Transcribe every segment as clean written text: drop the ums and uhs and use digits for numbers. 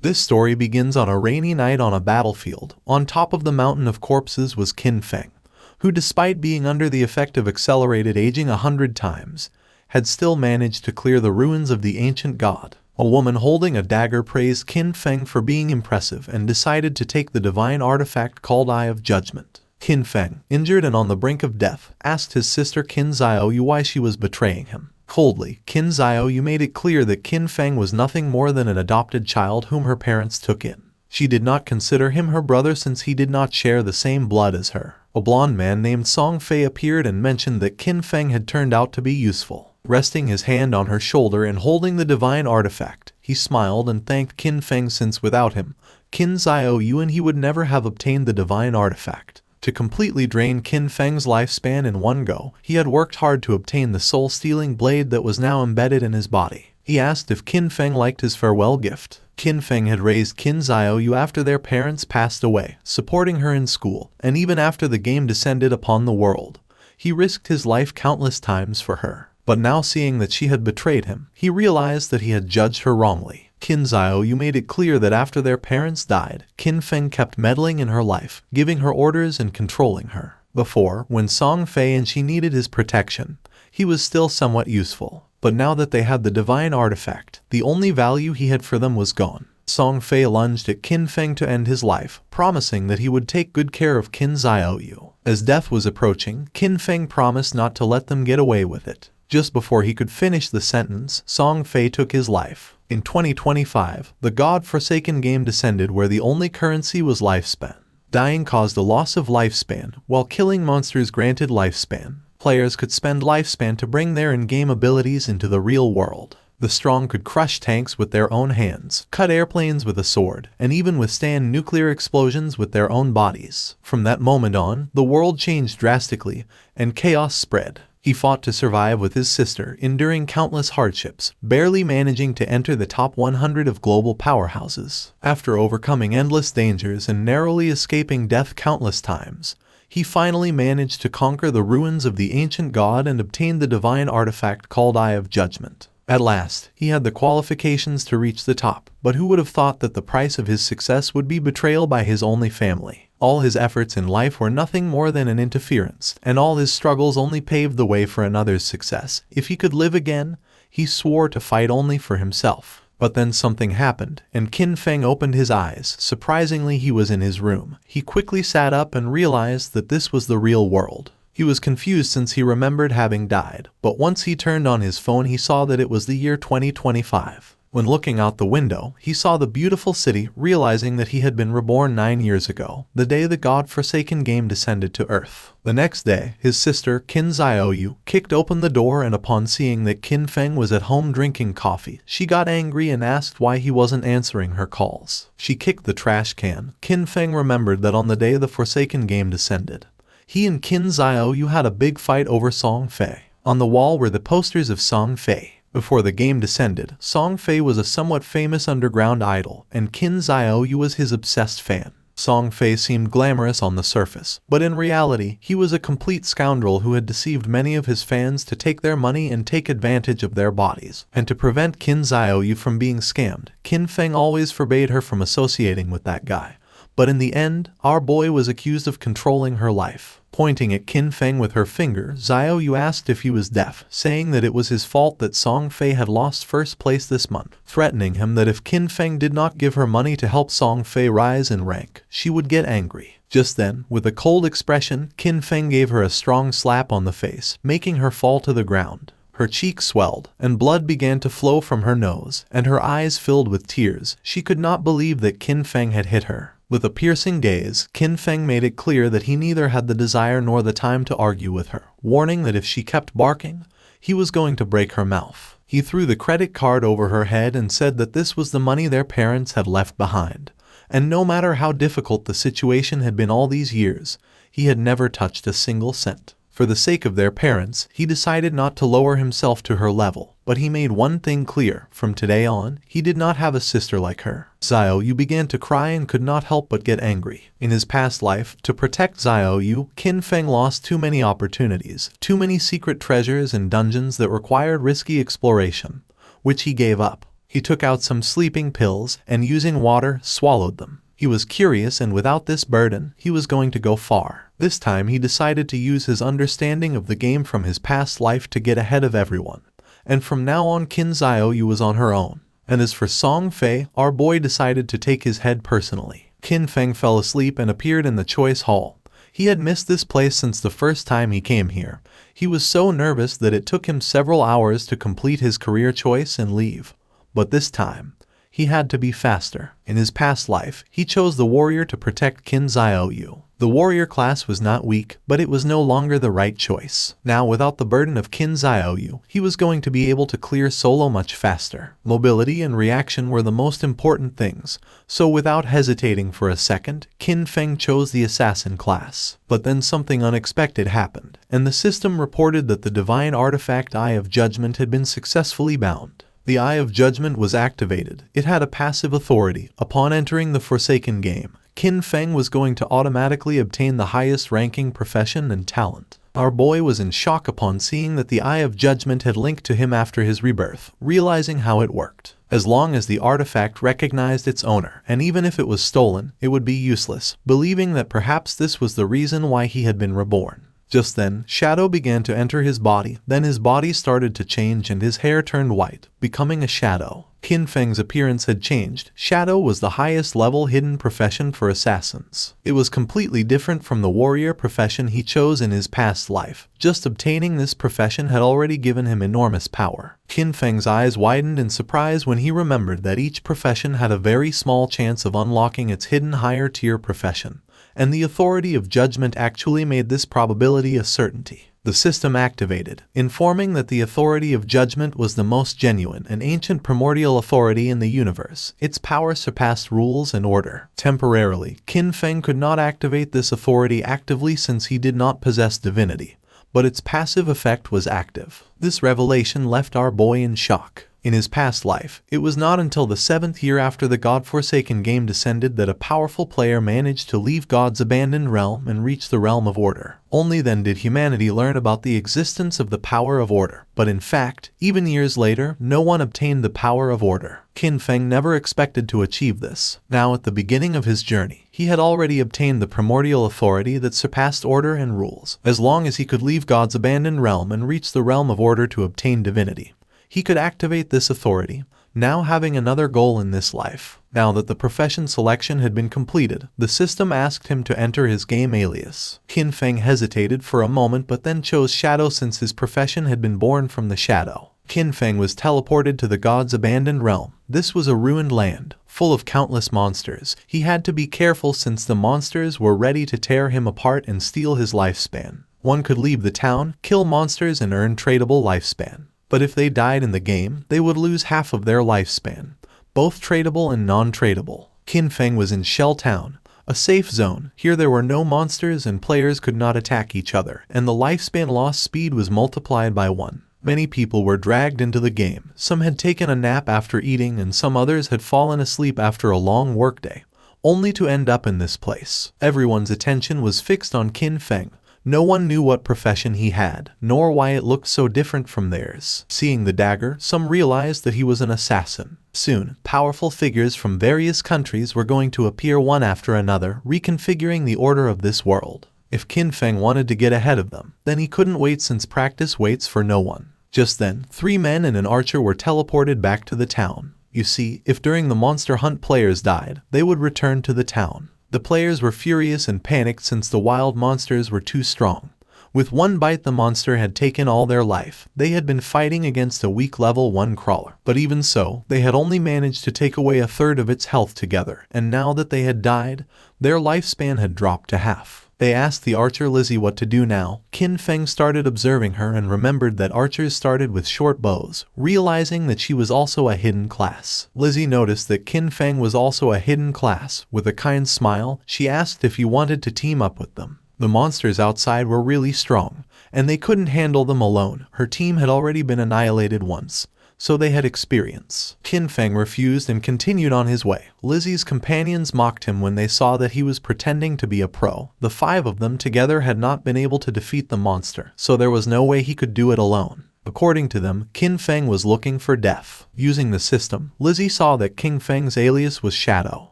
This story begins on a rainy night on a battlefield. On top of the mountain of corpses was Qin Feng, who despite being under the effect of accelerated aging 100 times, had still managed to clear the ruins of the ancient god. A woman holding a dagger praised Qin Feng for being impressive and decided to take the divine artifact called Eye of Judgment. Qin Feng, injured and on the brink of death, asked his sister Qin Xiaoyu why she was betraying him. Coldly, Qin Xiaoyu made it clear that Qin Feng was nothing more than an adopted child whom her parents took in. She did not consider him her brother since he did not share the same blood as her. A blonde man named Song Fei appeared and mentioned that Qin Feng had turned out to be useful. Resting his hand on her shoulder and holding the divine artifact, he smiled and thanked Qin Feng since without him, Qin Xiaoyu and he would never have obtained the divine artifact. To completely drain Qin Feng's lifespan in one go, he had worked hard to obtain the soul-stealing blade that was now embedded in his body. He asked if Qin Feng liked his farewell gift. Qin Feng had raised Qin Xiaoyu after their parents passed away, supporting her in school, and even after the game descended upon the world. He risked his life countless times for her. But now seeing that she had betrayed him, he realized that he had judged her wrongly. Qin Xiaoyu made it clear that after their parents died, Qin Feng kept meddling in her life, giving her orders and controlling her. Before, when Song Fei and she needed his protection, he was still somewhat useful. But now that they had the divine artifact, the only value he had for them was gone. Song Fei lunged at Qin Feng to end his life, promising that he would take good care of Qin Xiaoyu. As death was approaching, Qin Feng promised not to let them get away with it. Just before he could finish the sentence, Song Fei took his life. In 2025, the God-forsaken game descended where the only currency was lifespan. Dying caused a loss of lifespan, while killing monsters granted lifespan. Players could spend lifespan to bring their in-game abilities into the real world. The strong could crush tanks with their own hands, cut airplanes with a sword, and even withstand nuclear explosions with their own bodies. From that moment on, the world changed drastically, and chaos spread. He fought to survive with his sister, enduring countless hardships, barely managing to enter the top 100 of global powerhouses. After overcoming endless dangers and narrowly escaping death countless times, he finally managed to conquer the ruins of the ancient god and obtain the divine artifact called Eye of Judgment. At last, he had the qualifications to reach the top, but who would have thought that the price of his success would be betrayal by his only family? All his efforts in life were nothing more than an interference, and all his struggles only paved the way for another's success. If he could live again, he swore to fight only for himself. But then something happened, and Qin Feng opened his eyes. Surprisingly, he was in his room. He quickly sat up and realized that this was the real world. He was confused since he remembered having died, but once he turned on his phone he saw that it was the year 2025. When looking out the window, he saw the beautiful city, realizing that he had been reborn 9 years ago, the day the God-forsaken game descended to Earth. The next day, his sister, Qin Xiaoyu, kicked open the door and upon seeing that Qin Feng was at home drinking coffee, she got angry and asked why he wasn't answering her calls. She kicked the trash can. Qin Feng remembered that on the day the Forsaken game descended, he and Qin Xiaoyu had a big fight over Song Fei. On the wall were the posters of Song Fei. Before the game descended, Song Fei was a somewhat famous underground idol, and Qin Xiaoyu was his obsessed fan. Song Fei seemed glamorous on the surface, but in reality, he was a complete scoundrel who had deceived many of his fans to take their money and take advantage of their bodies. And to prevent Qin Xiaoyu from being scammed, Qin Feng always forbade her from associating with that guy. But in the end, our boy was accused of controlling her life. Pointing at Qin Feng with her finger, Xiaoyu asked if he was deaf, saying that it was his fault that Song Fei had lost first place this month, threatening him that if Qin Feng did not give her money to help Song Fei rise in rank, she would get angry. Just then, with a cold expression, Qin Feng gave her a strong slap on the face, making her fall to the ground. Her cheeks swelled, and blood began to flow from her nose, and her eyes filled with tears. She could not believe that Qin Feng had hit her. With a piercing gaze, Qin Feng made it clear that he neither had the desire nor the time to argue with her, warning that if she kept barking, he was going to break her mouth. He threw the credit card over her head and said that this was the money their parents had left behind, and no matter how difficult the situation had been all these years, he had never touched a single cent. For the sake of their parents, he decided not to lower himself to her level, but he made one thing clear: from today on, he did not have a sister like her. Xiaoyu began to cry and could not help but get angry. In his past life, to protect Xiaoyu, Qin Feng lost too many opportunities, too many secret treasures and dungeons that required risky exploration, which he gave up. He took out some sleeping pills and using water, swallowed them. He was curious, and without this burden, he was going to go far. This time he decided to use his understanding of the game from his past life to get ahead of everyone. And from now on Qin Xiaoyu was on her own. And as for Song Fei, our boy decided to take his head personally. Qin Feng fell asleep and appeared in the choice hall. He had missed this place since the first time he came here. He was so nervous that it took him several hours to complete his career choice and leave. But this time, he had to be faster. In his past life, he chose the warrior to protect Qin Xiaoyu. The warrior class was not weak, but it was no longer the right choice. Now, without the burden of Qin Xiaoyu, he was going to be able to clear solo much faster. Mobility and reaction were the most important things, so without hesitating for a second, Qin Feng chose the assassin class. But then something unexpected happened, and the system reported that the divine artifact Eye of Judgment had been successfully bound. The Eye of Judgment was activated. It had a passive authority. Upon entering the Forsaken game, Qin Feng was going to automatically obtain the highest ranking profession and talent. Our boy was in shock upon seeing that the Eye of Judgment had linked to him after his rebirth, realizing how it worked. As long as the artifact recognized its owner, and even if it was stolen, it would be useless, believing that perhaps this was the reason why he had been reborn. Just then, shadow began to enter his body, then his body started to change and his hair turned white, becoming a shadow. Qin Feng's appearance had changed. Shadow was the highest level hidden profession for assassins. It was completely different from the warrior profession he chose in his past life. Just obtaining this profession had already given him enormous power. Qin Feng's eyes widened in surprise when he remembered that each profession had a very small chance of unlocking its hidden higher tier profession, and the authority of judgment actually made this probability a certainty. The system activated, informing that the authority of judgment was the most genuine and ancient primordial authority in the universe. Its power surpassed rules and order. Temporarily, Qin Feng could not activate this authority actively since he did not possess divinity, but its passive effect was active. This revelation left our boy in shock. In his past life, it was not until the 7th year after the God-forsaken game descended that a powerful player managed to leave God's abandoned realm and reach the realm of order. Only then did humanity learn about the existence of the power of order. But in fact, even years later, no one obtained the power of order. Qin Feng never expected to achieve this. Now at the beginning of his journey, he had already obtained the primordial authority that surpassed order and rules. As long as he could leave God's abandoned realm and reach the realm of order to obtain divinity, he could activate this authority, now having another goal in this life. Now that the profession selection had been completed, the system asked him to enter his game alias. Qin Feng hesitated for a moment but then chose Shadow since his profession had been born from the shadow. Qin Feng was teleported to the god's abandoned realm. This was a ruined land, full of countless monsters. He had to be careful since the monsters were ready to tear him apart and steal his lifespan. One could leave the town, kill monsters and earn tradable lifespan. But if they died in the game, they would lose half of their lifespan, both tradable and non-tradable. Qin Feng was in Shell Town, a safe zone. Here there were no monsters and players could not attack each other, and the lifespan loss speed was multiplied by 1. Many people were dragged into the game. Some had taken a nap after eating and some others had fallen asleep after a long workday, only to end up in this place. Everyone's attention was fixed on Qin Feng. No one knew what profession he had, nor why it looked so different from theirs. Seeing the dagger, some realized that he was an assassin. Soon, powerful figures from various countries were going to appear one after another, reconfiguring the order of this world. If Qin Feng wanted to get ahead of them, then he couldn't wait since practice waits for no one. Just then, 3 men and an archer were teleported back to the town. You see, if during the monster hunt players died, they would return to the town. The players were furious and panicked since the wild monsters were too strong. With one bite the monster had taken all their life. They had been fighting against a weak level 1 crawler. But even so, they had only managed to take away a third of its health together, and now that they had died, their lifespan had dropped to half. They asked the archer Lizzie what to do now. Qin Feng started observing her and remembered that archers started with short bows, realizing that she was also a hidden class. Lizzie noticed that Qin Feng was also a hidden class. With a kind smile, she asked if he wanted to team up with them. The monsters outside were really strong, and they couldn't handle them alone. Her team had already been annihilated once, so they had experience. Qin Feng refused and continued on his way. Lizzie's companions mocked him when they saw that he was pretending to be a pro. The 5 of them together had not been able to defeat the monster, so there was no way he could do it alone. According to them, Qin Feng was looking for death. Using the system, Lizzie saw that King Feng's alias was Shadow.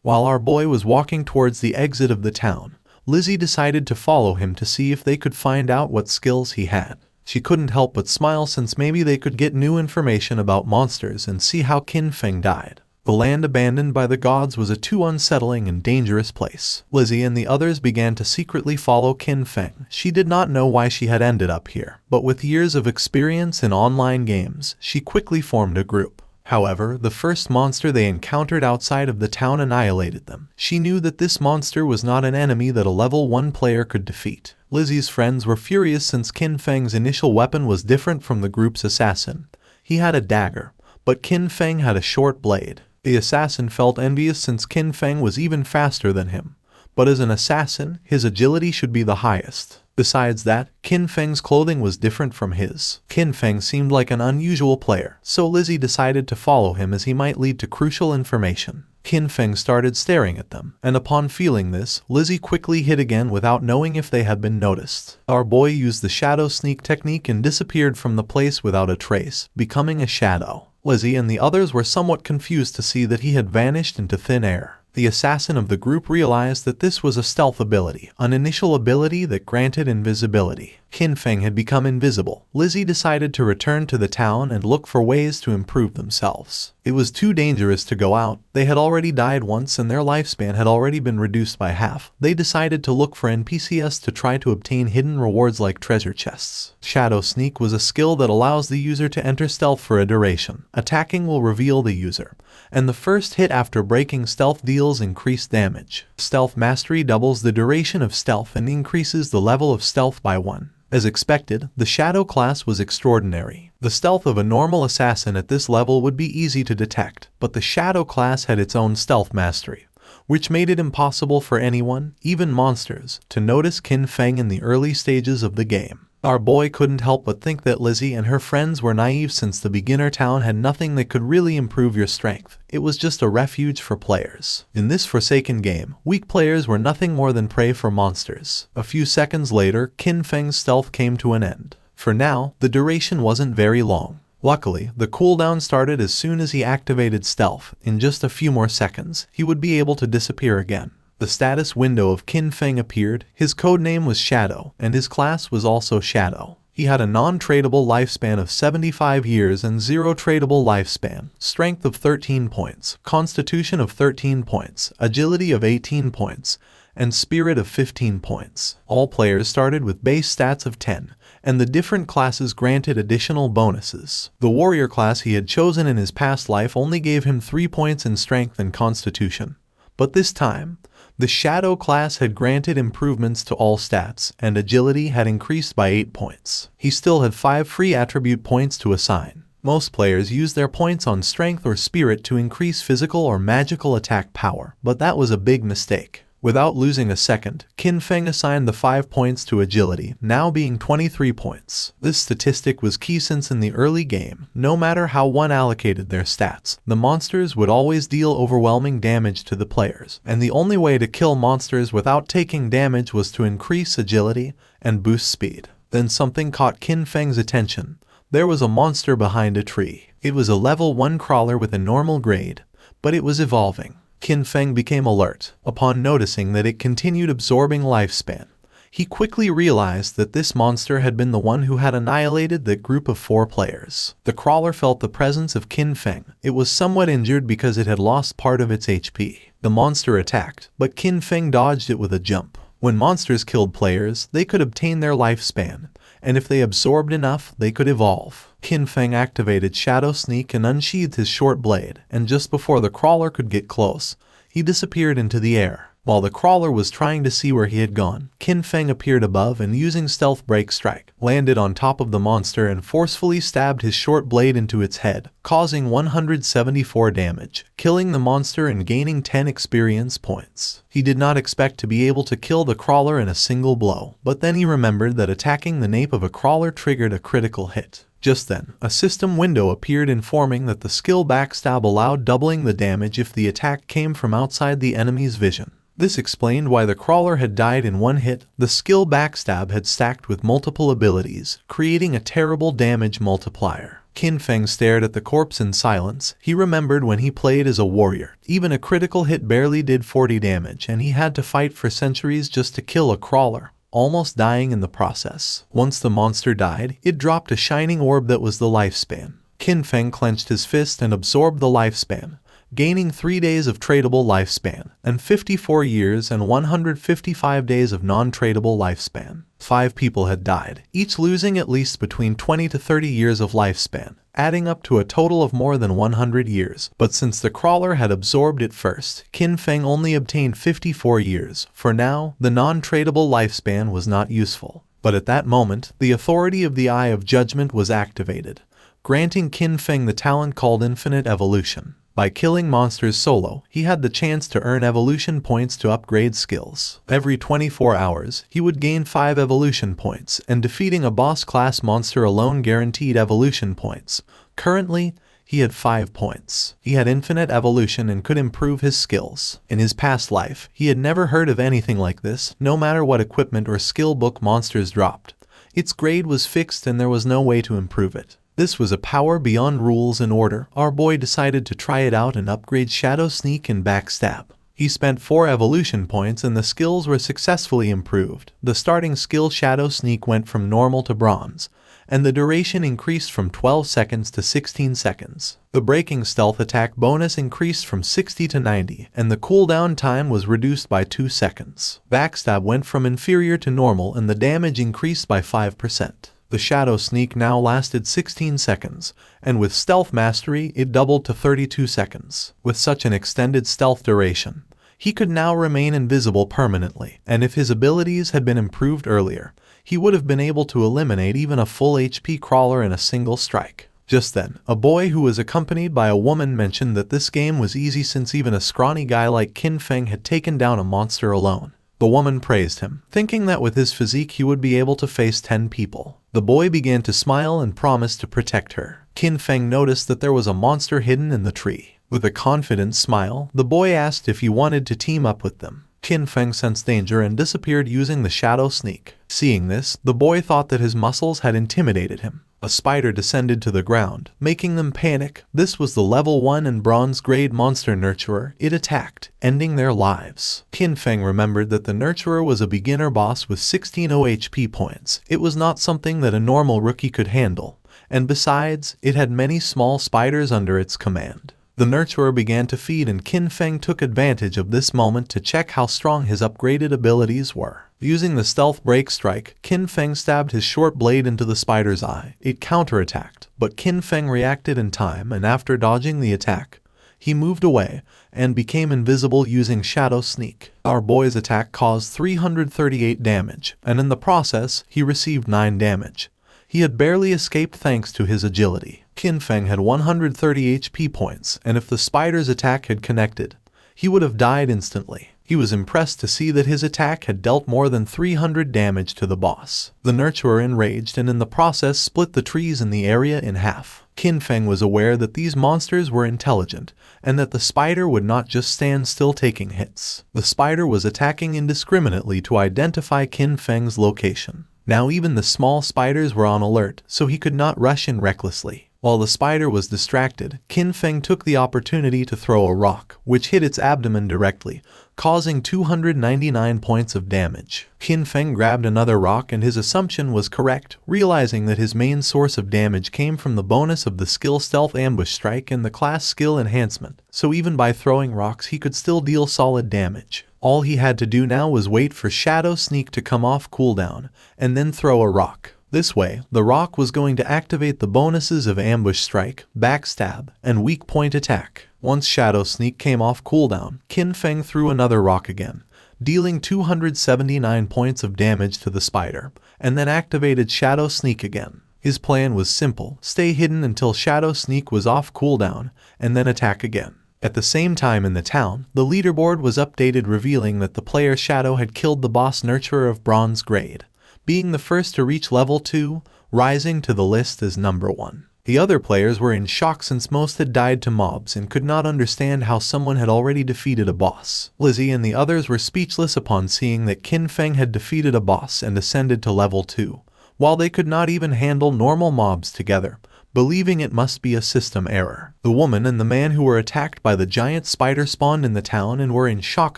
While our boy was walking towards the exit of the town, Lizzie decided to follow him to see if they could find out what skills he had. She couldn't help but smile since maybe they could get new information about monsters and see how Qin Feng died. The land abandoned by the gods was a too unsettling and dangerous place. Lizzie and the others began to secretly follow Qin Feng. She did not know why she had ended up here, but with years of experience in online games, she quickly formed a group. However, the first monster they encountered outside of the town annihilated them. She knew that this monster was not an enemy that a level 1 player could defeat. Lizzie's friends were furious since Qin Feng's initial weapon was different from the group's assassin. He had a dagger, but Qin Feng had a short blade. The assassin felt envious since Qin Feng was even faster than him, but as an assassin, his agility should be the highest. Besides that, Qin Feng's clothing was different from his. Qin Feng seemed like an unusual player, so Lizzie decided to follow him as he might lead to crucial information. Qin Feng started staring at them, and upon feeling this, Lizzie quickly hid again without knowing if they had been noticed. Our boy used the shadow sneak technique and disappeared from the place without a trace, becoming a shadow. Lizzie and the others were somewhat confused to see that he had vanished into thin air. The assassin of the group realized that this was a stealth ability, an initial ability that granted invisibility. Qin Feng had become invisible. Lizzie decided to return to the town and look for ways to improve themselves. It was too dangerous to go out. They had already died once and their lifespan had already been reduced by half. They decided to look for NPCs to try to obtain hidden rewards like treasure chests. Shadow Sneak was a skill that allows the user to enter stealth for a duration. Attacking will reveal the user, and the first hit after breaking stealth deals increased damage. Stealth Mastery doubles the duration of stealth and increases the level of stealth by 1. As expected, the Shadow class was extraordinary. The stealth of a normal assassin at this level would be easy to detect, but the Shadow class had its own stealth mastery, which made it impossible for anyone, even monsters, to notice Qin Feng in the early stages of the game. Our boy couldn't help but think that Lizzie and her friends were naive since the beginner town had nothing that could really improve your strength. It was just a refuge for players. In this forsaken game, weak players were nothing more than prey for monsters. A few seconds later, Qin Feng's stealth came to an end. For now, the duration wasn't very long. Luckily, the cooldown started as soon as he activated stealth. In just a few more seconds, he would be able to disappear again. The status window of Qin Feng appeared. His codename was Shadow, and his class was also Shadow. He had a non-tradable lifespan of 75 years and 0 tradable lifespan, strength of 13 points, constitution of 13 points, agility of 18 points, and spirit of 15 points. All players started with base stats of 10, and the different classes granted additional bonuses. The warrior class he had chosen in his past life only gave him 3 points in strength and constitution, but this time, the Shadow class had granted improvements to all stats, and agility had increased by 8 points. He still had 5 free attribute points to assign. Most players use their points on strength or spirit to increase physical or magical attack power, but that was a big mistake. Without losing a second, Qin Feng assigned the 5 points to agility, now being 23 points. This statistic was key since in the early game, no matter how one allocated their stats, the monsters would always deal overwhelming damage to the players, and the only way to kill monsters without taking damage was to increase agility and boost speed. Then something caught Qin Feng's attention. There was a monster behind a tree. It was a level 1 crawler with a normal grade, but it was evolving. Qin Feng became alert. Upon noticing that it continued absorbing lifespan, he quickly realized that this monster had been the one who had annihilated that group of 4 players. The crawler felt the presence of Qin Feng. It was somewhat injured because it had lost part of its HP. The monster attacked, but Qin Feng dodged it with a jump. When monsters killed players, they could obtain their lifespan, and if they absorbed enough, they could evolve. Qin Feng activated Shadow Sneak and unsheathed his short blade, and just before the crawler could get close, he disappeared into the air. While the crawler was trying to see where he had gone, Qin Feng appeared above and using Stealth Break Strike, landed on top of the monster and forcefully stabbed his short blade into its head, causing 174 damage, killing the monster and gaining 10 experience points. He did not expect to be able to kill the crawler in a single blow, but then he remembered that attacking the nape of a crawler triggered a critical hit. Just then, a system window appeared informing that the skill Backstab allowed doubling the damage if the attack came from outside the enemy's vision. This explained why the crawler had died in one hit. The skill Backstab had stacked with multiple abilities, creating a terrible damage multiplier. Qin Feng stared at the corpse in silence. He remembered when he played as a warrior. Even a critical hit barely did 40 damage, and he had to fight for centuries just to kill a crawler, almost dying in the process. Once the monster died, it dropped a shining orb that was the lifespan. Qin Feng clenched his fist and absorbed the lifespan, gaining 3 days of tradable lifespan, and 54 years and 155 days of non-tradable lifespan. 5 people had died, each losing at least between 20 to 30 years of lifespan, adding up to a total of more than 100 years. But since the crawler had absorbed it first, Qin Feng only obtained 54 years. For now, the non-tradable lifespan was not useful. But at that moment, the authority of the Eye of Judgment was activated, granting Qin Feng the talent called Infinite Evolution. By killing monsters solo, he had the chance to earn evolution points to upgrade skills. Every 24 hours, he would gain 5 evolution points, and defeating a boss-class monster alone guaranteed evolution points. Currently, he had 5 points. He had infinite evolution and could improve his skills. In his past life, he had never heard of anything like this. No matter what equipment or skill book monsters dropped, its grade was fixed and there was no way to improve it. This was a power beyond rules and order. Our boy decided to try it out and upgrade Shadow Sneak and Backstab. He spent 4 evolution points and the skills were successfully improved. The starting skill Shadow Sneak went from normal to bronze, and the duration increased from 12 seconds to 16 seconds. The breaking stealth attack bonus increased from 60 to 90, and the cooldown time was reduced by 2 seconds. Backstab went from inferior to normal and the damage increased by 5%. The Shadow Sneak now lasted 16 seconds, and with Stealth Mastery it doubled to 32 seconds. With such an extended stealth duration, he could now remain invisible permanently, and if his abilities had been improved earlier, he would have been able to eliminate even a full HP crawler in a single strike. Just then, a boy who was accompanied by a woman mentioned that this game was easy since even a scrawny guy like Qin Feng had taken down a monster alone. The woman praised him, thinking that with his physique he would be able to face 10 people. The boy began to smile and promised to protect her. Qin Feng noticed that there was a monster hidden in the tree. With a confident smile, the boy asked if he wanted to team up with them. Qin Feng sensed danger and disappeared using the Shadow Sneak. Seeing this, the boy thought that his muscles had intimidated him. A spider descended to the ground, making them panic. This was the level 1 and bronze grade monster nurturer. It attacked, ending their lives. Qin Feng remembered that the nurturer was a beginner boss with 16 OHP points. It was not something that a normal rookie could handle, and besides, it had many small spiders under its command. The nurturer began to feed and Qin Feng took advantage of this moment to check how strong his upgraded abilities were. Using the stealth break strike, Qin Feng stabbed his short blade into the spider's eye. It counterattacked, but Qin Feng reacted in time and after dodging the attack, he moved away and became invisible using Shadow Sneak. Our boy's attack caused 338 damage, and in the process, he received 9 damage. He had barely escaped thanks to his agility. Qin Feng had 130 HP points, and if the spider's attack had connected, he would have died instantly. He was impressed to see that his attack had dealt more than 300 damage to the boss. The nurturer enraged and in the process split the trees in the area in half. Qin Feng was aware that these monsters were intelligent, and that the spider would not just stand still taking hits. The spider was attacking indiscriminately to identify Qin Feng's location. Now even the small spiders were on alert, so he could not rush in recklessly. While the spider was distracted, Qin Feng took the opportunity to throw a rock, which hit its abdomen directly, causing 299 points of damage. Qin Feng grabbed another rock and his assumption was correct, realizing that his main source of damage came from the bonus of the skill Stealth Ambush Strike and the class skill Enhancement, so even by throwing rocks he could still deal solid damage. All he had to do now was wait for Shadow Sneak to come off cooldown, and then throw a rock. This way, the rock was going to activate the bonuses of Ambush Strike, Backstab, and Weak Point Attack. Once Shadow Sneak came off cooldown, Qin Feng threw another rock again, dealing 279 points of damage to the spider, and then activated Shadow Sneak again. His plan was simple: stay hidden until Shadow Sneak was off cooldown, and then attack again. At the same time in the town, the leaderboard was updated revealing that the player Shadow had killed the boss nurturer of bronze grade, being the first to reach level 2, rising to the list as number 1. The other players were in shock since most had died to mobs and could not understand how someone had already defeated a boss. Lizzie and the others were speechless upon seeing that Qin Feng had defeated a boss and ascended to level 2, while they could not even handle normal mobs together, believing it must be a system error. The woman and the man who were attacked by the giant spider spawned in the town and were in shock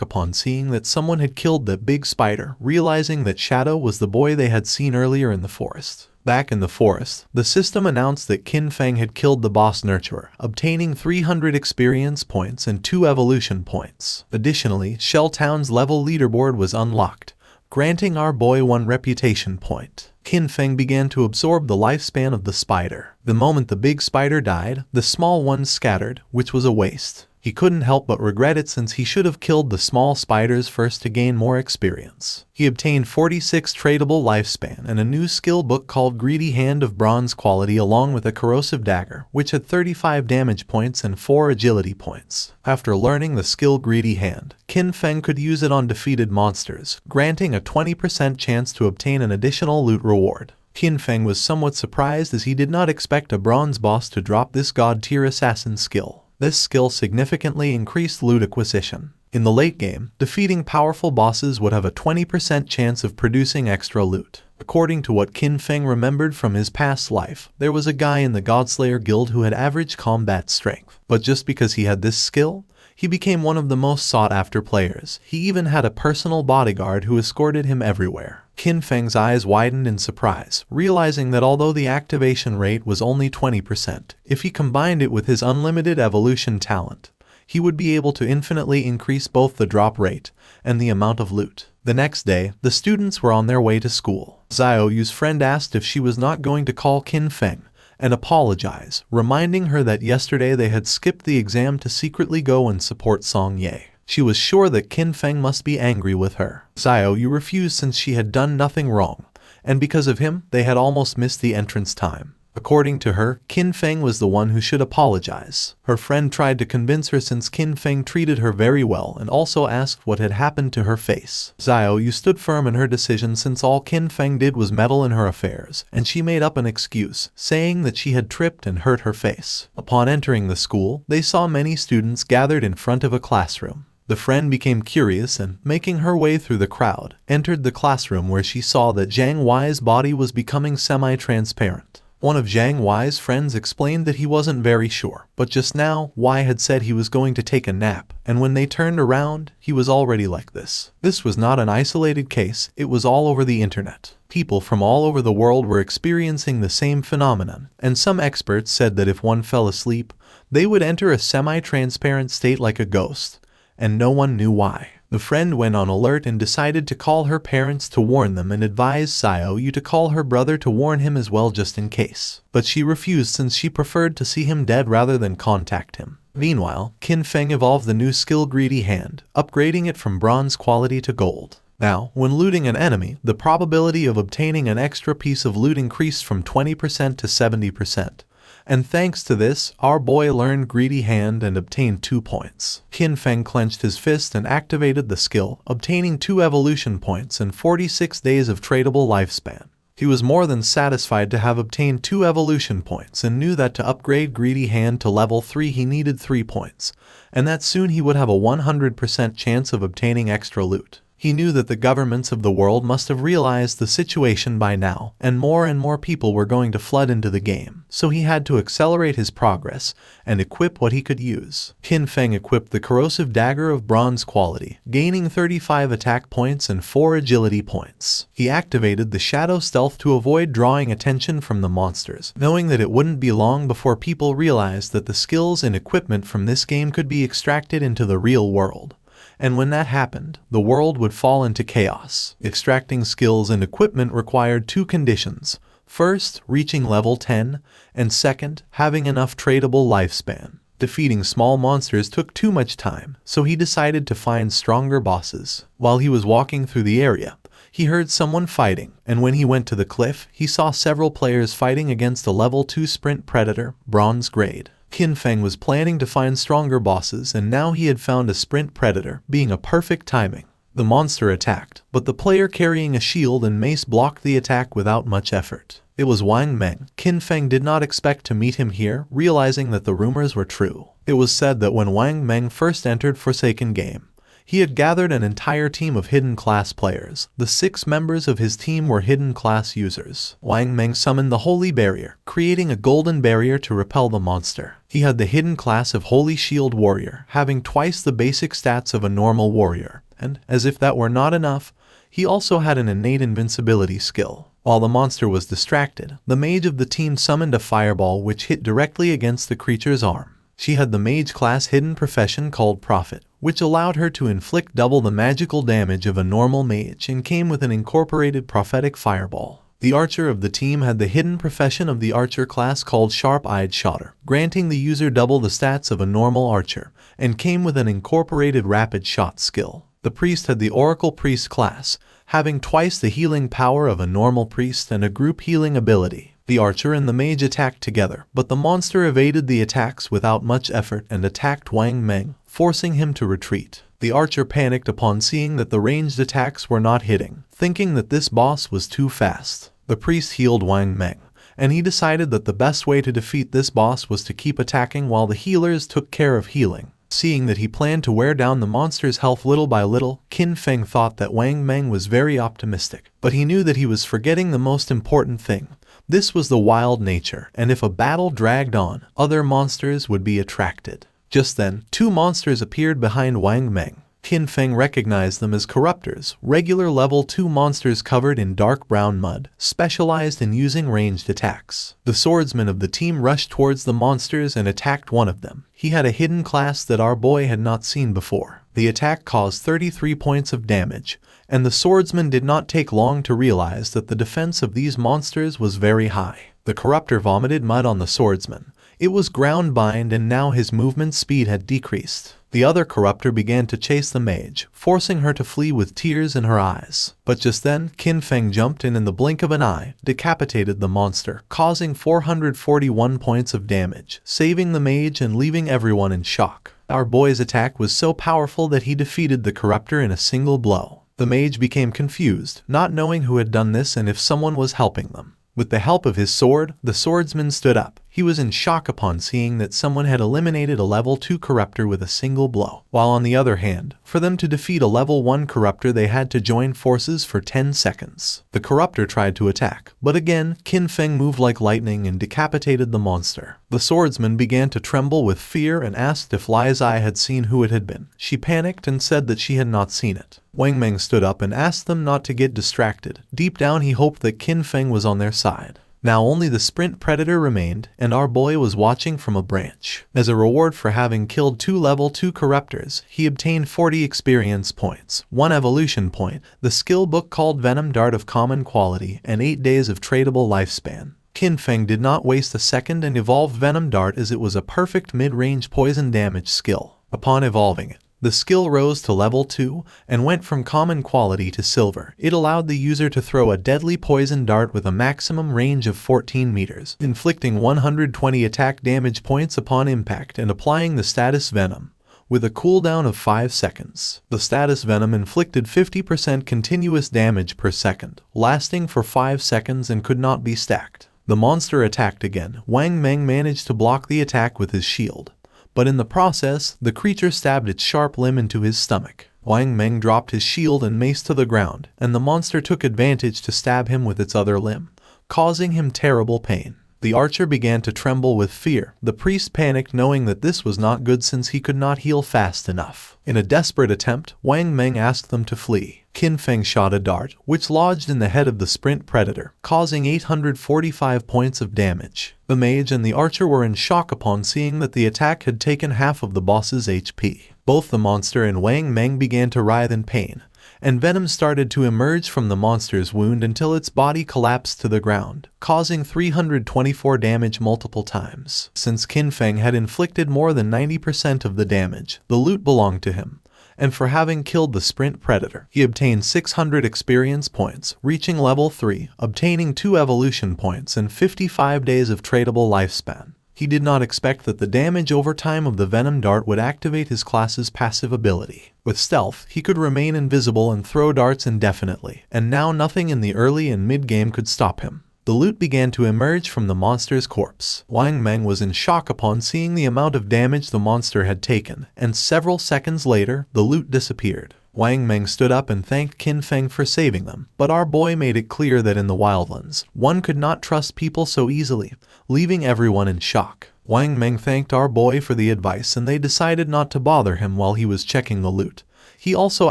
upon seeing that someone had killed the big spider, realizing that Shadow was the boy they had seen earlier in the forest. Back in the forest, the system announced that Qin Feng had killed the boss nurturer, obtaining 300 experience points and 2 evolution points. Additionally, Shell Town's level leaderboard was unlocked, granting our boy 1 reputation point. Qin Feng began to absorb the lifespan of the spider. The moment the big spider died, the small ones scattered, which was a waste. He couldn't help but regret it since he should have killed the small spiders first to gain more experience. He obtained 46 tradable lifespan and a new skill book called Greedy Hand of bronze quality along with a corrosive dagger, which had 35 damage points and 4 agility points. After learning the skill Greedy Hand, Qin Feng could use it on defeated monsters, granting a 20% chance to obtain an additional loot reward. Qin Feng was somewhat surprised as he did not expect a bronze boss to drop this god-tier assassin skill. This skill significantly increased loot acquisition. In the late game, defeating powerful bosses would have a 20% chance of producing extra loot. According to what Qin Feng remembered from his past life, there was a guy in the Godslayer guild who had average combat strength. But just because he had this skill, he became one of the most sought-after players. He even had a personal bodyguard who escorted him everywhere. Qin Feng's eyes widened in surprise, realizing that although the activation rate was only 20%, if he combined it with his unlimited evolution talent, he would be able to infinitely increase both the drop rate and the amount of loot. The next day, the students were on their way to school. Xiao Yu's friend asked if she was not going to call Qin Feng and apologize, reminding her that yesterday they had skipped the exam to secretly go and support Song Ye. She was sure that Qin Feng must be angry with her. Xiao Yu refused since she had done nothing wrong, and because of him, they had almost missed the entrance time. According to her, Qin Feng was the one who should apologize. Her friend tried to convince her since Qin Feng treated her very well and also asked what had happened to her face. Xiao Yu stood firm in her decision since all Qin Feng did was meddle in her affairs, and she made up an excuse, saying that she had tripped and hurt her face. Upon entering the school, they saw many students gathered in front of a classroom. The friend became curious and, making her way through the crowd, entered the classroom where she saw that Zhang Wei's body was becoming semi-transparent. One of Zhang Wei's friends explained that he wasn't very sure, but just now, Wei had said he was going to take a nap, and when they turned around, he was already like this. This was not an isolated case, it was all over the internet. People from all over the world were experiencing the same phenomenon, and some experts said that if one fell asleep, they would enter a semi-transparent state like a ghost, and no one knew why. The friend went on alert and decided to call her parents to warn them and advised Xiao Yu to call her brother to warn him as well just in case. But she refused since she preferred to see him dead rather than contact him. Meanwhile, Qin Feng evolved the new skill Greedy Hand, upgrading it from bronze quality to gold. Now, when looting an enemy, the probability of obtaining an extra piece of loot increased from 20% to 70%. And thanks to this, our boy learned Greedy Hand and obtained 2 points. Qin Feng clenched his fist and activated the skill, obtaining 2 evolution points and 46 days of tradable lifespan. He was more than satisfied to have obtained 2 evolution points and knew that to upgrade Greedy Hand to level 3 he needed 3 points, and that soon he would have a 100% chance of obtaining extra loot. He knew that the governments of the world must have realized the situation by now, and more people were going to flood into the game, so he had to accelerate his progress and equip what he could use. Qin Feng equipped the corrosive dagger of bronze quality, gaining 35 attack points and 4 agility points. He activated the shadow stealth to avoid drawing attention from the monsters, knowing that it wouldn't be long before people realized that the skills and equipment from this game could be extracted into the real world. And when that happened, the world would fall into chaos. Extracting skills and equipment required 2 conditions. First, reaching level 10, and second, having enough tradable lifespan. Defeating small monsters took too much time, so he decided to find stronger bosses. While he was walking through the area, he heard someone fighting, and when he went to the cliff, he saw several players fighting against a level 2 sprint predator, bronze grade. Qin Feng was planning to find stronger bosses and now he had found a sprint predator, being a perfect timing. The monster attacked, but the player carrying a shield and mace blocked the attack without much effort. It was Wang Meng. Qin Feng did not expect to meet him here, realizing that the rumors were true. It was said that when Wang Meng first entered Forsaken Game, he had gathered an entire team of hidden class players. The 6 members of his team were hidden class users. Wang Meng summoned the Holy Barrier, creating a golden barrier to repel the monster. He had the hidden class of Holy Shield Warrior, having twice the basic stats of a normal warrior, and, as if that were not enough, he also had an innate invincibility skill. While the monster was distracted, the mage of the team summoned a fireball which hit directly against the creature's arm. She had the mage class hidden profession called Prophet, which allowed her to inflict double the magical damage of a normal mage and came with an incorporated prophetic fireball. The archer of the team had the hidden profession of the archer class called Sharp-Eyed Shotter, granting the user double the stats of a normal archer, and came with an incorporated rapid shot skill. The priest had the Oracle Priest class, having twice the healing power of a normal priest and a group healing ability. The archer and the mage attacked together, but the monster evaded the attacks without much effort and attacked Wang Meng, forcing him to retreat. The archer panicked upon seeing that the ranged attacks were not hitting, thinking that this boss was too fast. The priest healed Wang Meng, and he decided that the best way to defeat this boss was to keep attacking while the healers took care of healing. Seeing that he planned to wear down the monster's health little by little, Qin Feng thought that Wang Meng was very optimistic, but he knew that he was forgetting the most important thing. This was the wild nature, and if a battle dragged on, other monsters would be attracted. Just then, 2 monsters appeared behind Wang Meng. Qin Feng recognized them as corruptors, regular level 2 monsters covered in dark brown mud, specialized in using ranged attacks. The swordsman of the team rushed towards the monsters and attacked one of them. He had a hidden class that our boy had not seen before. The attack caused 33 points of damage, and the swordsman did not take long to realize that the defense of these monsters was very high. The corruptor vomited mud on the swordsman. It was ground bind and now his movement speed had decreased. The other corruptor began to chase the mage, forcing her to flee with tears in her eyes. But just then, Qin Feng jumped in the blink of an eye, decapitated the monster, causing 441 points of damage, saving the mage and leaving everyone in shock. Our boy's attack was so powerful that he defeated the corruptor in a single blow. The mage became confused, not knowing who had done this and if someone was helping them. With the help of his sword, the swordsman stood up. He was in shock upon seeing that someone had eliminated a level 2 corruptor with a single blow. While on the other hand, for them to defeat a level 1 corruptor they had to join forces for 10 seconds. The corruptor tried to attack, but again, Qin Feng moved like lightning and decapitated the monster. The swordsman began to tremble with fear and asked if Li's eye had seen who it had been. She panicked and said that she had not seen it. Wang Meng stood up and asked them not to get distracted. Deep down he hoped that Qin Feng was on their side. Now only the sprint predator remained, and our boy was watching from a branch. As a reward for having killed 2 level 2 corruptors, he obtained 40 experience points, 1 evolution point, the skill book called Venom Dart of common quality, and 8 days of tradable lifespan. Qin Feng did not waste a second and evolved Venom Dart as it was a perfect mid-range poison damage skill. Upon evolving it, the skill rose to level 2 and went from common quality to silver. It allowed the user to throw a deadly poison dart with a maximum range of 14 meters, inflicting 120 attack damage points upon impact and applying the status Venom, with a cooldown of 5 seconds. The status Venom inflicted 50% continuous damage per second, lasting for 5 seconds and could not be stacked. The monster attacked again. Wang Meng managed to block the attack with his shield, but in the process, the creature stabbed its sharp limb into his stomach. Wang Meng dropped his shield and mace to the ground, and the monster took advantage to stab him with its other limb, causing him terrible pain. The archer began to tremble with fear. The priest panicked knowing that this was not good since he could not heal fast enough. In a desperate attempt, Wang Meng asked them to flee. Qin Feng shot a dart, which lodged in the head of the sprint predator, causing 845 points of damage. The mage and the archer were in shock upon seeing that the attack had taken half of the boss's HP. Both the monster and Wang Meng began to writhe in pain, and venom started to emerge from the monster's wound until its body collapsed to the ground, causing 324 damage multiple times. Since Qin Feng had inflicted more than 90% of the damage, the loot belonged to him, and for having killed the sprint predator, he obtained 600 experience points, reaching level 3, obtaining 2 evolution points and 55 days of tradable lifespan. He did not expect that the damage over time of the Venom Dart would activate his class's passive ability. With Stealth, he could remain invisible and throw darts indefinitely, and now nothing in the early and mid-game could stop him. The loot began to emerge from the monster's corpse. Wang Meng was in shock upon seeing the amount of damage the monster had taken, and several seconds later, the loot disappeared. Wang Meng stood up and thanked Qin Feng for saving them, but our boy made it clear that in the wildlands, one could not trust people so easily, leaving everyone in shock. Wang Meng thanked our boy for the advice and they decided not to bother him while he was checking the loot. He also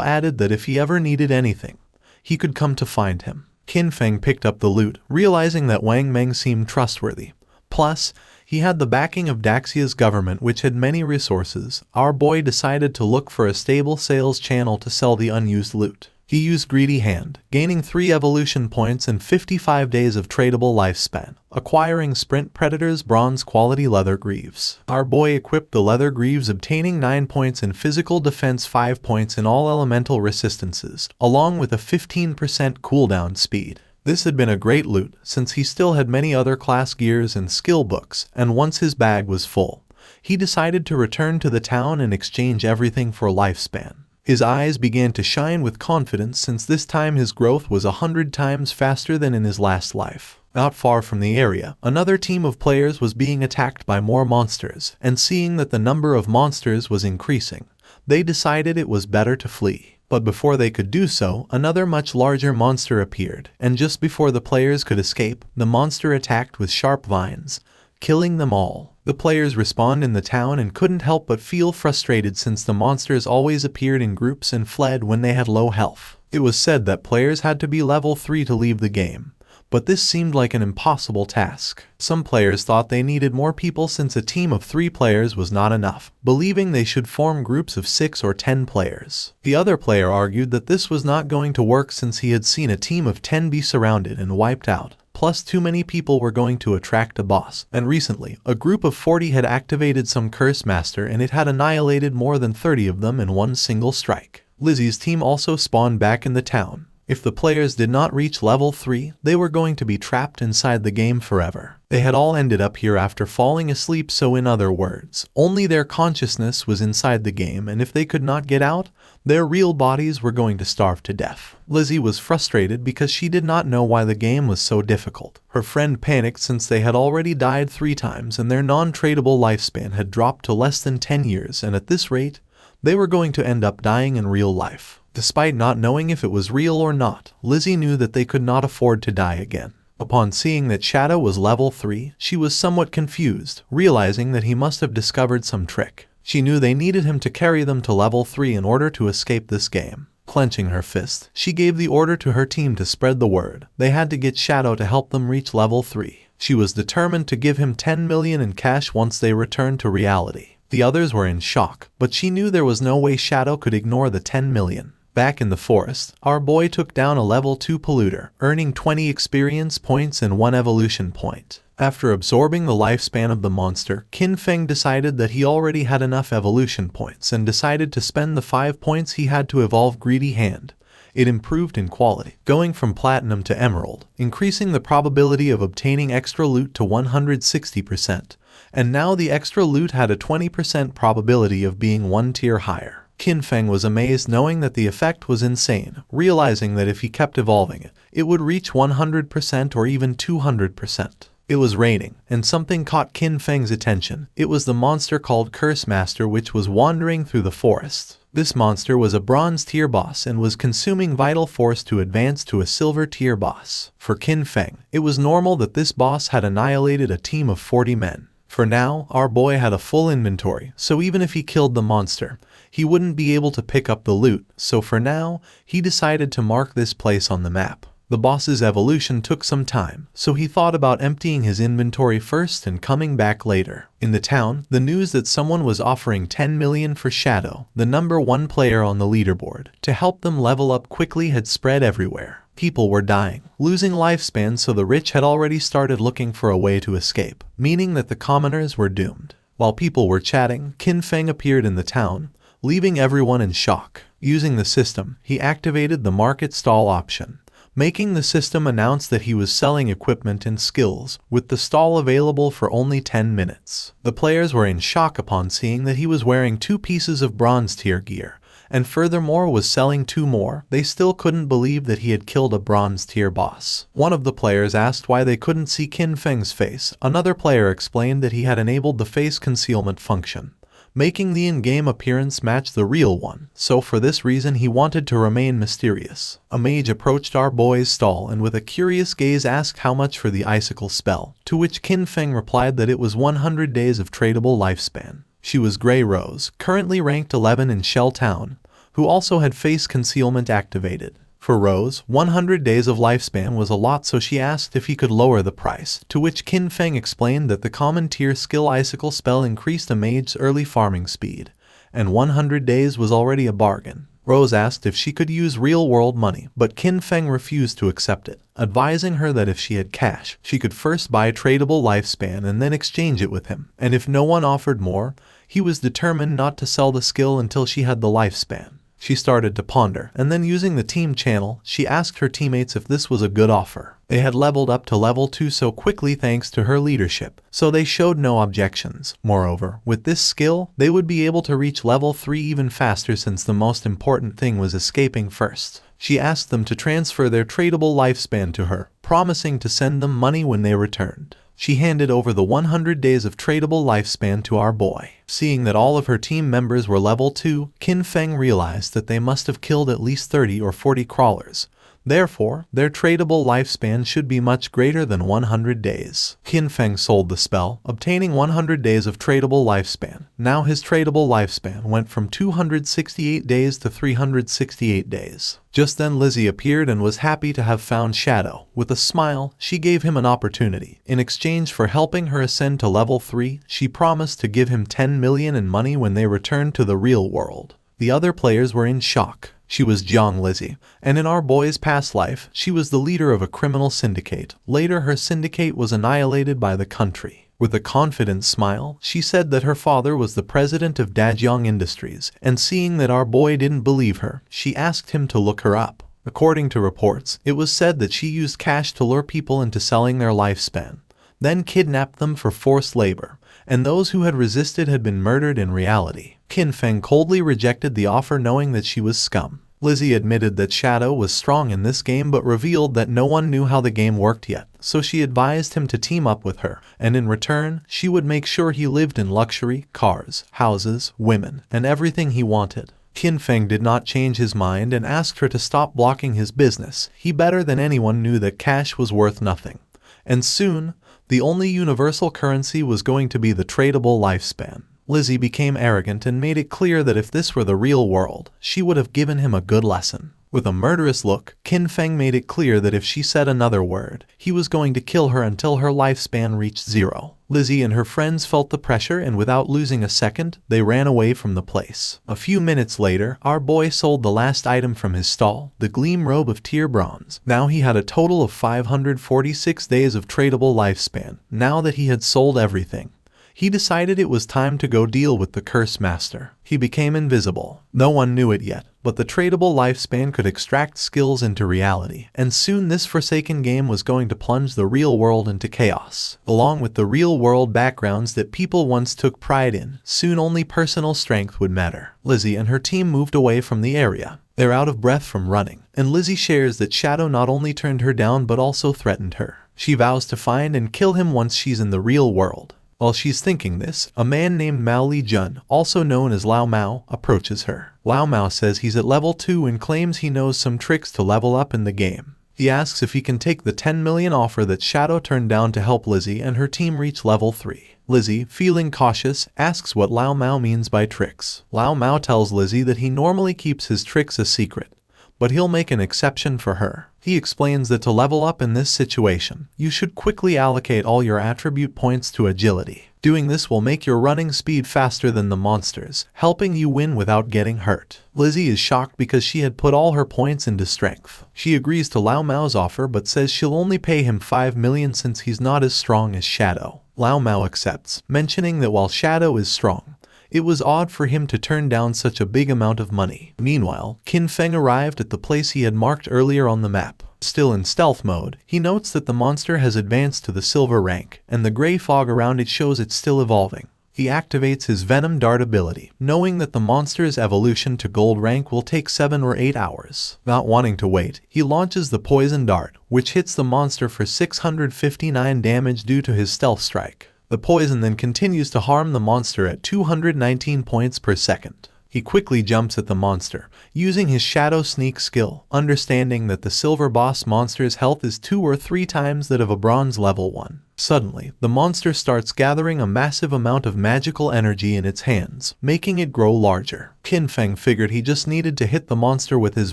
added that if he ever needed anything, he could come to find him. Qin Feng picked up the loot, realizing that Wang Meng seemed trustworthy. Plus, he had the backing of Daxia's government, which had many resources. Our boy decided to look for a stable sales channel to sell the unused loot. He used Greedy Hand, gaining 3 evolution points and 55 days of tradable lifespan, acquiring Sprint Predator's bronze quality leather greaves. Our boy equipped the leather greaves, obtaining 9 points in physical defense, 5 points in all elemental resistances, along with a 15% cooldown speed. This had been a great loot, since he still had many other class gears and skill books, and once his bag was full, he decided to return to the town and exchange everything for lifespan. His eyes began to shine with confidence since this time his growth was 100 times faster than in his last life. Not far from the area, another team of players was being attacked by more monsters, and seeing that the number of monsters was increasing, they decided it was better to flee. But before they could do so, another much larger monster appeared, and just before the players could escape, the monster attacked with sharp vines, killing them all. The players respawned in the town and couldn't help but feel frustrated since the monsters always appeared in groups and fled when they had low health. It was said that players had to be level 3 to leave the game, but this seemed like an impossible task. Some players thought they needed more people since a team of 3 players was not enough, believing they should form groups of 6 or 10 players. The other player argued that this was not going to work since he had seen a team of 10 be surrounded and wiped out. Plus, too many people were going to attract a boss, and recently, a group of 40 had activated some curse master and it had annihilated more than 30 of them in one single strike. Lizzie's team also spawned back in the town. If the players did not reach level 3, they were going to be trapped inside the game forever. They had all ended up here after falling asleep, so in other words, only their consciousness was inside the game, and if they could not get out, their real bodies were going to starve to death. Lizzie was frustrated because she did not know why the game was so difficult. Her friend panicked since they had already died 3 times and their non-tradable lifespan had dropped to less than 10 years, and at this rate, they were going to end up dying in real life. Despite not knowing if it was real or not, Lizzie knew that they could not afford to die again. Upon seeing that Shadow was level 3, she was somewhat confused, realizing that he must have discovered some trick. She knew they needed him to carry them to level 3 in order to escape this game. Clenching her fist, she gave the order to her team to spread the word. They had to get Shadow to help them reach level 3. She was determined to give him 10 million in cash once they returned to reality. The others were in shock, but she knew there was no way Shadow could ignore the 10 million. Back in the forest, our boy took down a level 2 polluter, earning 20 experience points and 1 evolution point. After absorbing the lifespan of the monster, Qin Feng decided that he already had enough evolution points and decided to spend the 5 points he had to evolve Greedy Hand. It improved in quality, going from platinum to emerald, increasing the probability of obtaining extra loot to 160%, and now the extra loot had a 20% probability of being 1 tier higher. Qin Feng was amazed knowing that the effect was insane, realizing that if he kept evolving it, it would reach 100% or even 200%. It was raining, and something caught Qin Feng's attention. It was the monster called Curse Master which was wandering through the forest. This monster was a bronze tier boss and was consuming vital force to advance to a silver tier boss. For Qin Feng, it was normal that this boss had annihilated a team of 40 men. For now, our boy had a full inventory, so even if he killed the monster, he wouldn't be able to pick up the loot, so for now, he decided to mark this place on the map. The boss's evolution took some time, so he thought about emptying his inventory first and coming back later. In the town, the news that someone was offering 10 million for Shadow, the number 1 player on the leaderboard, to help them level up quickly had spread everywhere. People were dying, losing lifespan, so the rich had already started looking for a way to escape, meaning that the commoners were doomed. While people were chatting, Qin Feng appeared in the town, leaving everyone in shock. Using the system, he activated the market stall option, making the system announce that he was selling equipment and skills, with the stall available for only 10 minutes. The players were in shock upon seeing that he was wearing 2 pieces of bronze tier gear, and furthermore was selling 2 more. They still couldn't believe that he had killed a bronze tier boss. One of the players asked why they couldn't see Qin Feng's face. Another player explained that he had enabled the face concealment function, making the in-game appearance match the real one, so for this reason he wanted to remain mysterious. A mage approached our boy's stall and with a curious gaze asked how much for the icicle spell, to which Qin Feng replied that it was 100 days of tradable lifespan. She was Grey Rose, currently ranked 11 in Shell Town, who also had face concealment activated. For Rose, 100 days of lifespan was a lot, so she asked if he could lower the price, to which Qin Feng explained that the common tier skill icicle spell increased a mage's early farming speed, and 100 days was already a bargain. Rose asked if she could use real-world money, but Qin Feng refused to accept it, advising her that if she had cash, she could first buy tradable lifespan and then exchange it with him, and if no one offered more, he was determined not to sell the skill until she had the lifespan. She started to ponder, and then using the team channel, she asked her teammates if this was a good offer. They had leveled up to level 2 so quickly thanks to her leadership, so they showed no objections. Moreover, with this skill, they would be able to reach level 3 even faster since the most important thing was escaping first. She asked them to transfer their tradable lifespan to her, promising to send them money when they returned. She handed over the 100 days of tradable lifespan to our boy. Seeing that all of her team members were level 2, Qin Feng realized that they must have killed at least 30 or 40 crawlers. Therefore, their tradable lifespan should be much greater than 100 days. Qin Feng sold the spell, obtaining 100 days of tradable lifespan. Now his tradable lifespan went from 268 days to 368 days. Just then Lizzie appeared and was happy to have found Shadow. With a smile, she gave him an opportunity. In exchange for helping her ascend to level 3, she promised to give him 10 million in money when they returned to the real world. The other players were in shock. She was Jiang Lizzie, and in our boy's past life, she was the leader of a criminal syndicate. Later, her syndicate was annihilated by the country. With a confident smile, she said that her father was the president of Dajiang Industries, and seeing that our boy didn't believe her, she asked him to look her up. According to reports, it was said that she used cash to lure people into selling their lifespan, then kidnapped them for forced labor, and those who had resisted had been murdered in reality. Qin Feng coldly rejected the offer knowing that she was scum. Lizzie admitted that Shadow was strong in this game but revealed that no one knew how the game worked yet, so she advised him to team up with her, and in return, she would make sure he lived in luxury, cars, houses, women, and everything he wanted. Qin Feng did not change his mind and asked her to stop blocking his business. He better than anyone knew that cash was worth nothing. And soon, the only universal currency was going to be the tradable lifespan. Lizzie became arrogant and made it clear that if this were the real world, she would have given him a good lesson. With a murderous look, Qin Feng made it clear that if she said another word, he was going to kill her until her lifespan reached 0. Lizzie and her friends felt the pressure and without losing a second, they ran away from the place. A few minutes later, our boy sold the last item from his stall, the Gleam Robe of Tier Bronze. Now he had a total of 546 days of tradable lifespan, now that he had sold everything. He decided it was time to go deal with the Curse Master. He became invisible. No one knew it yet, but the tradable lifespan could extract skills into reality, and soon this forsaken game was going to plunge the real world into chaos. Along with the real world backgrounds that people once took pride in, soon only personal strength would matter. Lizzie and her team moved away from the area. They're out of breath from running, and Lizzie shares that Shadow not only turned her down but also threatened her. She vows to find and kill him once she's in the real world. While she's thinking this, a man named Mao Li Jun, also known as Lao Mao, approaches her. Lao Mao says he's at level 2 and claims he knows some tricks to level up in the game. He asks if he can take the 10 million offer that Shadow turned down to help Lizzie and her team reach level 3. Lizzie, feeling cautious, asks what Lao Mao means by tricks. Lao Mao tells Lizzie that he normally keeps his tricks a secret, but he'll make an exception for her. He explains that to level up in this situation, you should quickly allocate all your attribute points to agility. Doing this will make your running speed faster than the monsters, helping you win without getting hurt. Lizzie is shocked because she had put all her points into strength. She agrees to Lao Mao's offer but says she'll only pay him 5 million since he's not as strong as Shadow. Lao Mao accepts, mentioning that while Shadow is strong, it was odd for him to turn down such a big amount of money. Meanwhile, Qin Feng arrived at the place he had marked earlier on the map. Still in stealth mode, he notes that the monster has advanced to the silver rank, and the gray fog around it shows it's still evolving. He activates his Venom Dart ability, knowing that the monster's evolution to gold rank will take 7 or 8 hours. Not wanting to wait, he launches the Poison Dart, which hits the monster for 659 damage due to his stealth strike. The poison then continues to harm the monster at 219 points per second. He quickly jumps at the monster, using his Shadow Sneak skill, understanding that the silver boss monster's health is 2 or 3 times that of a bronze level 1. Suddenly, the monster starts gathering a massive amount of magical energy in its hands, making it grow larger. Qin Feng figured he just needed to hit the monster with his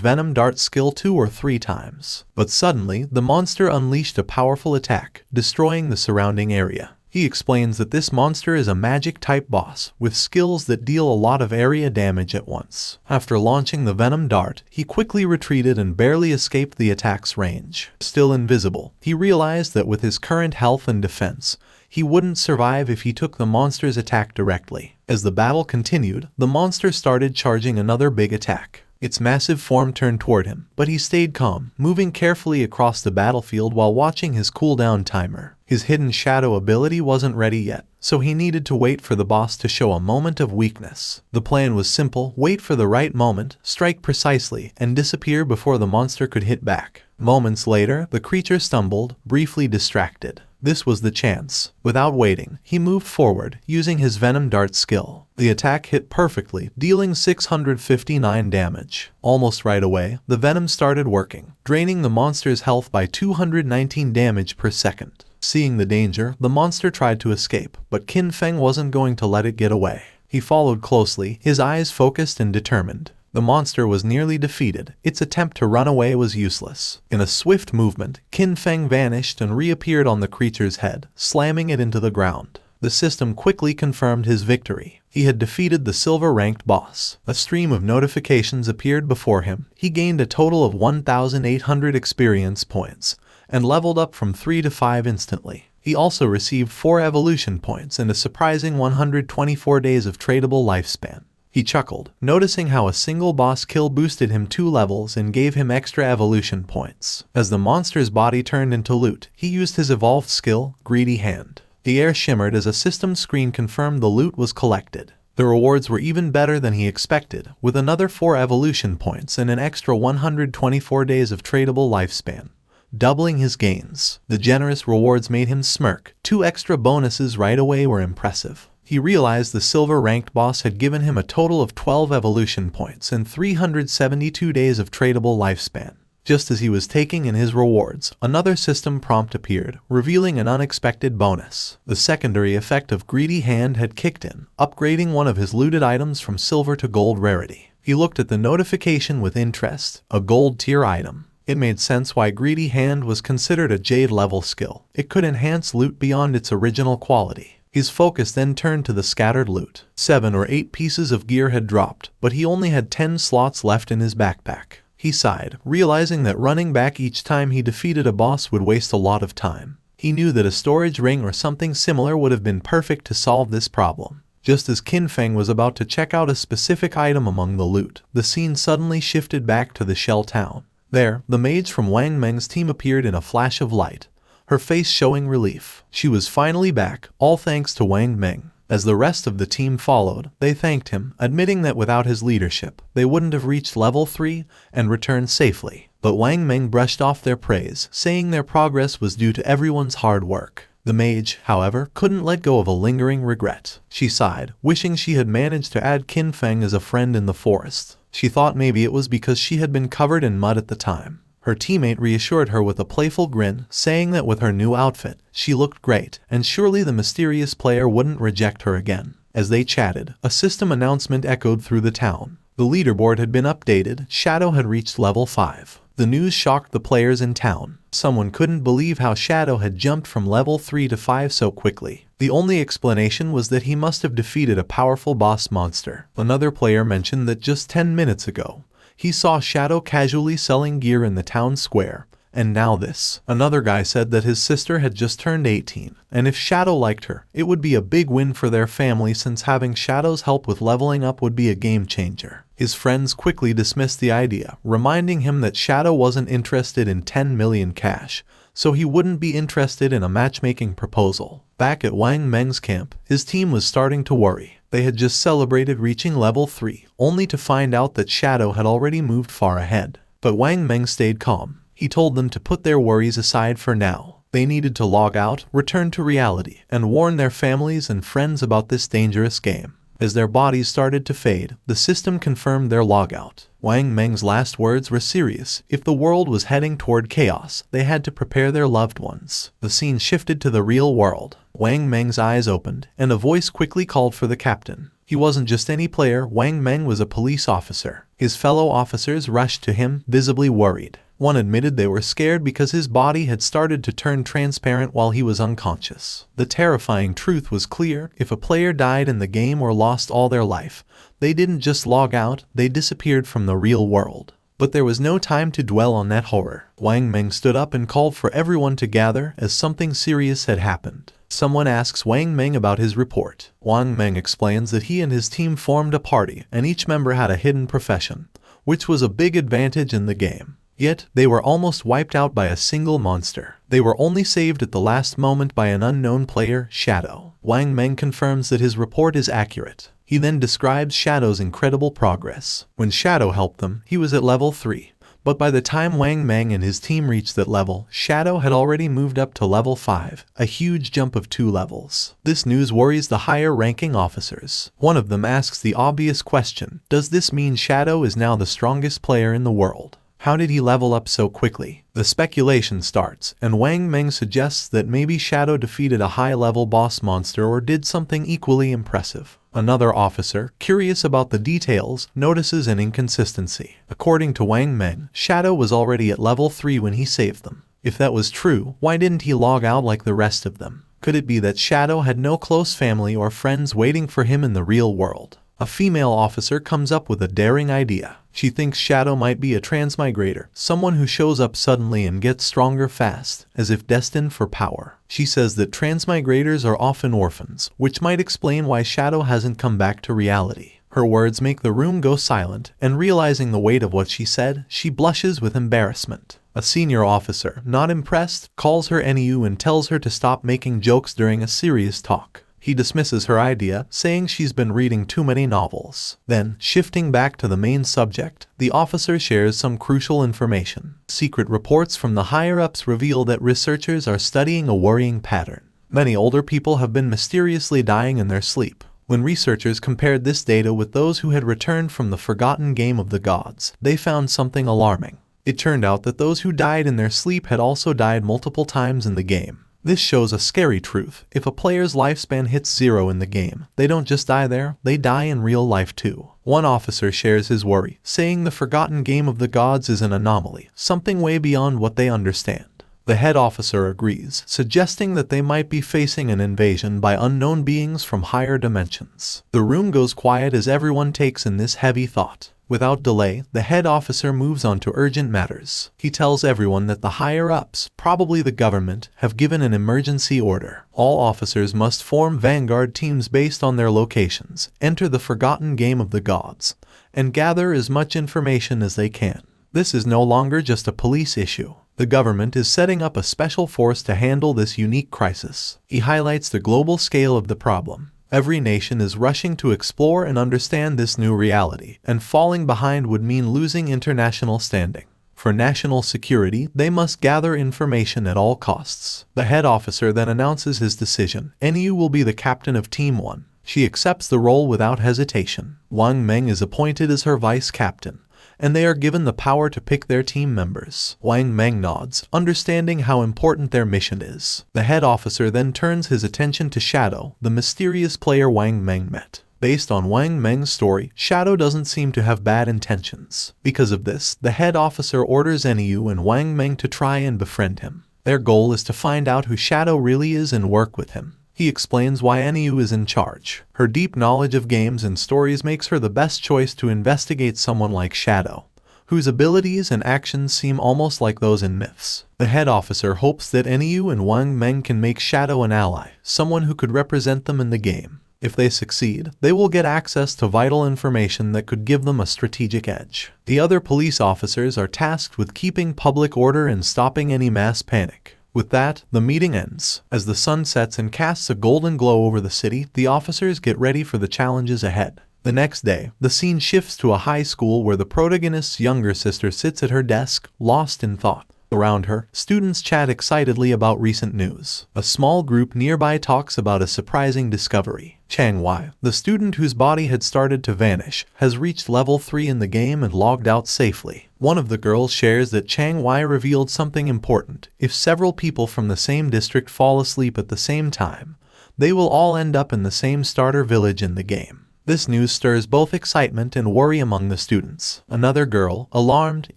Venom Dart skill 2 or 3 times. But suddenly, the monster unleashed a powerful attack, destroying the surrounding area. He explains that this monster is a magic-type boss, with skills that deal a lot of area damage at once. After launching the Venom Dart, he quickly retreated and barely escaped the attack's range. Still invisible, he realized that with his current health and defense, he wouldn't survive if he took the monster's attack directly. As the battle continued, the monster started charging another big attack. Its massive form turned toward him, but he stayed calm, moving carefully across the battlefield while watching his cooldown timer. His hidden shadow ability wasn't ready yet, so he needed to wait for the boss to show a moment of weakness. The plan was simple: wait for the right moment, strike precisely, and disappear before the monster could hit back. Moments later, the creature stumbled, briefly distracted. This was the chance. Without waiting, he moved forward, using his Venom Dart skill. The attack hit perfectly, dealing 659 damage. Almost right away, the venom started working, draining the monster's health by 219 damage per second. Seeing the danger, the monster tried to escape, but Qin Feng wasn't going to let it get away. He followed closely, his eyes focused and determined. The monster was nearly defeated. Its attempt to run away was useless. In a swift movement, Qin Feng vanished and reappeared on the creature's head, slamming it into the ground. The system quickly confirmed his victory. He had defeated the silver-ranked boss. A stream of notifications appeared before him. He gained a total of 1,800 experience points, and leveled up from 3 to 5 instantly. He also received 4 evolution points and a surprising 124 days of tradable lifespan. He chuckled, noticing how a single boss kill boosted him 2 levels and gave him extra evolution points. As the monster's body turned into loot, he used his evolved skill, Greedy Hand. The air shimmered as a system screen confirmed the loot was collected. The rewards were even better than he expected, with another 4 evolution points and an extra 124 days of tradable lifespan, doubling his gains. The generous rewards made him smirk. 2 extra bonuses right away were impressive. He realized the silver-ranked boss had given him a total of 12 evolution points and 372 days of tradable lifespan. Just as he was taking in his rewards, another system prompt appeared, revealing an unexpected bonus. The secondary effect of Greedy Hand had kicked in, upgrading one of his looted items from silver to gold rarity. He looked at the notification with interest, a gold tier item. It made sense why Greedy Hand was considered a Jade level skill. It could enhance loot beyond its original quality. His focus then turned to the scattered loot. 7 or 8 pieces of gear had dropped, but he only had 10 slots left in his backpack. He sighed, realizing that running back each time he defeated a boss would waste a lot of time. He knew that a storage ring or something similar would have been perfect to solve this problem. Just as Qin Feng was about to check out a specific item among the loot, the scene suddenly shifted back to the Shell Town. There, the mage from Wang Meng's team appeared in a flash of light, her face showing relief. She was finally back, all thanks to Wang Meng. As the rest of the team followed, they thanked him, admitting that without his leadership, they wouldn't have reached level 3 and returned safely. But Wang Meng brushed off their praise, saying their progress was due to everyone's hard work. The mage, however, couldn't let go of a lingering regret. She sighed, wishing she had managed to add Qin Feng as a friend in the forest. She thought maybe it was because she had been covered in mud at the time. Her teammate reassured her with a playful grin, saying that with her new outfit, she looked great, and surely the mysterious player wouldn't reject her again. As they chatted, a system announcement echoed through the town. The leaderboard had been updated. Shadow had reached level 5. The news shocked the players in town. Someone couldn't believe how Shadow had jumped from level 3 to 5 so quickly. The only explanation was that he must have defeated a powerful boss monster. Another player mentioned that just 10 minutes ago, he saw Shadow casually selling gear in the town square, And now this. Another guy said that his sister had just turned 18, and if Shadow liked her, it would be a big win for their family since having Shadow's help with leveling up would be a game changer. His friends quickly dismissed the idea, reminding him that Shadow wasn't interested in 10 million cash, so he wouldn't be interested in a matchmaking proposal. Back at Wang Meng's camp, his team was starting to worry. They had just celebrated reaching level 3, only to find out that Shadow had already moved far ahead. But Wang Meng stayed calm. He told them to put their worries aside for now. They needed to log out, return to reality, and warn their families and friends about this dangerous game. As their bodies started to fade, the system confirmed their logout. Wang Meng's last words were serious. If the world was heading toward chaos, they had to prepare their loved ones. The scene shifted to the real world. Wang Meng's eyes opened, and a voice quickly called for the captain. He wasn't just any player. Wang Meng was a police officer. His fellow officers rushed to him, visibly worried. One admitted they were scared because his body had started to turn transparent while he was unconscious. The terrifying truth was clear. If a player died in the game or lost all their life, they didn't just log out, they disappeared from the real world. But there was no time to dwell on that horror. Wang Meng stood up and called for everyone to gather as something serious had happened. Someone asks Wang Meng about his report. Wang Meng explains that he and his team formed a party and each member had a hidden profession, which was a big advantage in the game. Yet, they were almost wiped out by a single monster. They were only saved at the last moment by an unknown player, Shadow. Wang Meng confirms that his report is accurate. He then describes Shadow's incredible progress. When Shadow helped them, he was at level 3. But by the time Wang Meng and his team reached that level, Shadow had already moved up to level 5, a huge jump of 2 levels. This news worries the higher-ranking officers. One of them asks the obvious question, does this mean Shadow is now the strongest player in the world? How did he level up so quickly? The speculation starts, and Wang Meng suggests that maybe Shadow defeated a high-level boss monster or did something equally impressive. Another officer, curious about the details, notices an inconsistency. According to Wang Meng, Shadow was already at level 3 when he saved them. If that was true, why didn't he log out like the rest of them? Could it be that Shadow had no close family or friends waiting for him in the real world? A female officer comes up with a daring idea. She thinks Shadow might be a transmigrator, someone who shows up suddenly and gets stronger fast, as if destined for power. She says that transmigrators are often orphans, which might explain why Shadow hasn't come back to reality. Her words make the room go silent, and realizing the weight of what she said, she blushes with embarrassment. A senior officer, not impressed, calls her NEU and tells her to stop making jokes during a serious talk. He dismisses her idea, saying she's been reading too many novels. Then, shifting back to the main subject, the officer shares some crucial information. Secret reports from the higher-ups reveal that researchers are studying a worrying pattern. Many older people have been mysteriously dying in their sleep. When researchers compared this data with those who had returned from the forgotten game of the gods, they found something alarming. It turned out that those who died in their sleep had also died multiple times in the game. This shows a scary truth. If a player's lifespan hits 0 in the game, they don't just die there, they die in real life too. One officer shares his worry, saying the forgotten game of the gods is an anomaly, something way beyond what they understand. The head officer agrees, suggesting that they might be facing an invasion by unknown beings from higher dimensions. The room goes quiet as everyone takes in this heavy thought. Without delay, the head officer moves on to urgent matters. He tells everyone that the higher-ups, probably the government, have given an emergency order. All officers must form vanguard teams based on their locations, enter the forgotten game of the gods, and gather as much information as they can. This is no longer just a police issue. The government is setting up a special force to handle this unique crisis. He highlights the global scale of the problem. Every nation is rushing to explore and understand this new reality, and falling behind would mean losing international standing. For national security, they must gather information at all costs. The head officer then announces his decision. NEU will be the captain of Team 1. She accepts the role without hesitation. Wang Meng is appointed as her vice captain, and they are given the power to pick their team members. Wang Meng nods, understanding how important their mission is. The head officer then turns his attention to Shadow, the mysterious player Wang Meng met. Based on Wang Meng's story, Shadow doesn't seem to have bad intentions. Because of this, the head officer orders NEU and Wang Meng to try and befriend him. Their goal is to find out who Shadow really is and work with him. He explains why NEU is in charge. Her deep knowledge of games and stories makes her the best choice to investigate someone like Shadow, whose abilities and actions seem almost like those in myths. The head officer hopes that Enyu and Wang Meng can make Shadow an ally, someone who could represent them in the game. If they succeed, they will get access to vital information that could give them a strategic edge. The other police officers are tasked with keeping public order and stopping any mass panic. With that, the meeting ends. As the sun sets and casts a golden glow over the city, the officers get ready for the challenges ahead. The next day, the scene shifts to a high school where the protagonist's younger sister sits at her desk, lost in thought. Around her, students chat excitedly about recent news. A small group nearby talks about a surprising discovery. Chang Wei, the student whose body had started to vanish, has reached level 3 in the game and logged out safely. One of the girls shares that Chang Wei revealed something important. If several people from the same district fall asleep at the same time, they will all end up in the same starter village in the game. This news stirs both excitement and worry among the students. Another girl, alarmed,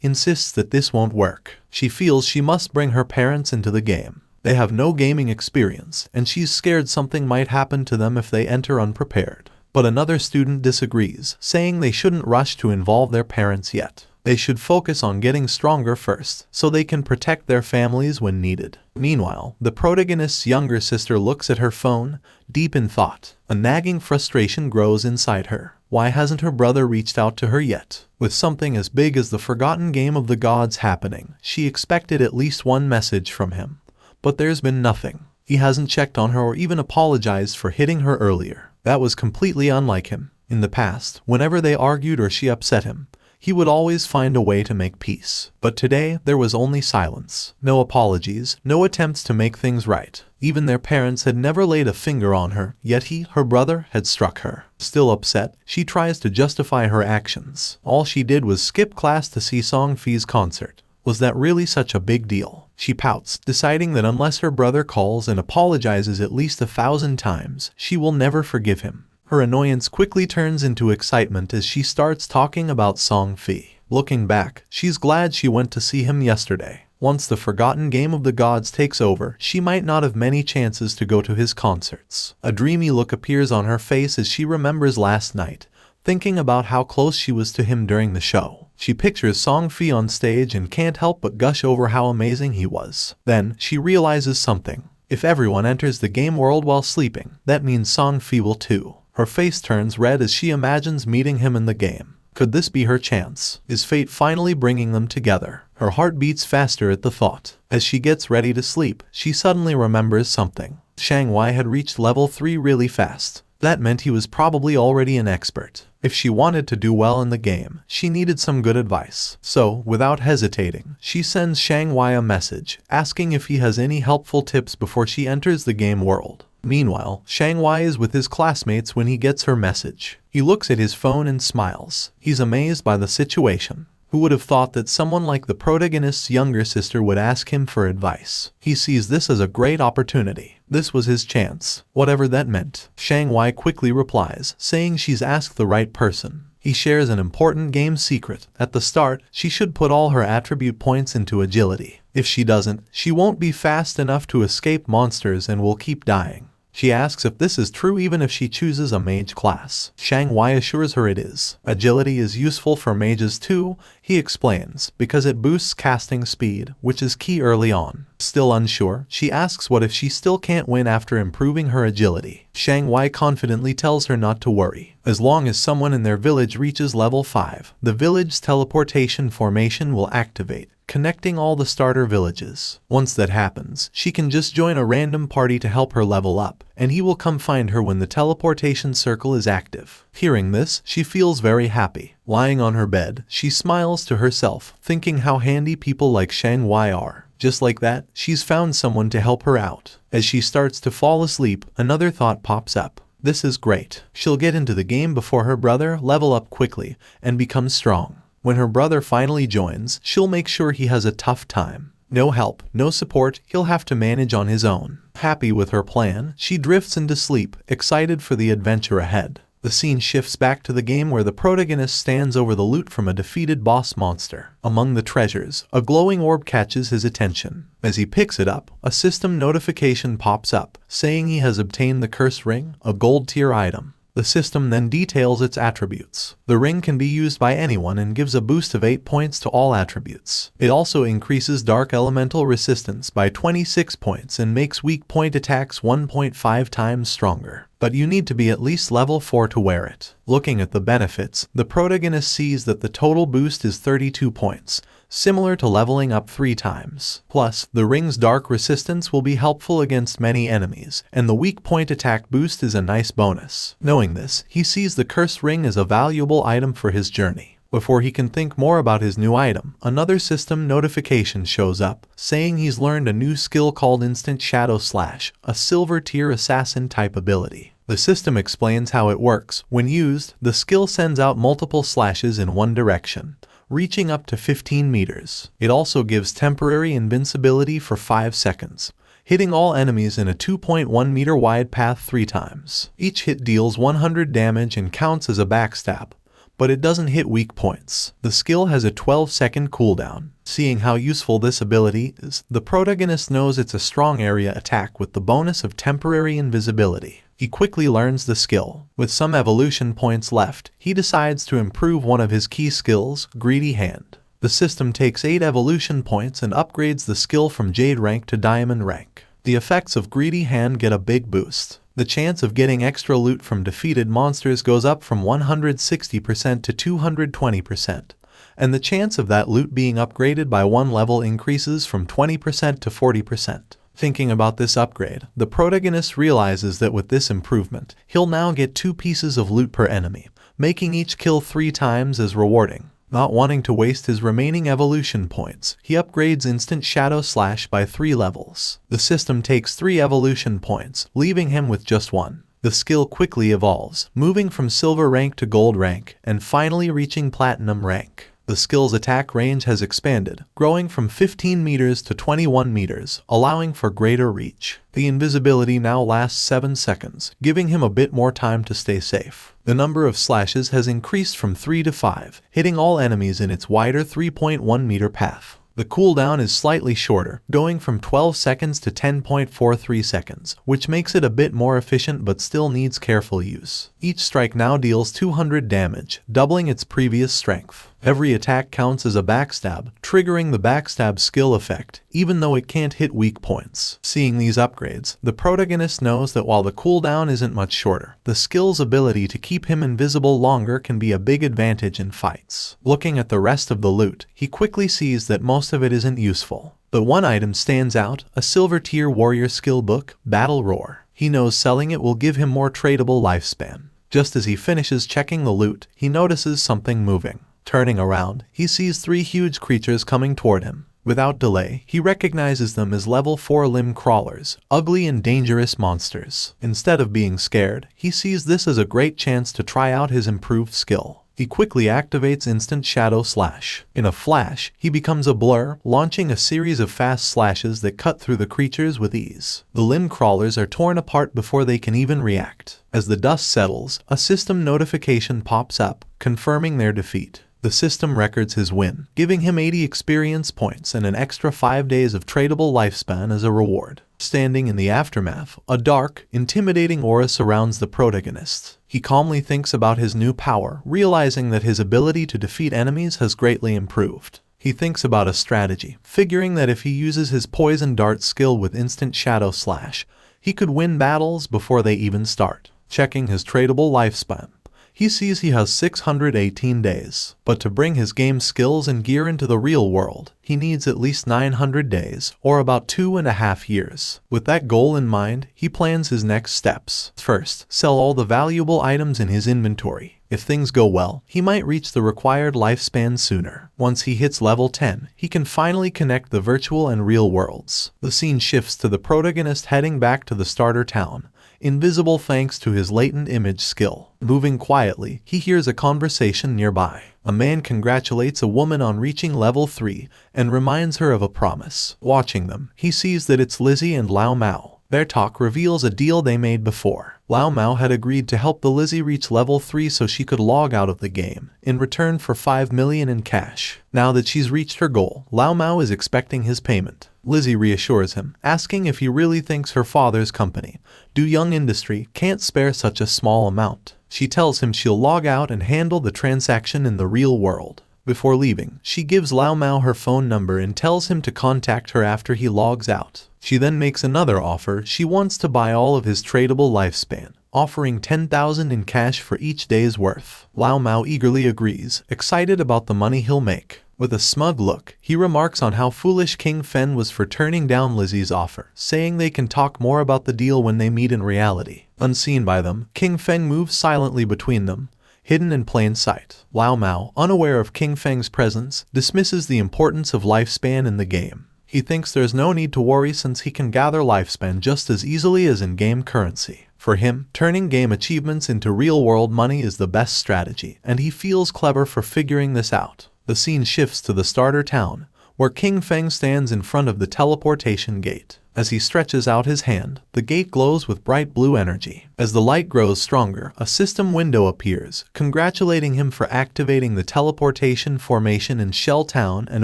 insists that this won't work. She feels she must bring her parents into the game. They have no gaming experience, and she's scared something might happen to them if they enter unprepared. But another student disagrees, saying they shouldn't rush to involve their parents yet. They should focus on getting stronger first, so they can protect their families when needed. Meanwhile, the protagonist's younger sister looks at her phone, deep in thought. A nagging frustration grows inside her. Why hasn't her brother reached out to her yet? With something as big as the forgotten game of the gods happening, she expected at least one message from him. But there's been nothing. He hasn't checked on her or even apologized for hitting her earlier. That was completely unlike him. In the past, whenever they argued or she upset him, he would always find a way to make peace. But today, there was only silence. No apologies, no attempts to make things right. Even their parents had never laid a finger on her, yet he, her brother, had struck her. Still upset, she tries to justify her actions. All she did was skip class to see Song Fi's concert. Was that really such a big deal? She pouts, deciding that unless her brother calls and apologizes at least 1,000 times, she will never forgive him. Her annoyance quickly turns into excitement as she starts talking about Song Fi. Looking back, she's glad she went to see him yesterday. Once the forgotten game of the gods takes over, she might not have many chances to go to his concerts. A dreamy look appears on her face as she remembers last night, thinking about how close she was to him during the show. She pictures Song Fi on stage and can't help but gush over how amazing he was. Then, she realizes something. If everyone enters the game world while sleeping, that means Song Fi will too. Her face turns red as she imagines meeting him in the game. Could this be her chance? Is fate finally bringing them together? Her heart beats faster at the thought. As she gets ready to sleep, she suddenly remembers something. Chang Wei had reached level 3 really fast. That meant he was probably already an expert. If she wanted to do well in the game, she needed some good advice. So, without hesitating, she sends Chang Wei a message, asking if he has any helpful tips before she enters the game world. Meanwhile, Chang Wei is with his classmates when he gets her message. He looks at his phone and smiles. He's amazed by the situation. Who would have thought that someone like the protagonist's younger sister would ask him for advice? He sees this as a great opportunity. This was his chance, whatever that meant. Chang Wei quickly replies, saying she's asked the right person. He shares an important game secret. At the start, she should put all her attribute points into agility. If she doesn't, she won't be fast enough to escape monsters and will keep dying. She asks if this is true even if she chooses a mage class. Chang Wei assures her it is. Agility is useful for mages too, he explains, because it boosts casting speed, which is key early on. Still unsure, she asks what if she still can't win after improving her agility. Chang Wei confidently tells her not to worry. As long as someone in their village reaches level 5, the village's teleportation formation will activate, connecting all the starter villages. Once that happens, she can just join a random party to help her level up, and he will come find her when the teleportation circle is active. Hearing this, she feels very happy. Lying on her bed, she smiles to herself, thinking how handy people like Chang Wei are. Just like that, she's found someone to help her out. As she starts to fall asleep, another thought pops up. This is great. She'll get into the game before her brother, level up quickly, and become strong. When her brother finally joins, she'll make sure he has a tough time. No help, no support, he'll have to manage on his own. Happy with her plan, she drifts into sleep, excited for the adventure ahead. The scene shifts back to the game where the protagonist stands over the loot from a defeated boss monster. Among the treasures, a glowing orb catches his attention. As he picks it up, a system notification pops up, saying he has obtained the curse ring, a gold tier item. The system then details its attributes. The ring can be used by anyone and gives a boost of 8 points to all attributes. It also increases dark elemental resistance by 26 points and makes weak point attacks 1.5 times stronger. But you need to be at least level 4 to wear it. Looking at the benefits, the protagonist sees that the total boost is 32 points, similar to leveling up 3 times. Plus, the ring's dark resistance will be helpful against many enemies, and the weak point attack boost is a nice bonus. Knowing this, he sees the cursed ring as a valuable item for his journey. Before he can think more about his new item, another system notification shows up, saying he's learned a new skill called Instant Shadow Slash, a silver tier assassin type ability. The system explains how it works. When used, the skill sends out multiple slashes in one direction, reaching up to 15 meters. It also gives temporary invincibility for 5 seconds, hitting all enemies in a 2.1 meter wide path 3 times. Each hit deals 100 damage and counts as a backstab, but it doesn't hit weak points. The skill has a 12-second cooldown. Seeing how useful this ability is, the protagonist knows it's a strong area attack with the bonus of temporary invisibility. He quickly learns the skill. With some evolution points left, he decides to improve one of his key skills, Greedy Hand. The system takes 8 evolution points and upgrades the skill from Jade rank to Diamond rank. The effects of Greedy Hand get a big boost. The chance of getting extra loot from defeated monsters goes up from 160% to 220%, and the chance of that loot being upgraded by 1 level increases from 20% to 40%. Thinking about this upgrade, the protagonist realizes that with this improvement, he'll now get 2 pieces of loot per enemy, making each kill 3 times as rewarding. Not wanting to waste his remaining evolution points, he upgrades Instant Shadow Slash by 3 levels. The system takes 3 evolution points, leaving him with just 1. The skill quickly evolves, moving from silver rank to gold rank, and finally reaching platinum rank. The skill's attack range has expanded, growing from 15 meters to 21 meters, allowing for greater reach. The invisibility now lasts 7 seconds, giving him a bit more time to stay safe. The number of slashes has increased from 3 to 5, hitting all enemies in its wider 3.1 meter path. The cooldown is slightly shorter, going from 12 seconds to 10.43 seconds, which makes it a bit more efficient but still needs careful use. Each strike now deals 200 damage, doubling its previous strength. Every attack counts as a backstab, triggering the backstab skill effect, even though it can't hit weak points. Seeing these upgrades, the protagonist knows that while the cooldown isn't much shorter, the skill's ability to keep him invisible longer can be a big advantage in fights. Looking at the rest of the loot, he quickly sees that most of it isn't useful. But one item stands out, a silver tier warrior skill book, Battle Roar. He knows selling it will give him more tradable lifespan. Just as he finishes checking the loot, he notices something moving. Turning around, he sees 3 huge creatures coming toward him. Without delay, he recognizes them as level 4 limb crawlers, ugly and dangerous monsters. Instead of being scared, he sees this as a great chance to try out his improved skill. He quickly activates Instant Shadow Slash. In a flash, he becomes a blur, launching a series of fast slashes that cut through the creatures with ease. The limb crawlers are torn apart before they can even react. As the dust settles, a system notification pops up, confirming their defeat. The system records his win, giving him 80 experience points and an extra 5 days of tradable lifespan as a reward. Standing in the aftermath, a dark, intimidating aura surrounds the protagonist. He calmly thinks about his new power, realizing that his ability to defeat enemies has greatly improved. He thinks about a strategy, figuring that if he uses his poison dart skill with Instant Shadow Slash, he could win battles before they even start. Checking his tradable lifespan, he sees he has 618 days, but to bring his game skills and gear into the real world, he needs at least 900 days, or about 2.5 years. With that goal in mind, he plans his next steps. First, sell all the valuable items in his inventory. If things go well, he might reach the required lifespan sooner. Once he hits level 10, he can finally connect the virtual and real worlds. The scene shifts to the protagonist heading back to the starter town, invisible thanks to his latent image skill. Moving quietly, he hears a conversation nearby. A man congratulates a woman on reaching level 3 and reminds her of a promise. Watching them, he sees that it's Lizzie and Lao Mao. Their talk reveals a deal they made before. Lao Mao had agreed to help the Lizzie reach level 3 so she could log out of the game, in return for 5 million in cash. Now that she's reached her goal, Lao Mao is expecting his payment. Lizzie reassures him, asking if he really thinks her father's company, Do Young Industry, can't spare such a small amount. She tells him she'll log out and handle the transaction in the real world. Before leaving, she gives Lao Mao her phone number and tells him to contact her after he logs out. She then makes another offer. She wants to buy all of his tradable lifespan, offering 10,000 in cash for each day's worth. Lao Mao eagerly agrees, excited about the money he'll make. With a smug look, he remarks on how foolish King Fen was for turning down Lizzie's offer, saying they can talk more about the deal when they meet in reality. Unseen by them, King Feng moves silently between them, hidden in plain sight. Lao Mao, unaware of King Feng's presence, dismisses the importance of lifespan in the game. He thinks there's no need to worry since he can gather lifespan just as easily as in-game currency. For him, turning game achievements into real-world money is the best strategy, and he feels clever for figuring this out. The scene shifts to the starter town, where King Feng stands in front of the teleportation gate. As he stretches out his hand, the gate glows with bright blue energy. As the light grows stronger, a system window appears, congratulating him for activating the teleportation formation in Shell Town and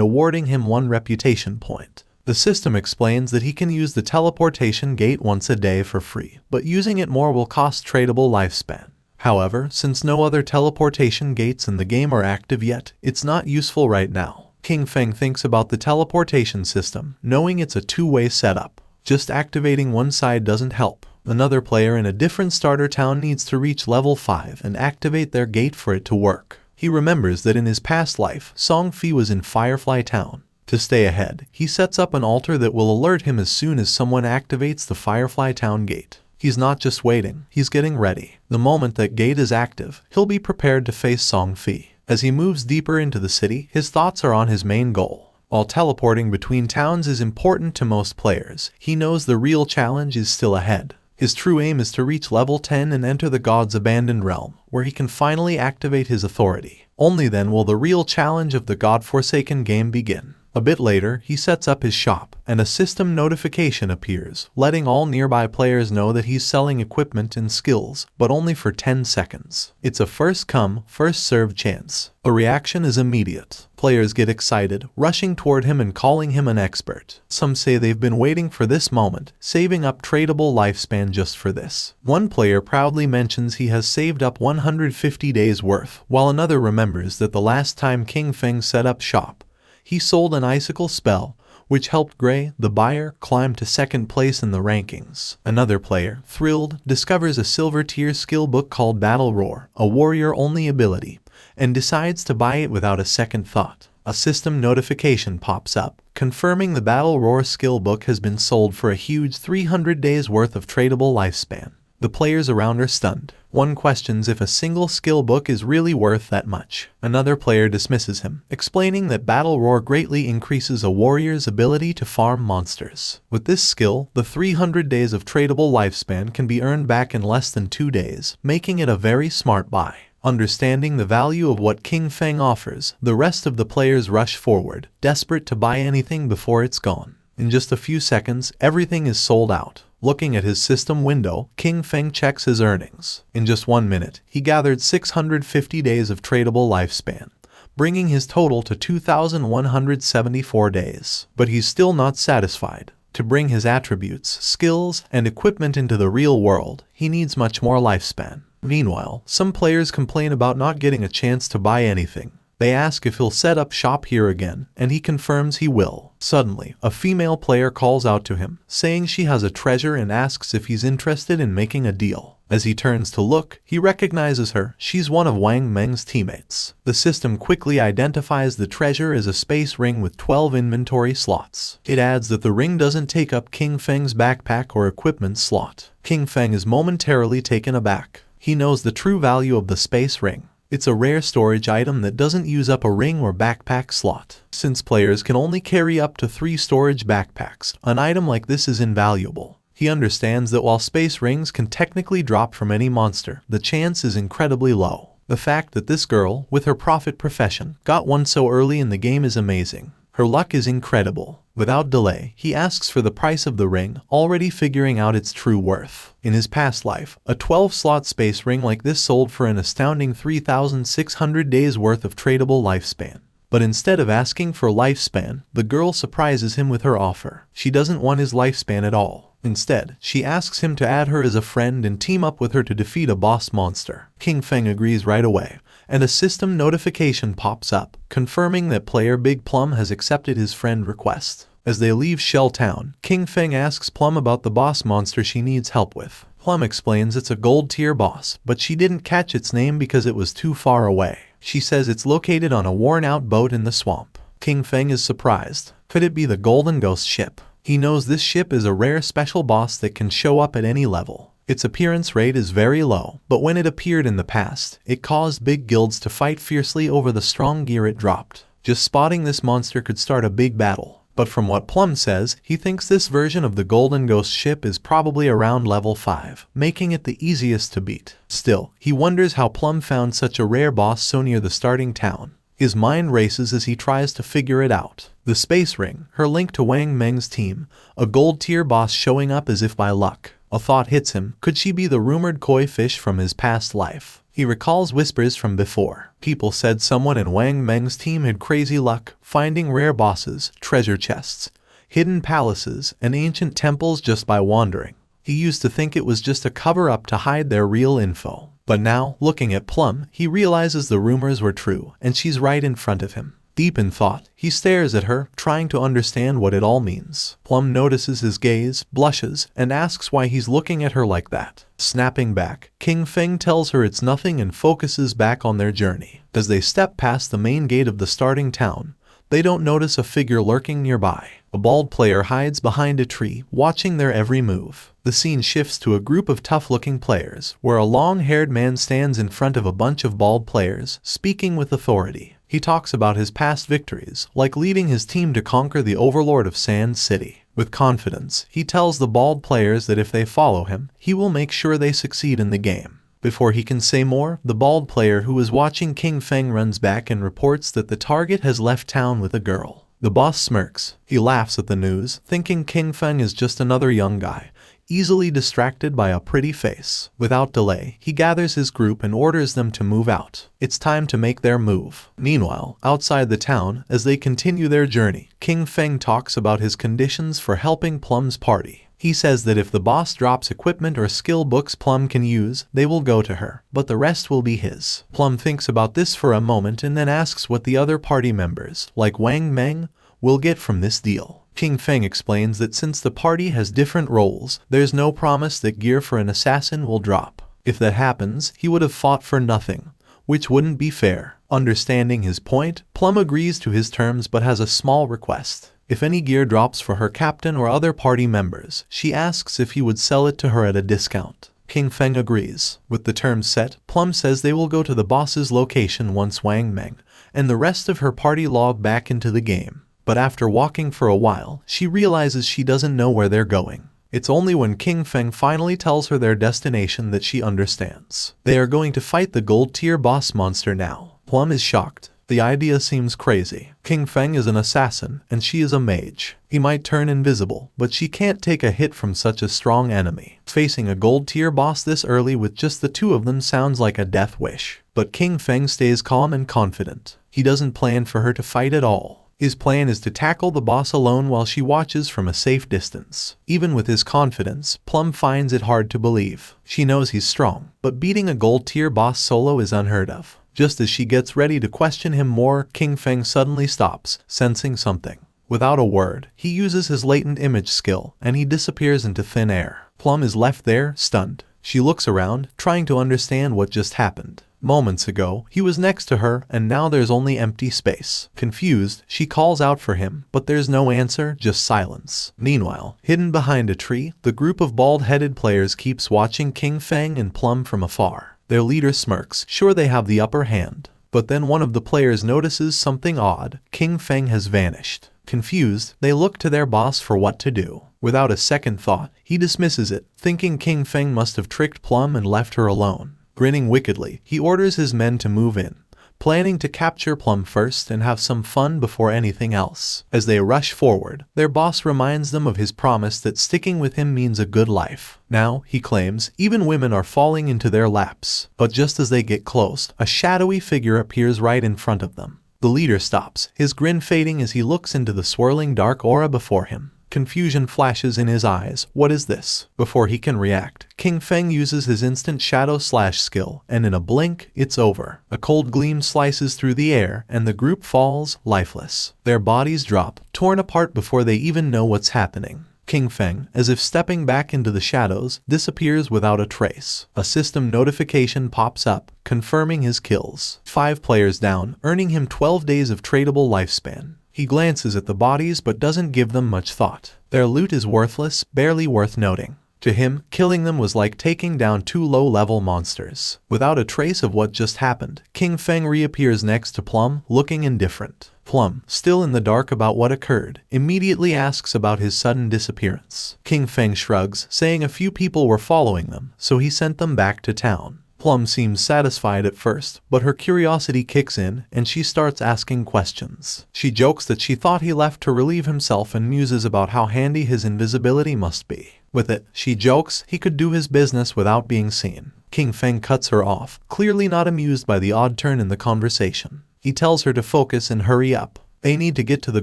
awarding him 1 reputation point. The system explains that he can use the teleportation gate once a day for free, but using it more will cost tradable lifespan. However, since no other teleportation gates in the game are active yet, it's not useful right now. King Feng thinks about the teleportation system, knowing it's a two-way setup. Just activating one side doesn't help. Another player in a different starter town needs to reach level 5 and activate their gate for it to work. He remembers that in his past life, Song Fi was in Firefly Town. To stay ahead, he sets up an altar that will alert him as soon as someone activates the Firefly Town gate. He's not just waiting, he's getting ready. The moment that gate is active, he'll be prepared to face Song Fi. As he moves deeper into the city, his thoughts are on his main goal. While teleporting between towns is important to most players, he knows the real challenge is still ahead. His true aim is to reach level 10 and enter the God's Abandoned Realm, where he can finally activate his authority. Only then will the real challenge of the God-forsaken game begin. A bit later, he sets up his shop, and a system notification appears, letting all nearby players know that he's selling equipment and skills, but only for 10 seconds. It's a first-come, first-served chance. A reaction is immediate. Players get excited, rushing toward him and calling him an expert. Some say they've been waiting for this moment, saving up tradable lifespan just for this. One player proudly mentions he has saved up 150 days worth, while another remembers that the last time King Feng set up shop, he sold an icicle spell, which helped Gray, the buyer, climb to second place in the rankings. Another player, thrilled, discovers a silver tier skill book called Battle Roar, a warrior-only ability, and decides to buy it without a second thought. A system notification pops up, confirming the Battle Roar skill book has been sold for a huge 300 days worth of tradable lifespan. The players around are stunned. One questions if a single skill book is really worth that much. Another player dismisses him, explaining that Battle Roar greatly increases a warrior's ability to farm monsters. With this skill, the 300 days of tradable lifespan can be earned back in less than 2 days, making it a very smart buy. Understanding the value of what King Feng offers, the rest of the players rush forward, desperate to buy anything before it's gone. In just a few seconds, everything is sold out. Looking at his system window, King Feng checks his earnings. In just 1 minute, he gathered 650 days of tradable lifespan, bringing his total to 2,174 days. But he's still not satisfied. To bring his attributes, skills, and equipment into the real world, he needs much more lifespan. Meanwhile, some players complain about not getting a chance to buy anything. They ask if he'll set up shop here again, and he confirms he will. Suddenly, a female player calls out to him, saying she has a treasure and asks if he's interested in making a deal. As he turns to look, he recognizes her. She's one of Wang Meng's teammates. The system quickly identifies the treasure as a space ring with 12 inventory slots. It adds that the ring doesn't take up King Feng's backpack or equipment slot. King Feng is momentarily taken aback. He knows the true value of the space ring. It's a rare storage item that doesn't use up a ring or backpack slot. Since players can only carry up to 3 storage backpacks, an item like this is invaluable. He understands that while space rings can technically drop from any monster, the chance is incredibly low. The fact that this girl, with her prophet profession, got one so early in the game is amazing. Her luck is incredible. Without delay, he asks for the price of the ring, already figuring out its true worth. In his past life, a 12-slot space ring like this sold for an astounding 3,600 days worth of tradable lifespan. But instead of asking for lifespan, the girl surprises him with her offer. She doesn't want his lifespan at all. Instead, she asks him to add her as a friend and team up with her to defeat a boss monster. King Feng agrees right away, and a system notification pops up, confirming that player Big Plum has accepted his friend request. As they leave Shell Town, King Feng asks Plum about the boss monster she needs help with. Plum explains it's a gold-tier boss, but she didn't catch its name because it was too far away. She says it's located on a worn-out boat in the swamp. King Feng is surprised. Could it be the Golden Ghost ship? He knows this ship is a rare special boss that can show up at any level. Its appearance rate is very low, but when it appeared in the past, it caused big guilds to fight fiercely over the strong gear it dropped. Just spotting this monster could start a big battle. But from what Plum says, he thinks this version of the Golden Ghost ship is probably around level 5, making it the easiest to beat. Still, he wonders how Plum found such a rare boss so near the starting town. His mind races as he tries to figure it out. The Space Ring, her link to Wang Meng's team, a gold-tier boss showing up as if by luck. A thought hits him. Could she be the rumored koi fish from his past life? He recalls whispers from before. People said someone in Wang Meng's team had crazy luck, finding rare bosses, treasure chests, hidden palaces, and ancient temples just by wandering. He used to think it was just a cover-up to hide their real info. But now, looking at Plum, he realizes the rumors were true, and she's right in front of him. Deep in thought, he stares at her, trying to understand what it all means. Plum notices his gaze, blushes, and asks why he's looking at her like that. Snapping back, King Feng tells her it's nothing and focuses back on their journey. As they step past the main gate of the starting town, they don't notice a figure lurking nearby. A bald player hides behind a tree, watching their every move. The scene shifts to a group of tough-looking players, where a long-haired man stands in front of a bunch of bald players, speaking with authority. He talks about his past victories, like leading his team to conquer the overlord of Sand City. With confidence, he tells the bald players that if they follow him, he will make sure they succeed in the game. Before he can say more, the bald player who is watching King Feng runs back and reports that the target has left town with a girl. The boss smirks. He laughs at the news, thinking King Feng is just another young guy, easily distracted by a pretty face. Without delay, he gathers his group and orders them to move out. It's time to make their move. Meanwhile, outside the town, as they continue their journey, King Feng talks about his conditions for helping Plum's party. He says that if the boss drops equipment or skill books Plum can use, they will go to her, but the rest will be his. Plum thinks about this for a moment and then asks what the other party members, like Wang Meng, will get from this deal. King Feng explains that since the party has different roles, there's no promise that gear for an assassin will drop. If that happens, he would have fought for nothing, which wouldn't be fair. Understanding his point, Plum agrees to his terms but has a small request. If any gear drops for her captain or other party members, she asks if he would sell it to her at a discount. King Feng agrees. With the terms set, Plum says they will go to the boss's location once Wang Meng and the rest of her party log back into the game. But after walking for a while, she realizes she doesn't know where they're going. It's only when King Feng finally tells her their destination that she understands. They are going to fight the gold-tier boss monster now. Plum is shocked. The idea seems crazy. King Feng is an assassin, and she is a mage. He might turn invisible, but she can't take a hit from such a strong enemy. Facing a gold-tier boss this early with just the two of them sounds like a death wish. But King Feng stays calm and confident. He doesn't plan for her to fight at all. His plan is to tackle the boss alone while she watches from a safe distance. Even with his confidence, Plum finds it hard to believe. She knows he's strong, but beating a gold-tier boss solo is unheard of. Just as she gets ready to question him more, King Feng suddenly stops, sensing something. Without a word, he uses his latent image skill, and he disappears into thin air. Plum is left there, stunned. She looks around, trying to understand what just happened. Moments ago, he was next to her, and now there's only empty space. Confused, she calls out for him, but there's no answer, just silence. Meanwhile, hidden behind a tree, the group of bald-headed players keeps watching King Feng and Plum from afar. Their leader smirks, sure they have the upper hand. But then one of the players notices something odd. King Feng has vanished. Confused, they look to their boss for what to do. Without a second thought, he dismisses it, thinking King Feng must have tricked Plum and left her alone. Grinning wickedly, he orders his men to move in, planning to capture Plum first and have some fun before anything else. As they rush forward, their boss reminds them of his promise that sticking with him means a good life. Now, he claims, even women are falling into their laps. But just as they get close, a shadowy figure appears right in front of them. The leader stops, his grin fading as he looks into the swirling dark aura before him. Confusion flashes in his eyes. What is this? Before he can react, King Feng uses his instant shadow slash skill, and in a blink, it's over. A cold gleam slices through the air, and the group falls, lifeless. Their bodies drop, torn apart before they even know what's happening. King Feng, as if stepping back into the shadows, disappears without a trace. A system notification pops up, confirming his kills. 5 players down, earning him 12 days of tradable lifespan. He glances at the bodies but doesn't give them much thought. Their loot is worthless, barely worth noting. To him, killing them was like taking down 2 low-level monsters. Without a trace of what just happened, King Feng reappears next to Plum, looking indifferent. Plum, still in the dark about what occurred, immediately asks about his sudden disappearance. King Feng shrugs, saying a few people were following them, so he sent them back to town. Plum seems satisfied at first, but her curiosity kicks in and she starts asking questions. She jokes that she thought he left to relieve himself and muses about how handy his invisibility must be. With it, she jokes he could do his business without being seen. King Feng cuts her off, clearly not amused by the odd turn in the conversation. He tells her to focus and hurry up. They need to get to the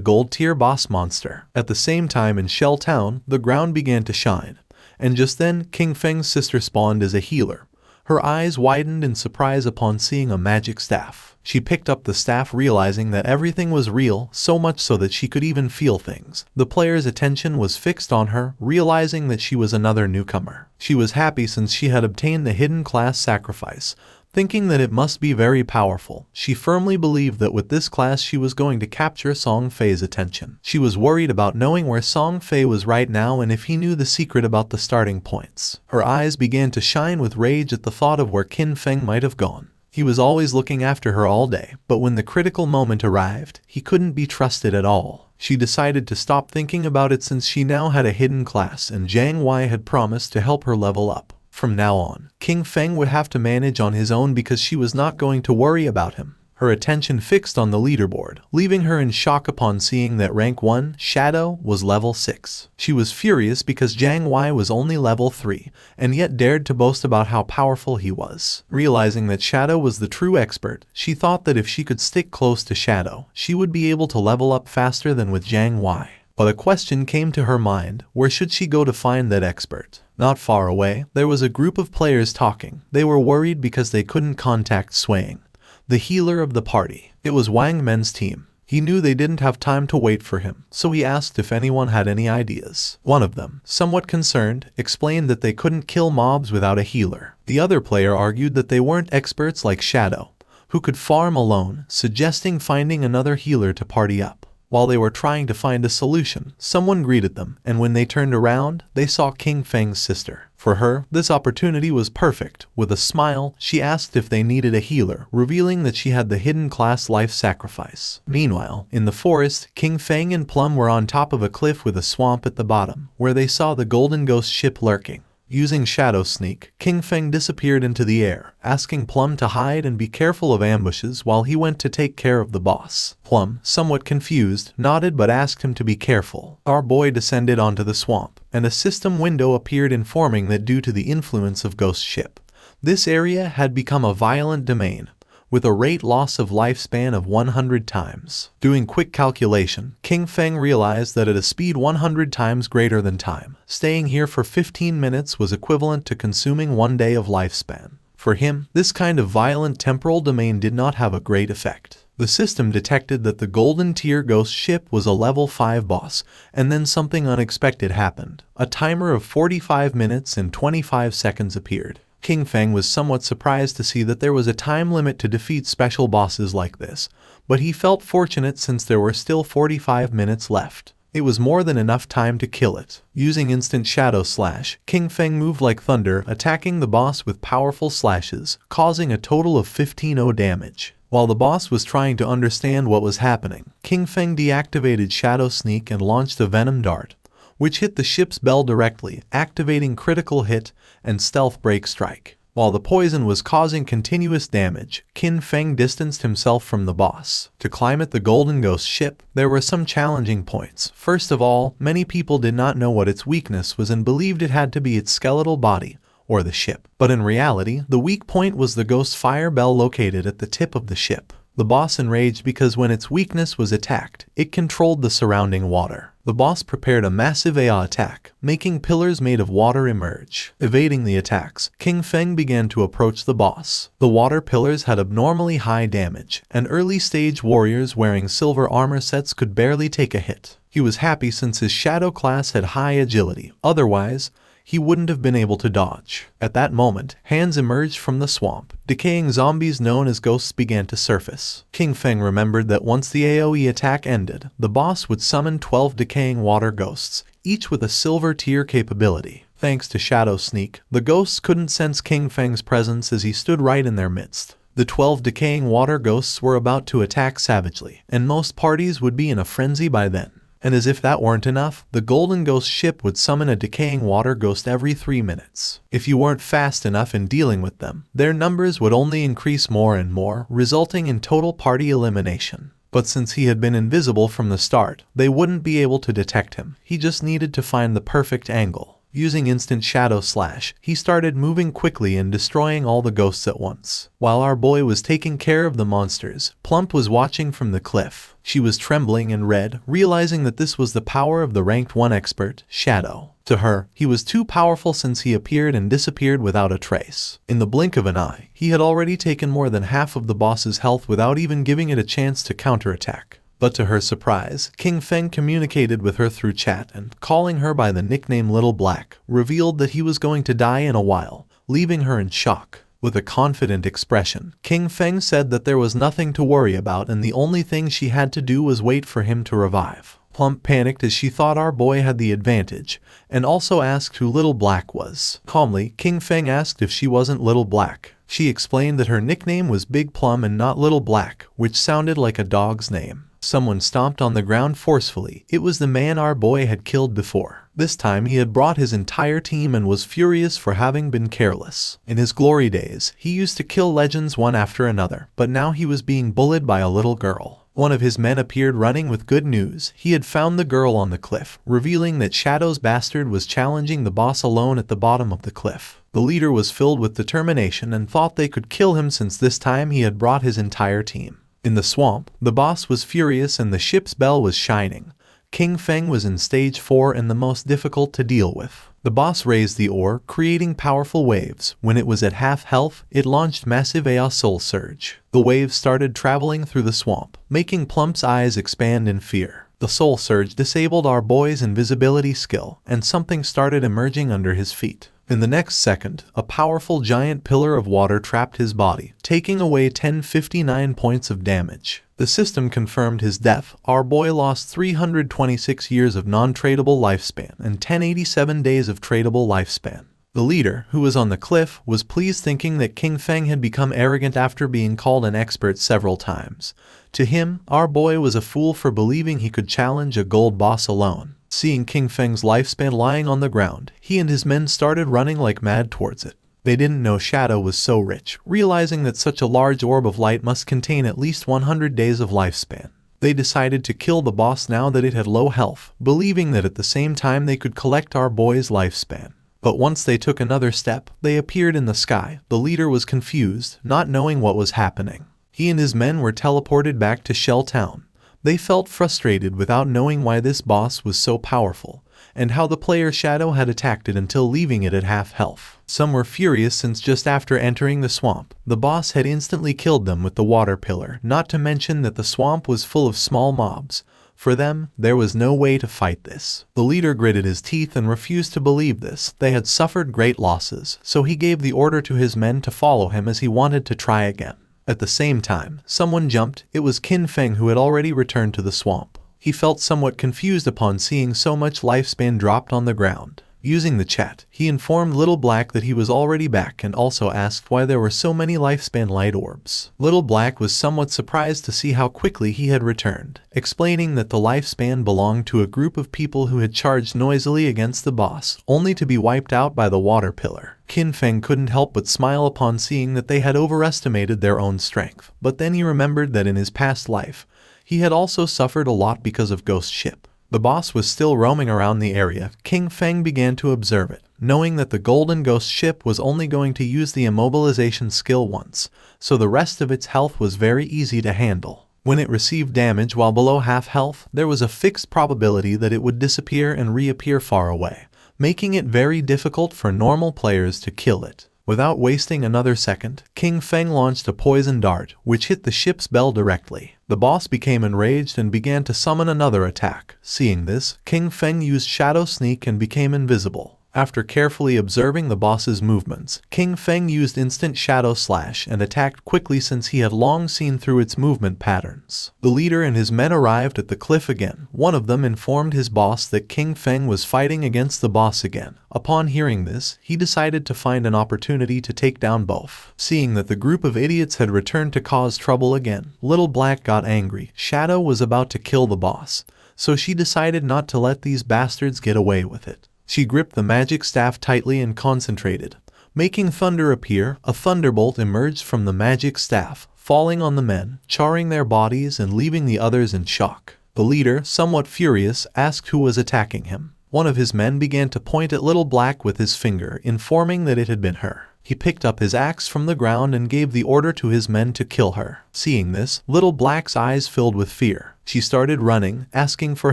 gold-tier boss monster. At the same time in Shell Town, the ground began to shine. And just then, King Feng's sister spawned as a healer. Her eyes widened in surprise upon seeing a magic staff. She picked up the staff, realizing that everything was real, so much so that she could even feel things. The player's attention was fixed on her, realizing that she was another newcomer. She was happy since she had obtained the hidden class sacrifice. Thinking that it must be very powerful, she firmly believed that with this class she was going to capture Song Fei's attention. She was worried about knowing where Song Fei was right now and if he knew the secret about the starting points. Her eyes began to shine with rage at the thought of where King Feng might have gone. He was always looking after her all day, but when the critical moment arrived, he couldn't be trusted at all. She decided to stop thinking about it since she now had a hidden class and Jiang Wei had promised to help her level up. From now on, King Feng would have to manage on his own because she was not going to worry about him. Her attention fixed on the leaderboard, leaving her in shock upon seeing that rank 1, Shadow, was level 6. She was furious because Jiang Wei was only level 3, and yet dared to boast about how powerful he was. Realizing that Shadow was the true expert, she thought that if she could stick close to Shadow, she would be able to level up faster than with Jiang Wei. But a question came to her mind: where should she go to find that expert? Not far away, there was a group of players talking. They were worried because they couldn't contact Swaying, the healer of the party. It was Wang Men's team. He knew they didn't have time to wait for him, so he asked if anyone had any ideas. One of them, somewhat concerned, explained that they couldn't kill mobs without a healer. The other player argued that they weren't experts like Shadow, who could farm alone, suggesting finding another healer to party up. While they were trying to find a solution, someone greeted them, and when they turned around, they saw King Feng's sister. For her, this opportunity was perfect. With a smile, she asked if they needed a healer, revealing that she had the hidden class life sacrifice. Meanwhile, in the forest, King Feng and Plum were on top of a cliff with a swamp at the bottom, where they saw the Golden Ghost ship lurking. Using Shadow Sneak, King Feng disappeared into the air, asking Plum to hide and be careful of ambushes while he went to take care of the boss. Plum, somewhat confused, nodded but asked him to be careful. Our boy descended onto the swamp, and a system window appeared informing that due to the influence of Ghost Ship, this area had become a violent domain, with a rate loss of lifespan of 100 times. Doing quick calculation, King Feng realized that at a speed 100 times greater than time, staying here for 15 minutes was equivalent to consuming 1 day of lifespan. For him, this kind of violent temporal domain did not have a great effect. The system detected that the Golden Tier Ghost Ship was a level 5 boss, and then something unexpected happened. A timer of 45 minutes and 25 seconds appeared. King Feng was somewhat surprised to see that there was a time limit to defeat special bosses like this, but he felt fortunate since there were still 45 minutes left. It was more than enough time to kill it. Using instant shadow slash, King Feng moved like thunder, attacking the boss with powerful slashes, causing a total of 15-0 damage. While the boss was trying to understand what was happening, King Feng deactivated Shadow Sneak and launched a Venom Dart, which hit the ship's bell directly, activating Critical Hit and Stealth Break Strike. While the poison was causing continuous damage, King Feng distanced himself from the boss. To climb at the Golden Ghost ship, there were some challenging points. First of all, many people did not know what its weakness was and believed it had to be its skeletal body, or the ship. But in reality, the weak point was the Ghost Fire Bell located at the tip of the ship. The boss enraged because when its weakness was attacked, it controlled the surrounding water. The boss prepared a massive AI attack, making pillars made of water emerge. Evading the attacks, King Feng began to approach the boss. The water pillars had abnormally high damage, and early-stage warriors wearing silver armor sets could barely take a hit. He was happy since his shadow class had high agility, otherwise, he wouldn't have been able to dodge. At that moment, hands emerged from the swamp. Decaying zombies known as ghosts began to surface. King Feng remembered that once the AoE attack ended, the boss would summon 12 decaying water ghosts, each with a silver tier capability. Thanks to Shadow Sneak, the ghosts couldn't sense King Feng's presence as he stood right in their midst. The 12 decaying water ghosts were about to attack savagely, and most parties would be in a frenzy by then. And as if that weren't enough, the Golden Ghost ship would summon a decaying water ghost every 3 minutes. If you weren't fast enough in dealing with them, their numbers would only increase more and more, resulting in total party elimination. But since he had been invisible from the start, they wouldn't be able to detect him. He just needed to find the perfect angle. Using instant shadow slash, he started moving quickly and destroying all the ghosts at once. While our boy was taking care of the monsters, Plump was watching from the cliff. She was trembling and red, realizing that this was the power of the ranked 1 expert, Shadow. To her, he was too powerful since he appeared and disappeared without a trace. In the blink of an eye, he had already taken more than half of the boss's health without even giving it a chance to counterattack. But to her surprise, King Feng communicated with her through chat and, calling her by the nickname Little Black, revealed that he was going to die in a while, leaving her in shock. With a confident expression, King Feng said that there was nothing to worry about and the only thing she had to do was wait for him to revive. Plump panicked as she thought our boy had the advantage, and also asked who Little Black was. Calmly, King Feng asked if she wasn't Little Black. She explained that her nickname was Big Plum and not Little Black, which sounded like a dog's name. Someone stomped on the ground forcefully. It was the man our boy had killed before. This time he had brought his entire team and was furious for having been careless. In his glory days, he used to kill legends one after another, but now he was being bullied by a little girl. One of his men appeared running with good news. He had found the girl on the cliff, revealing that Shadow's bastard was challenging the boss alone at the bottom of the cliff. The leader was filled with determination and thought they could kill him since this time he had brought his entire team. In the swamp, the boss was furious and the ship's bell was shining. King Feng was in stage 4 and the most difficult to deal with. The boss raised the ore, creating powerful waves. When it was at half health, it launched massive AI Soul Surge. The waves started traveling through the swamp, making Plump's eyes expand in fear. The Soul Surge disabled our boy's invisibility skill, and something started emerging under his feet. In the next second, a powerful giant pillar of water trapped his body, taking away 1059 points of damage. The system confirmed his death. Our boy lost 326 years of non-tradable lifespan and 1087 days of tradable lifespan. The leader, who was on the cliff, was pleased thinking that King Feng had become arrogant after being called an expert several times. To him, our boy was a fool for believing he could challenge a gold boss alone. Seeing King Feng's lifespan lying on the ground, he and his men started running like mad towards it. They didn't know Shadow was so rich, realizing that such a large orb of light must contain at least 100 days of lifespan. They decided to kill the boss now that it had low health, believing that at the same time they could collect our boy's lifespan. But once they took another step, they appeared in the sky. The leader was confused, not knowing what was happening. He and his men were teleported back to Shell Town. They felt frustrated without knowing why this boss was so powerful, and how the player Shadow had attacked it until leaving it at half health. Some were furious since just after entering the swamp, the boss had instantly killed them with the water pillar, not to mention that the swamp was full of small mobs. For them, there was no way to fight this. The leader gritted his teeth and refused to believe this. They had suffered great losses, so he gave the order to his men to follow him as he wanted to try again. At the same time, someone jumped. It was King Feng who had already returned to the swamp. He felt somewhat confused upon seeing so much lifespan dropped on the ground. Using the chat, he informed Little Black that he was already back and also asked why there were so many lifespan light orbs. Little Black was somewhat surprised to see how quickly he had returned, explaining that the lifespan belonged to a group of people who had charged noisily against the boss, only to be wiped out by the water pillar. King Feng couldn't help but smile upon seeing that they had overestimated their own strength, but then he remembered that in his past life, he had also suffered a lot because of Ghost Ship. The boss was still roaming around the area. King Feng began to observe it, knowing that the Golden Ghost Ship was only going to use the immobilization skill once, so the rest of its health was very easy to handle. When it received damage while below half health, there was a fixed probability that it would disappear and reappear far away, making it very difficult for normal players to kill it. Without wasting another second, King Feng launched a poison dart, which hit the ship's bell directly. The boss became enraged and began to summon another attack. Seeing this, King Feng used Shadow Sneak and became invisible. After carefully observing the boss's movements, King Feng used Instant Shadow Slash and attacked quickly since he had long seen through its movement patterns. The leader and his men arrived at the cliff again. One of them informed his boss that King Feng was fighting against the boss again. Upon hearing this, he decided to find an opportunity to take down both. Seeing that the group of idiots had returned to cause trouble again, Little Black got angry. Shadow was about to kill the boss, so she decided not to let these bastards get away with it. She gripped the magic staff tightly and concentrated. Making thunder appear, a thunderbolt emerged from the magic staff, falling on the men, charring their bodies and leaving the others in shock. The leader, somewhat furious, asked who was attacking him. One of his men began to point at Little Black with his finger, informing that it had been her. He picked up his axe from the ground and gave the order to his men to kill her. Seeing this, Little Black's eyes filled with fear. She started running, asking for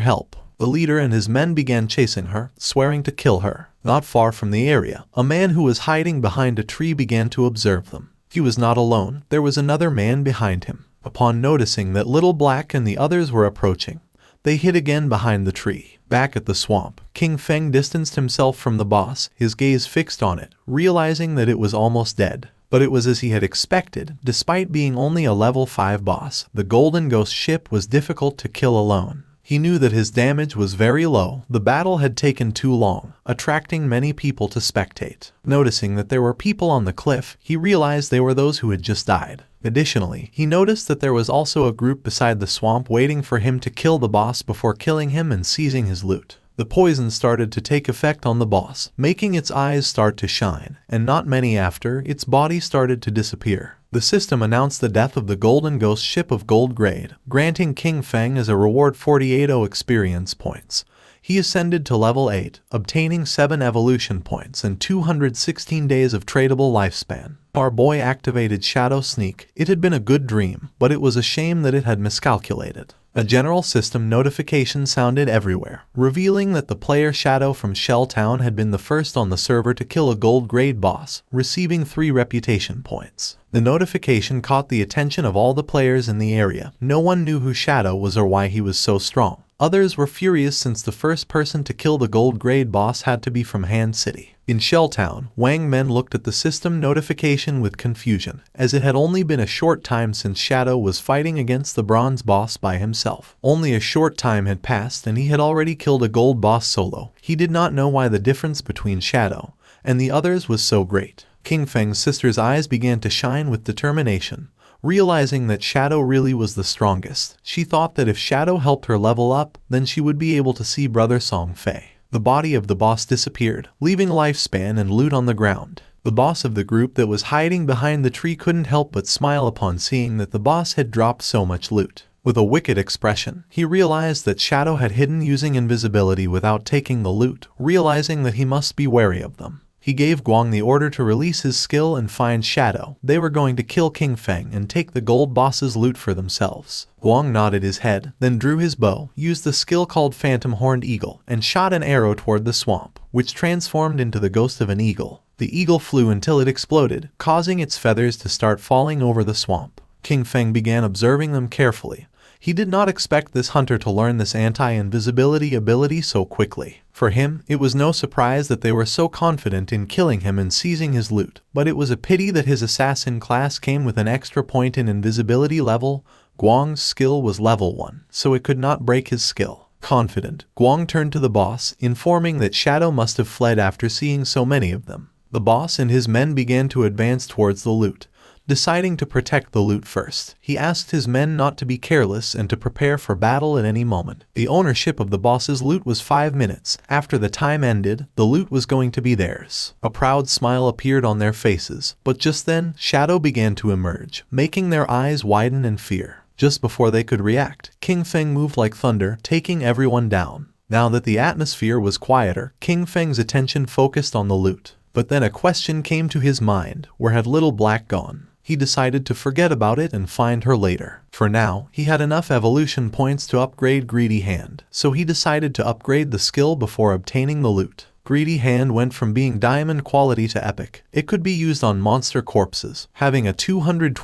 help. The leader and his men began chasing her, swearing to kill her. Not far from the area, a man who was hiding behind a tree began to observe them. He was not alone, there was another man behind him. Upon noticing that Little Black and the others were approaching, they hid again behind the tree. Back at the swamp, King Feng distanced himself from the boss, his gaze fixed on it, realizing that it was almost dead. But it was as he had expected. Despite being only a level 5 boss, the Golden Ghost ship was difficult to kill alone. He knew that his damage was very low. The battle had taken too long, attracting many people to spectate. Noticing that there were people on the cliff, he realized they were those who had just died. Additionally, he noticed that there was also a group beside the swamp waiting for him to kill the boss before killing him and seizing his loot. The poison started to take effect on the boss, making its eyes start to shine, and not many after, its body started to disappear. The system announced the death of the Golden Ghost ship of gold grade, granting King Feng as a reward 48 experience points. He ascended to level 8, obtaining 7 evolution points and 216 days of tradable lifespan. Our boy activated Shadow Sneak. It had been a good dream, but it was a shame that it had miscalculated. A general system notification sounded everywhere, revealing that the player Shadow from Shell Town had been the first on the server to kill a gold grade boss, receiving 3 reputation points. The notification caught the attention of all the players in the area. No one knew who Shadow was or why he was so strong. Others were furious since the first person to kill the gold grade boss had to be from Han City. In Shell Town, Wang Men looked at the system notification with confusion, as it had only been a short time since Shadow was fighting against the bronze boss by himself. Only a short time had passed and he had already killed a gold boss solo. He did not know why the difference between Shadow and the others was so great. King Feng's sister's eyes began to shine with determination. Realizing that Shadow really was the strongest, she thought that if Shadow helped her level up, then she would be able to see Brother Song Fei. The body of the boss disappeared, leaving lifespan and loot on the ground. The boss of the group that was hiding behind the tree couldn't help but smile upon seeing that the boss had dropped so much loot. With a wicked expression, he realized that Shadow had hidden using invisibility without taking the loot, realizing that he must be wary of them. He gave Guang the order to release his skill and find Shadow. They were going to kill King Feng and take the gold boss's loot for themselves. Guang nodded his head, then drew his bow, used the skill called Phantom Horned Eagle, and shot an arrow toward the swamp, which transformed into the ghost of an eagle. The eagle flew until it exploded, causing its feathers to start falling over the swamp. King Feng began observing them carefully. He did not expect this hunter to learn this anti-invisibility ability so quickly. For him, it was no surprise that they were so confident in killing him and seizing his loot, but it was a pity that his assassin class came with an extra point in invisibility level. Guang's skill was level 1, so it could not break his skill. Confident, Guang turned to the boss, informing that Shadow must have fled after seeing so many of them. The boss and his men began to advance towards the loot. Deciding to protect the loot first, he asked his men not to be careless and to prepare for battle at any moment. The ownership of the boss's loot was 5 minutes. After the time ended, the loot was going to be theirs. A proud smile appeared on their faces, but just then, Shadow began to emerge, making their eyes widen in fear. Just before they could react, King Feng moved like thunder, taking everyone down. Now that the atmosphere was quieter, King Feng's attention focused on the loot. But then a question came to his mind: where had Little Black gone? He decided to forget about it and find her later. For now, he had enough evolution points to upgrade Greedy Hand, so he decided to upgrade the skill before obtaining the loot. Greedy Hand went from being diamond quality to epic. It could be used on monster corpses, having a 220%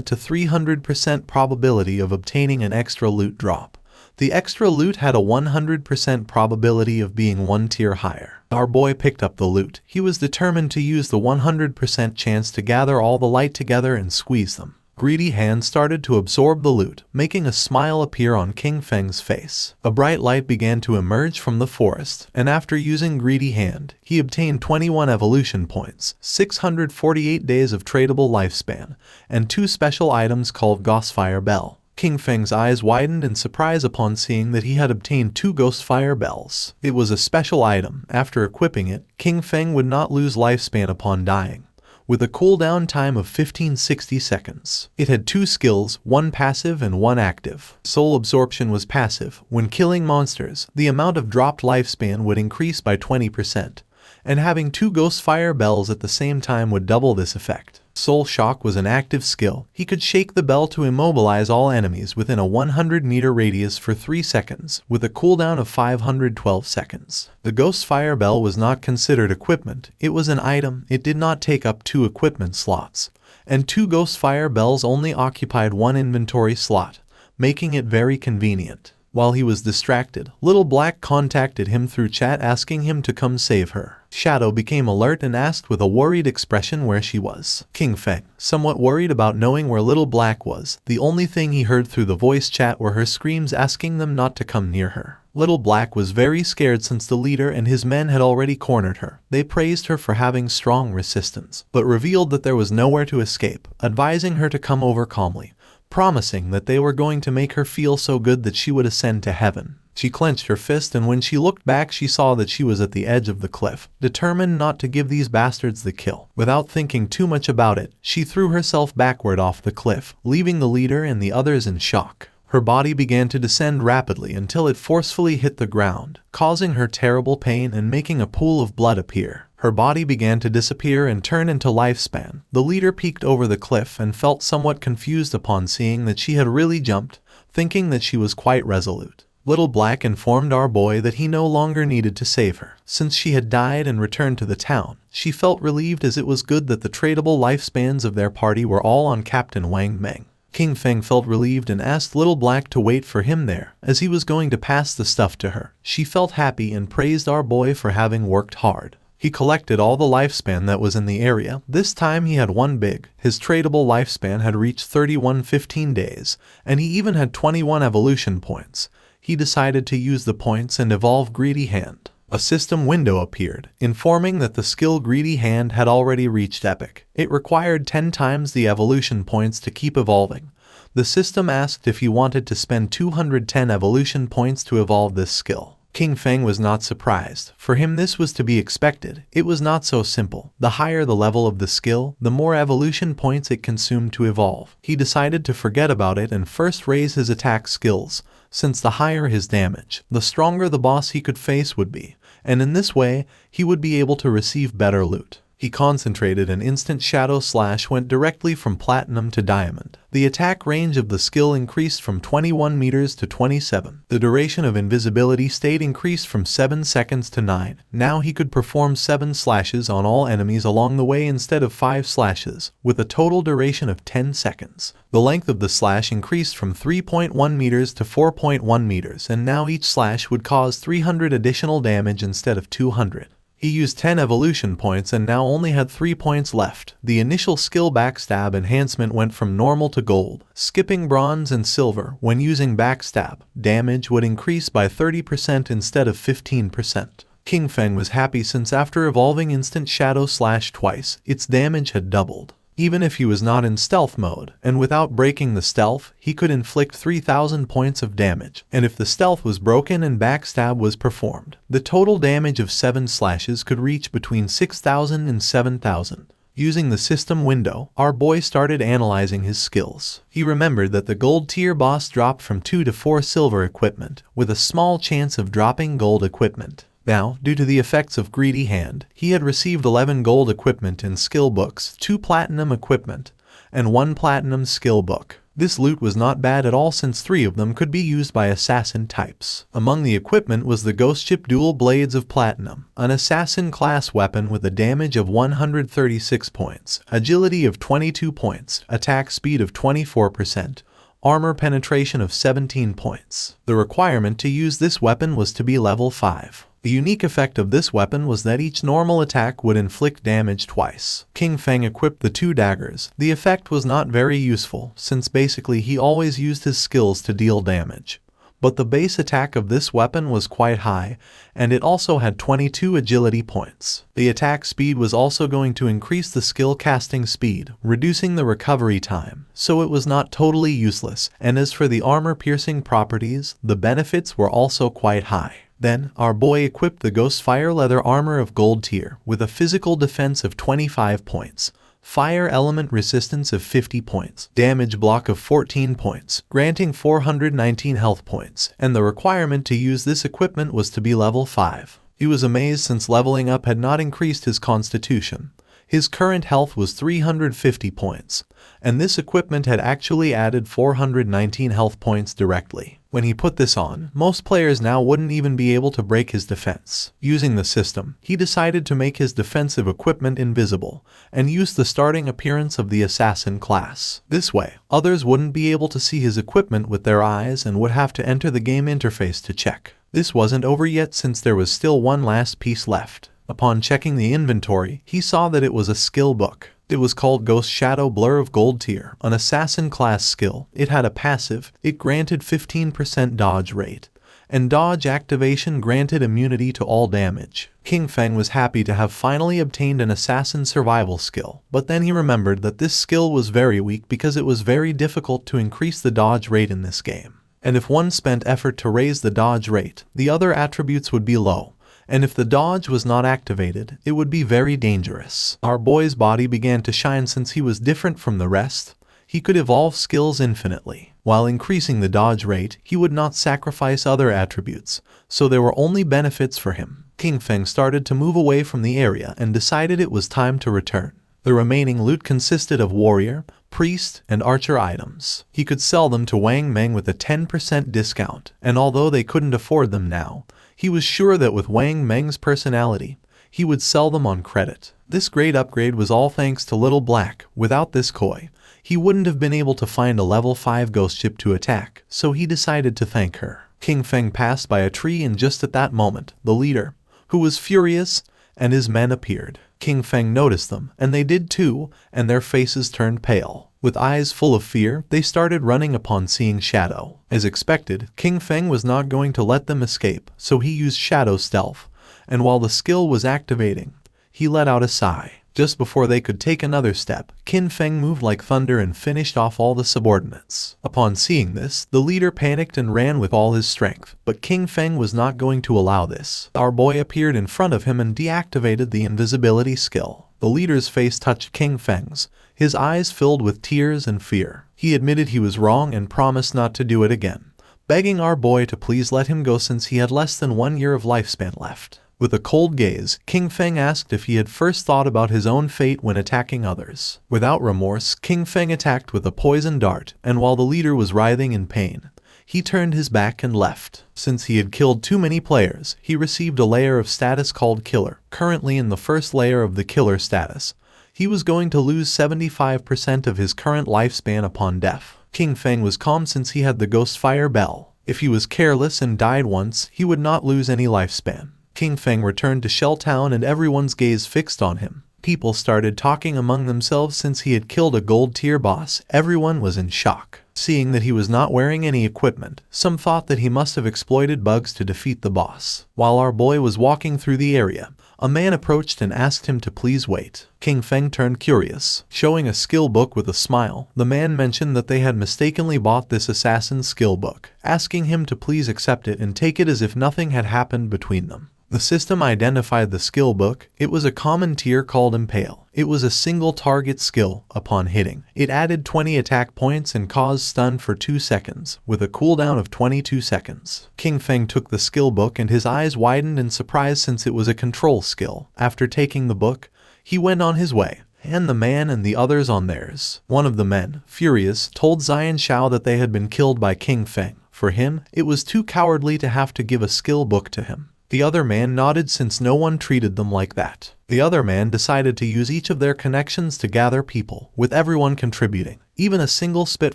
to 300% probability of obtaining an extra loot drop. The extra loot had a 100% probability of being one tier higher. Our boy picked up the loot. He was determined to use the 100% chance to gather all the light together and squeeze them. Greedy Hand started to absorb the loot, making a smile appear on King Feng's face. A bright light began to emerge from the forest, and after using Greedy Hand, he obtained 21 evolution points, 648 days of tradable lifespan, and 2 special items called Ghostfire Bell. King Feng's eyes widened in surprise upon seeing that he had obtained 2 Ghostfire Bells. It was a special item. After equipping it, King Feng would not lose lifespan upon dying, with a cooldown time of 1560 seconds. It had 2 skills, 1 passive and 1 active. Soul Absorption was passive. When killing monsters, the amount of dropped lifespan would increase by 20%, and having 2 Ghostfire Bells at the same time would double this effect. Soul Shock was an active skill. He could shake the bell to immobilize all enemies within a 100-meter radius for 3 seconds, with a cooldown of 512 seconds. The Ghostfire Bell was not considered equipment. It was an item. It did not take up 2 equipment slots, and 2 Ghostfire Bells only occupied 1 inventory slot, making it very convenient. While he was distracted, Little Black contacted him through chat asking him to come save her. Shadow became alert and asked with a worried expression where she was. King Feng, somewhat worried about knowing where Little Black was, the only thing he heard through the voice chat were her screams asking them not to come near her. Little Black was very scared since the leader and his men had already cornered her. They praised her for having strong resistance, but revealed that there was nowhere to escape, advising her to come over calmly, promising that they were going to make her feel so good that she would ascend to heaven. She clenched her fist, and when she looked back she saw that she was at the edge of the cliff, determined not to give these bastards the kill. Without thinking too much about it, she threw herself backward off the cliff, leaving the leader and the others in shock. Her body began to descend rapidly until it forcefully hit the ground, causing her terrible pain and making a pool of blood appear. Her body began to disappear and turn into lifespan. The leader peeked over the cliff and felt somewhat confused upon seeing that she had really jumped, thinking that she was quite resolute. Little Black informed our boy that he no longer needed to save her, since she had died and returned to the town. She felt relieved, as it was good that the tradable lifespans of their party were all on Captain Wang Meng. King Feng felt relieved and asked Little Black to wait for him there, as he was going to pass the stuff to her. She felt happy and praised our boy for having worked hard. He collected all the lifespan that was in the area. This time he had 1 big. His tradable lifespan had reached 3115 days, and he even had 21 evolution points. He decided to use the points and evolve Greedy Hand. A system window appeared, informing that the skill Greedy Hand had already reached epic. It required 10 times the evolution points to keep evolving. The system asked if he wanted to spend 210 evolution points to evolve this skill. King Feng was not surprised. For him this was to be expected. It was not so simple. The higher the level of the skill, the more evolution points it consumed to evolve. He decided to forget about it and first raise his attack skills, since the higher his damage, the stronger the boss he could face would be, and in this way, he would be able to receive better loot. He concentrated, and instant Shadow Slash went directly from Platinum to Diamond. The attack range of the skill increased from 21 meters to 27. The duration of invisibility stayed increased from 7 seconds to 9. Now he could perform 7 slashes on all enemies along the way instead of 5 slashes, with a total duration of 10 seconds. The length of the slash increased from 3.1 meters to 4.1 meters, and now each slash would cause 300 additional damage instead of 200. He used 10 evolution points and now only had 3 points left. The initial skill Backstab enhancement went from normal to gold, skipping bronze and silver. When using Backstab, damage would increase by 30% instead of 15%. King Feng was happy, since after evolving Instant Shadow Slash twice, its damage had doubled. Even if he was not in stealth mode, and without breaking the stealth, he could inflict 3,000 points of damage. And if the stealth was broken and Backstab was performed, the total damage of 7 slashes could reach between 6,000 and 7,000. Using the system window, our boy started analyzing his skills. He remembered that the gold tier boss dropped from 2 to 4 silver equipment, with a small chance of dropping gold equipment. Now, due to the effects of Greedy Hand, he had received 11 gold equipment in skill books, 2 platinum equipment, and 1 platinum skill book. This loot was not bad at all since 3 of them could be used by assassin types. Among the equipment was the Ghost Ship Dual Blades of Platinum, an assassin class weapon with a damage of 136 points, agility of 22 points, attack speed of 24%, armor penetration of 17 points. The requirement to use this weapon was to be level 5. The unique effect of this weapon was that each normal attack would inflict damage twice. King Feng equipped the 2 daggers. The effect was not very useful, since basically he always used his skills to deal damage. But the base attack of this weapon was quite high, and it also had 22 agility points. The attack speed was also going to increase the skill casting speed, reducing the recovery time, so it was not totally useless, and as for the armor piercing properties, the benefits were also quite high. Then, our boy equipped the Ghost Fire Leather Armor of Gold Tier with a physical defense of 25 points, fire element resistance of 50 points, damage block of 14 points, granting 419 health points, and the requirement to use this equipment was to be level 5. He was amazed since leveling up had not increased his constitution. His current health was 350 points, and this equipment had actually added 419 health points directly. When he put this on, most players now wouldn't even be able to break his defense. Using the system, he decided to make his defensive equipment invisible, and use the starting appearance of the assassin class. This way, others wouldn't be able to see his equipment with their eyes and would have to enter the game interface to check. This wasn't over yet since there was still one last piece left. Upon checking the inventory, he saw that it was a skill book. It was called Ghost Shadow Blur of Gold Tier, an assassin class skill. It had a passive, it granted 15% dodge rate, and dodge activation granted immunity to all damage. King Feng was happy to have finally obtained an assassin survival skill, but then he remembered that this skill was very weak because it was very difficult to increase the dodge rate in this game. And if one spent effort to raise the dodge rate, the other attributes would be low. And if the dodge was not activated, it would be very dangerous. Our boy's body began to shine since he was different from the rest. He could evolve skills infinitely. While increasing the dodge rate, he would not sacrifice other attributes, so there were only benefits for him. King Feng started to move away from the area and decided it was time to return. The remaining loot consisted of warrior, priest, and archer items. He could sell them to Wang Meng with a 10% discount, and although they couldn't afford them now, he was sure that with Wang Meng's personality, he would sell them on credit. This great upgrade was all thanks to Little Black. Without this koi, he wouldn't have been able to find a level 5 ghost ship to attack, so he decided to thank her. King Feng passed by a tree and just at that moment, the leader, who was furious, and his men appeared. King Feng noticed them, and they did too, and their faces turned pale. With eyes full of fear, they started running upon seeing Shadow. As expected, King Feng was not going to let them escape, so he used Shadow Stealth, and while the skill was activating, he let out a sigh. Just before they could take another step, King Feng moved like thunder and finished off all the subordinates. Upon seeing this, the leader panicked and ran with all his strength, but King Feng was not going to allow this. Our boy appeared in front of him and deactivated the invisibility skill. The leader's face touched King Feng's, his eyes filled with tears and fear. He admitted he was wrong and promised not to do it again, begging our boy to please let him go since he had less than 1 year of lifespan left. With a cold gaze, King Feng asked if he had first thought about his own fate when attacking others. Without remorse, King Feng attacked with a poison dart, and while the leader was writhing in pain, he turned his back and left. Since he had killed too many players, he received a layer of status called Killer. Currently in the first layer of the Killer status, he was going to lose 75% of his current lifespan upon death. King Feng was calm since he had the Ghost Fire Bell. If he was careless and died once, he would not lose any lifespan. King Feng returned to Shell Town and everyone's gaze fixed on him. People started talking among themselves since he had killed a gold tier boss. Everyone was in shock. Seeing that he was not wearing any equipment, some thought that he must have exploited bugs to defeat the boss. While our boy was walking through the area, a man approached and asked him to please wait. King Feng turned curious. Showing a skill book with a smile, the man mentioned that they had mistakenly bought this assassin's skill book, asking him to please accept it and take it as if nothing had happened between them. The system identified the skill book. It was a common tier called Impale. It was a single target skill. Upon hitting, it added 20 attack points and caused stun for 2 seconds, with a cooldown of 22 seconds. King Feng took the skill book and his eyes widened in surprise since it was a control skill. After taking the book, he went on his way, and the man and the others on theirs. One of the men, furious, told Zion Shao that they had been killed by King Feng. For him, it was too cowardly to have to give a skill book to him. The other man nodded since no one treated them like that. The other man decided to use each of their connections to gather people, with everyone contributing. Even a single spit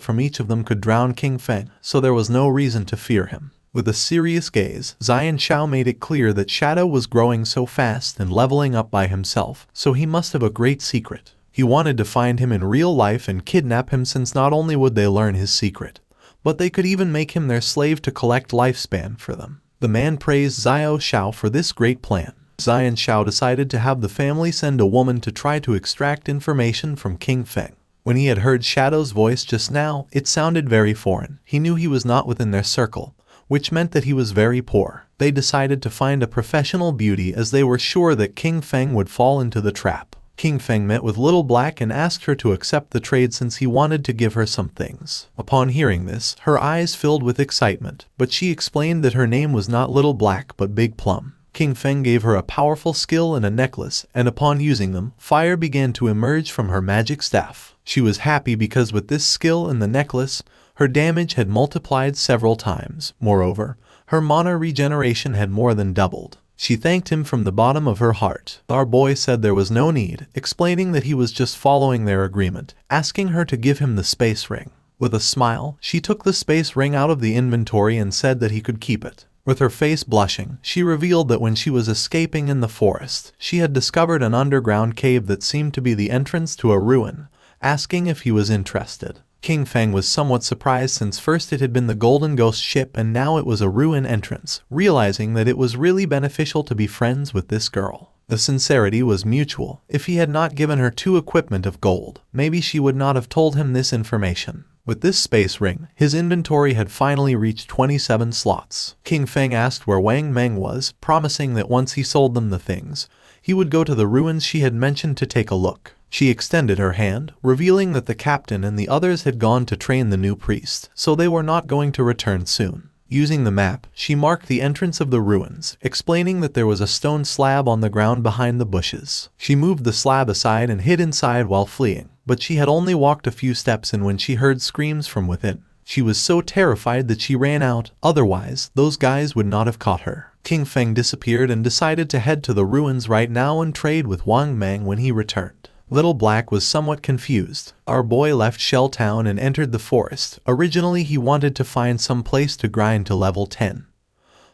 from each of them could drown King Feng, so there was no reason to fear him. With a serious gaze, Zion Shao made it clear that Shadow was growing so fast and leveling up by himself, so he must have a great secret. He wanted to find him in real life and kidnap him, since not only would they learn his secret, but they could even make him their slave to collect lifespan for them. The man praised Zion Shao for this great plan. Zion Shao decided to have the family send a woman to try to extract information from King Feng. When he had heard Shadow's voice just now, it sounded very foreign. He knew he was not within their circle, which meant that he was very poor. They decided to find a professional beauty, as they were sure that King Feng would fall into the trap. King Feng met with Little Black and asked her to accept the trade, since he wanted to give her some things. Upon hearing this, her eyes filled with excitement, but she explained that her name was not Little Black but Big Plum. King Feng gave her a powerful skill and a necklace, and upon using them, fire began to emerge from her magic staff. She was happy because with this skill and the necklace, her damage had multiplied several times. Moreover, her mana regeneration had more than doubled. She thanked him from the bottom of her heart. Our boy said there was no need, explaining that he was just following their agreement, asking her to give him the space ring. With a smile, she took the space ring out of the inventory and said that he could keep it. With her face blushing, she revealed that when she was escaping in the forest, she had discovered an underground cave that seemed to be the entrance to a ruin, asking if he was interested. King Feng was somewhat surprised, since first it had been the Golden Ghost ship and now it was a ruin entrance, realizing that it was really beneficial to be friends with this girl. The sincerity was mutual. If he had not given her 2 equipment of gold, maybe she would not have told him this information. With this space ring, his inventory had finally reached 27 slots. King Feng asked where Wang Meng was, promising that once he sold them the things, he would go to the ruins she had mentioned to take a look. She extended her hand, revealing that the captain and the others had gone to train the new priest, so they were not going to return soon. Using the map, she marked the entrance of the ruins, explaining that there was a stone slab on the ground behind the bushes. She moved the slab aside and hid inside while fleeing, but she had only walked a few steps when she heard screams from within. She was so terrified that she ran out, otherwise, those guys would not have caught her. King Feng disappeared and decided to head to the ruins right now and trade with Wang Meng when he returned. Little Black was somewhat confused. Our boy left Shell Town and entered the forest. Originally he wanted to find some place to grind to level 10.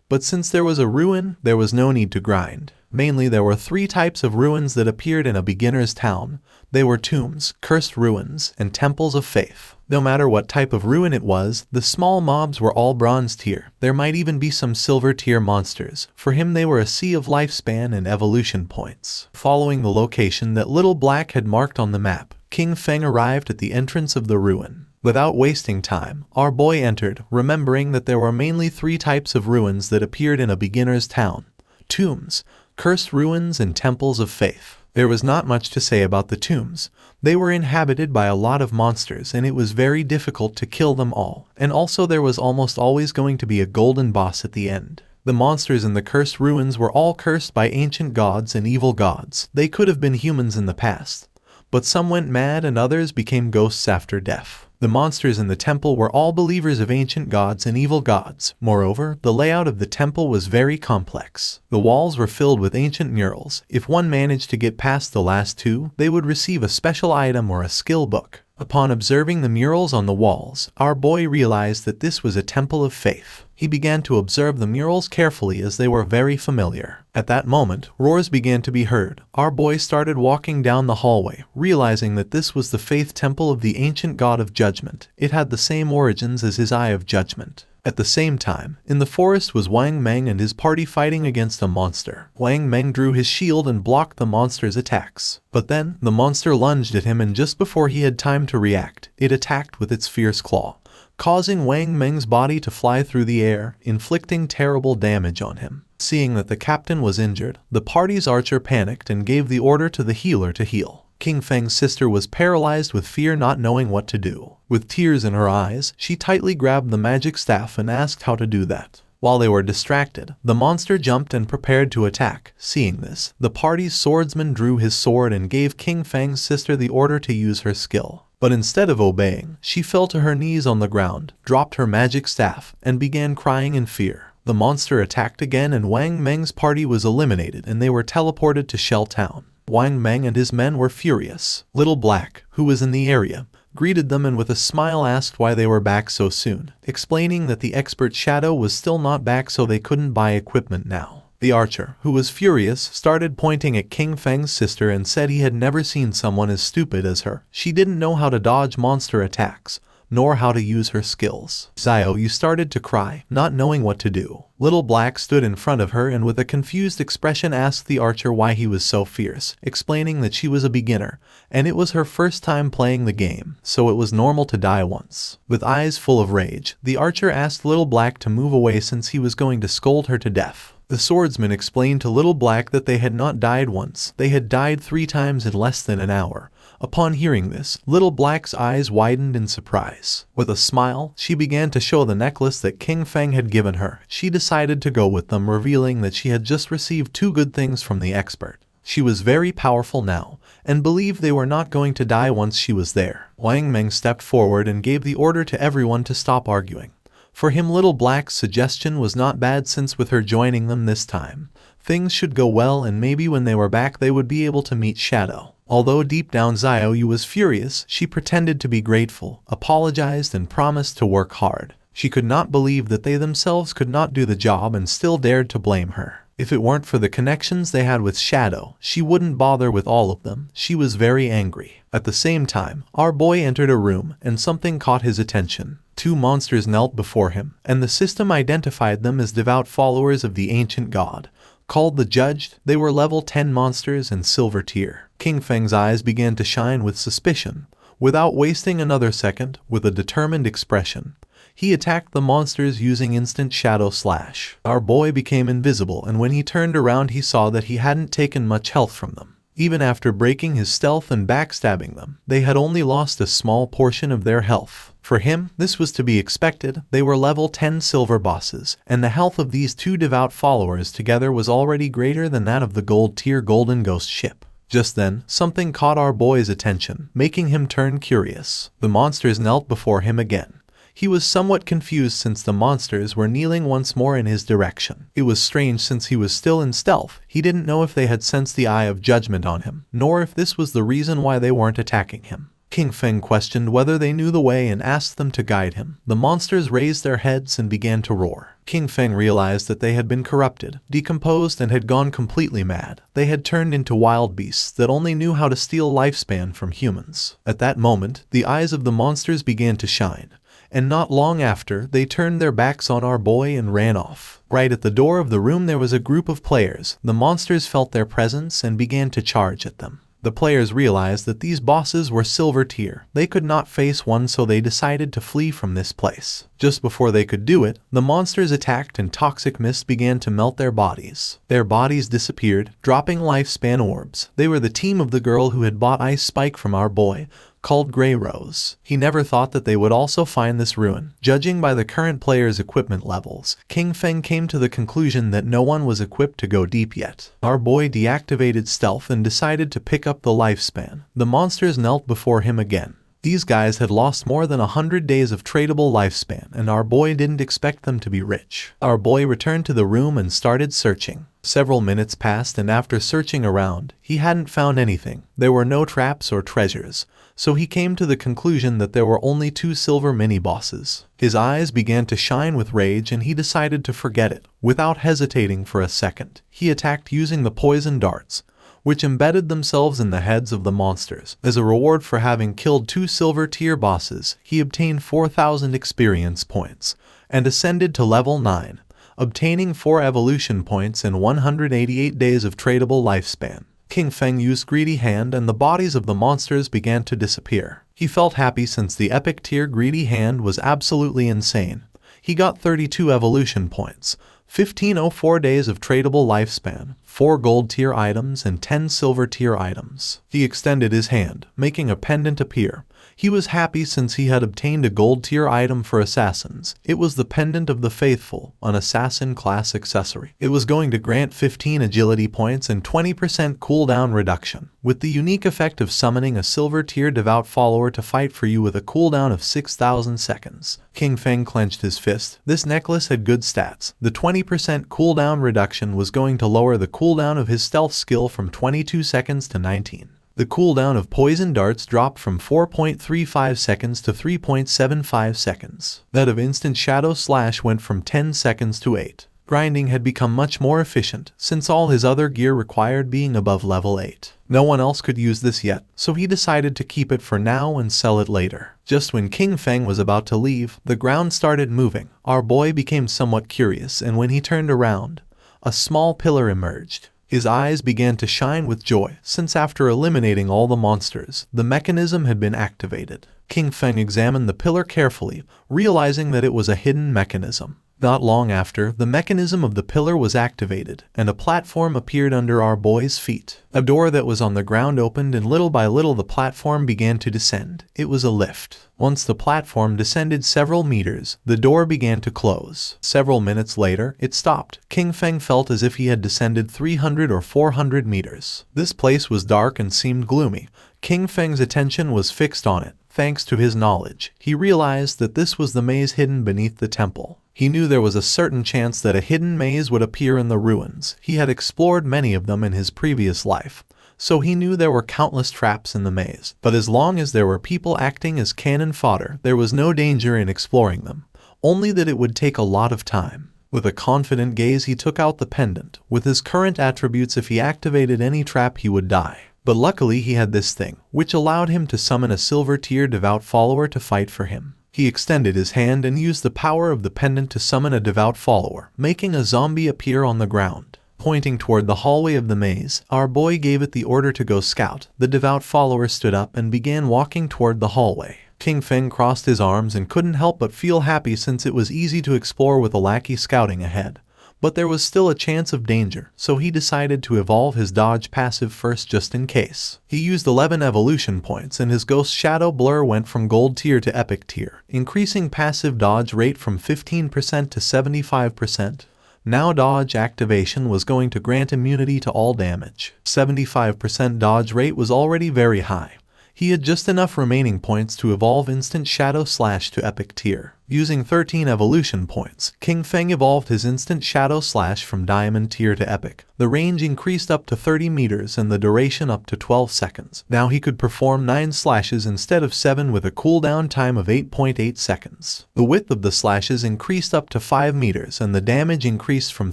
But since there was a ruin, there was no need to grind. Mainly there were 3 types of ruins that appeared in a beginner's town. They were tombs, cursed ruins, and temples of faith. No matter what type of ruin it was, the small mobs were all bronze tier. There might even be some silver tier monsters. For him they were a sea of lifespan and evolution points. Following the location that Little Black had marked on the map, King Feng arrived at the entrance of the ruin. Without wasting time, our boy entered, remembering that there were mainly 3 types of ruins that appeared in a beginner's town: tombs, cursed ruins, and temples of faith. There was not much to say about the tombs. They were inhabited by a lot of monsters and it was very difficult to kill them all, and also there was almost always going to be a golden boss at the end. The monsters in the cursed ruins were all cursed by ancient gods and evil gods. They could have been humans in the past, but some went mad and others became ghosts after death. The monsters in the temple were all believers of ancient gods and evil gods. Moreover, the layout of the temple was very complex. The walls were filled with ancient murals. If one managed to get past the last 2, they would receive a special item or a skill book. Upon observing the murals on the walls, our boy realized that this was a temple of faith. He began to observe the murals carefully as they were very familiar. At that moment, roars began to be heard. Our boy started walking down the hallway, realizing that this was the faith temple of the ancient god of judgment. It had the same origins as his eye of judgment. At the same time, in the forest was Wang Meng and his party fighting against a monster. Wang Meng drew his shield and blocked the monster's attacks. But then, the monster lunged at him and just before he had time to react, it attacked with its fierce claw, causing Wang Meng's body to fly through the air, inflicting terrible damage on him. Seeing that the captain was injured, the party's archer panicked and gave the order to the healer to heal. King Feng's sister was paralyzed with fear, not knowing what to do. With tears in her eyes, she tightly grabbed the magic staff and asked how to do that. While they were distracted, the monster jumped and prepared to attack. Seeing this, the party's swordsman drew his sword and gave King Feng's sister the order to use her skill. But instead of obeying, she fell to her knees on the ground, dropped her magic staff, and began crying in fear. The monster attacked again and Wang Meng's party was eliminated and they were teleported to Shell Town. Wang Meng and his men were furious. Little Black, who was in the area, greeted them and with a smile asked why they were back so soon, explaining that the expert Shadow was still not back so they couldn't buy equipment now. The archer, who was furious, started pointing at King Feng's sister and said he had never seen someone as stupid as her. She didn't know how to dodge monster attacks, nor how to use her skills. Xiao Yu started to cry, not knowing what to do. Little Black stood in front of her and with a confused expression asked the archer why he was so fierce, explaining that she was a beginner, and it was her first time playing the game, so it was normal to die once. With eyes full of rage, the archer asked Little Black to move away since he was going to scold her to death. The swordsman explained to Little Black that they had not died once, they had died 3 times in less than an hour. Upon hearing this, Little Black's eyes widened in surprise. With a smile, she began to show the necklace that King Feng had given her. She decided to go with them, revealing that she had just received 2 good things from the expert. She was very powerful now, and believed they were not going to die once she was there. Wang Meng stepped forward and gave the order to everyone to stop arguing. For him, Little Black's suggestion was not bad since with her joining them this time, things should go well and maybe when they were back they would be able to meet Shadow. Although deep down Xiao Yu was furious, she pretended to be grateful, apologized and promised to work hard. She could not believe that they themselves could not do the job and still dared to blame her. If it weren't for the connections they had with Shadow, she wouldn't bother with all of them. She was very angry. At the same time, our boy entered a room and something caught his attention. 2 monsters knelt before him, and the system identified them as devout followers of the ancient god. Called the Judged, they were level 10 monsters and silver tier. King Feng's eyes began to shine with suspicion. Without wasting another second, with a determined expression, he attacked the monsters using instant shadow slash. Our boy became invisible and when he turned around he saw that he hadn't taken much health from them. Even after breaking his stealth and backstabbing them, they had only lost a small portion of their health. For him, this was to be expected. They were level 10 silver bosses, and the health of these 2 devout followers together was already greater than that of the gold tier golden ghost ship. Just then, something caught our boy's attention, making him turn curious. The monsters knelt before him again. He was somewhat confused since the monsters were kneeling once more in his direction. It was strange since he was still in stealth. He didn't know if they had sensed the eye of judgment on him, nor if this was the reason why they weren't attacking him. King Feng questioned whether they knew the way and asked them to guide him. The monsters raised their heads and began to roar. King Feng realized that they had been corrupted, decomposed, and had gone completely mad. They had turned into wild beasts that only knew how to steal lifespan from humans. At that moment, the eyes of the monsters began to shine, and not long after, they turned their backs on our boy and ran off. Right at the door of the room there was a group of players. The monsters felt their presence and began to charge at them. The players realized that these bosses were silver tier. They could not face one, so they decided to flee from this place. Just before they could do it, the monsters attacked and toxic mist began to melt their bodies. Their bodies disappeared, dropping lifespan orbs. They were the team of the girl who had bought Ice Spike from our boy, called Grey Rose. He never thought that they would also find this ruin. Judging by the current players' equipment levels, King Feng came to the conclusion that no one was equipped to go deep yet. Our boy deactivated stealth and decided to pick up the lifespan. The monsters knelt before him again. These guys had lost more than 100 days of tradable lifespan, and our boy didn't expect them to be rich. Our boy returned to the room and started searching. Several minutes passed, and after searching around, he hadn't found anything. There were no traps or treasures, so he came to the conclusion that there were only 2 silver mini-bosses. His eyes began to shine with rage and he decided to forget it. Without hesitating for a second, he attacked using the poison darts, which embedded themselves in the heads of the monsters. As a reward for having killed 2 silver tier bosses, he obtained 4,000 experience points and ascended to level 9, obtaining 4 evolution points and 188 days of tradable lifespan. King Feng used Greedy Hand and the bodies of the monsters began to disappear. He felt happy since the epic tier Greedy Hand was absolutely insane. He got 32 evolution points, 1504 days of tradable lifespan, 4 gold tier items and 10 silver tier items. He extended his hand, making a pendant appear. He was happy since he had obtained a gold tier item for assassins. It was the Pendant of the Faithful, an assassin class accessory. It was going to grant 15 agility points and 20% cooldown reduction, with the unique effect of summoning a silver tier devout follower to fight for you with a cooldown of 6,000 seconds. King Feng clenched his fist. This necklace had good stats. The 20% cooldown reduction was going to lower the cooldown of his stealth skill from 22 seconds to 19. The cooldown of poison darts dropped from 4.35 seconds to 3.75 seconds. That of instant shadow slash went from 10 seconds to 8. Grinding had become much more efficient, since all his other gear required being above level 8. No one else could use this yet, so he decided to keep it for now and sell it later. Just when King Feng was about to leave, the ground started moving. Our boy became somewhat curious, and when he turned around, a small pillar emerged. His eyes began to shine with joy, since after eliminating all the monsters, the mechanism had been activated. King Feng examined the pillar carefully, realizing that it was a hidden mechanism. Not long after, the mechanism of the pillar was activated, and a platform appeared under our boy's feet. A door that was on the ground opened, and little by little the platform began to descend. It was a lift. Once the platform descended several meters, the door began to close. Several minutes later, it stopped. King Feng felt as if he had descended 300 or 400 meters. This place was dark and seemed gloomy. King Feng's attention was fixed on it. Thanks to his knowledge, he realized that this was the maze hidden beneath the temple. He knew there was a certain chance that a hidden maze would appear in the ruins. He had explored many of them in his previous life, so he knew there were countless traps in the maze. But as long as there were people acting as cannon fodder, there was no danger in exploring them, only that it would take a lot of time. With a confident gaze, he took out the pendant. With his current attributes, if he activated any trap, he would die. But luckily he had this thing, which allowed him to summon a silver tier devout follower to fight for him. He extended his hand and used the power of the pendant to summon a devout follower, making a zombie appear on the ground. Pointing toward the hallway of the maze, our boy gave it the order to go scout. The devout follower stood up and began walking toward the hallway. King Feng crossed his arms and couldn't help but feel happy, since it was easy to explore with a lackey scouting ahead. But there was still a chance of danger, so he decided to evolve his dodge passive first just in case. He used 11 evolution points, and his ghost shadow blur went from gold tier to epic tier, increasing passive dodge rate from 15% to 75%. Now dodge activation was going to grant immunity to all damage. 75% dodge rate was already very high. He had just enough remaining points to evolve Instant Shadow Slash to Epic Tier. Using 13 evolution points, King Feng evolved his Instant Shadow Slash from Diamond Tier to Epic. The range increased up to 30 meters and the duration up to 12 seconds. Now he could perform 9 slashes instead of 7 with a cooldown time of 8.8 seconds. The width of the slashes increased up to 5 meters and the damage increased from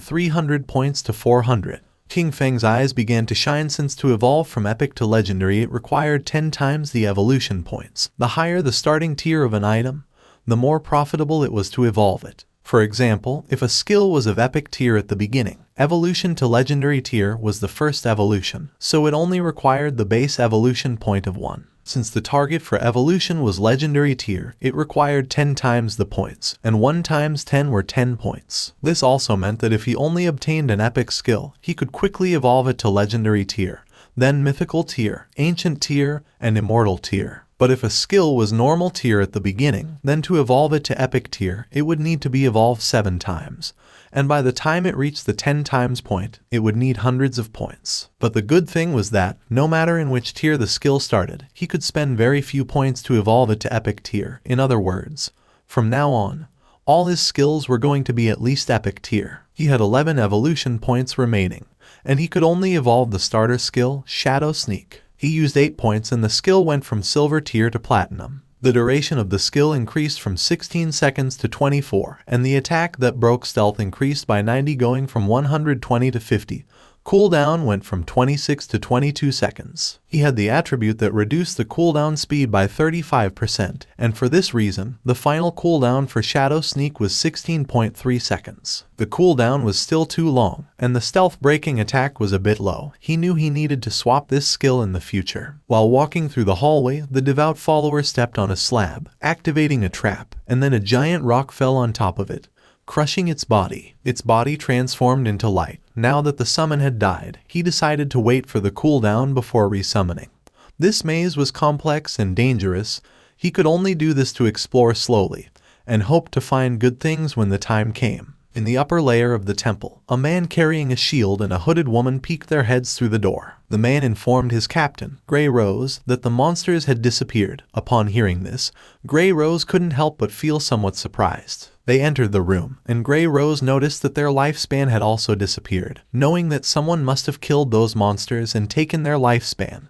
300 points to 400. King Feng's eyes began to shine, since to evolve from epic to legendary it required 10 times the evolution points. The higher the starting tier of an item, the more profitable it was to evolve it. For example, if a skill was of epic tier at the beginning, evolution to legendary tier was the first evolution, so it only required the base evolution point of 1. Since the target for evolution was legendary tier, it required 10 times the points, and 1 times 10 were 10 points. This also meant that if he only obtained an epic skill, he could quickly evolve it to legendary tier, then mythical tier, ancient tier, and immortal tier. But if a skill was normal tier at the beginning, then to evolve it to epic tier, it would need to be evolved 7 times. And by the time it reached the 10 times point, it would need hundreds of points. But the good thing was that, no matter in which tier the skill started, he could spend very few points to evolve it to epic tier. In other words, from now on, all his skills were going to be at least epic tier. He had 11 evolution points remaining, and he could only evolve the starter skill, Shadow Sneak. He used 8 points and the skill went from silver tier to platinum. The duration of the skill increased from 16 seconds to 24, and the attack that broke stealth increased by 90, going from 120 to 50. Cooldown went from 26 to 22 seconds. He had the attribute that reduced the cooldown speed by 35%, and for this reason, the final cooldown for Shadow Sneak was 16.3 seconds. The cooldown was still too long, and the stealth breaking attack was a bit low. He knew he needed to swap this skill in the future. While walking through the hallway, the devout follower stepped on a slab, activating a trap, and then a giant rock fell on top of it, crushing its body. Its body transformed into light. Now that the summon had died, he decided to wait for the cooldown before resummoning. This maze was complex and dangerous. He could only do this to explore slowly, and hope to find good things when the time came. In the upper layer of the temple, a man carrying a shield and a hooded woman peeked their heads through the door. The man informed his captain, Grey Rose, that the monsters had disappeared. Upon hearing this, Grey Rose couldn't help but feel somewhat surprised. They entered the room, and Grey Rose noticed that their lifespan had also disappeared, knowing that someone must have killed those monsters and taken their lifespan.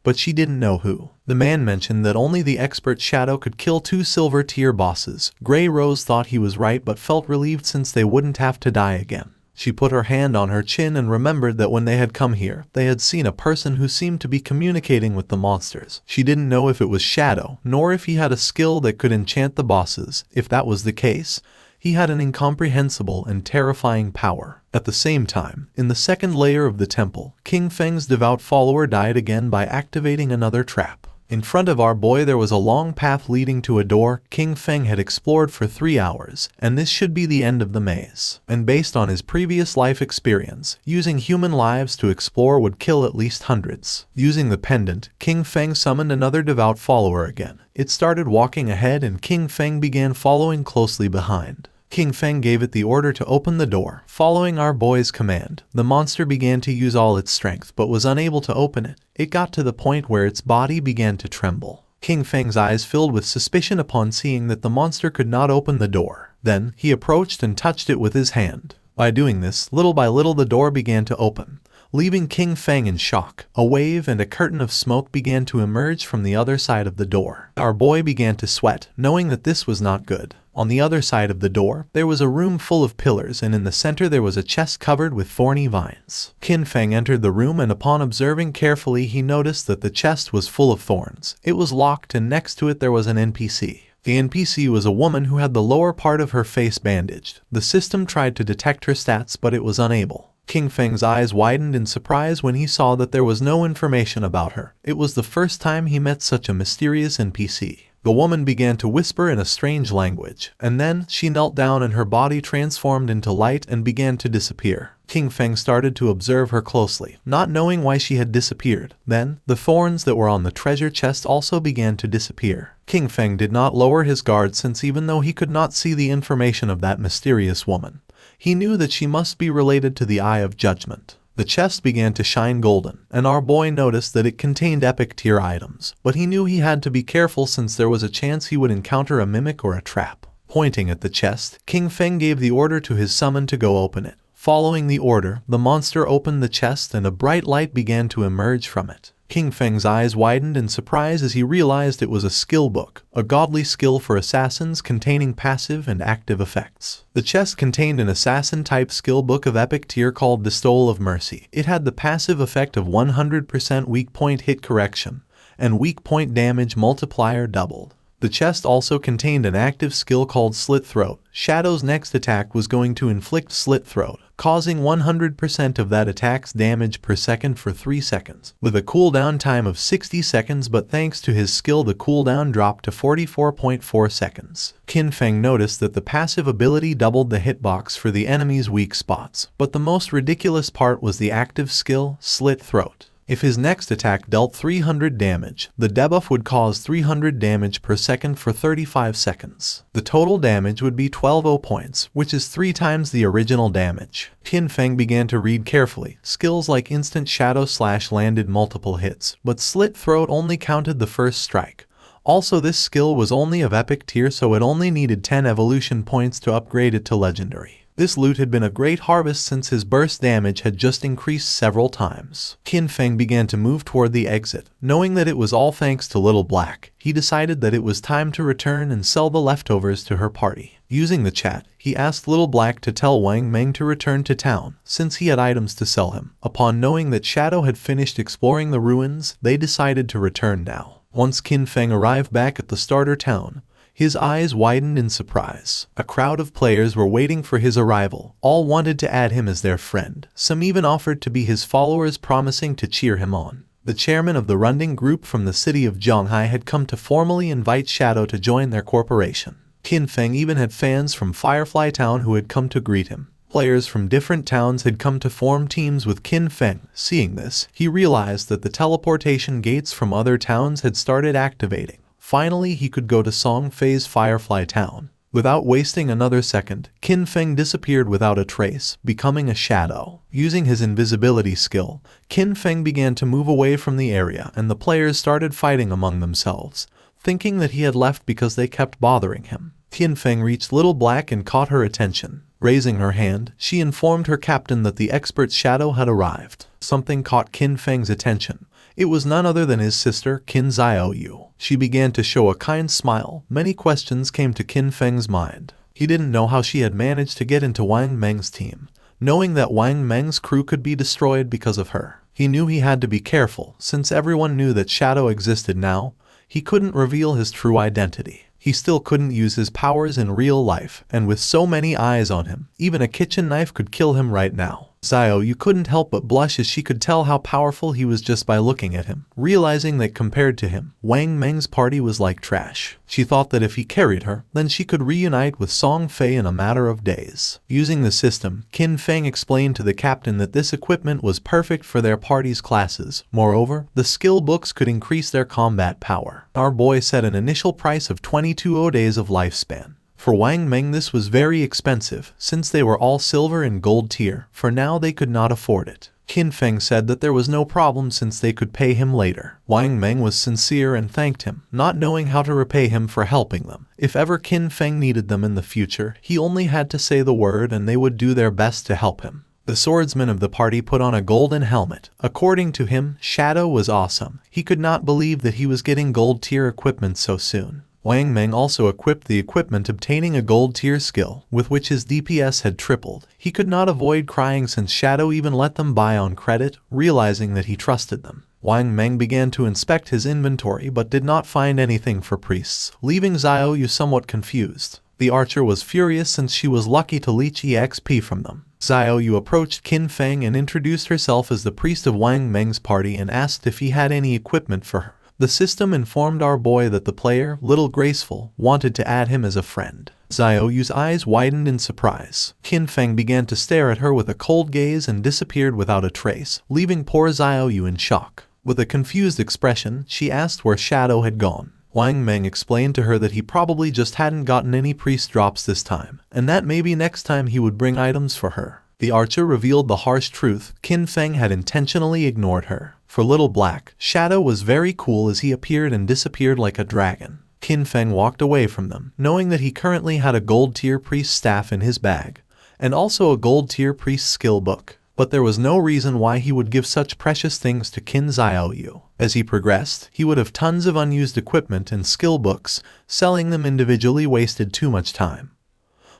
But she didn't know who. The man mentioned that only the expert Shadow could kill 2 silver tier bosses. Grey Rose thought he was right but felt relieved since they wouldn't have to die again. She put her hand on her chin and remembered that when they had come here, they had seen a person who seemed to be communicating with the monsters. She didn't know if it was Shadow, nor if he had a skill that could enchant the bosses. If that was the case, he had an incomprehensible and terrifying power. At the same time, in the second layer of the temple, King Feng's devout follower died again by activating another trap. In front of our boy there was a long path leading to a door King Feng had explored for 3 hours, and this should be the end of the maze. And based on his previous life experience, using human lives to explore would kill at least hundreds. Using the pendant, King Feng summoned another devout follower again. It started walking ahead and King Feng began following closely behind. King Feng gave it the order to open the door. Following our boy's command, the monster began to use all its strength but was unable to open it. It got to the point where its body began to tremble. King Feng's eyes filled with suspicion upon seeing that the monster could not open the door. Then, he approached and touched it with his hand. By doing this, little by little the door began to open, leaving King Feng in shock. A wave and a curtain of smoke began to emerge from the other side of the door. Our boy began to sweat, knowing that this was not good. On the other side of the door, there was a room full of pillars, and in the center there was a chest covered with thorny vines. King Feng entered the room, and upon observing carefully he noticed that the chest was full of thorns. It was locked, and next to it there was an NPC. The NPC was a woman who had the lower part of her face bandaged. The system tried to detect her stats, but it was unable. King Feng's eyes widened in surprise when he saw that there was no information about her. It was the first time he met such a mysterious NPC. The woman began to whisper in a strange language, and then she knelt down and her body transformed into light and began to disappear. King Feng started to observe her closely, not knowing why she had disappeared. Then, the thorns that were on the treasure chest also began to disappear. King Feng did not lower his guard since even though he could not see the information of that mysterious woman, he knew that she must be related to the Eye of Judgment. The chest began to shine golden, and our boy noticed that it contained epic tier items, but he knew he had to be careful since there was a chance he would encounter a mimic or a trap. Pointing at the chest, King Feng gave the order to his summon to go open it. Following the order, the monster opened the chest and a bright light began to emerge from it. King Feng's eyes widened in surprise as he realized it was a skill book, a godly skill for assassins containing passive and active effects. The chest contained an assassin-type skill book of epic tier called the Stole of Mercy. It had the passive effect of 100% weak point hit correction, and weak point damage multiplier doubled. The chest also contained an active skill called Slit Throat. Shadow's next attack was going to inflict Slit Throat, causing 100% of that attack's damage per second for 3 seconds, with a cooldown time of 60 seconds, but thanks to his skill the cooldown dropped to 44.4 seconds. King Feng noticed that the passive ability doubled the hitbox for the enemy's weak spots, but the most ridiculous part was the active skill, Slit Throat. If his next attack dealt 300 damage, the debuff would cause 300 damage per second for 35 seconds. The total damage would be 12 points, which is 3 times the original damage. King Feng began to read carefully. Skills like Instant Shadow Slash landed multiple hits, but Slit Throat only counted the first strike. Also, this skill was only of epic tier, so it only needed 10 evolution points to upgrade it to legendary. This loot had been a great harvest since his burst damage had just increased several times. King Feng began to move toward the exit. Knowing that it was all thanks to Little Black, he decided that it was time to return and sell the leftovers to her party. Using the chat, he asked Little Black to tell Wang Meng to return to town, since he had items to sell him. Upon knowing that Shadow had finished exploring the ruins, they decided to return now. Once King Feng arrived back at the starter town, his eyes widened in surprise. A crowd of players were waiting for his arrival. All wanted to add him as their friend. Some even offered to be his followers, promising to cheer him on. The chairman of the Runding group from the city of Zhonghai had come to formally invite Shadow to join their corporation. King Feng even had fans from Firefly Town who had come to greet him. Players from different towns had come to form teams with King Feng. Seeing this, he realized that the teleportation gates from other towns had started activating. Finally, he could go to Song Fei's Firefly Town. Without wasting another second, Qin Feng disappeared without a trace, becoming a shadow. Using his invisibility skill, Qin Feng began to move away from the area and the players started fighting among themselves, thinking that he had left because they kept bothering him. Qin Feng reached Little Black and caught her attention. Raising her hand, she informed her captain that the expert shadow had arrived. Something caught Qin Feng's attention. It was none other than his sister, Qin Xiaoyu. She began to show a kind smile. Many questions came to Qin Feng's mind. He didn't know how she had managed to get into Wang Meng's team, knowing that Wang Meng's crew could be destroyed because of her. He knew he had to be careful, since everyone knew that Shadow existed now. He couldn't reveal his true identity. He still couldn't use his powers in real life, and with so many eyes on him, even a kitchen knife could kill him right now. Xiaoyu couldn't help but blush as she could tell how powerful he was just by looking at him, realizing that compared to him, Wang Meng's party was like trash. She thought that if he carried her, then she could reunite with Song Fei in a matter of days. Using the system, Qin Feng explained to the captain that this equipment was perfect for their party's classes. Moreover, the skill books could increase their combat power. Our boy set an initial price of 22 days of lifespan. For Wang Meng this was very expensive, since they were all silver and gold tier. For now they could not afford it. Qin Feng said that there was no problem since they could pay him later. Wang Meng was sincere and thanked him, not knowing how to repay him for helping them. If ever Qin Feng needed them in the future, he only had to say the word and they would do their best to help him. The swordsman of the party put on a golden helmet. According to him, Shadow was awesome. He could not believe that he was getting gold tier equipment so soon. Wang Meng also equipped the equipment, obtaining a gold tier skill, with which his DPS had tripled. He could not avoid crying since Shadow even let them buy on credit, realizing that he trusted them. Wang Meng began to inspect his inventory but did not find anything for priests, leaving Xiaoyu somewhat confused. The archer was furious since she was lucky to leech EXP from them. Xiaoyu approached Qin Feng and introduced herself as the priest of Wang Meng's party and asked if he had any equipment for her. The system informed our boy that the player, Little Graceful, wanted to add him as a friend. Xiaoyu's eyes widened in surprise. Qin Feng began to stare at her with a cold gaze and disappeared without a trace, leaving poor Xiaoyu in shock. With a confused expression, she asked where Shadow had gone. Wang Meng explained to her that he probably just hadn't gotten any priest drops this time, and that maybe next time he would bring items for her. The archer revealed the harsh truth. Qin Feng had intentionally ignored her. For Little Black, Shadow was very cool as he appeared and disappeared like a dragon. Qin Feng walked away from them, knowing that he currently had a gold tier priest staff in his bag, and also a gold tier priest skill book. But there was no reason why he would give such precious things to Qin Xiaoyu. As he progressed, he would have tons of unused equipment and skill books. Selling them individually wasted too much time.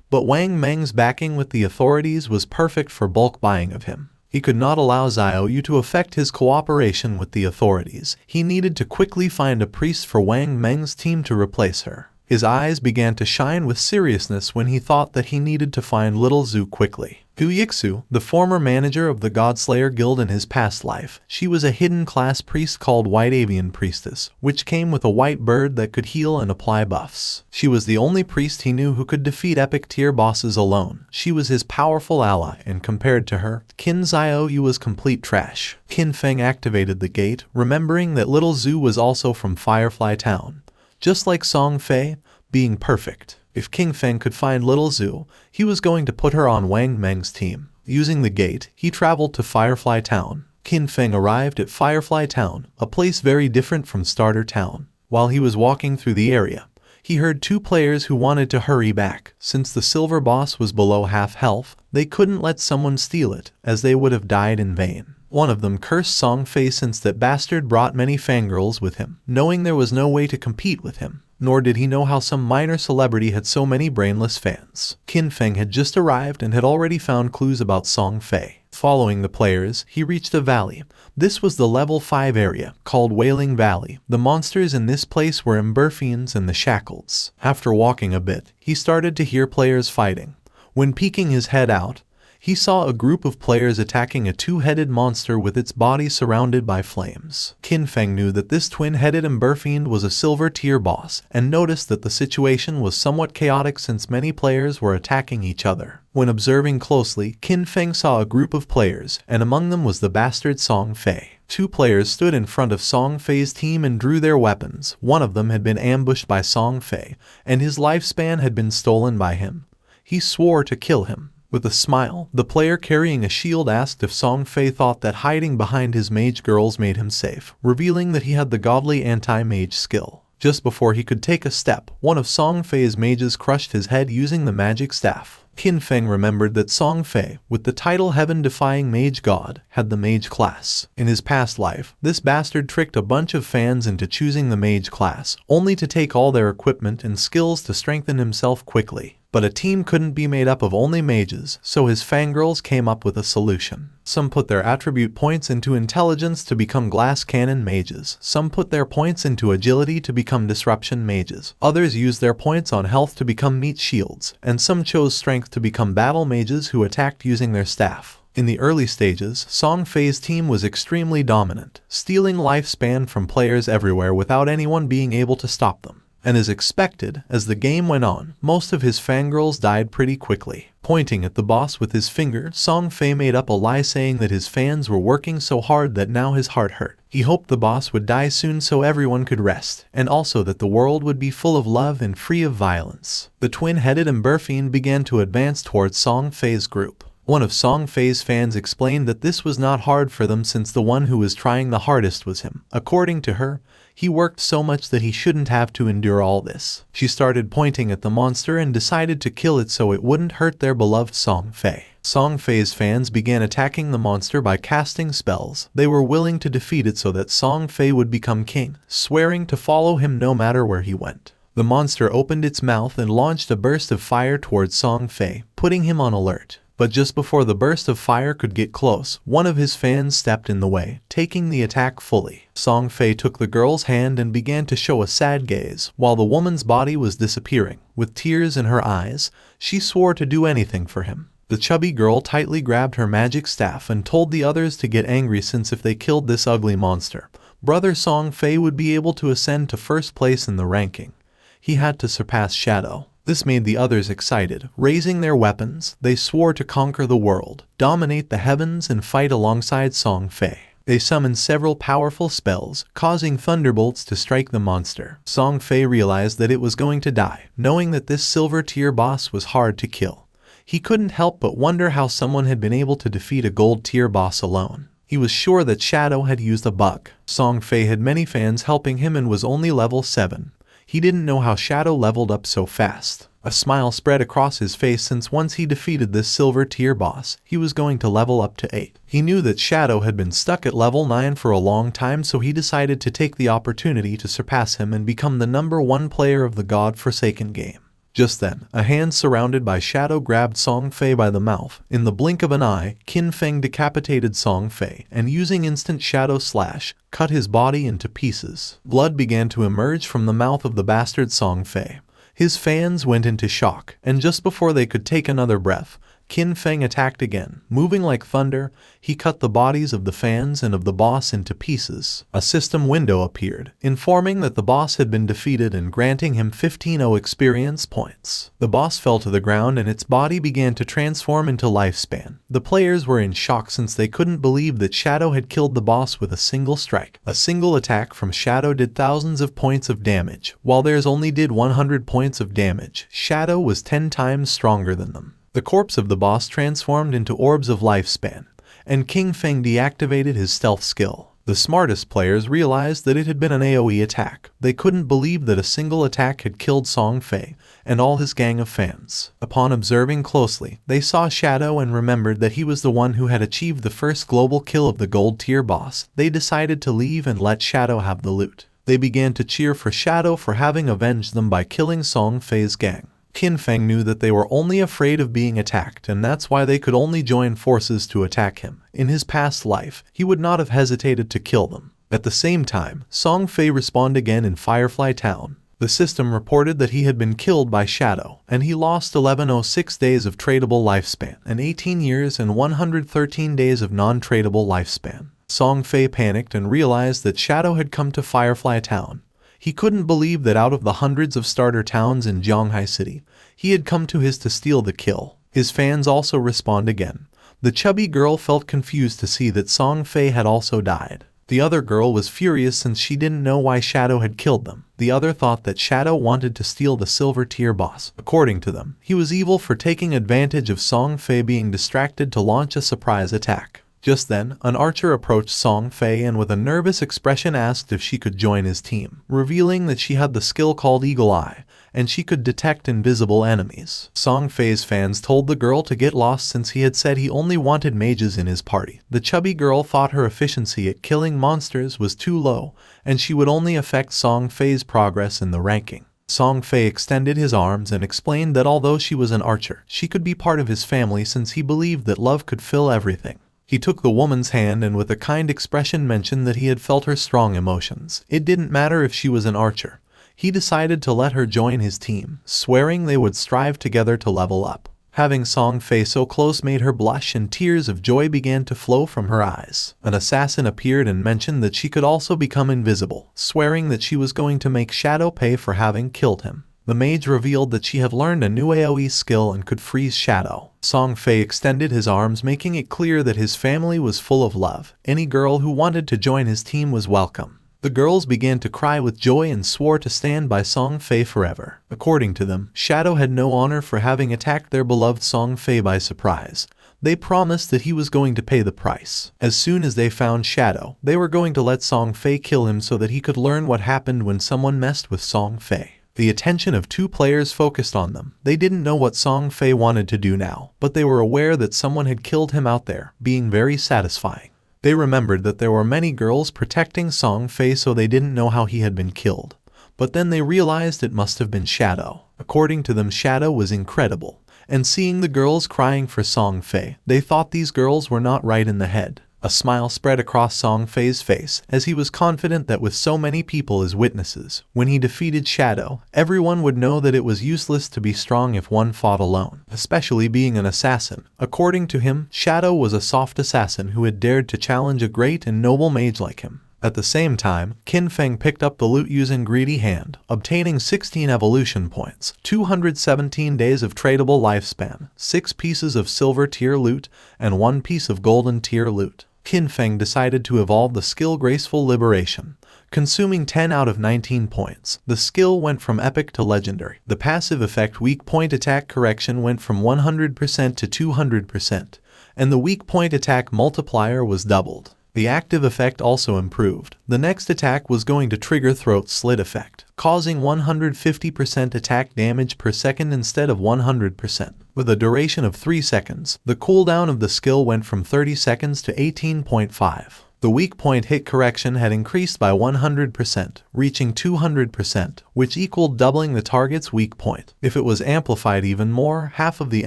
But Wang Meng's backing with the authorities was perfect for bulk buying of him. He could not allow Xiaoyu to affect his cooperation with the authorities. He needed to quickly find a priest for Wang Meng's team to replace her. His eyes began to shine with seriousness when he thought that he needed to find Little Zhu quickly. Gu Yixu, the former manager of the Godslayer Guild in his past life, she was a hidden class priest called White Avian Priestess, which came with a white bird that could heal and apply buffs. She was the only priest he knew who could defeat epic tier bosses alone. She was his powerful ally, and compared to her, Qin Xiaoyu was complete trash. Qin Feng activated the gate, remembering that Little Zhu was also from Firefly Town. Just like Song Fei, being perfect. If Qin Feng could find Little Zhu, he was going to put her on Wang Meng's team. Using the gate, he traveled to Firefly Town. Qin Feng arrived at Firefly Town, a place very different from Starter Town. While he was walking through the area, he heard two players who wanted to hurry back. Since the silver boss was below half health, they couldn't let someone steal it, as they would have died in vain. One of them cursed Song Fei since that bastard brought many fangirls with him, knowing there was no way to compete with him. Nor did he know how some minor celebrity had so many brainless fans. Qin Feng had just arrived and had already found clues about Song Fei. Following the players, he reached a valley. This was the level 5 area, called Wailing Valley. The monsters in this place were Emberfiends and the Shackles. After walking a bit, he started to hear players fighting. When peeking his head out, he saw a group of players attacking a two-headed monster with its body surrounded by flames. Qin Feng knew that this twin-headed Emberfiend was a silver tier boss, and noticed that the situation was somewhat chaotic since many players were attacking each other. When observing closely, Qin Feng saw a group of players, and among them was the bastard Song Fei. Two players stood in front of Song Fei's team and drew their weapons. One of them had been ambushed by Song Fei, and his lifespan had been stolen by him. He swore to kill him. With a smile, the player carrying a shield asked if Song Fei thought that hiding behind his mage girls made him safe, revealing that he had the godly anti-mage skill. Just before he could take a step, one of Song Fei's mages crushed his head using the magic staff. Qin Feng remembered that Song Fei, with the title Heaven-Defying Mage God, had the mage class. In his past life, this bastard tricked a bunch of fans into choosing the mage class, only to take all their equipment and skills to strengthen himself quickly. But a team couldn't be made up of only mages, so his fangirls came up with a solution. Some put their attribute points into intelligence to become glass cannon mages. Some put their points into agility to become disruption mages. Others used their points on health to become meat shields, and some chose strength to become battle mages who attacked using their staff. In the early stages, Song Fei's team was extremely dominant, stealing lifespan from players everywhere without anyone being able to stop them. And as expected, as the game went on, most of his fangirls died pretty quickly. Pointing at the boss with his finger, Song Fei made up a lie saying that his fans were working so hard that now his heart hurt. He hoped the boss would die soon so everyone could rest, and also that the world would be full of love and free of violence. The twin-headed Emberfiend began to advance towards Song Fei's group. One of Song Fei's fans explained that this was not hard for them since the one who was trying the hardest was him. According to her, he worked so much that he shouldn't have to endure all this. She started pointing at the monster and decided to kill it so it wouldn't hurt their beloved Song Fei. Song Fei's fans began attacking the monster by casting spells. They were willing to defeat it so that Song Fei would become king, swearing to follow him no matter where he went. The monster opened its mouth and launched a burst of fire towards Song Fei, putting him on alert. But just before the burst of fire could get close, one of his fans stepped in the way, taking the attack fully. Song Fei took the girl's hand and began to show a sad gaze, while the woman's body was disappearing. With tears in her eyes, she swore to do anything for him. The chubby girl tightly grabbed her magic staff and told the others to get angry since if they killed this ugly monster, brother Song Fei would be able to ascend to first place in the ranking. He had to surpass Shadow. This made the others excited. Raising their weapons, they swore to conquer the world, dominate the heavens, and fight alongside Song Fei. They summoned several powerful spells, causing thunderbolts to strike the monster. Song Fei realized that it was going to die, knowing that this silver-tier boss was hard to kill. He couldn't help but wonder how someone had been able to defeat a gold-tier boss alone. He was sure that Shadow had used a bug. Song Fei had many fans helping him and was only level 7. He didn't know how Shadow leveled up so fast. A smile spread across his face since once he defeated this silver-tier boss, he was going to level up to 8. He knew that Shadow had been stuck at level 9 for a long time, so he decided to take the opportunity to surpass him and become the #1 player of the God-forsaken game. Just then, a hand surrounded by Shadow grabbed Song Fei by the mouth. In the blink of an eye, Qin Feng decapitated Song Fei, and using instant Shadow Slash, cut his body into pieces. Blood began to emerge from the mouth of the bastard Song Fei. His fans went into shock, and just before they could take another breath, Qin Feng attacked again. Moving like thunder, he cut the bodies of the fans and of the boss into pieces. A system window appeared, informing that the boss had been defeated and granting him 15 experience points. The boss fell to the ground and its body began to transform into lifespan. The players were in shock since they couldn't believe that Shadow had killed the boss with a single strike. A single attack from Shadow did thousands of points of damage, while theirs only did 100 points of damage. Shadow was 10 times stronger than them. The corpse of the boss transformed into orbs of lifespan, and Qin Feng deactivated his stealth skill. The smartest players realized that it had been an AoE attack. They couldn't believe that a single attack had killed Song Fei and all his gang of fans. Upon observing closely, they saw Shadow and remembered that he was the one who had achieved the first global kill of the gold-tier boss. They decided to leave and let Shadow have the loot. They began to cheer for Shadow for having avenged them by killing Song Fei's gang. Qin Feng knew that they were only afraid of being attacked, and that's why they could only join forces to attack him. In his past life, he would not have hesitated to kill them. At the same time, Song Fei respawned again in Firefly Town. The system reported that he had been killed by Shadow, and he lost 1106 days of tradable lifespan, and 18 years and 113 days of non-tradable lifespan. Song Fei panicked and realized that Shadow had come to Firefly Town. He couldn't believe that out of the hundreds of starter towns in Zhonghai City, he had come to his to steal the kill. His fans also respawned again. The chubby girl felt confused to see that Song Fei had also died. The other girl was furious since she didn't know why Shadow had killed them. The other thought that Shadow wanted to steal the silver tier boss. According to them, he was evil for taking advantage of Song Fei being distracted to launch a surprise attack. Just then, an archer approached Song Fei and with a nervous expression asked if she could join his team, revealing that she had the skill called Eagle Eye, and she could detect invisible enemies. Song Fei's fans told the girl to get lost since he had said he only wanted mages in his party. The chubby girl thought her efficiency at killing monsters was too low, and she would only affect Song Fei's progress in the ranking. Song Fei extended his arms and explained that although she was an archer, she could be part of his family since he believed that love could fill everything. He took the woman's hand and with a kind expression mentioned that he had felt her strong emotions. It didn't matter if she was an archer. He decided to let her join his team, swearing they would strive together to level up. Having Song Fei so close made her blush and tears of joy began to flow from her eyes. An assassin appeared and mentioned that she could also become invisible, swearing that she was going to make Shadow pay for having killed him. The mage revealed that she had learned a new AoE skill and could freeze Shadow. Song Fei extended his arms, making it clear that his family was full of love. Any girl who wanted to join his team was welcome. The girls began to cry with joy and swore to stand by Song Fei forever. According to them, Shadow had no honor for having attacked their beloved Song Fei by surprise. They promised that he was going to pay the price. As soon as they found Shadow, they were going to let Song Fei kill him so that he could learn what happened when someone messed with Song Fei. The attention of two players focused on them. They didn't know what Song Fei wanted to do now, but they were aware that someone had killed him out there, being very satisfying. They remembered that there were many girls protecting Song Fei, so they didn't know how he had been killed. But then they realized it must have been Shadow. According to them, Shadow was incredible. And seeing the girls crying for Song Fei, they thought these girls were not right in the head. A smile spread across Song Fei's face as he was confident that with so many people as witnesses, when he defeated Shadow, everyone would know that it was useless to be strong if one fought alone, especially being an assassin. According to him, Shadow was a soft assassin who had dared to challenge a great and noble mage like him. At the same time, Qin Feng picked up the loot using Greedy Hand, obtaining 16 evolution points, 217 days of tradable lifespan, 6 pieces of silver tier loot, and 1 piece of golden tier loot. Qin Feng decided to evolve the skill Graceful Liberation, consuming 10 out of 19 points. The skill went from epic to legendary. The passive effect Weak Point Attack Correction went from 100% to 200%, and the Weak Point Attack Multiplier was doubled. The active effect also improved. The next attack was going to trigger Throat Slit effect, causing 150% attack damage per second instead of 100%. With a duration of 3 seconds, the cooldown of the skill went from 30 seconds to 18.5. The weak point hit correction had increased by 100%, reaching 200%, which equaled doubling the target's weak point. If it was amplified even more, half of the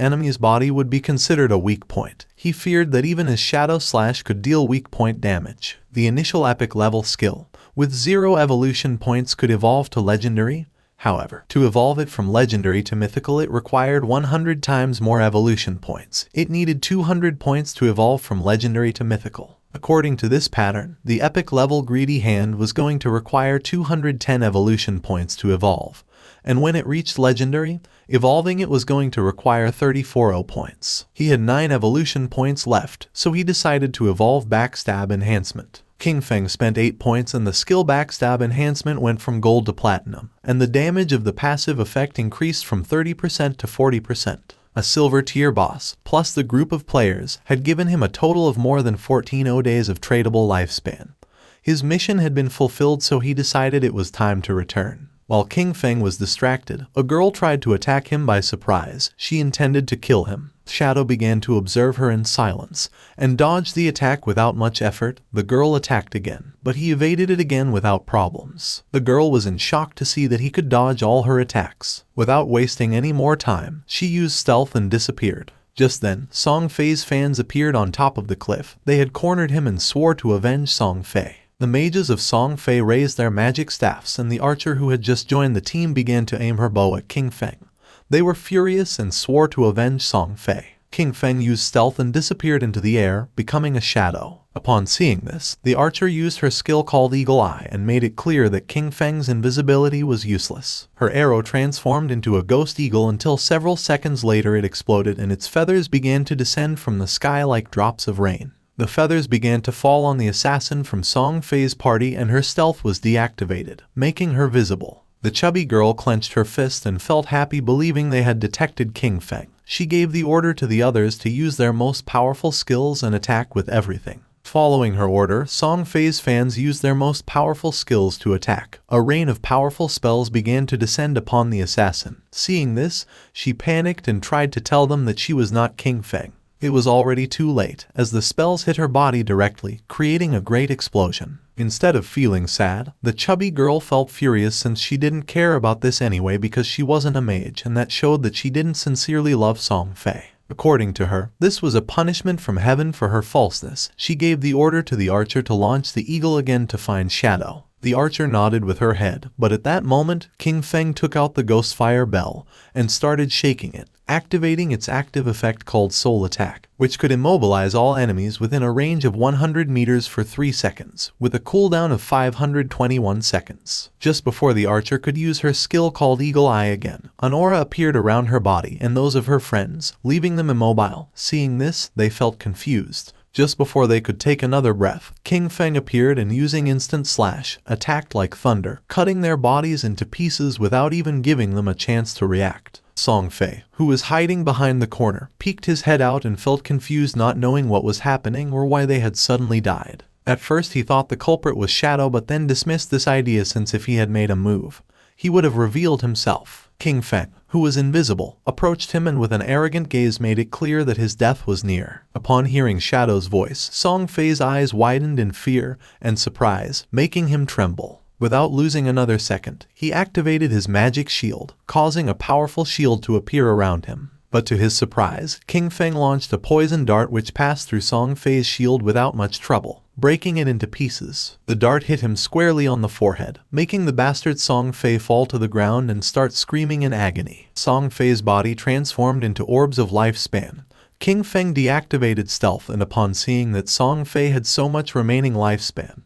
enemy's body would be considered a weak point. He feared that even his Shadow Slash could deal weak point damage. The initial epic level skill, with 0 evolution points, could evolve to legendary. However, to evolve it from legendary to mythical, it required 100 times more evolution points. It needed 200 points to evolve from legendary to mythical. According to this pattern, the epic level Greedy Hand was going to require 210 evolution points to evolve, and when it reached legendary, evolving it was going to require 34 points. He had 9 evolution points left, so he decided to evolve Backstab Enhancement. Qin Feng spent 8 points and the skill Backstab Enhancement went from gold to platinum, and the damage of the passive effect increased from 30% to 40%. A silver tier boss, plus the group of players, had given him a total of more than 14 days of tradable lifespan. His mission had been fulfilled, so he decided it was time to return. While Qin Feng was distracted, a girl tried to attack him by surprise. She intended to kill him. Shadow began to observe her in silence, and dodged the attack without much effort. The girl attacked again, but he evaded it again without problems. The girl was in shock to see that he could dodge all her attacks. Without wasting any more time, she used stealth and disappeared. Just then, Song Fei's fans appeared on top of the cliff. They had cornered him and swore to avenge Song Fei. The mages of Song Fei raised their magic staffs, and the archer who had just joined the team began to aim her bow at Qin Feng. They were furious and swore to avenge Song Fei. Qin Feng used stealth and disappeared into the air, becoming a shadow. Upon seeing this, the archer used her skill called Eagle Eye and made it clear that Qin Feng's invisibility was useless. Her arrow transformed into a ghost eagle until several seconds later it exploded and its feathers began to descend from the sky like drops of rain. The feathers began to fall on the assassin from Song Fei's party and her stealth was deactivated, making her visible. The chubby girl clenched her fist and felt happy believing they had detected King Feng. She gave the order to the others to use their most powerful skills and attack with everything. Following her order, Song Fei's fans used their most powerful skills to attack. A rain of powerful spells began to descend upon the assassin. Seeing this, she panicked and tried to tell them that she was not King Feng. It was already too late, as the spells hit her body directly, creating a great explosion. Instead of feeling sad, the chubby girl felt furious since she didn't care about this anyway because she wasn't a mage, and that showed that she didn't sincerely love Song Fei. According to her, this was a punishment from heaven for her falseness. She gave the order to the archer to launch the eagle again to find Shadow. The archer nodded with her head, but at that moment, King Feng took out the ghost fire bell and started shaking it, activating its active effect called Soul Attack, which could immobilize all enemies within a range of 100 meters for 3 seconds, with a cooldown of 521 seconds. Just before the archer could use her skill called Eagle Eye again, an aura appeared around her body and those of her friends, leaving them immobile. Seeing this, they felt confused. Just before they could take another breath, King Feng appeared and using instant slash, attacked like thunder, cutting their bodies into pieces without even giving them a chance to react. Song Fei, who was hiding behind the corner, peeked his head out and felt confused not knowing what was happening or why they had suddenly died. At first he thought the culprit was Shadow but then dismissed this idea since if he had made a move, he would have revealed himself. King Feng, who was invisible, approached him and with an arrogant gaze made it clear that his death was near. Upon hearing Shadow's voice, Song Fei's eyes widened in fear and surprise, making him tremble. Without losing another second, he activated his magic shield, causing a powerful shield to appear around him. But to his surprise, King Feng launched a poison dart which passed through Song Fei's shield without much trouble, breaking it into pieces. The dart hit him squarely on the forehead, making the bastard Song Fei fall to the ground and start screaming in agony. Song Fei's body transformed into orbs of lifespan. King Feng deactivated stealth and upon seeing that Song Fei had so much remaining lifespan,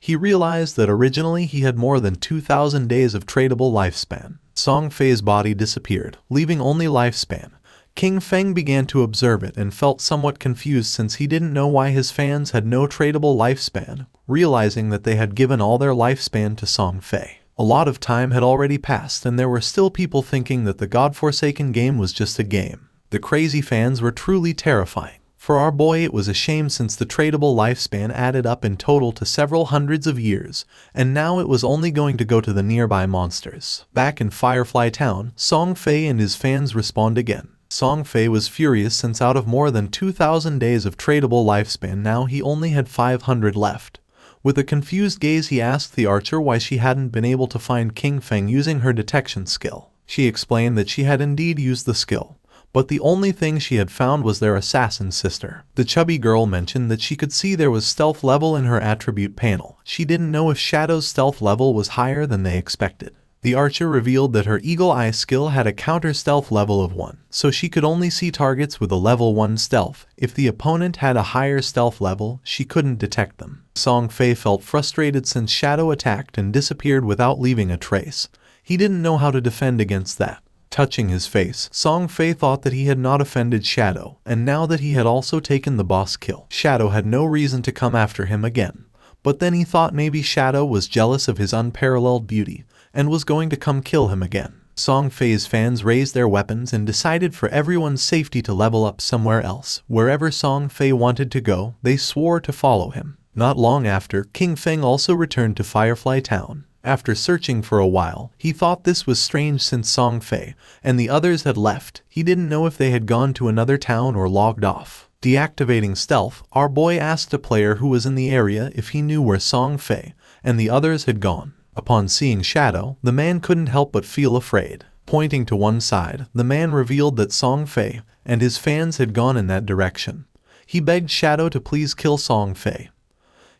he realized that originally he had more than 2,000 days of tradable lifespan. Song Fei's body disappeared, leaving only lifespan. King Feng began to observe it and felt somewhat confused since he didn't know why his fans had no tradable lifespan, realizing that they had given all their lifespan to Song Fei. A lot of time had already passed and there were still people thinking that the godforsaken game was just a game. The crazy fans were truly terrifying. For our boy it was a shame since the tradable lifespan added up in total to several hundreds of years, and now it was only going to go to the nearby monsters. Back in Firefly Town, Song Fei and his fans respawned again. Song Fei was furious since out of more than 2,000 days of tradable lifespan now he only had 500 left. With a confused gaze he asked the archer why she hadn't been able to find King Feng using her detection skill. She explained that she had indeed used the skill, but the only thing she had found was their assassin sister. The chubby girl mentioned that she could see there was stealth level in her attribute panel. She didn't know if Shadow's stealth level was higher than they expected. The archer revealed that her Eagle Eye skill had a counter stealth level of 1, so she could only see targets with a level 1 stealth. If the opponent had a higher stealth level, she couldn't detect them. Song Fei felt frustrated since Shadow attacked and disappeared without leaving a trace. He didn't know how to defend against that. Touching his face, Song Fei thought that he had not offended Shadow, and now that he had also taken the boss kill, Shadow had no reason to come after him again. But then he thought maybe Shadow was jealous of his unparalleled beauty, and was going to come kill him again. Song Fei's fans raised their weapons and decided for everyone's safety to level up somewhere else. Wherever Song Fei wanted to go, they swore to follow him. Not long after, King Feng also returned to Firefly Town. After searching for a while, he thought this was strange since Song Fei and the others had left. He didn't know if they had gone to another town or logged off. Deactivating stealth, our boy asked a player who was in the area if he knew where Song Fei and the others had gone. Upon seeing Shadow, the man couldn't help but feel afraid. Pointing to one side, the man revealed that Song Fei and his fans had gone in that direction. He begged Shadow to please kill Song Fei.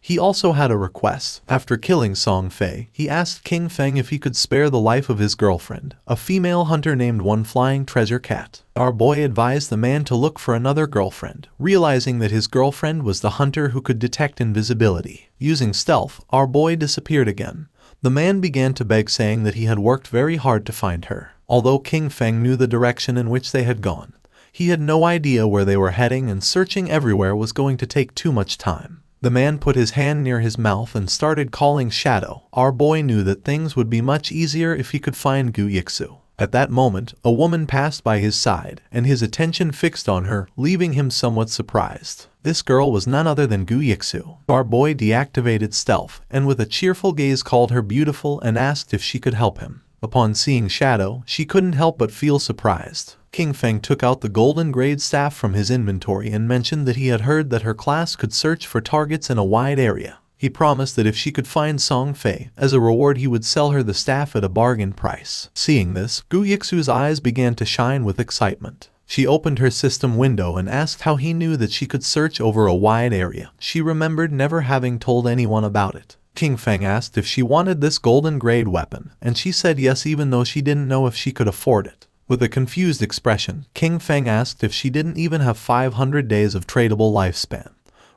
He also had a request. After killing Song Fei, he asked King Feng if he could spare the life of his girlfriend, a female hunter named One Flying Treasure Cat. Our boy advised the man to look for another girlfriend, realizing that his girlfriend was the hunter who could detect invisibility. Using stealth, our boy disappeared again. The man began to beg, saying that he had worked very hard to find her. Although King Feng knew the direction in which they had gone, He had no idea where they were heading, and searching everywhere was going to take too much time. The man put his hand near his mouth and started calling Shadow. Our boy knew that things would be much easier if he could find Gu Yixu. At that moment, a woman passed by his side, and his attention fixed on her, leaving him somewhat surprised. This girl was none other than Gu Yixu. Our boy deactivated stealth, and with a cheerful gaze called her beautiful and asked if she could help him. Upon seeing Shadow, she couldn't help but feel surprised. King Feng took out the golden grade staff from his inventory and mentioned that he had heard that her class could search for targets in a wide area. He promised that if she could find Song Fei, as a reward he would sell her the staff at a bargain price. Seeing this, Gu Yixu's eyes began to shine with excitement. She opened her system window and asked how he knew that she could search over a wide area. She remembered never having told anyone about it. King Feng asked if she wanted this golden grade weapon, and she said yes even though she didn't know if she could afford it. With a confused expression, King Feng asked if she didn't even have 500 days of tradable lifespan,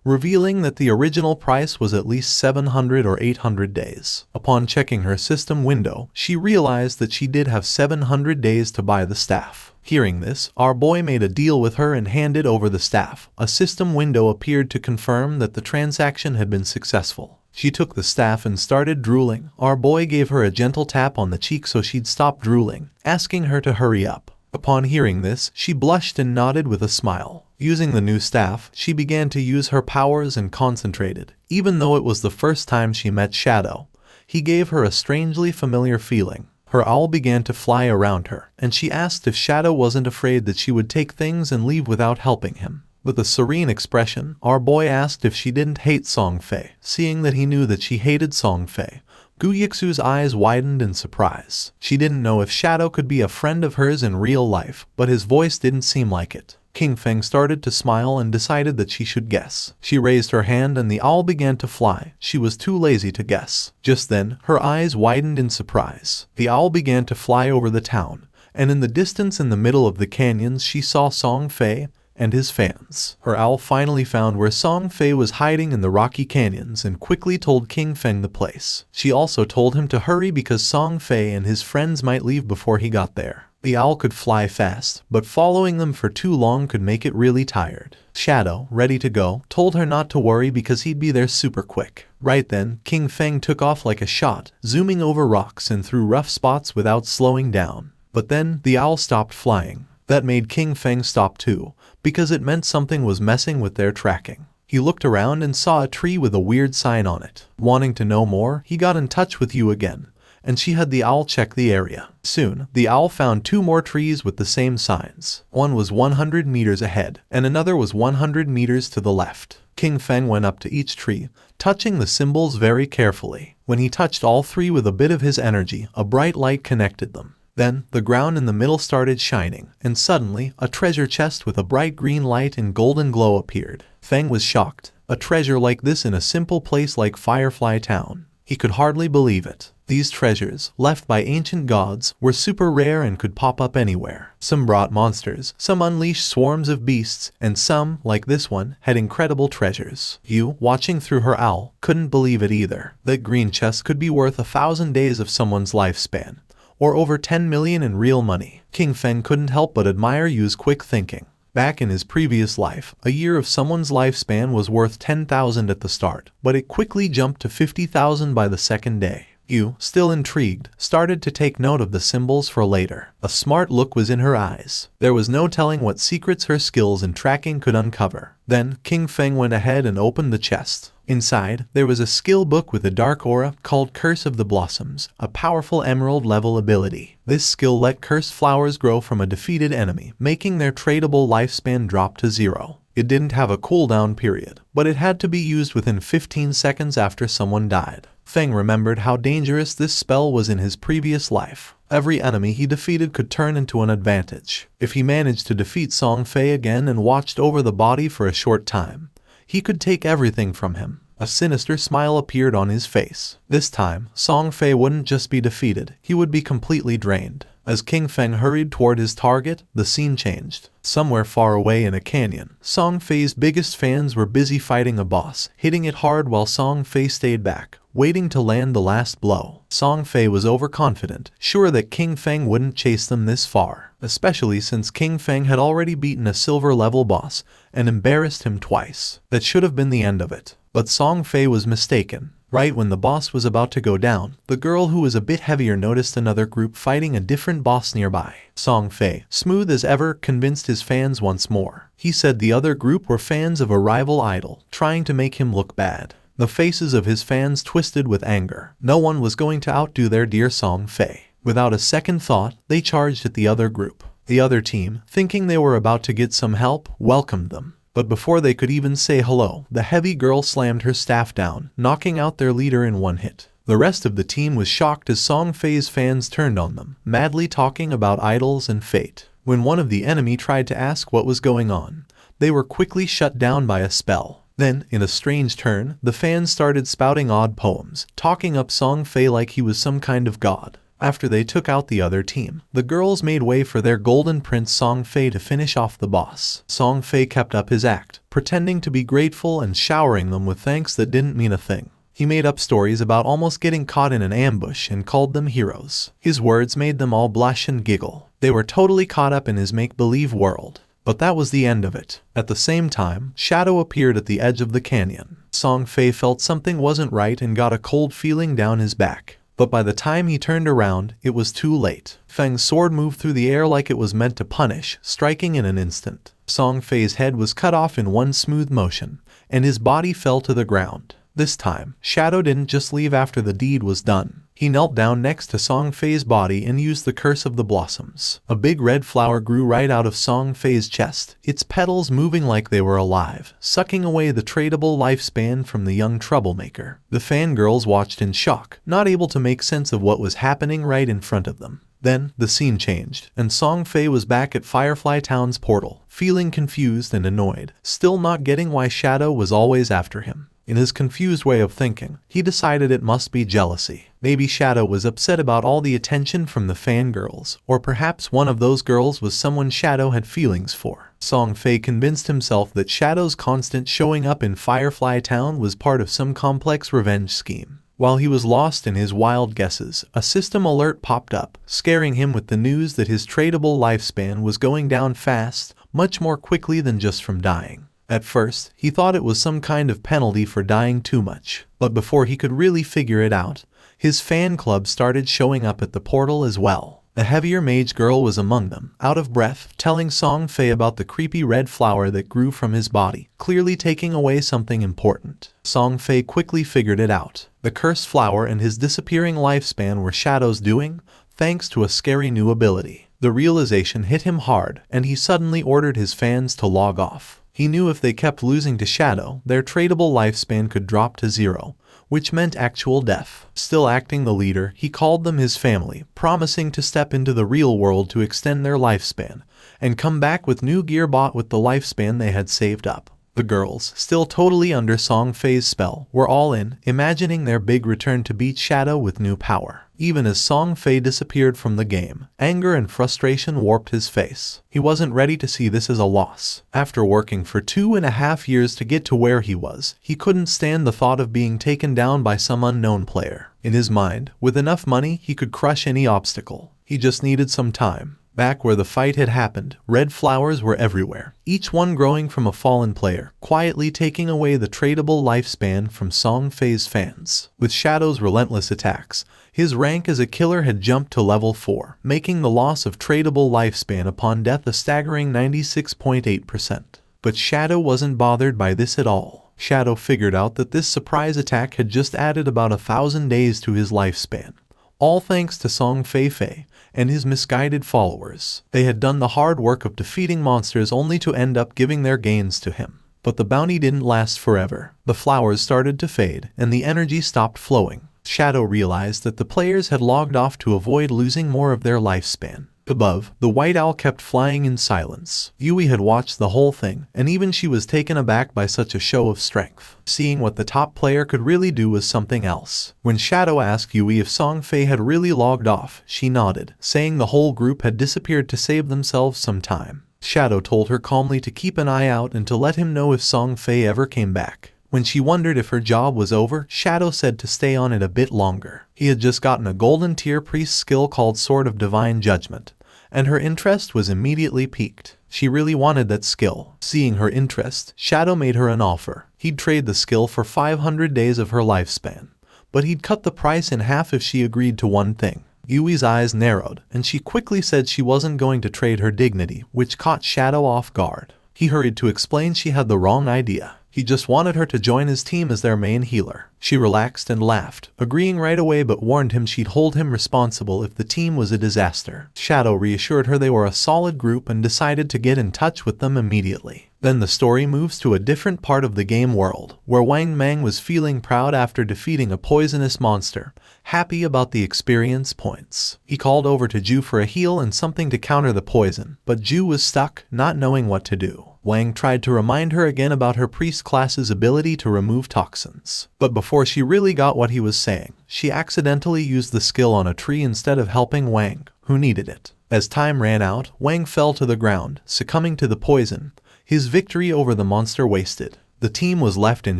revealing that the original price was at least 700 or 800 days. Upon checking her system window, she realized that she did have 700 days to buy the staff. Hearing this, our boy made a deal with her and handed over the staff. A system window appeared to confirm that the transaction had been successful. She took the staff and started drooling. Our boy gave her a gentle tap on the cheek so she'd stop drooling, asking her to hurry up. Upon hearing this, she blushed and nodded with a smile. Using the new staff, she began to use her powers and concentrated. Even though it was the first time she met Shadow, he gave her a strangely familiar feeling. Her owl began to fly around her, and she asked if Shadow wasn't afraid that she would take things and leave without helping him. With a serene expression, our boy asked if she didn't hate Song Fei. Seeing that he knew that she hated Song Fei, Gu Yixu's eyes widened in surprise. She didn't know if Shadow could be a friend of hers in real life, but his voice didn't seem like it. King Feng started to smile and decided that she should guess. She raised her hand and the owl began to fly. She was too lazy to guess. Just then, her eyes widened in surprise. The owl began to fly over the town, and in the distance in the middle of the canyons she saw Song Fei and his fans. Her owl finally found where Song Fei was hiding in the rocky canyons and quickly told King Feng the place. She also told him to hurry because Song Fei and his friends might leave before he got there. The owl could fly fast, but following them for too long could make it really tired. Shadow, ready to go, told her not to worry because he'd be there super quick. Right then, King Feng took off like a shot, zooming over rocks and through rough spots without slowing down. But then, the owl stopped flying. That made King Feng stop too, because it meant something was messing with their tracking. He looked around and saw a tree with a weird sign on it. Wanting to know more, he got in touch with you again, and she had the owl check the area. Soon, the owl found 2 more trees with the same signs. One was 100 meters ahead, and another was 100 meters to the left. King Feng went up to each tree, touching the symbols very carefully. When he touched all 3 with a bit of his energy, a bright light connected them. Then, the ground in the middle started shining, and suddenly, a treasure chest with a bright green light and golden glow appeared. Feng was shocked. A treasure like this in a simple place like Firefly Town. He could hardly believe it. These treasures, left by ancient gods, were super rare and could pop up anywhere. Some brought monsters, some unleashed swarms of beasts, and some, like this one, had incredible treasures. You, watching through her owl, couldn't believe it either. That green chest could be worth 1,000 days of someone's lifespan, or over 10 million in real money. King Feng couldn't help but admire Yu's quick thinking. Back in his previous life, a year of someone's lifespan was worth 10,000 at the start, but it quickly jumped to 50,000 by the second day. Yu, still intrigued, started to take note of the symbols for later. A smart look was in her eyes. There was no telling what secrets her skills in tracking could uncover. Then, King Feng went ahead and opened the chest. Inside, there was a skill book with a dark aura called Curse of the Blossoms, a powerful emerald-level ability. This skill let cursed flowers grow from a defeated enemy, making their tradable lifespan drop to 0. It didn't have a cooldown period, but it had to be used within 15 seconds after someone died. Feng remembered how dangerous this spell was in his previous life. Every enemy he defeated could turn into an advantage. If he managed to defeat Song Fei again and watched over the body for a short time, he could take everything from him. A sinister smile appeared on his face. This time, Song Fei wouldn't just be defeated, he would be completely drained. As King Feng hurried toward his target, the scene changed. Somewhere far away in a canyon, Song Fei's biggest fans were busy fighting a boss, hitting it hard while Song Fei stayed back, waiting to land the last blow. Song Fei was overconfident, sure that King Feng wouldn't chase them this far, especially since King Feng had already beaten a silver-level boss and embarrassed him twice. That should have been the end of it. But Song Fei was mistaken. Right when the boss was about to go down, the girl who was a bit heavier noticed another group fighting a different boss nearby. Song Fei, smooth as ever, convinced his fans once more. He said the other group were fans of a rival idol, trying to make him look bad. The faces of his fans twisted with anger. No one was going to outdo their dear Song Fei. Without a second thought, they charged at the other group. The other team, thinking they were about to get some help, welcomed them. But before they could even say hello, the heavy girl slammed her staff down, knocking out their leader in one hit. The rest of the team was shocked as Song Fei's fans turned on them, madly talking about idols and fate. When one of the enemy tried to ask what was going on, they were quickly shut down by a spell. Then, in a strange turn, the fans started spouting odd poems, talking up Song Fei like he was some kind of god. After they took out the other team, the girls made way for their golden prince Song Fei to finish off the boss. Song Fei kept up his act, pretending to be grateful and showering them with thanks that didn't mean a thing. He made up stories about almost getting caught in an ambush and called them heroes. His words made them all blush and giggle. They were totally caught up in his make-believe world. But that was the end of it. At the same time, Shadow appeared at the edge of the canyon. Song Fei felt something wasn't right and got a cold feeling down his back. But by the time he turned around, it was too late. Feng's sword moved through the air like it was meant to punish, striking in an instant. Song Fei's head was cut off in one smooth motion, and his body fell to the ground. This time, Shadow didn't just leave after the deed was done. He knelt down next to Song Fei's body and used the Curse of the Blossoms. A big red flower grew right out of Song Fei's chest, its petals moving like they were alive, sucking away the tradable lifespan from the young troublemaker. The fangirls watched in shock, not able to make sense of what was happening right in front of them. Then, the scene changed, and Song Fei was back at Firefly Town's portal, feeling confused and annoyed, still not getting why Shadow was always after him. In his confused way of thinking, he decided it must be jealousy. Maybe Shadow was upset about all the attention from the fangirls, or perhaps one of those girls was someone Shadow had feelings for. Song Fei convinced himself that Shadow's constant showing up in Firefly Town was part of some complex revenge scheme. While he was lost in his wild guesses, a system alert popped up, scaring him with the news that his tradable lifespan was going down fast, much more quickly than just from dying. At first, he thought it was some kind of penalty for dying too much, but before he could really figure it out, his fan club started showing up at the portal as well. A heavier mage girl was among them, out of breath, telling Song Fei about the creepy red flower that grew from his body, clearly taking away something important. Song Fei quickly figured it out. The cursed flower and his disappearing lifespan were Shadow's doing, thanks to a scary new ability. The realization hit him hard, and he suddenly ordered his fans to log off. He knew if they kept losing to Shadow, their tradable lifespan could drop to 0, which meant actual death. Still acting the leader, he called them his family, promising to step into the real world to extend their lifespan, and come back with new gear bought with the lifespan they had saved up. The girls, still totally under Song Fei's spell, were all in, imagining their big return to beat Shadow with new power. Even as Song Fei disappeared from the game, anger and frustration warped his face. He wasn't ready to see this as a loss. After working for 2.5 years to get to where he was, he couldn't stand the thought of being taken down by some unknown player. In his mind, with enough money, he could crush any obstacle. He just needed some time. Back where the fight had happened, red flowers were everywhere, each one growing from a fallen player, quietly taking away the tradable lifespan from Song Fei's fans. With Shadow's relentless attacks, his rank as a killer had jumped to level 4, making the loss of tradable lifespan upon death a staggering 96.8%. But Shadow wasn't bothered by this at all. Shadow figured out that this surprise attack had just added about 1,000 days to his lifespan. All thanks to Song Fei and his misguided followers. They had done the hard work of defeating monsters only to end up giving their gains to him. But the bounty didn't last forever. The flowers started to fade, and the energy stopped flowing. Shadow realized that the players had logged off to avoid losing more of their lifespan. Above, the white owl kept flying in silence. Yui had watched the whole thing, and even she was taken aback by such a show of strength. Seeing what the top player could really do was something else. When Shadow asked Yui if Song Fei had really logged off, she nodded, saying the whole group had disappeared to save themselves some time. Shadow told her calmly to keep an eye out and to let him know if Song Fei ever came back. When she wondered if her job was over, Shadow said to stay on it a bit longer. He had just gotten a golden tier priest skill called Sword of Divine Judgment, and her interest was immediately piqued. She really wanted that skill. Seeing her interest, Shadow made her an offer. He'd trade the skill for 500 days of her lifespan, but he'd cut the price in half if she agreed to one thing. Yui's eyes narrowed, and she quickly said she wasn't going to trade her dignity, which caught Shadow off guard. He hurried to explain she had the wrong idea. He just wanted her to join his team as their main healer. She relaxed and laughed, agreeing right away, but warned him she'd hold him responsible if the team was a disaster. Shadow reassured her they were a solid group and decided to get in touch with them immediately. Then the story moves to a different part of the game world, where Wang Mang was feeling proud after defeating a poisonous monster, happy about the experience points. He called over to Ju for a heal and something to counter the poison, but Ju was stuck, not knowing what to do. Wang tried to remind her again about her priest class's ability to remove toxins. But before she really got what he was saying, she accidentally used the skill on a tree instead of helping Wang, who needed it. As time ran out, Wang fell to the ground, succumbing to the poison, his victory over the monster wasted. The team was left in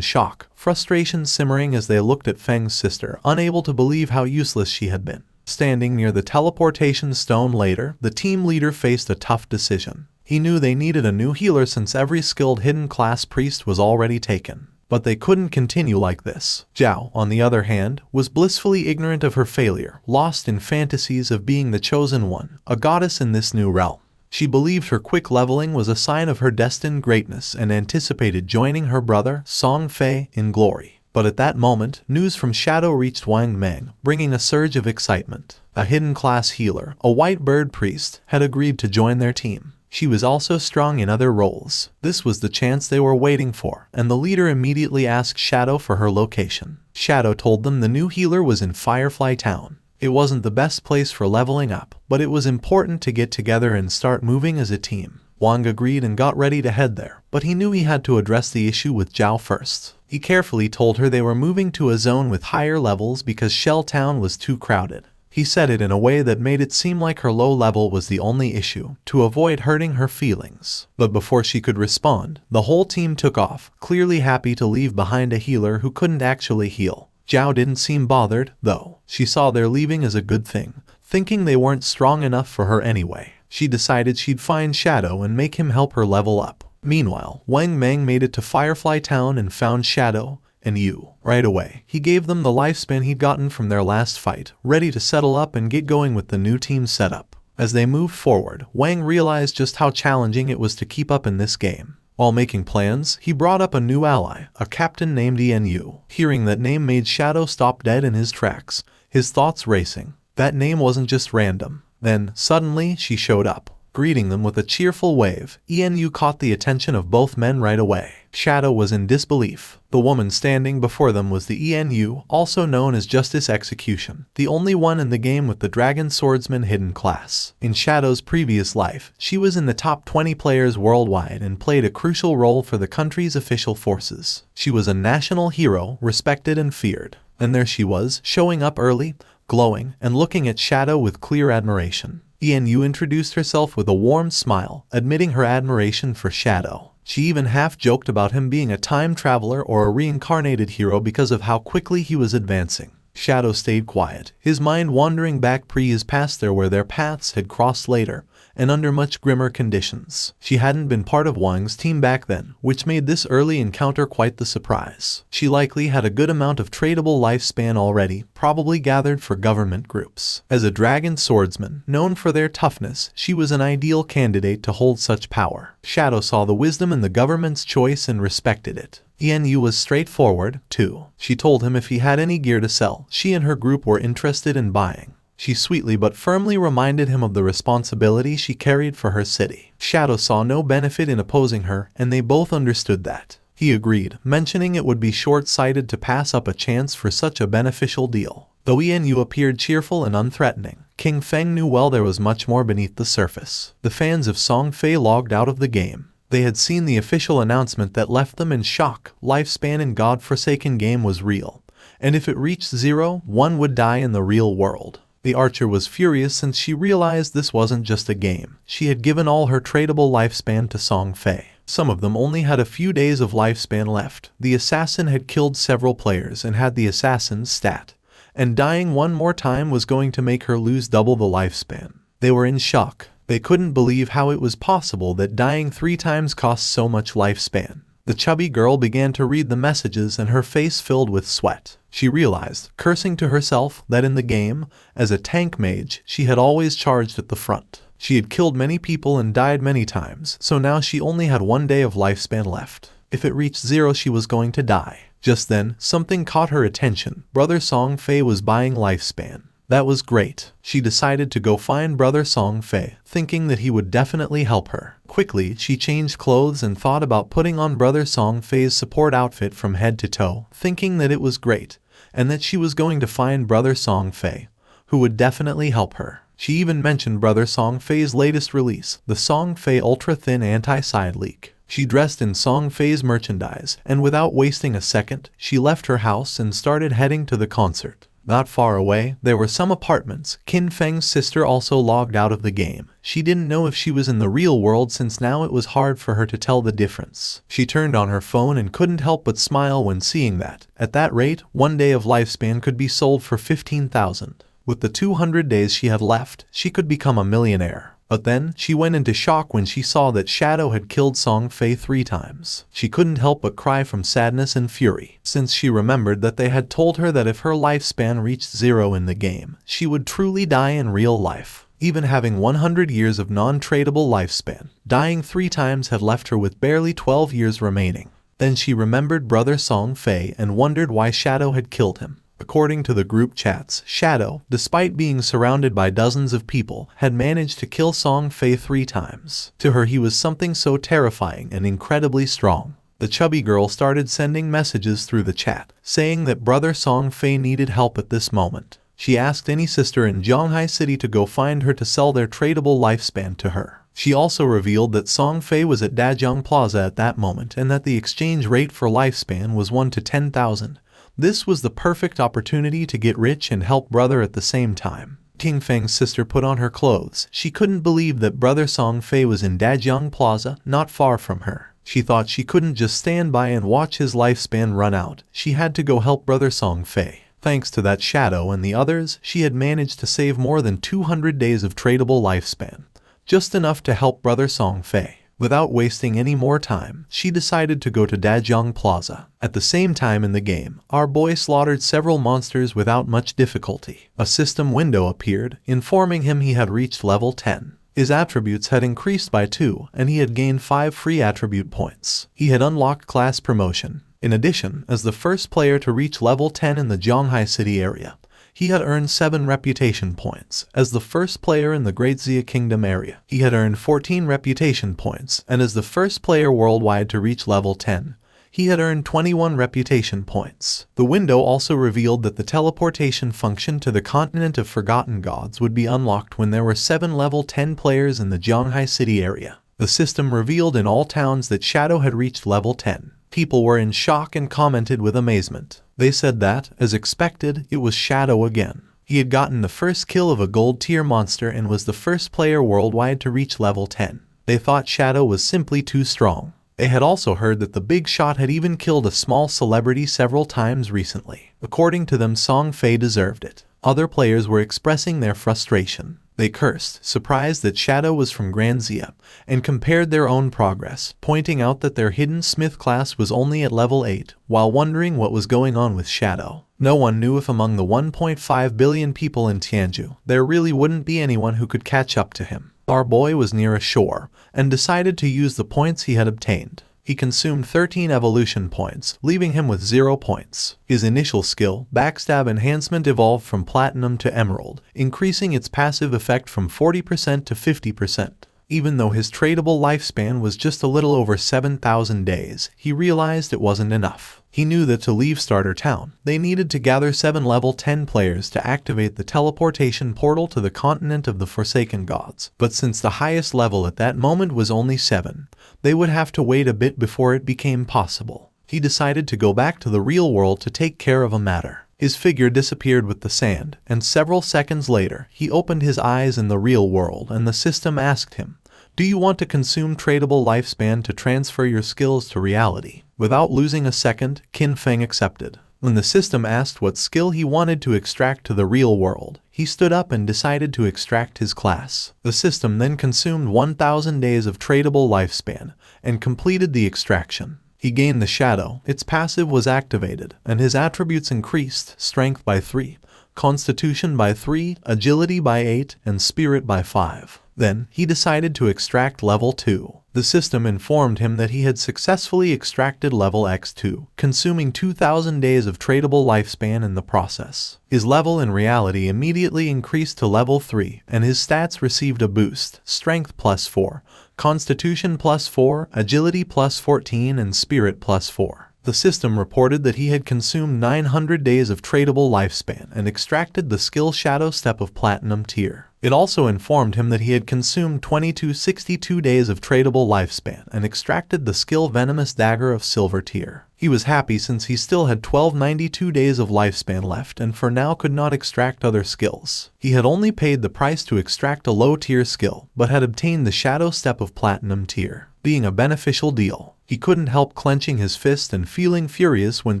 shock, frustration simmering as they looked at Feng's sister, unable to believe how useless she had been. Standing near the teleportation stone later, the team leader faced a tough decision. He knew they needed a new healer since every skilled hidden class priest was already taken. But they couldn't continue like this. Zhao, on the other hand, was blissfully ignorant of her failure, lost in fantasies of being the chosen one, a goddess in this new realm. She believed her quick leveling was a sign of her destined greatness and anticipated joining her brother, Song Fei, in glory. But at that moment, news from Shadow reached Wang Mang, bringing a surge of excitement. A hidden class healer, a white bird priest, had agreed to join their team. She was also strong in other roles. This was the chance they were waiting for, and the leader immediately asked Shadow for her location. Shadow told them the new healer was in Firefly Town. It wasn't the best place for leveling up, but it was important to get together and start moving as a team. Wang agreed and got ready to head there, but he knew he had to address the issue with Zhao first. He carefully told her they were moving to a zone with higher levels because Shell Town was too crowded. He said it in a way that made it seem like her low level was the only issue, to avoid hurting her feelings. But before she could respond, the whole team took off, clearly happy to leave behind a healer who couldn't actually heal. Zhao didn't seem bothered, though. She saw their leaving as a good thing, thinking they weren't strong enough for her anyway. She decided she'd find Shadow and make him help her level up. Meanwhile, Wang Mang made it to Firefly Town and found Shadow and Yu. Right away, he gave them the lifespan he'd gotten from their last fight, ready to settle up and get going with the new team setup. As they moved forward, Wang realized just how challenging it was to keep up in this game. While making plans, he brought up a new ally, a captain named Yu. Hearing that name made Shadow stop dead in his tracks, his thoughts racing. That name wasn't just random. Then, suddenly, she showed up. Greeting them with a cheerful wave, Yu caught the attention of both men right away. Shadow was in disbelief. The woman standing before them was the Yu, also known as Justice Execution, the only one in the game with the Dragon Swordsman hidden class. In Shadow's previous life, she was in the top 20 players worldwide and played a crucial role for the country's official forces. She was a national hero, respected and feared. And there she was, showing up early, glowing, and looking at Shadow with clear admiration. Yu introduced herself with a warm smile, admitting her admiration for Shadow. She even half-joked about him being a time traveler or a reincarnated hero because of how quickly he was advancing. Shadow stayed quiet, his mind wandering back pre-his past there where their paths had crossed later, and under much grimmer conditions. She hadn't been part of Wang's team back then, which made this early encounter quite the surprise. She likely had a good amount of tradable lifespan already, probably gathered for government groups. As a dragon swordsman, known for their toughness, she was an ideal candidate to hold such power. Shadow saw the wisdom in the government's choice and respected it. Yu was straightforward, too. She told him if he had any gear to sell, she and her group were interested in buying. She sweetly but firmly reminded him of the responsibility she carried for her city. Shadow saw no benefit in opposing her, and they both understood that. He agreed, mentioning it would be short-sighted to pass up a chance for such a beneficial deal. Though Yu appeared cheerful and unthreatening, King Feng knew well there was much more beneath the surface. The fans of Song Fei logged out of the game. They had seen the official announcement that left them in shock. Lifespan in God-forsaken game was real, and if it reached 0, one would die in the real world. The archer was furious since she realized this wasn't just a game. She had given all her tradable lifespan to Song Fei. Some of them only had a few days of lifespan left. The assassin had killed several players and had the assassin's stat, and dying one more time was going to make her lose double the lifespan. They were in shock. They couldn't believe how it was possible that dying 3 times cost so much lifespan. The chubby girl began to read the messages and her face filled with sweat. She realized, cursing to herself, that in the game, as a tank mage, she had always charged at the front. She had killed many people and died many times, so now she only had 1 day of lifespan left. If it reached 0, she was going to die. Just then, something caught her attention. Brother Song Fei was buying lifespan. That was great. She decided to go find Brother Song Fei, thinking that he would definitely help her. Quickly, she changed clothes and thought about putting on Brother Song Fei's support outfit from head to toe, thinking that it was great, and that she was going to find Brother Song Fei, who would definitely help her. She even mentioned Brother Song Fei's latest release, the Song Fei Ultra Thin Anti-Side Leak. She dressed in Song Fei's merchandise, and without wasting a second, she left her house and started heading to the concert. Not far away, there were some apartments. Qin Feng's sister also logged out of the game. She didn't know if she was in the real world since now it was hard for her to tell the difference. She turned on her phone and couldn't help but smile when seeing that. At that rate, 1 day of lifespan could be sold for 15,000. With the 200 days she had left, she could become a millionaire. But then, she went into shock when she saw that Shadow had killed Song Fei 3 times. She couldn't help but cry from sadness and fury, since she remembered that they had told her that if her lifespan reached 0 in the game, she would truly die in real life. Even having 100 years of non-tradable lifespan, dying 3 times had left her with barely 12 years remaining. Then she remembered Brother Song Fei and wondered why Shadow had killed him. According to the group chats, Shadow, despite being surrounded by dozens of people, had managed to kill Song Fei 3 times. To her he was something so terrifying and incredibly strong. The chubby girl started sending messages through the chat, saying that Brother Song Fei needed help at this moment. She asked any sister in Zhanghai City to go find her to sell their tradable lifespan to her. She also revealed that Song Fei was at Dajiang Plaza at that moment and that the exchange rate for lifespan was 1 to 10,000. This was the perfect opportunity to get rich and help brother at the same time. Qin Feng's sister put on her clothes. She couldn't believe that Brother Song Fei was in Dajiang Plaza, not far from her. She thought she couldn't just stand by and watch his lifespan run out. She had to go help Brother Song Fei. Thanks to that Shadow and the others, she had managed to save more than 200 days of tradable lifespan. Just enough to help Brother Song Fei. Without wasting any more time, she decided to go to Dajiang Plaza. At the same time in the game, our boy slaughtered several monsters without much difficulty. A system window appeared, informing him he had reached level 10. His attributes had increased by 2, and he had gained 5 free attribute points. He had unlocked class promotion. In addition, as the first player to reach level 10 in the Zhanghai City area, he had earned 7 reputation points. As the first player in the Great Xia Kingdom area, he had earned 14 reputation points, and as the first player worldwide to reach level 10, he had earned 21 reputation points. The window also revealed that the teleportation function to the continent of Forgotten Gods would be unlocked when there were 7 level 10 players in the Zhanghai City area. The system revealed in all towns that Shadow had reached level 10. People were in shock and commented with amazement. They said that, as expected, it was Shadow again. He had gotten the first kill of a gold tier monster and was the first player worldwide to reach level 10. They thought Shadow was simply too strong. They had also heard that the big shot had even killed a small celebrity several times recently. According to them, Song Fei deserved it. Other players were expressing their frustration. They cursed, surprised that Shadow was from Grand Xia, and compared their own progress, pointing out that their hidden smith class was only at level 8, while wondering what was going on with Shadow. No one knew if among the 1.5 billion people in Tianzhu, there really wouldn't be anyone who could catch up to him. Our boy was near a shore, and decided to use the points he had obtained. He consumed 13 evolution points, leaving him with 0 points. His initial skill, Backstab Enhancement, evolved from Platinum to Emerald, increasing its passive effect from 40% to 50%. Even though his tradable lifespan was just a little over 7,000 days, he realized it wasn't enough. He knew that to leave Starter Town, they needed to gather 7 level 10 players to activate the teleportation portal to the continent of the Forsaken Gods. But since the highest level at that moment was only 7, they would have to wait a bit before it became possible. He decided to go back to the real world to take care of a matter. His figure disappeared with the sand, and several seconds later, he opened his eyes in the real world and the system asked him, Do you want to consume tradable lifespan to transfer your skills to reality? Without losing a second, Qin Feng accepted. When the system asked what skill he wanted to extract to the real world, he stood up and decided to extract his class. The system then consumed 1,000 days of tradable lifespan and completed the extraction. He gained the shadow, its passive was activated, and his attributes increased: strength by 3, constitution by 3, agility by 8, and spirit by 5. Then, he decided to extract level 2. The system informed him that he had successfully extracted level X2, consuming 2,000 days of tradable lifespan in the process. His level in reality immediately increased to level 3, and his stats received a boost: strength plus 4, constitution plus 4, agility plus 14, and spirit plus 4. The system reported that he had consumed 900 days of tradable lifespan and extracted the skill Shadow Step of Platinum tier. It also informed him that he had consumed 2262 days of tradable lifespan and extracted the skill Venomous Dagger of Silver tier. He was happy since he still had 1292 days of lifespan left and for now could not extract other skills. He had only paid the price to extract a low tier skill, but had obtained the Shadow Step of Platinum tier, being a beneficial deal. He couldn't help clenching his fist and feeling furious when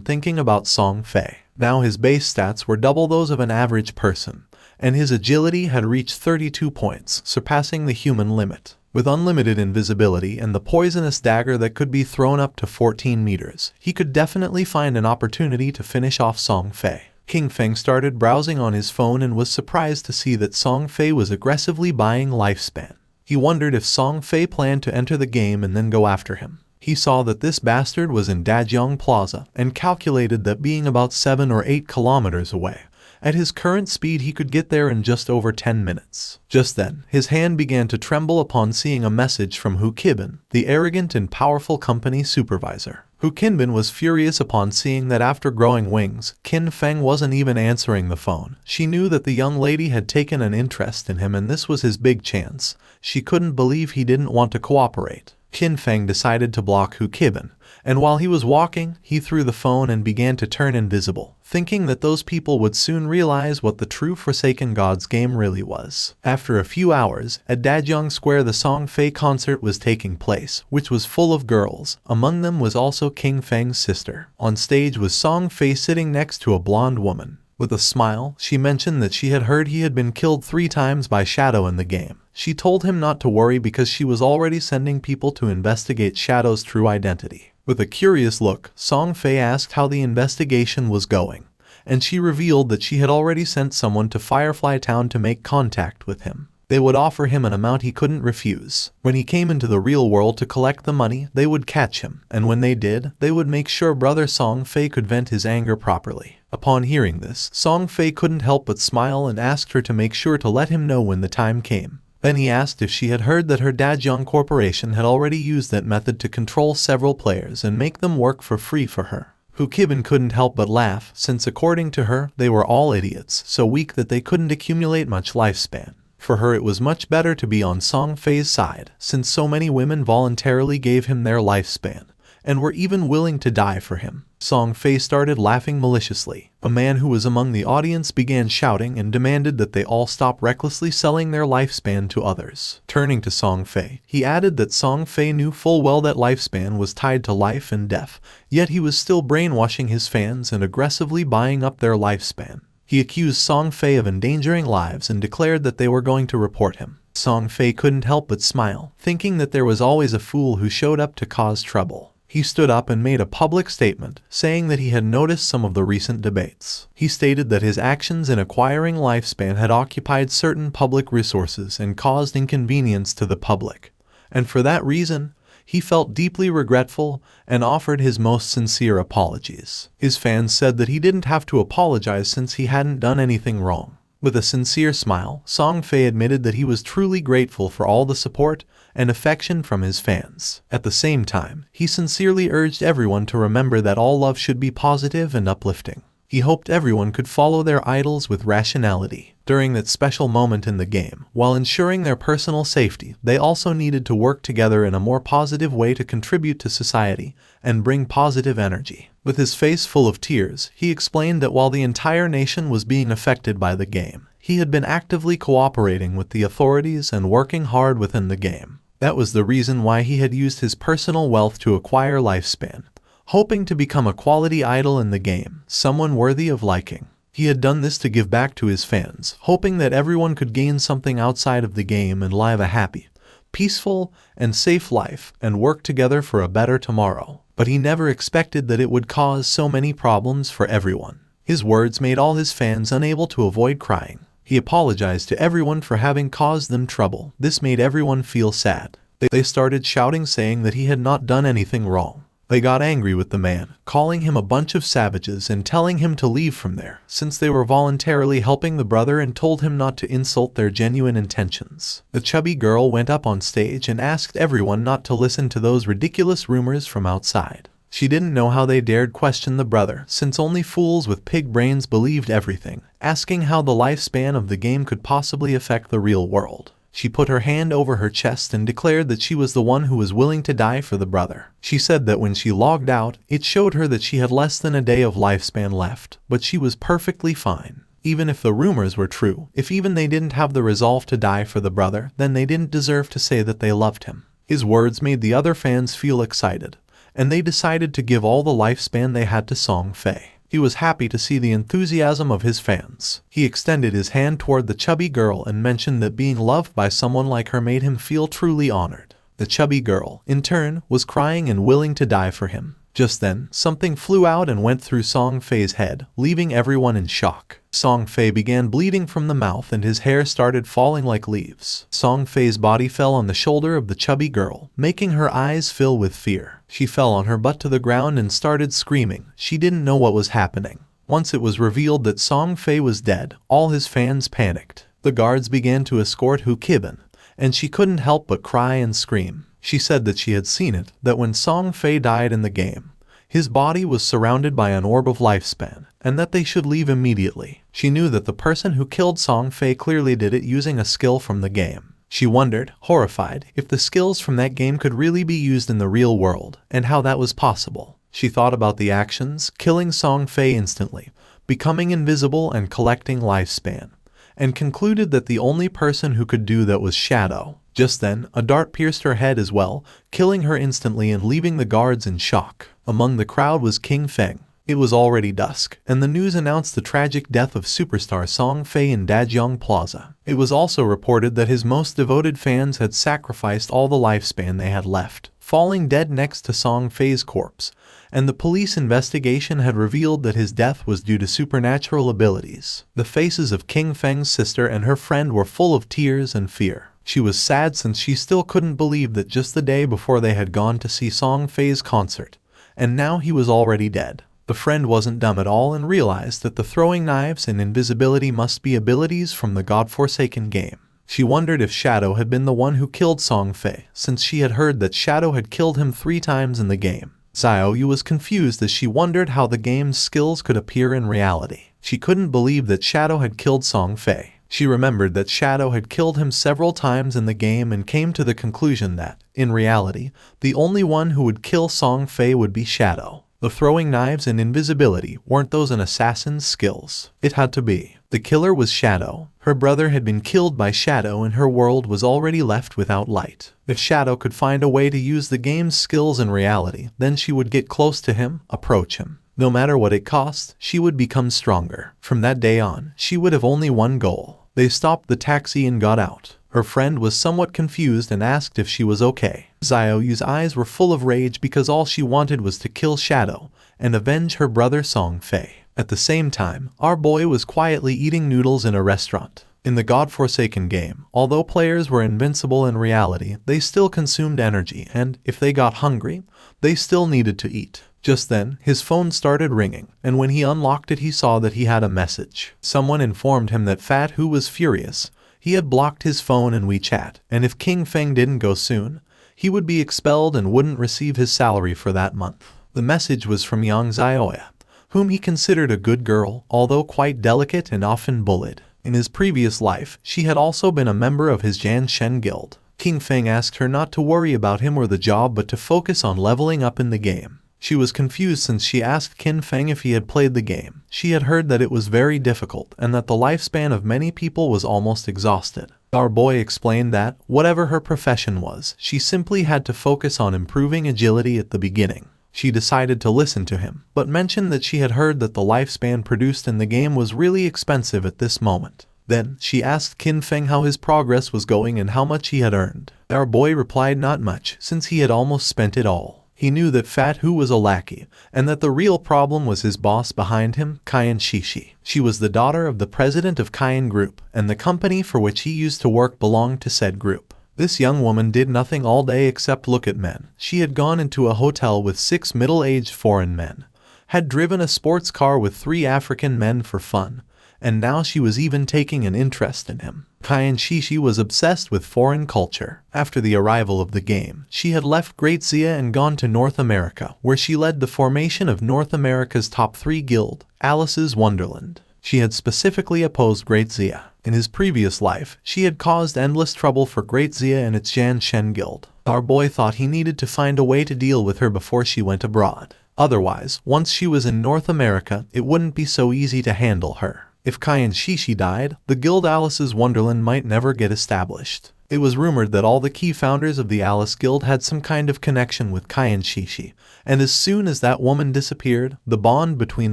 thinking about Song Fei. Now his base stats were double those of an average person, and his agility had reached 32 points, surpassing the human limit. With unlimited invisibility and the poisonous dagger that could be thrown up to 14 meters, he could definitely find an opportunity to finish off Song Fei. Qin Feng started browsing on his phone and was surprised to see that Song Fei was aggressively buying lifespan. He wondered if Song Fei planned to enter the game and then go after him. He saw that this bastard was in Dajiang Plaza and calculated that being about 7 or 8 kilometers away, at his current speed he could get there in just over 10 minutes. Just then, his hand began to tremble upon seeing a message from Hu Qinbin, the arrogant and powerful company supervisor. Hu Qinbin was furious upon seeing that after growing wings, Qin Feng wasn't even answering the phone. She knew that the young lady had taken an interest in him and this was his big chance. She couldn't believe he didn't want to cooperate. Qin Feng decided to block Hu Qinbin, and while he was walking, he threw the phone and began to turn invisible, thinking that those people would soon realize what the true Forsaken Gods game really was. After a few hours, at Dajiang Square the Song Fei concert was taking place, which was full of girls. Among them was also Qin Feng's sister. On stage was Song Fei sitting next to a blonde woman. With a smile, she mentioned that she had heard he had been killed 3 times by Shadow in the game. She told him not to worry because she was already sending people to investigate Shadow's true identity. With a curious look, Song Fei asked how the investigation was going, and she revealed that she had already sent someone to Firefly Town to make contact with him. They would offer him an amount he couldn't refuse. When he came into the real world to collect the money, they would catch him, and when they did, they would make sure brother Song Fei could vent his anger properly. Upon hearing this, Song Fei couldn't help but smile and asked her to make sure to let him know when the time came. Then he asked if she had heard that her Dajiang Corporation had already used that method to control several players and make them work for free for her. Hu Qinbin couldn't help but laugh, since according to her, they were all idiots, so weak that they couldn't accumulate much lifespan. For her it was much better to be on Song Fei's side, since so many women voluntarily gave him their lifespan, and were even willing to die for him. Song Fei started laughing maliciously. A man who was among the audience began shouting and demanded that they all stop recklessly selling their lifespan to others. Turning to Song Fei, he added that Song Fei knew full well that lifespan was tied to life and death, yet he was still brainwashing his fans and aggressively buying up their lifespan. He accused Song Fei of endangering lives and declared that they were going to report him. Song Fei couldn't help but smile, thinking that there was always a fool who showed up to cause trouble. He stood up and made a public statement, saying that he had noticed some of the recent debates. He stated that his actions in acquiring lifespan had occupied certain public resources and caused inconvenience to the public, and for that reason, he felt deeply regretful and offered his most sincere apologies. His fans said that he didn't have to apologize since he hadn't done anything wrong. With a sincere smile, Song Fei admitted that he was truly grateful for all the support and affection from his fans. At the same time, he sincerely urged everyone to remember that all love should be positive and uplifting. He hoped everyone could follow their idols with rationality. During that special moment in the game, while ensuring their personal safety, they also needed to work together in a more positive way to contribute to society and bring positive energy. With his face full of tears, he explained that while the entire nation was being affected by the game, he had been actively cooperating with the authorities and working hard within the game. That was the reason why he had used his personal wealth to acquire lifespan, hoping to become a quality idol in the game, someone worthy of liking. He had done this to give back to his fans, hoping that everyone could gain something outside of the game and live a happy, peaceful, and safe life and work together for a better tomorrow. But he never expected that it would cause so many problems for everyone. His words made all his fans unable to avoid crying. He apologized to everyone for having caused them trouble. This made everyone feel sad. They started shouting, saying that he had not done anything wrong. They got angry with the man, calling him a bunch of savages and telling him to leave from there, since they were voluntarily helping the brother, and told him not to insult their genuine intentions. The chubby girl went up on stage and asked everyone not to listen to those ridiculous rumors from outside. She didn't know how they dared question the brother, since only fools with pig brains believed everything, asking how the lifespan of the game could possibly affect the real world. She put her hand over her chest and declared that she was the one who was willing to die for the brother. She said that when she logged out, it showed her that she had less than a day of lifespan left, but she was perfectly fine. Even if the rumors were true, if even they didn't have the resolve to die for the brother, then they didn't deserve to say that they loved him. His words made the other fans feel excited, and they decided to give all the lifespan they had to Song Fei. He was happy to see the enthusiasm of his fans. He extended his hand toward the chubby girl and mentioned that being loved by someone like her made him feel truly honored. The chubby girl, in turn, was crying and willing to die for him. Just then, something flew out and went through Song Fei's head, leaving everyone in shock. Song Fei began bleeding from the mouth and his hair started falling like leaves. Song Fei's body fell on the shoulder of the chubby girl, making her eyes fill with fear. She fell on her butt to the ground and started screaming. She didn't know what was happening. Once it was revealed that Song Fei was dead, all his fans panicked. The guards began to escort Hu Kibin, and she couldn't help but cry and scream. She said that she had seen it, that when Song Fei died in the game, his body was surrounded by an orb of lifespan, and that they should leave immediately. She knew that the person who killed Song Fei clearly did it using a skill from the game. She wondered, horrified, if the skills from that game could really be used in the real world, and how that was possible. She thought about the actions, killing Song Fei instantly, becoming invisible and collecting lifespan, and concluded that the only person who could do that was Shadow. Just then, a dart pierced her head as well, killing her instantly and leaving the guards in shock. Among the crowd was King Feng. It was already dusk, and the news announced the tragic death of superstar Song Fei in Dajiang Plaza. It was also reported that his most devoted fans had sacrificed all the lifespan they had left, falling dead next to Song Fei's corpse, and the police investigation had revealed that his death was due to supernatural abilities. The faces of King Feng's sister and her friend were full of tears and fear. She was sad since she still couldn't believe that just the day before they had gone to see Song Fei's concert, and now he was already dead. The friend wasn't dumb at all and realized that the throwing knives and invisibility must be abilities from the godforsaken game. She wondered if Shadow had been the one who killed Song Fei, since she had heard that Shadow had killed him 3 times in the game. Xiaoyu was confused as she wondered how the game's skills could appear in reality. She couldn't believe that Shadow had killed Song Fei. She remembered that Shadow had killed him several times in the game and came to the conclusion that, in reality, the only one who would kill Song Fei would be Shadow. The throwing knives and invisibility weren't those an assassin's skills. It had to be. The killer was Shadow. Her brother had been killed by Shadow and her world was already left without light. If Shadow could find a way to use the game's skills in reality, then she would get close to him, approach him. No matter what it cost, she would become stronger. From that day on, she would have only one goal. They stopped the taxi and got out. Her friend was somewhat confused and asked if she was okay. Xiaoyu's eyes were full of rage because all she wanted was to kill Shadow and avenge her brother Song Fei. At the same time, our boy was quietly eating noodles in a restaurant. In the godforsaken game, although players were invincible in reality, they still consumed energy and, if they got hungry, they still needed to eat. Just then, his phone started ringing, and when he unlocked it he saw that he had a message. Someone informed him that Fat Hu was furious. He had blocked his phone and WeChat, and if King Feng didn't go soon, he would be expelled and wouldn't receive his salary for that month. The message was from Yang Xiaoya, whom he considered a good girl, although quite delicate and often bullied. In his previous life, she had also been a member of his Jan Shen guild. King Feng asked her not to worry about him or the job but to focus on leveling up in the game. She was confused since she asked Qin Feng if he had played the game. She had heard that it was very difficult and that the lifespan of many people was almost exhausted. Our boy explained that, whatever her profession was, she simply had to focus on improving agility at the beginning. She decided to listen to him, but mentioned that she had heard that the lifespan produced in the game was really expensive at this moment. Then, she asked Qin Feng how his progress was going and how much he had earned. Our boy replied not much, since he had almost spent it all. He knew that Fat Hu was a lackey, and that the real problem was his boss behind him, Kyan Shishi. She was the daughter of the president of Kyan Group, and the company for which he used to work belonged to said group. This young woman did nothing all day except look at men. She had gone into a hotel with 6 middle-aged foreign men, had driven a sports car with 3 African men for fun, and now she was even taking an interest in him. Kyan Shishi was obsessed with foreign culture. After the arrival of the game, she had left Great Xia and gone to North America, where she led the formation of North America's top 3 guild, Alice's Wonderland. She had specifically opposed Great Xia. In his previous life, she had caused endless trouble for Great Xia and its Jan Shen guild. Our boy thought he needed to find a way to deal with her before she went abroad. Otherwise, once she was in North America, it wouldn't be so easy to handle her. If Kyan Shishi died, the guild Alice's Wonderland might never get established. It was rumored that all the key founders of the Alice Guild had some kind of connection with Kyan Shishi, and as soon as that woman disappeared, the bond between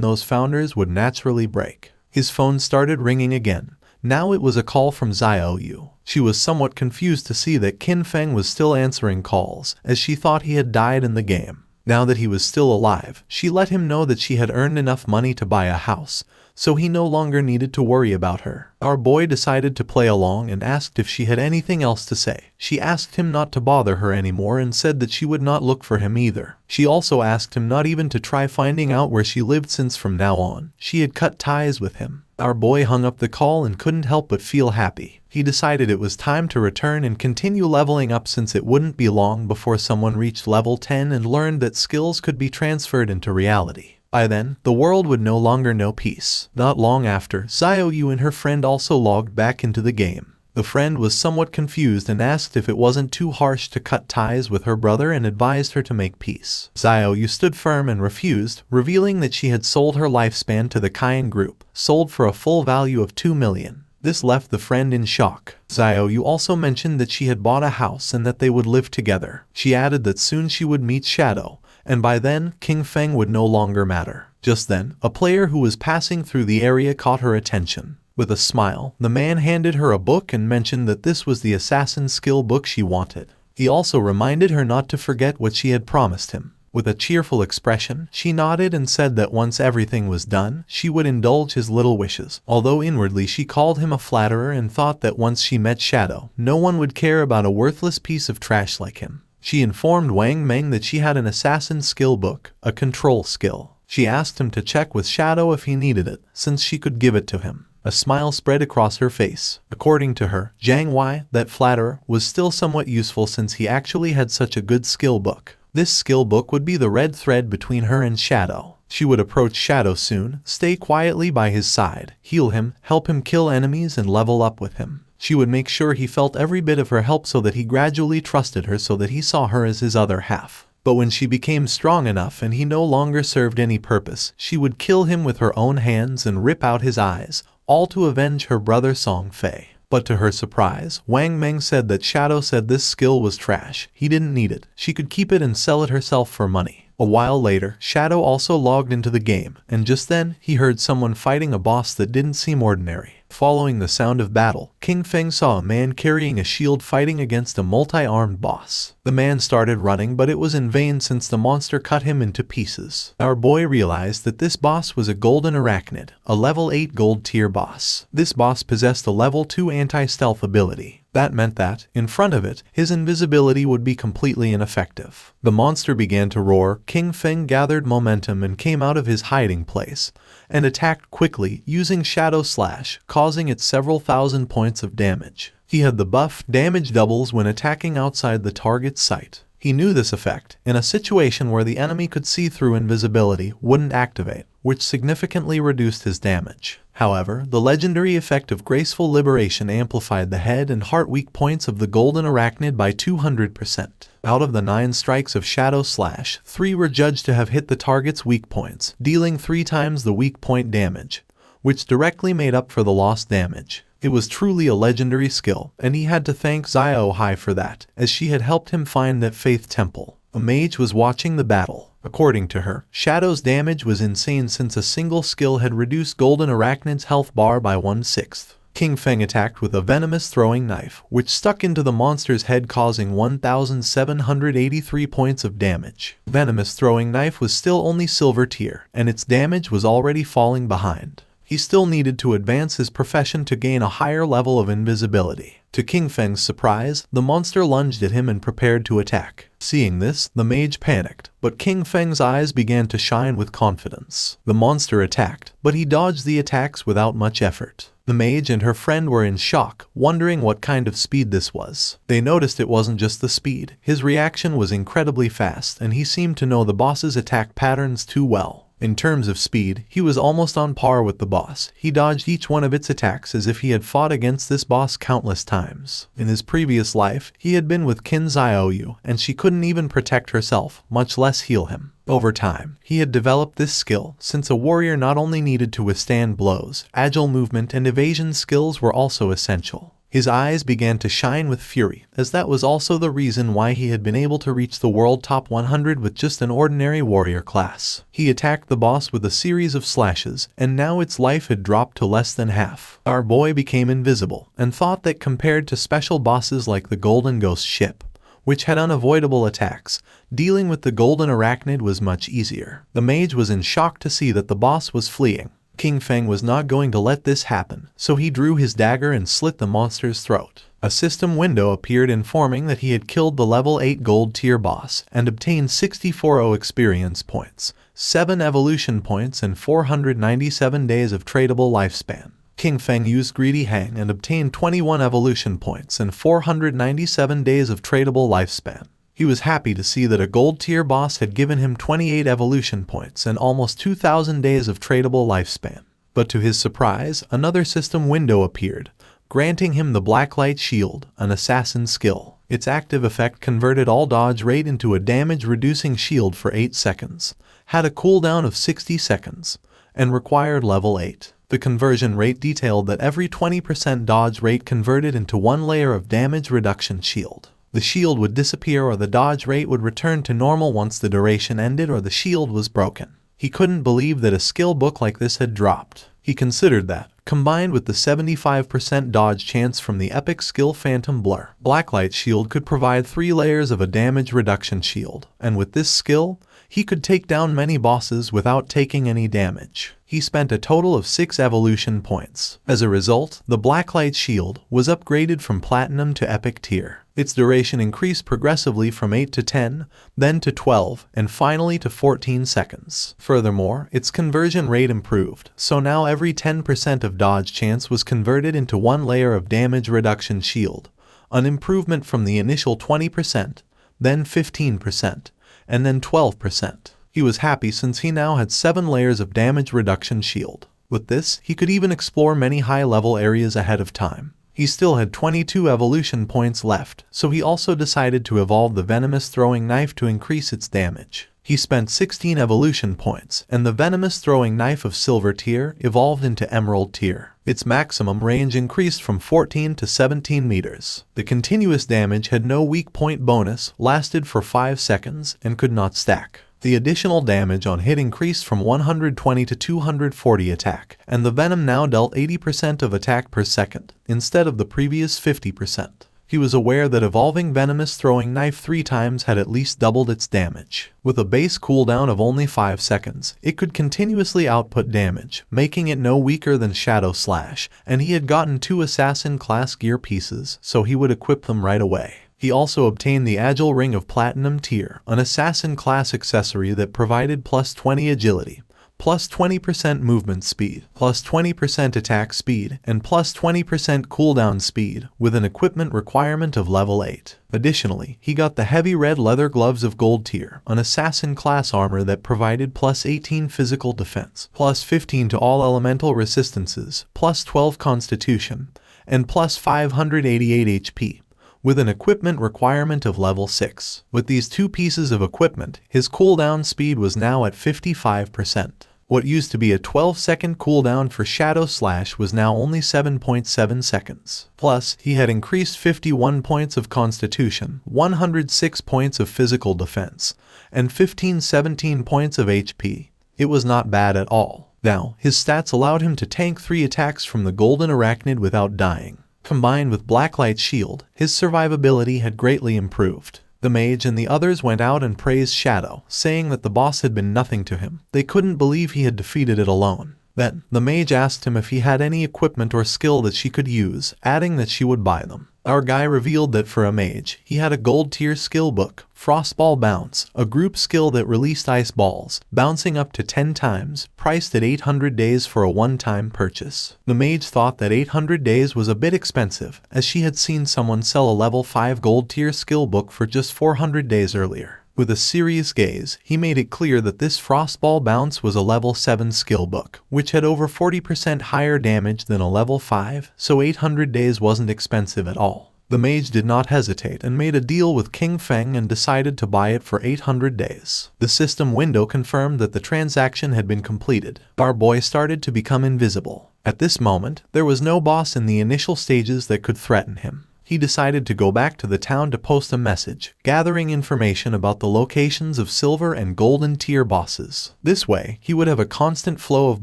those founders would naturally break. His phone started ringing again. Now it was a call from Xiao Yu. She was somewhat confused to see that Qin Feng was still answering calls, as she thought he had died in the game. Now that he was still alive, she let him know that she had earned enough money to buy a house, so he no longer needed to worry about her. Our boy decided to play along and asked if she had anything else to say. She asked him not to bother her anymore and said that she would not look for him either. She also asked him not even to try finding out where she lived, since from now on, she had cut ties with him. Our boy hung up the call and couldn't help but feel happy. He decided it was time to return and continue leveling up, since it wouldn't be long before someone reached level 10 and learned that skills could be transferred into reality. By then, the world would no longer know peace. Not long after, Xiao Yu and her friend also logged back into the game. The friend was somewhat confused and asked if it wasn't too harsh to cut ties with her brother and advised her to make peace. Xiao Yu stood firm and refused, revealing that she had sold her lifespan to the Kyan Group, sold for a full value of 2 million. This left the friend in shock. Xiao Yu also mentioned that she had bought a house and that they would live together. She added that soon she would meet Shadow, and by then, Qin Feng would no longer matter. Just then, a player who was passing through the area caught her attention. With a smile, the man handed her a book and mentioned that this was the assassin skill book she wanted. He also reminded her not to forget what she had promised him. With a cheerful expression, she nodded and said that once everything was done, she would indulge his little wishes. Although inwardly she called him a flatterer and thought that once she met Shadow, no one would care about a worthless piece of trash like him. She informed Wang Meng that she had an assassin skill book, a control skill. She asked him to check with Shadow if he needed it, since she could give it to him. A smile spread across her face. According to her, Zhang Wei, that flatterer, was still somewhat useful since he actually had such a good skill book. This skill book would be the red thread between her and Shadow. She would approach Shadow soon, stay quietly by his side, heal him, help him kill enemies and level up with him. She would make sure he felt every bit of her help so that he gradually trusted her, so that he saw her as his other half. But when she became strong enough and he no longer served any purpose, she would kill him with her own hands and rip out his eyes, all to avenge her brother Song Fei. But to her surprise, Wang Meng said that Shadow said this skill was trash. He didn't need it. She could keep it and sell it herself for money. A while later, Shadow also logged into the game, and just then, he heard someone fighting a boss that didn't seem ordinary. Following the sound of battle, Qin Feng saw a man carrying a shield fighting against a multi-armed boss. The man started running, but it was in vain since the monster cut him into pieces. Our boy realized that this boss was a golden arachnid, a level 8 gold tier boss. This boss possessed a level 2 anti-stealth ability. That meant that, in front of it, his invisibility would be completely ineffective. The monster began to roar. Qin Feng gathered momentum and came out of his hiding place, and attacked quickly, using Shadow Slash, causing it several thousand points of damage. He had the buff, damage doubles when attacking outside the target's sight. He knew this effect, in a situation where the enemy could see through invisibility, wouldn't activate, which significantly reduced his damage. However, the legendary effect of Graceful Liberation amplified the head and heart weak points of the golden arachnid by 200%. Out of the 9 strikes of Shadow Slash, 3 were judged to have hit the target's weak points, dealing 3 times the weak point damage, which directly made up for the lost damage. It was truly a legendary skill, and he had to thank Xiao Hai for that, as she had helped him find that faith temple. A mage was watching the battle. According to her, Shadow's damage was insane since a single skill had reduced Golden Arachnid's health bar by 1/6. King Feng attacked with a venomous throwing knife, which stuck into the monster's head causing 1,783 points of damage. Venomous throwing knife was still only silver tier, and its damage was already falling behind. He still needed to advance his profession to gain a higher level of invisibility. To King Feng's surprise, the monster lunged at him and prepared to attack. Seeing this, the mage panicked, but King Feng's eyes began to shine with confidence. The monster attacked, but he dodged the attacks without much effort. The mage and her friend were in shock, wondering what kind of speed this was. They noticed it wasn't just the speed. His reaction was incredibly fast, and he seemed to know the boss's attack patterns too well. In terms of speed, he was almost on par with the boss. He dodged each one of its attacks as if he had fought against this boss countless times. In his previous life, he had been with Qin Xiaoyu, and she couldn't even protect herself, much less heal him. Over time, he had developed this skill, since a warrior not only needed to withstand blows, agile movement and evasion skills were also essential. His eyes began to shine with fury, as that was also the reason why he had been able to reach the world top 100 with just an ordinary warrior class. He attacked the boss with a series of slashes, and now its life had dropped to less than half. Our boy became invisible, and thought that compared to special bosses like the Golden Ghost ship, which had unavoidable attacks, dealing with the Golden Arachnid was much easier. The mage was in shock to see that the boss was fleeing. King Feng was not going to let this happen, so he drew his dagger and slit the monster's throat. A system window appeared informing that he had killed the level 8 gold tier boss and obtained 64 experience points, 7 evolution points and 497 days of tradable lifespan. King Feng used Greedy Hang and obtained 21 evolution points and 497 days of tradable lifespan. He was happy to see that a gold tier boss had given him 28 evolution points and almost 2,000 days of tradable lifespan. But to his surprise, another system window appeared, granting him the Blacklight Shield, an assassin skill. Its active effect converted all dodge rate into a damage-reducing shield for 8 seconds, had a cooldown of 60 seconds, and required level 8. The conversion rate detailed that every 20% dodge rate converted into 1 layer of damage reduction shield. The shield would disappear or the dodge rate would return to normal once the duration ended or the shield was broken. He couldn't believe that a skill book like this had dropped. He considered that, combined with the 75% dodge chance from the epic skill Phantom Blur, Blacklight Shield could provide 3 layers of a damage reduction shield, and with this skill, he could take down many bosses without taking any damage. He spent a total of 6 evolution points. As a result, the Blacklight Shield was upgraded from Platinum to Epic tier. Its duration increased progressively from 8 to 10, then to 12, and finally to 14 seconds. Furthermore, its conversion rate improved, so now every 10% of dodge chance was converted into 1 layer of damage reduction shield, an improvement from the initial 20%, then 15%, and then 12%. He was happy since he now had 7 layers of damage reduction shield. With this, he could even explore many high-level areas ahead of time. He still had 22 evolution points left, so he also decided to evolve the venomous throwing knife to increase its damage. He spent 16 evolution points, and the venomous throwing knife of silver tier evolved into emerald tier. Its maximum range increased from 14 to 17 meters. The continuous damage had no weak point bonus, lasted for 5 seconds, and could not stack. The additional damage on hit increased from 120 to 240 attack, and the venom now dealt 80% of attack per second, instead of the previous 50%. He was aware that evolving venomous throwing knife 3 times had at least doubled its damage. With a base cooldown of only 5 seconds, it could continuously output damage, making it no weaker than Shadow Slash, and he had gotten 2 assassin class gear pieces, so he would equip them right away. He also obtained the Agile Ring of Platinum tier, an assassin class accessory that provided plus 20 agility, plus 20% movement speed, plus 20% attack speed, and plus 20% cooldown speed, with an equipment requirement of level 8. Additionally, he got the heavy red leather gloves of gold tier, an assassin class armor that provided plus 18 physical defense, plus 15 to all elemental resistances, plus 12 constitution, and plus 588 HP. With an equipment requirement of level 6. With these 2 pieces of equipment, his cooldown speed was now at 55%. What used to be a 12-second cooldown for Shadow Slash was now only 7.7 seconds. Plus, he had increased 51 points of Constitution, 106 points of Physical Defense, and 17 points of HP. It was not bad at all. Now, his stats allowed him to tank 3 attacks from the Golden Arachnid without dying. Combined with Blacklight Shield, his survivability had greatly improved. The mage and the others went out and praised Shadow, saying that the boss had been nothing to him. They couldn't believe he had defeated it alone. Then, the mage asked him if he had any equipment or skill that she could use, adding that she would buy them. Our guy revealed that for a mage, he had a gold tier skill book, Frostball Bounce, a group skill that released ice balls, bouncing up to 10 times, priced at 800 days for a one-time purchase. The mage thought that 800 days was a bit expensive, as she had seen someone sell a level 5 gold tier skill book for just 400 days earlier. With a serious gaze, he made it clear that this Frostball Bounce was a level 7 skill book, which had over 40% higher damage than a level 5, so 800 days wasn't expensive at all. The mage did not hesitate and made a deal with King Feng and decided to buy it for 800 days. The system window confirmed that the transaction had been completed. Our boy started to become invisible. At this moment, there was no boss in the initial stages that could threaten him. He decided to go back to the town to post a message, gathering information about the locations of silver and golden tier bosses. This way, he would have a constant flow of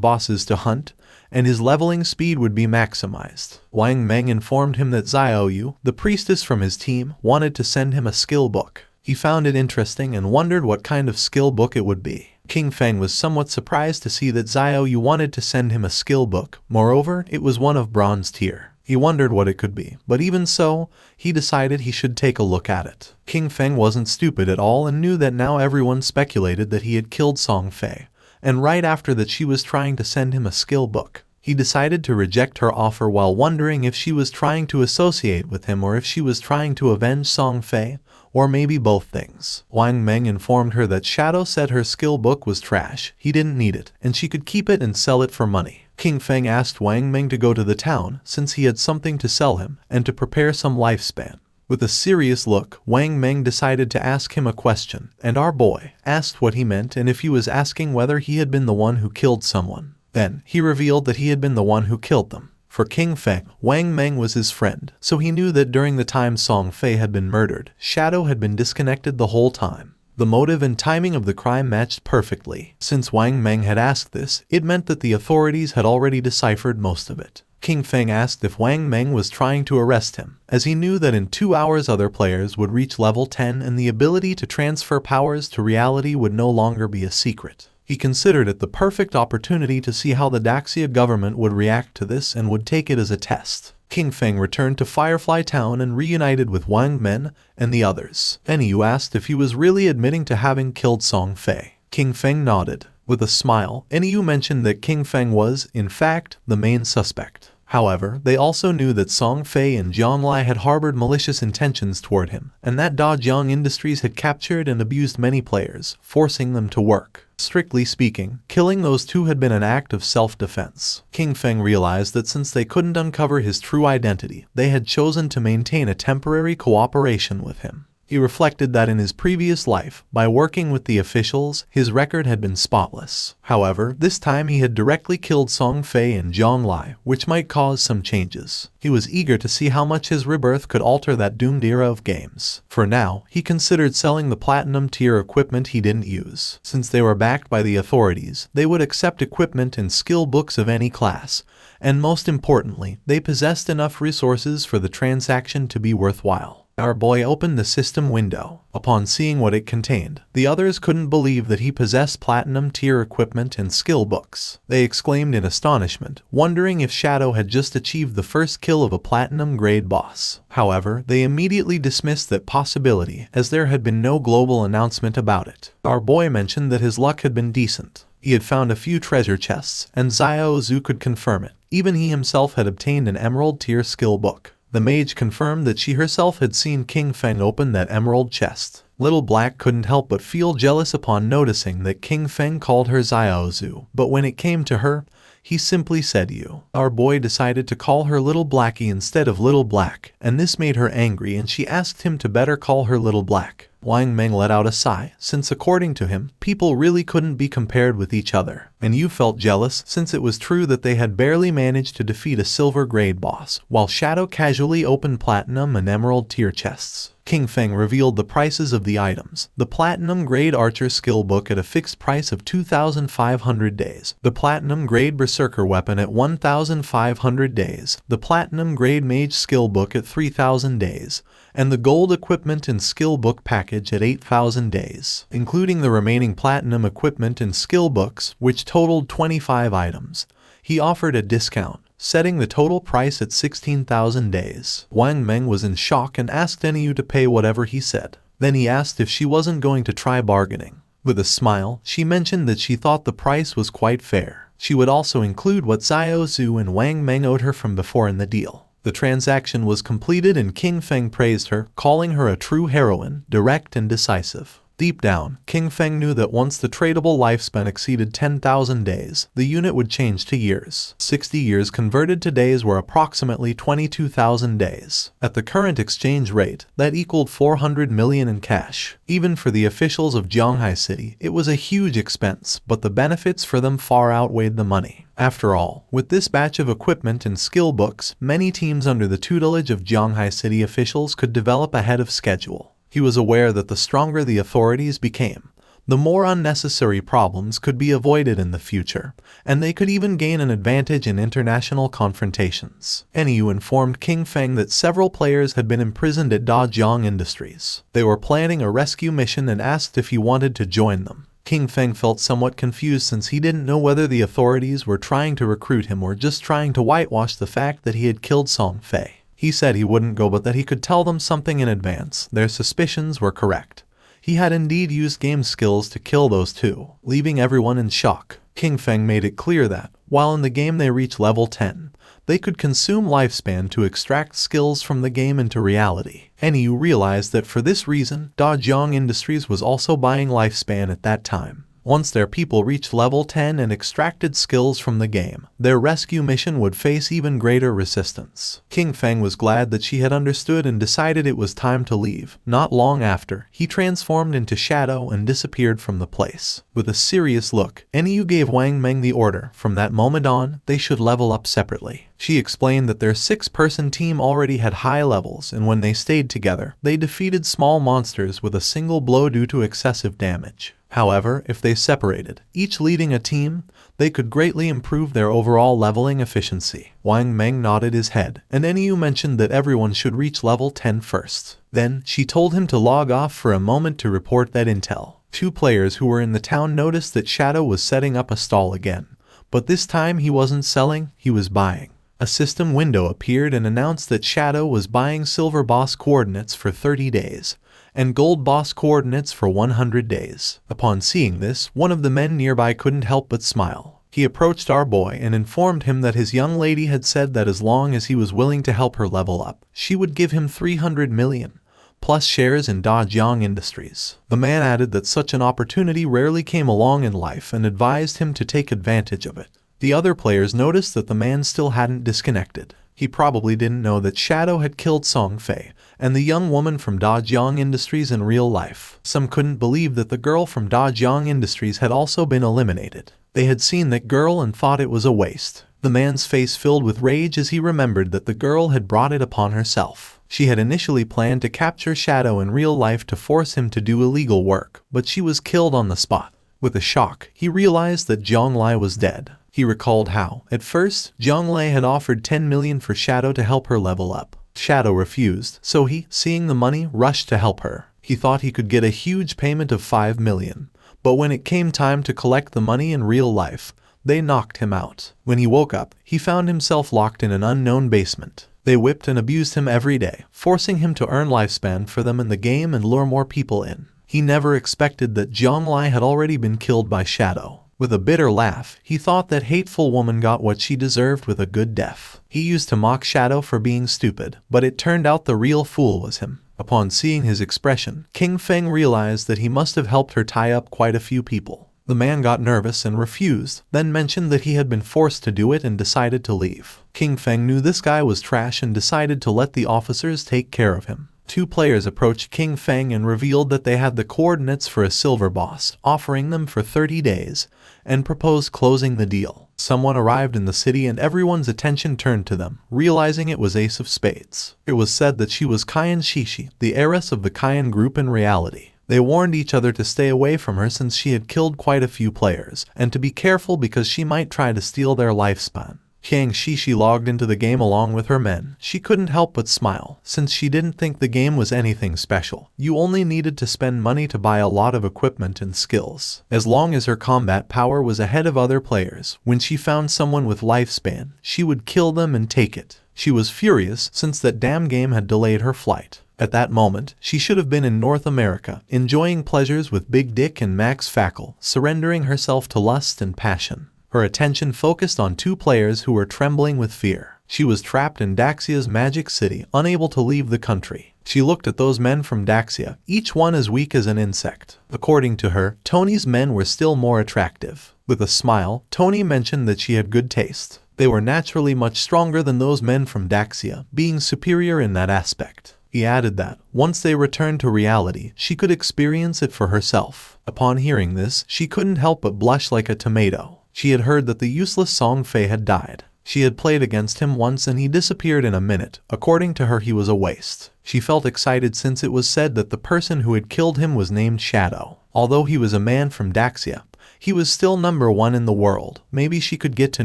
bosses to hunt, and his leveling speed would be maximized. Wang Meng informed him that Xiaoyu, the priestess from his team, wanted to send him a skill book. He found it interesting and wondered what kind of skill book it would be. King Feng was somewhat surprised to see that Xiaoyu wanted to send him a skill book. Moreover, it was one of bronze tier. He wondered what it could be, but even so, he decided he should take a look at it. King Feng wasn't stupid at all and knew that now everyone speculated that he had killed Song Fei, and right after that she was trying to send him a skill book. He decided to reject her offer while wondering if she was trying to associate with him or if she was trying to avenge Song Fei, or maybe both things. Wang Meng informed her that Shadow said her skill book was trash, he didn't need it, and she could keep it and sell it for money. King Feng asked Wang Meng to go to the town since he had something to sell him and to prepare some lifespan. With a serious look, Wang Meng decided to ask him a question, and our boy asked what he meant and if he was asking whether he had been the one who killed someone. Then, he revealed that he had been the one who killed them. For King Feng, Wang Meng was his friend, so he knew that during the time Song Fei had been murdered, Shadow had been disconnected the whole time. The motive and timing of the crime matched perfectly. Since Wang Meng had asked this, it meant that the authorities had already deciphered most of it. King Feng asked if Wang Meng was trying to arrest him, as he knew that in 2 hours other players would reach level 10 and the ability to transfer powers to reality would no longer be a secret. He considered it the perfect opportunity to see how the Daxia government would react to this and would take it as a test. King Feng returned to Firefly Town and reunited with Wang Meng and the others. Manhua asked if he was really admitting to having killed Song Fei. King Feng nodded. With a smile, Manhua mentioned that King Feng was, in fact, the main suspect. However, they also knew that Song Fei and Zhonglai had harbored malicious intentions toward him, and that Dajiang Industries had captured and abused many players, forcing them to work. Strictly speaking, killing those two had been an act of self-defense. King Feng realized that since they couldn't uncover his true identity, they had chosen to maintain a temporary cooperation with him. He reflected that in his previous life, by working with the officials, his record had been spotless. However, this time he had directly killed Song Fei and Zhonglai, which might cause some changes. He was eager to see how much his rebirth could alter that doomed era of games. For now, he considered selling the platinum tier equipment he didn't use. Since they were backed by the authorities, they would accept equipment and skill books of any class, and most importantly, they possessed enough resources for the transaction to be worthwhile. Our boy opened the system window. Upon seeing what it contained, the others couldn't believe that he possessed platinum tier equipment and skill books. They exclaimed in astonishment, wondering if Shadow had just achieved the first kill of a platinum grade boss. However, they immediately dismissed that possibility, as there had been no global announcement about it. Our boy mentioned that his luck had been decent. He had found a few treasure chests, and Xiao Zhu could confirm it. Even he himself had obtained an emerald tier skill book. The mage confirmed that she herself had seen King Feng open that emerald chest. Little Black couldn't help but feel jealous upon noticing that King Feng called her Xiaozu, but when it came to her, he simply said you. Our boy decided to call her Little Blackie instead of Little Black, and this made her angry and she asked him to better call her Little Black. Wang Meng let out a sigh, since according to him, people really couldn't be compared with each other. and you felt jealous since it was true that they had barely managed to defeat a silver grade boss, while Shadow casually opened platinum and emerald tier chests. King Feng revealed the prices of the items. The Platinum Grade Archer Skill Book at a fixed price of 2,500 days. The Platinum Grade Berserker Weapon at 1,500 days. The Platinum Grade Mage Skill Book at 3,000 days. And the Gold Equipment and Skill Book package at 8,000 days, including the remaining Platinum Equipment and Skill Books, which totaled 25 items. He offered a discount, setting the total price at 16,000 days. Wang Meng was in shock and asked Enyu to pay whatever he said. Then he asked if she wasn't going to try bargaining. With a smile, she mentioned that she thought the price was quite fair. She would also include what Xiao Zhu and Wang Meng owed her from before in the deal. The transaction was completed and King Feng praised her, calling her a true heroine, direct and decisive. Deep down, King Feng knew that once the tradable lifespan exceeded 10,000 days, the unit would change to years. 60 years converted to days were approximately 22,000 days. At the current exchange rate, that equaled 400 million in cash. Even for the officials of Zhanghai City, it was a huge expense, but the benefits for them far outweighed the money. After all, with this batch of equipment and skill books, many teams under the tutelage of Zhanghai City officials could develop ahead of schedule. He was aware that the stronger the authorities became, the more unnecessary problems could be avoided in the future, and they could even gain an advantage in international confrontations. Enyu informed King Feng that several players had been imprisoned at Dajiang Industries. They were planning a rescue mission and asked if he wanted to join them. King Feng felt somewhat confused since he didn't know whether the authorities were trying to recruit him or just trying to whitewash the fact that he had killed Song Fei. He said he wouldn't go but that he could tell them something in advance. Their suspicions were correct. He had indeed used game skills to kill those two, leaving everyone in shock. King Feng made it clear that, while in the game they reach level 10, they could consume lifespan to extract skills from the game into reality. Enyu realized that for this reason, Dajiang Industries was also buying lifespan at that time. Once their people reached level 10 and extracted skills from the game, their rescue mission would face even greater resistance. King Feng was glad that she had understood and decided it was time to leave. Not long after, he transformed into Shadow and disappeared from the place. With a serious look, Enyu gave Wang Meng the order. From that moment on, they should level up separately. She explained that their 6-person team already had high levels, and when they stayed together, they defeated small monsters with a single blow due to excessive damage. However, if they separated, each leading a team, they could greatly improve their overall leveling efficiency. Wang Meng nodded his head, and Enyu mentioned that everyone should reach level 10 first. Then, she told him to log off for a moment to report that intel. 2 players who were in the town noticed that Shadow was setting up a stall again, but this time he wasn't selling, he was buying. A system window appeared and announced that Shadow was buying silver boss coordinates for 30 days. And gold boss coordinates for 100 days. Upon seeing this, one of the men nearby couldn't help but smile. He approached our boy and informed him that his young lady had said that as long as he was willing to help her level up, she would give him 300 million, plus shares in Dajiang Industries. The man added that such an opportunity rarely came along in life and advised him to take advantage of it. The other players noticed that the man still hadn't disconnected. He probably didn't know that Shadow had killed Song Fei and the young woman from Dajiang Industries in real life. Some couldn't believe that the girl from Dajiang Industries had also been eliminated. They had seen that girl and thought it was a waste. The man's face filled with rage as he remembered that the girl had brought it upon herself. She had initially planned to capture Shadow in real life to force him to do illegal work, but she was killed on the spot. With a shock, he realized that Zhonglai was dead. He recalled how, at first, Zhonglai had offered 10 million for Shadow to help her level up. Shadow refused, so he, seeing the money, rushed to help her. He thought he could get a huge payment of 5 million, but when it came time to collect the money in real life, they knocked him out. When he woke up, he found himself locked in an unknown basement. They whipped and abused him every day, forcing him to earn lifespan for them in the game and lure more people in. He never expected that Zhonglai had already been killed by Shadow. With a bitter laugh, he thought that hateful woman got what she deserved with a good death. He used to mock Shadow for being stupid, but it turned out the real fool was him. Upon seeing his expression, King Feng realized that he must have helped her tie up quite a few people. The man got nervous and refused, then mentioned that he had been forced to do it and decided to leave. King Feng knew this guy was trash and decided to let the officers take care of him. Two players approached King Feng and revealed that they had the coordinates for a silver boss, offering them for 30 days, and proposed closing the deal. Someone arrived in the city and everyone's attention turned to them, realizing it was Ace of Spades. It was said that she was Kayan Shishi, the heiress of the Kayan group in reality. They warned each other to stay away from her since she had killed quite a few players, and to be careful because she might try to steal their lifespan. Kang Shishi logged into the game along with her men. She couldn't help but smile, since she didn't think the game was anything special. You only needed to spend money to buy a lot of equipment and skills. As long as her combat power was ahead of other players, when she found someone with lifespan, she would kill them and take it. She was furious since that damn game had delayed her flight. At that moment, she should have been in North America, enjoying pleasures with Big Dick and Max Fackle, surrendering herself to lust and passion. Her attention focused on two players who were trembling with fear. She was trapped in Daxia's magic city, unable to leave the country. She looked at those men from Daxia, each one as weak as an insect. According to her, Tony's men were still more attractive. With a smile, Tony mentioned that she had good taste. They were naturally much stronger than those men from Daxia, being superior in that aspect. He added that, once they returned to reality, she could experience it for herself. Upon hearing this, she couldn't help but blush like a tomato. She had heard that the useless Song Fei had died. She had played against him once and he disappeared in a minute. According to her, he was a waste. She felt excited since it was said that the person who had killed him was named Shadow. Although he was a man from Daxia, he was still #1 in the world. Maybe she could get to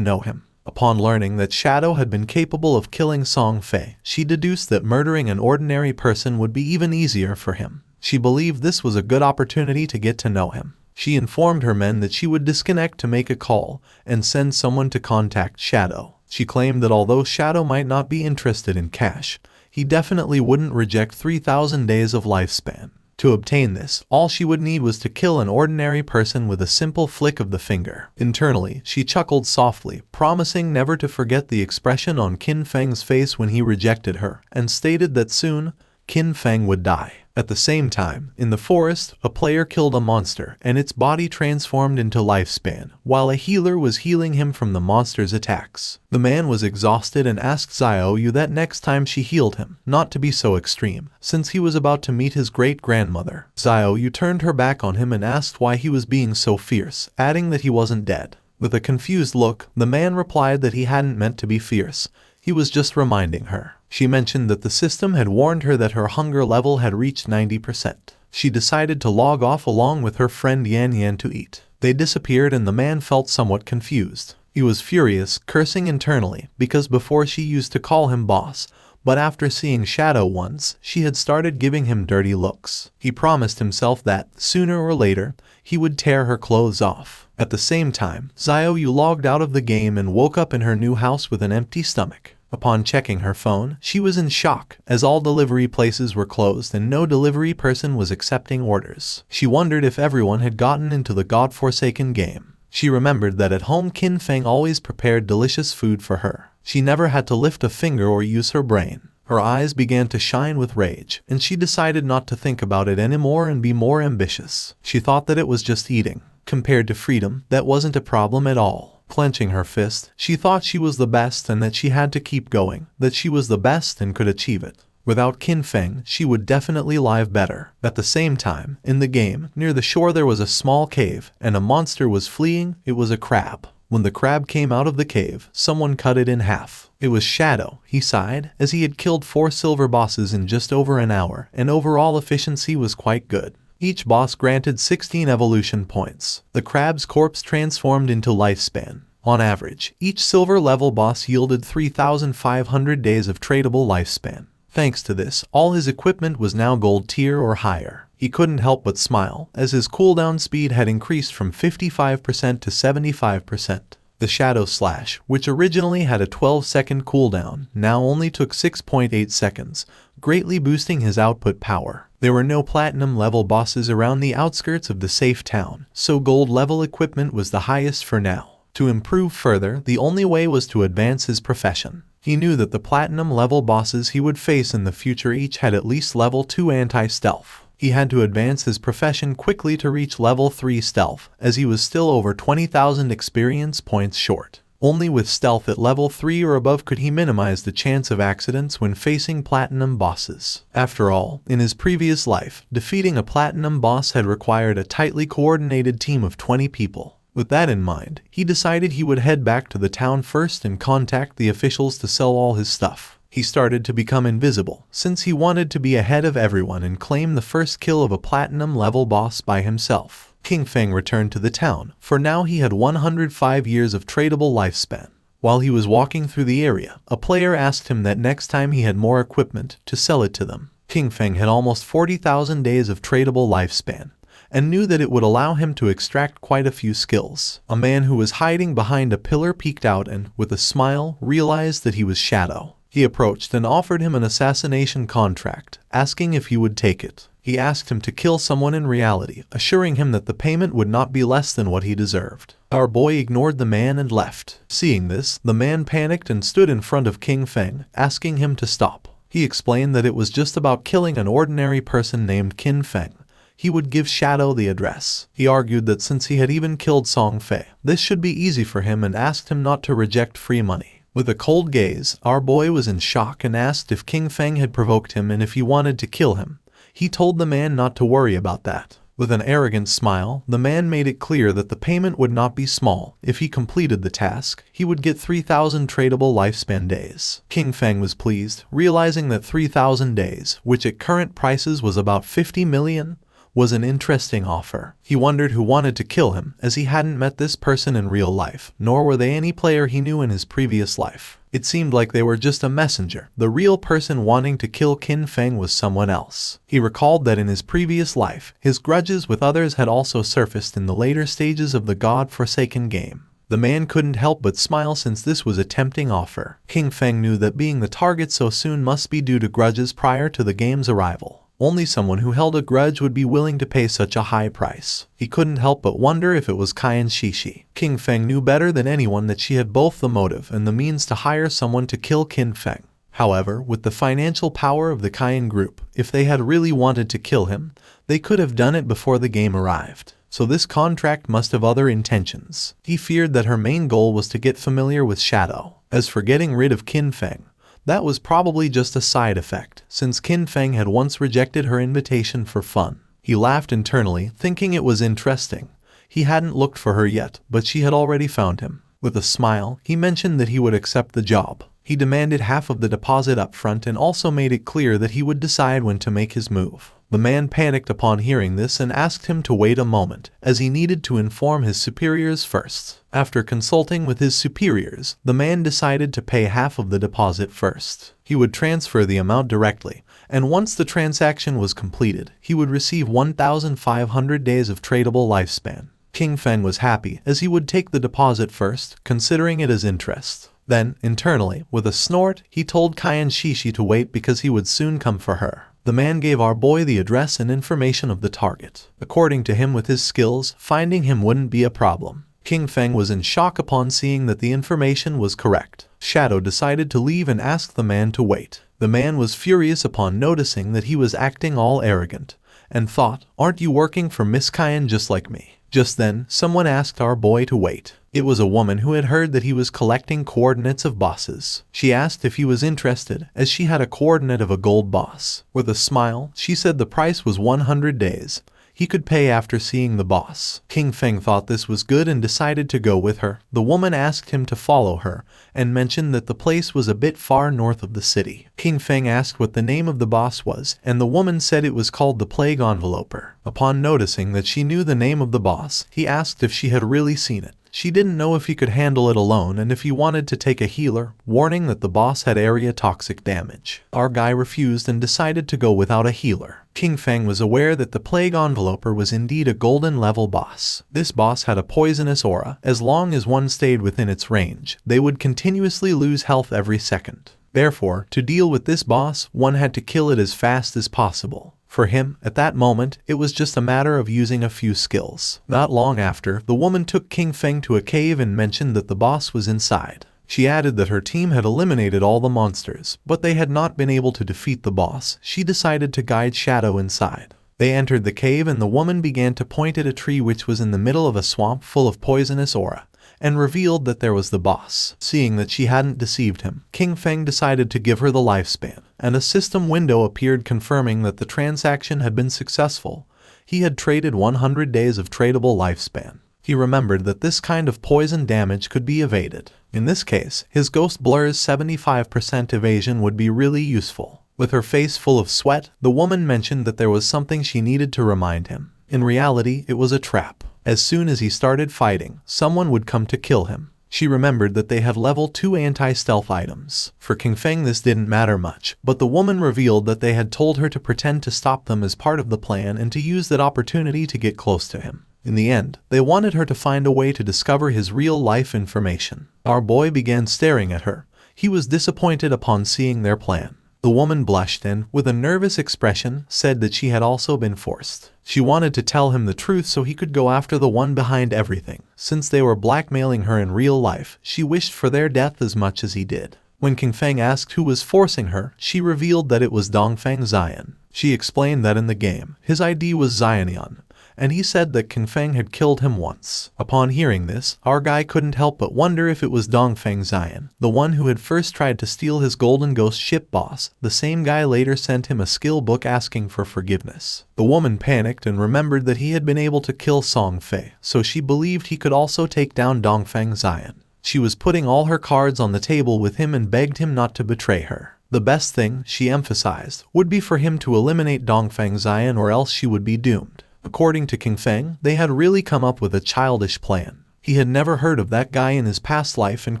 know him. Upon learning that Shadow had been capable of killing Song Fei, she deduced that murdering an ordinary person would be even easier for him. She believed this was a good opportunity to get to know him. She informed her men that she would disconnect to make a call and send someone to contact Shadow. She claimed that although Shadow might not be interested in cash, he definitely wouldn't reject 3,000 days of lifespan. To obtain this, all she would need was to kill an ordinary person with a simple flick of the finger. Internally, she chuckled softly, promising never to forget the expression on Qin Feng's face when he rejected her, and stated that soon, Qin Feng would die. At the same time, in the forest, a player killed a monster and its body transformed into lifespan, while a healer was healing him from the monster's attacks. The man was exhausted and asked Xiaoyu that next time she healed him, not to be so extreme, since he was about to meet his great-grandmother. Xiaoyu turned her back on him and asked why he was being so fierce, adding that he wasn't dead. With a confused look, the man replied that he hadn't meant to be fierce. He was just reminding her. She mentioned that the system had warned her that her hunger level had reached 90%. She decided to log off along with her friend Yan Yan to eat. They disappeared and the man felt somewhat confused. He was furious, cursing internally, because before she used to call him boss, but after seeing Shadow once, she had started giving him dirty looks. He promised himself that, sooner or later, he would tear her clothes off. At the same time, Xiaoyu logged out of the game and woke up in her new house with an empty stomach. Upon checking her phone, she was in shock, as all delivery places were closed and no delivery person was accepting orders. She wondered if everyone had gotten into the godforsaken game. She remembered that at home Qin Feng always prepared delicious food for her. She never had to lift a finger or use her brain. Her eyes began to shine with rage, and she decided not to think about it anymore and be more ambitious. She thought that it was just eating. Compared to freedom, that wasn't a problem at all. Clenching her fist, she thought she was the best and that she had to keep going, that she was the best and could achieve it. Without Qin Feng, she would definitely live better. At the same time, in the game, near the shore there was a small cave, and a monster was fleeing. It was a crab. When the crab came out of the cave, someone cut it in half. It was Shadow, he sighed, as he had killed 4 silver bosses in just over an hour, and overall efficiency was quite good. Each boss granted 16 evolution points. The crab's corpse transformed into lifespan. On average, each silver level boss yielded 3,500 days of tradable lifespan. Thanks to this, all his equipment was now gold tier or higher. He couldn't help but smile, as his cooldown speed had increased from 55% to 75%. The Shadow Slash, which originally had a 12-second cooldown, now only took 6.8 seconds, greatly boosting his output power. There were no platinum-level bosses around the outskirts of the safe town, so gold-level equipment was the highest for now. To improve further, the only way was to advance his profession. He knew that the platinum-level bosses he would face in the future each had at least level 2 anti-stealth. He had to advance his profession quickly to reach level 3 stealth, as he was still over 20,000 experience points short. Only with stealth at level 3 or above could he minimize the chance of accidents when facing platinum bosses. After all, in his previous life, defeating a platinum boss had required a tightly coordinated team of 20 people. With that in mind, he decided he would head back to the town first and contact the officials to sell all his stuff. He started to become invisible, since he wanted to be ahead of everyone and claim the first kill of a platinum level boss by himself. King Feng returned to the town, for now he had 105 years of tradable lifespan. While he was walking through the area, a player asked him that next time he had more equipment, to sell it to them. King Feng had almost 40,000 days of tradable lifespan, and knew that it would allow him to extract quite a few skills. A man who was hiding behind a pillar peeked out and, with a smile, realized that he was Shadow. He approached and offered him an assassination contract, asking if he would take it. He asked him to kill someone in reality, assuring him that the payment would not be less than what he deserved. Our boy ignored the man and left. Seeing this, the man panicked and stood in front of King Feng, asking him to stop. He explained that it was just about killing an ordinary person named Kin Feng. He would give Shadow the address. He argued that since he had even killed Song Fei, this should be easy for him and asked him not to reject free money. With a cold gaze, our boy was in shock and asked if King Feng had provoked him and if he wanted to kill him. He told the man not to worry about that. With an arrogant smile, the man made it clear that the payment would not be small. If he completed the task, he would get 3,000 tradable lifespan days. King Feng was pleased, realizing that 3,000 days, which at current prices was about 50 million, was an interesting offer. He wondered who wanted to kill him, as he hadn't met this person in real life, nor were they any player he knew in his previous life. It seemed like they were just a messenger. The real person wanting to kill Kin Feng was someone else. He recalled that in his previous life, his grudges with others had also surfaced in the later stages of the God-forsaken game. The man couldn't help but smile since this was a tempting offer. King Feng knew that being the target so soon must be due to grudges prior to the game's arrival. Only someone who held a grudge would be willing to pay such a high price. He couldn't help but wonder if it was Cayenne Shishi. King Feng knew better than anyone that she had both the motive and the means to hire someone to kill Kin Feng. However, with the financial power of the Cayenne group, if they had really wanted to kill him, they could have done it before the game arrived. So this contract must have other intentions. He feared that her main goal was to get familiar with Shadow. As for getting rid of Kin Feng, that was probably just a side effect, since Kin Feng had once rejected her invitation for fun. He laughed internally, thinking it was interesting. He hadn't looked for her yet, but she had already found him. With a smile, he mentioned that he would accept the job. He demanded half of the deposit up front and also made it clear that he would decide when to make his move. The man panicked upon hearing this and asked him to wait a moment, as he needed to inform his superiors first. After consulting with his superiors, the man decided to pay half of the deposit first. He would transfer the amount directly, and once the transaction was completed, he would receive 1,500 days of tradable lifespan. King Feng was happy, as he would take the deposit first, considering it as interest. Then, internally, with a snort, he told Cayenne Shishi to wait because he would soon come for her. The man gave our boy the address and information of the target. According to him, with his skills, finding him wouldn't be a problem. King Feng was in shock upon seeing that the information was correct. Shadow decided to leave and asked the man to wait. The man was furious upon noticing that he was acting all arrogant, and thought, "Aren't you working for Miss Cayenne just like me?" Just then, someone asked our boy to wait. It was a woman who had heard that he was collecting coordinates of bosses. She asked if he was interested, as she had a coordinate of a gold boss. With a smile, she said the price was 100 days. He could pay after seeing the boss. King Feng thought this was good and decided to go with her. The woman asked him to follow her, and mentioned that the place was a bit far north of the city. King Feng asked what the name of the boss was, and the woman said it was called the Plague Enveloper. Upon noticing that she knew the name of the boss, he asked if she had really seen it. She didn't know if he could handle it alone and if he wanted to take a healer, warning that the boss had area toxic damage. Our guy refused and decided to go without a healer. King Feng was aware that the Plague Enveloper was indeed a golden level boss. This boss had a poisonous aura. As long as one stayed within its range, they would continuously lose health every second. Therefore, to deal with this boss, one had to kill it as fast as possible. For him, at that moment, it was just a matter of using a few skills. Not long after, the woman took King Feng to a cave and mentioned that the boss was inside. She added that her team had eliminated all the monsters, but they had not been able to defeat the boss. She decided to guide Shadow inside. They entered the cave and the woman began to point at a tree which was in the middle of a swamp full of poisonous aura, and revealed that there was the boss. Seeing that she hadn't deceived him, King Feng decided to give her the lifespan, and a system window appeared confirming that the transaction had been successful. He had traded 100 days of tradable lifespan. He remembered that this kind of poison damage could be evaded. In this case, his Ghost Blur's 75% evasion would be really useful. With her face full of sweat, the woman mentioned that there was something she needed to remind him. In reality, it was a trap. As soon as he started fighting, someone would come to kill him. She remembered that they had level 2 anti-stealth items. For King Feng this didn't matter much, but the woman revealed that they had told her to pretend to stop them as part of the plan and to use that opportunity to get close to him. In the end, they wanted her to find a way to discover his real-life information. Our boy began staring at her. He was disappointed upon seeing their plan. The woman blushed and, with a nervous expression, said that she had also been forced. She wanted to tell him the truth so he could go after the one behind everything. Since they were blackmailing her in real life, she wished for their death as much as he did. When King Feng asked who was forcing her, she revealed that it was Dongfang Xian. She explained that in the game, his ID was Xianian, and he said that King Feng had killed him once. Upon hearing this, our guy couldn't help but wonder if it was Dongfang Xian, the one who had first tried to steal his Golden Ghost ship boss. The same guy later sent him a skill book asking for forgiveness. The woman panicked and remembered that he had been able to kill Song Fei, so she believed he could also take down Dongfang Xian. She was putting all her cards on the table with him and begged him not to betray her. The best thing, she emphasized, would be for him to eliminate Dongfang Xian or else she would be doomed. According to King Feng, they had really come up with a childish plan. He had never heard of that guy in his past life and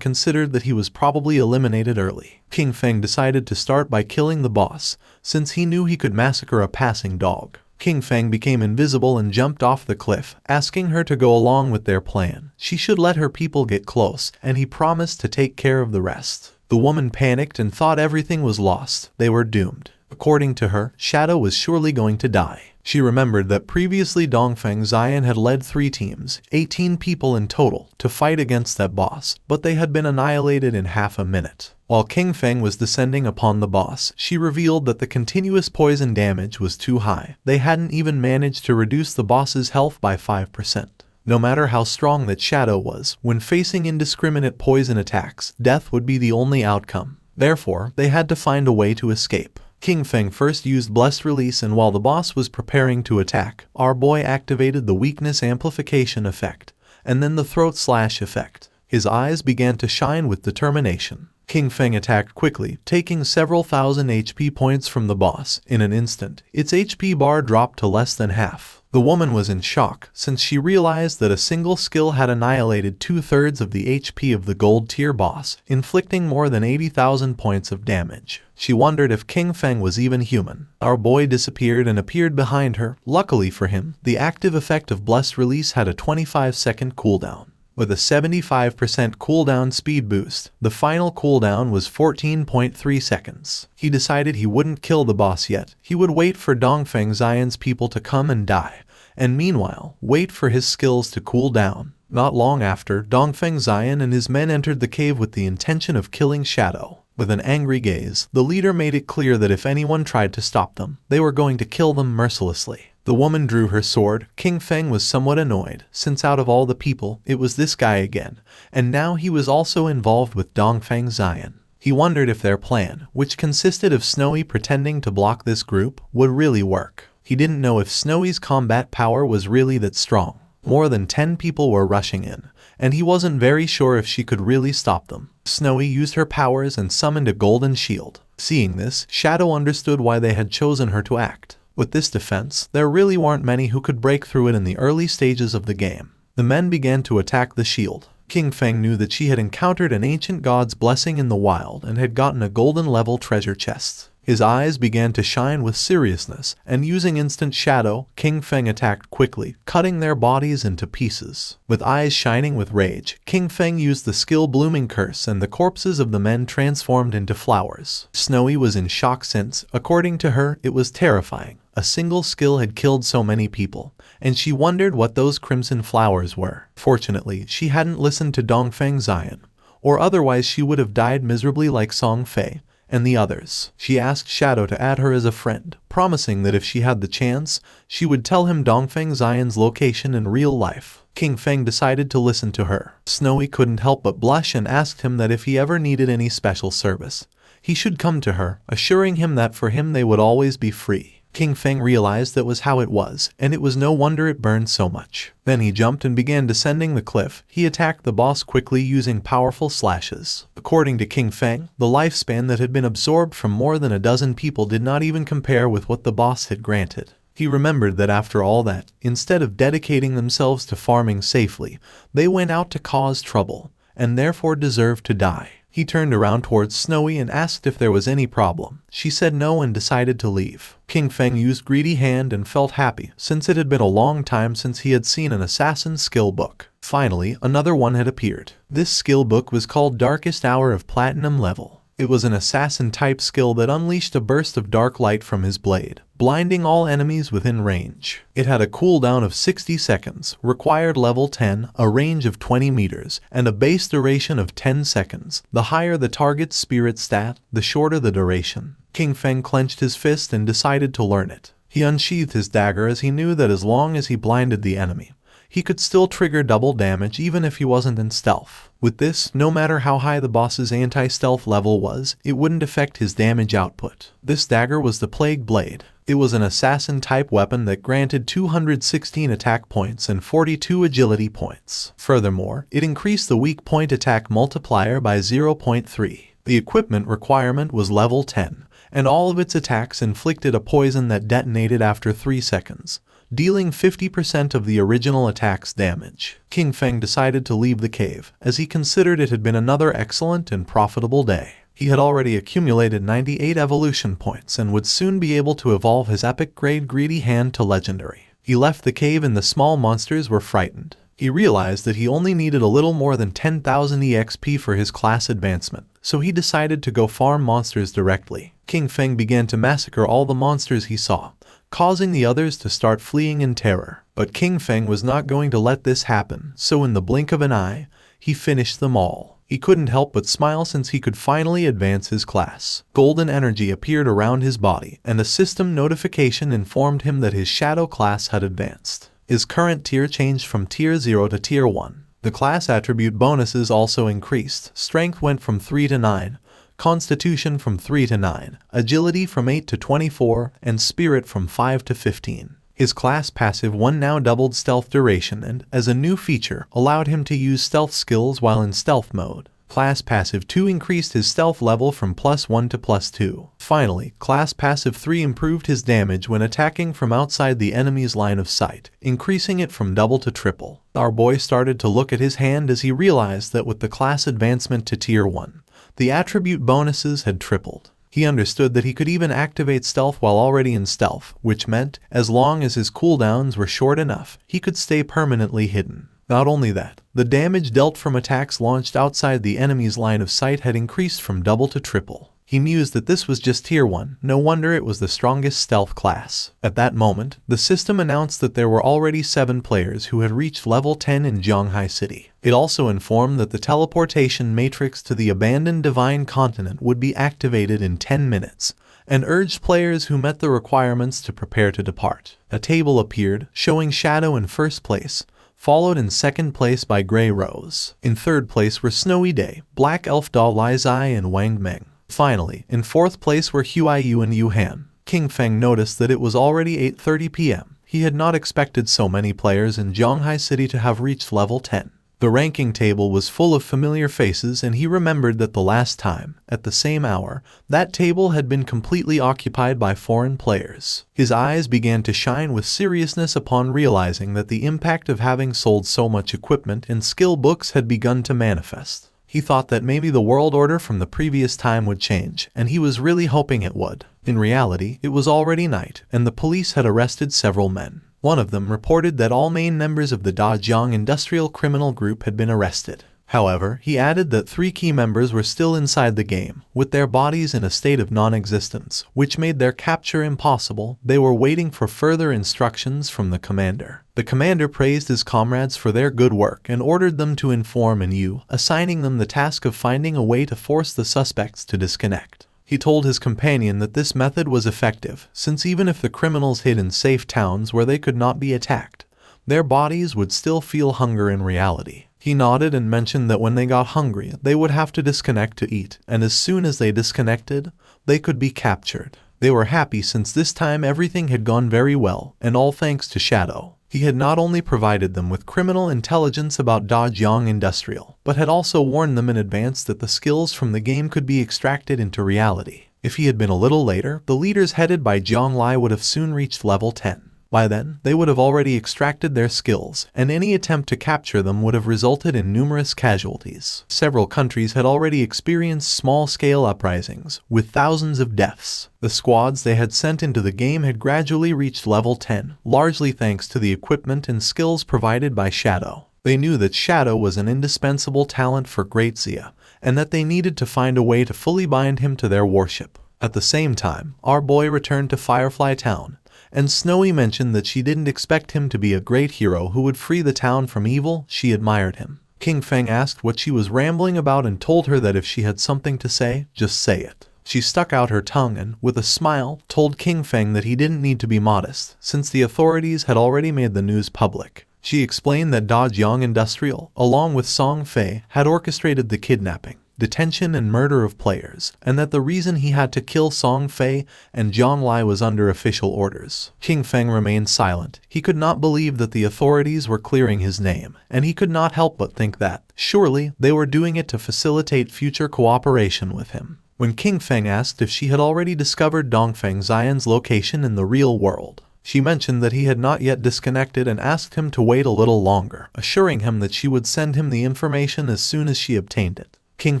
considered that he was probably eliminated early. King Feng decided to start by killing the boss, since he knew he could massacre a passing dog. King Feng became invisible and jumped off the cliff, asking her to go along with their plan. She should let her people get close, and he promised to take care of the rest. The woman panicked and thought everything was lost. They were doomed. According to her, Shadow was surely going to die. She remembered that previously Dongfang Xian had led 3 teams, 18 people in total, to fight against that boss, but they had been annihilated in half a minute. While King Feng was descending upon the boss, she revealed that the continuous poison damage was too high. They hadn't even managed to reduce the boss's health by 5%. No matter how strong that Shadow was, when facing indiscriminate poison attacks, death would be the only outcome. Therefore, they had to find a way to escape. King Feng first used Blessed Release, and while the boss was preparing to attack, our boy activated the Weakness Amplification effect, and then the Throat Slash effect. His eyes began to shine with determination. King Feng attacked quickly, taking several thousand HP points from the boss. In an instant, its HP bar dropped to less than half. The woman was in shock, since she realized that a single skill had annihilated 2/3 of the HP of the gold tier boss, inflicting more than 80,000 points of damage. She wondered if King Feng was even human. Our boy disappeared and appeared behind her. Luckily for him, the active effect of Blessed Release had a 25-second cooldown. With a 75% cooldown speed boost, the final cooldown was 14.3 seconds. He decided he wouldn't kill the boss yet. He would wait for Dongfang Xian's people to come and die, and meanwhile, wait for his skills to cool down. Not long after, Dongfang Xian and his men entered the cave with the intention of killing Shadow. With an angry gaze, the leader made it clear that if anyone tried to stop them, they were going to kill them mercilessly. The woman drew her sword. King Feng was somewhat annoyed, since out of all the people, it was this guy again, and now he was also involved with Dongfang Xian. He wondered if their plan, which consisted of Snowy pretending to block this group, would really work. He didn't know if Snowy's combat power was really that strong. More than 10 people were rushing in, and he wasn't very sure if she could really stop them. Snowy used her powers and summoned a golden shield. Seeing this, Shadow understood why they had chosen her to act. With this defense, there really weren't many who could break through it in the early stages of the game. The men began to attack the shield. King Feng knew that she had encountered an ancient god's blessing in the wild and had gotten a golden level treasure chest. His eyes began to shine with seriousness, and using instant shadow, King Feng attacked quickly, cutting their bodies into pieces. With eyes shining with rage, King Feng used the skill Blooming Curse, and the corpses of the men transformed into flowers. Snowy was in shock since, according to her, it was terrifying. A single skill had killed so many people, and she wondered what those crimson flowers were. Fortunately, she hadn't listened to Dongfang Xian, or otherwise she would have died miserably like Song Fei and the others. She asked Shadow to add her as a friend, promising that if she had the chance, she would tell him Dongfeng Xian's location in real life. King Feng decided to listen to her. Snowy couldn't help but blush and asked him that if he ever needed any special service, he should come to her, assuring him that for him they would always be free. King Feng realized that was how it was, and it was no wonder it burned so much. Then he jumped and began descending the cliff. He attacked the boss quickly using powerful slashes. According to King Feng, the lifespan that had been absorbed from more than a dozen people did not even compare with what the boss had granted. He remembered that after all that, instead of dedicating themselves to farming safely, they went out to cause trouble, and therefore deserved to die. He turned around towards Snowy and asked if there was any problem. She said no and decided to leave. King Feng used Greedy Hand and felt happy, since it had been a long time since he had seen an assassin's skill book. Finally, another one had appeared. This skill book was called Darkest Hour of Platinum Level. It was an assassin-type skill that unleashed a burst of dark light from his blade, blinding all enemies within range. It had a cooldown of 60 seconds, required level 10, a range of 20 meters, and a base duration of 10 seconds. The higher the target's spirit stat, the shorter the duration. King Feng clenched his fist and decided to learn it. He unsheathed his dagger as he knew that as long as he blinded the enemy, he could still trigger double damage even if he wasn't in stealth. With this, no matter how high the boss's anti-stealth level was, it wouldn't affect his damage output. This dagger was the Plague Blade. It was an assassin-type weapon that granted 216 attack points and 42 agility points. Furthermore, it increased the weak point attack multiplier by 0.3. The equipment requirement was level 10, and all of its attacks inflicted a poison that detonated after 3 seconds, dealing 50% of the original attack's damage. King Feng decided to leave the cave, as he considered it had been another excellent and profitable day. He had already accumulated 98 evolution points and would soon be able to evolve his epic grade Greedy Hand to legendary. He left the cave and the small monsters were frightened. He realized that he only needed a little more than 10,000 EXP for his class advancement, so he decided to go farm monsters directly. King Feng began to massacre all the monsters he saw, causing the others to start fleeing in terror. But King Feng was not going to let this happen, so in the blink of an eye, he finished them all. He couldn't help but smile since he could finally advance his class. Golden energy appeared around his body, and a system notification informed him that his shadow class had advanced. His current tier changed from tier 0 to tier 1. The class attribute bonuses also increased. Strength went from 3 to 9, Constitution from 3 to 9, Agility from 8 to 24, and Spirit from 5 to 15. His class passive 1 now doubled stealth duration and, as a new feature, allowed him to use stealth skills while in stealth mode. Class passive 2 increased his stealth level from +1 to +2. Finally, class passive 3 improved his damage when attacking from outside the enemy's line of sight, increasing it from double to triple. Our boy started to look at his hand as he realized that with the class advancement to tier 1, the attribute bonuses had tripled. He understood that he could even activate stealth while already in stealth, which meant, as long as his cooldowns were short enough, he could stay permanently hidden. Not only that, the damage dealt from attacks launched outside the enemy's line of sight had increased from double to triple. He mused that this was just tier 1, no wonder it was the strongest stealth class. At that moment, the system announced that there were already 7 players who had reached level 10 in Zhonghai City. It also informed that the teleportation matrix to the abandoned Divine Continent would be activated in 10 minutes, and urged players who met the requirements to prepare to depart. A table appeared, showing Shadow in first place, followed in second place by Grey Rose. In third place were Snowy Day, Black Elf Doll Lai Zai, and Wang Meng. Finally, in fourth place were Huaiyu and Yu Han. King Feng noticed that it was already 8:30 p.m. He had not expected so many players in Zhonghai City to have reached level 10. The ranking table was full of familiar faces, and he remembered that the last time, at the same hour, that table had been completely occupied by foreign players. His eyes began to shine with seriousness upon realizing that the impact of having sold so much equipment and skill books had begun to manifest. He thought that maybe the world order from the previous time would change, and he was really hoping it would. In reality, it was already night, and the police had arrested several men. One of them reported that all main members of the Dajiang Industrial Criminal Group had been arrested. However, he added that 3 key members were still inside the game, with their bodies in a state of non-existence, which made their capture impossible. They were waiting for further instructions from the commander. The commander praised his comrades for their good work and ordered them to inform MANHUA, assigning them the task of finding a way to force the suspects to disconnect. He told his companion that this method was effective, since even if the criminals hid in safe towns where they could not be attacked, their bodies would still feel hunger in reality. He nodded and mentioned that when they got hungry, they would have to disconnect to eat, and as soon as they disconnected, they could be captured. They were happy since this time everything had gone very well, and all thanks to Shadow. He had not only provided them with criminal intelligence about Dongua Industrial, but had also warned them in advance that the skills from the game could be extracted into reality. If he had been a little later, the leaders headed by Zhang Lai would have soon reached level 10. By then, they would have already extracted their skills, and any attempt to capture them would have resulted in numerous casualties. Several countries had already experienced small-scale uprisings, with thousands of deaths. The squads they had sent into the game had gradually reached level 10, largely thanks to the equipment and skills provided by Shadow. They knew that Shadow was an indispensable talent for Great Zia, and that they needed to find a way to fully bind him to their warship. At the same time, our boy returned to Firefly Town, and Snowy mentioned that she didn't expect him to be a great hero who would free the town from evil. She admired him. King Feng asked what she was rambling about and told her that if she had something to say, just say it. She stuck out her tongue and, with a smile, told King Feng that he didn't need to be modest, since the authorities had already made the news public. She explained that Dongua Industrial, along with Song Fei, had orchestrated the kidnapping, detention and murder of players, and that the reason he had to kill Song Fei and Zhang Lai was under official orders. King Feng remained silent. He could not believe that the authorities were clearing his name, and he could not help but think that, surely, they were doing it to facilitate future cooperation with him. When King Feng asked if she had already discovered Dongfeng Xian's location in the real world, she mentioned that he had not yet disconnected and asked him to wait a little longer, assuring him that she would send him the information as soon as she obtained it. King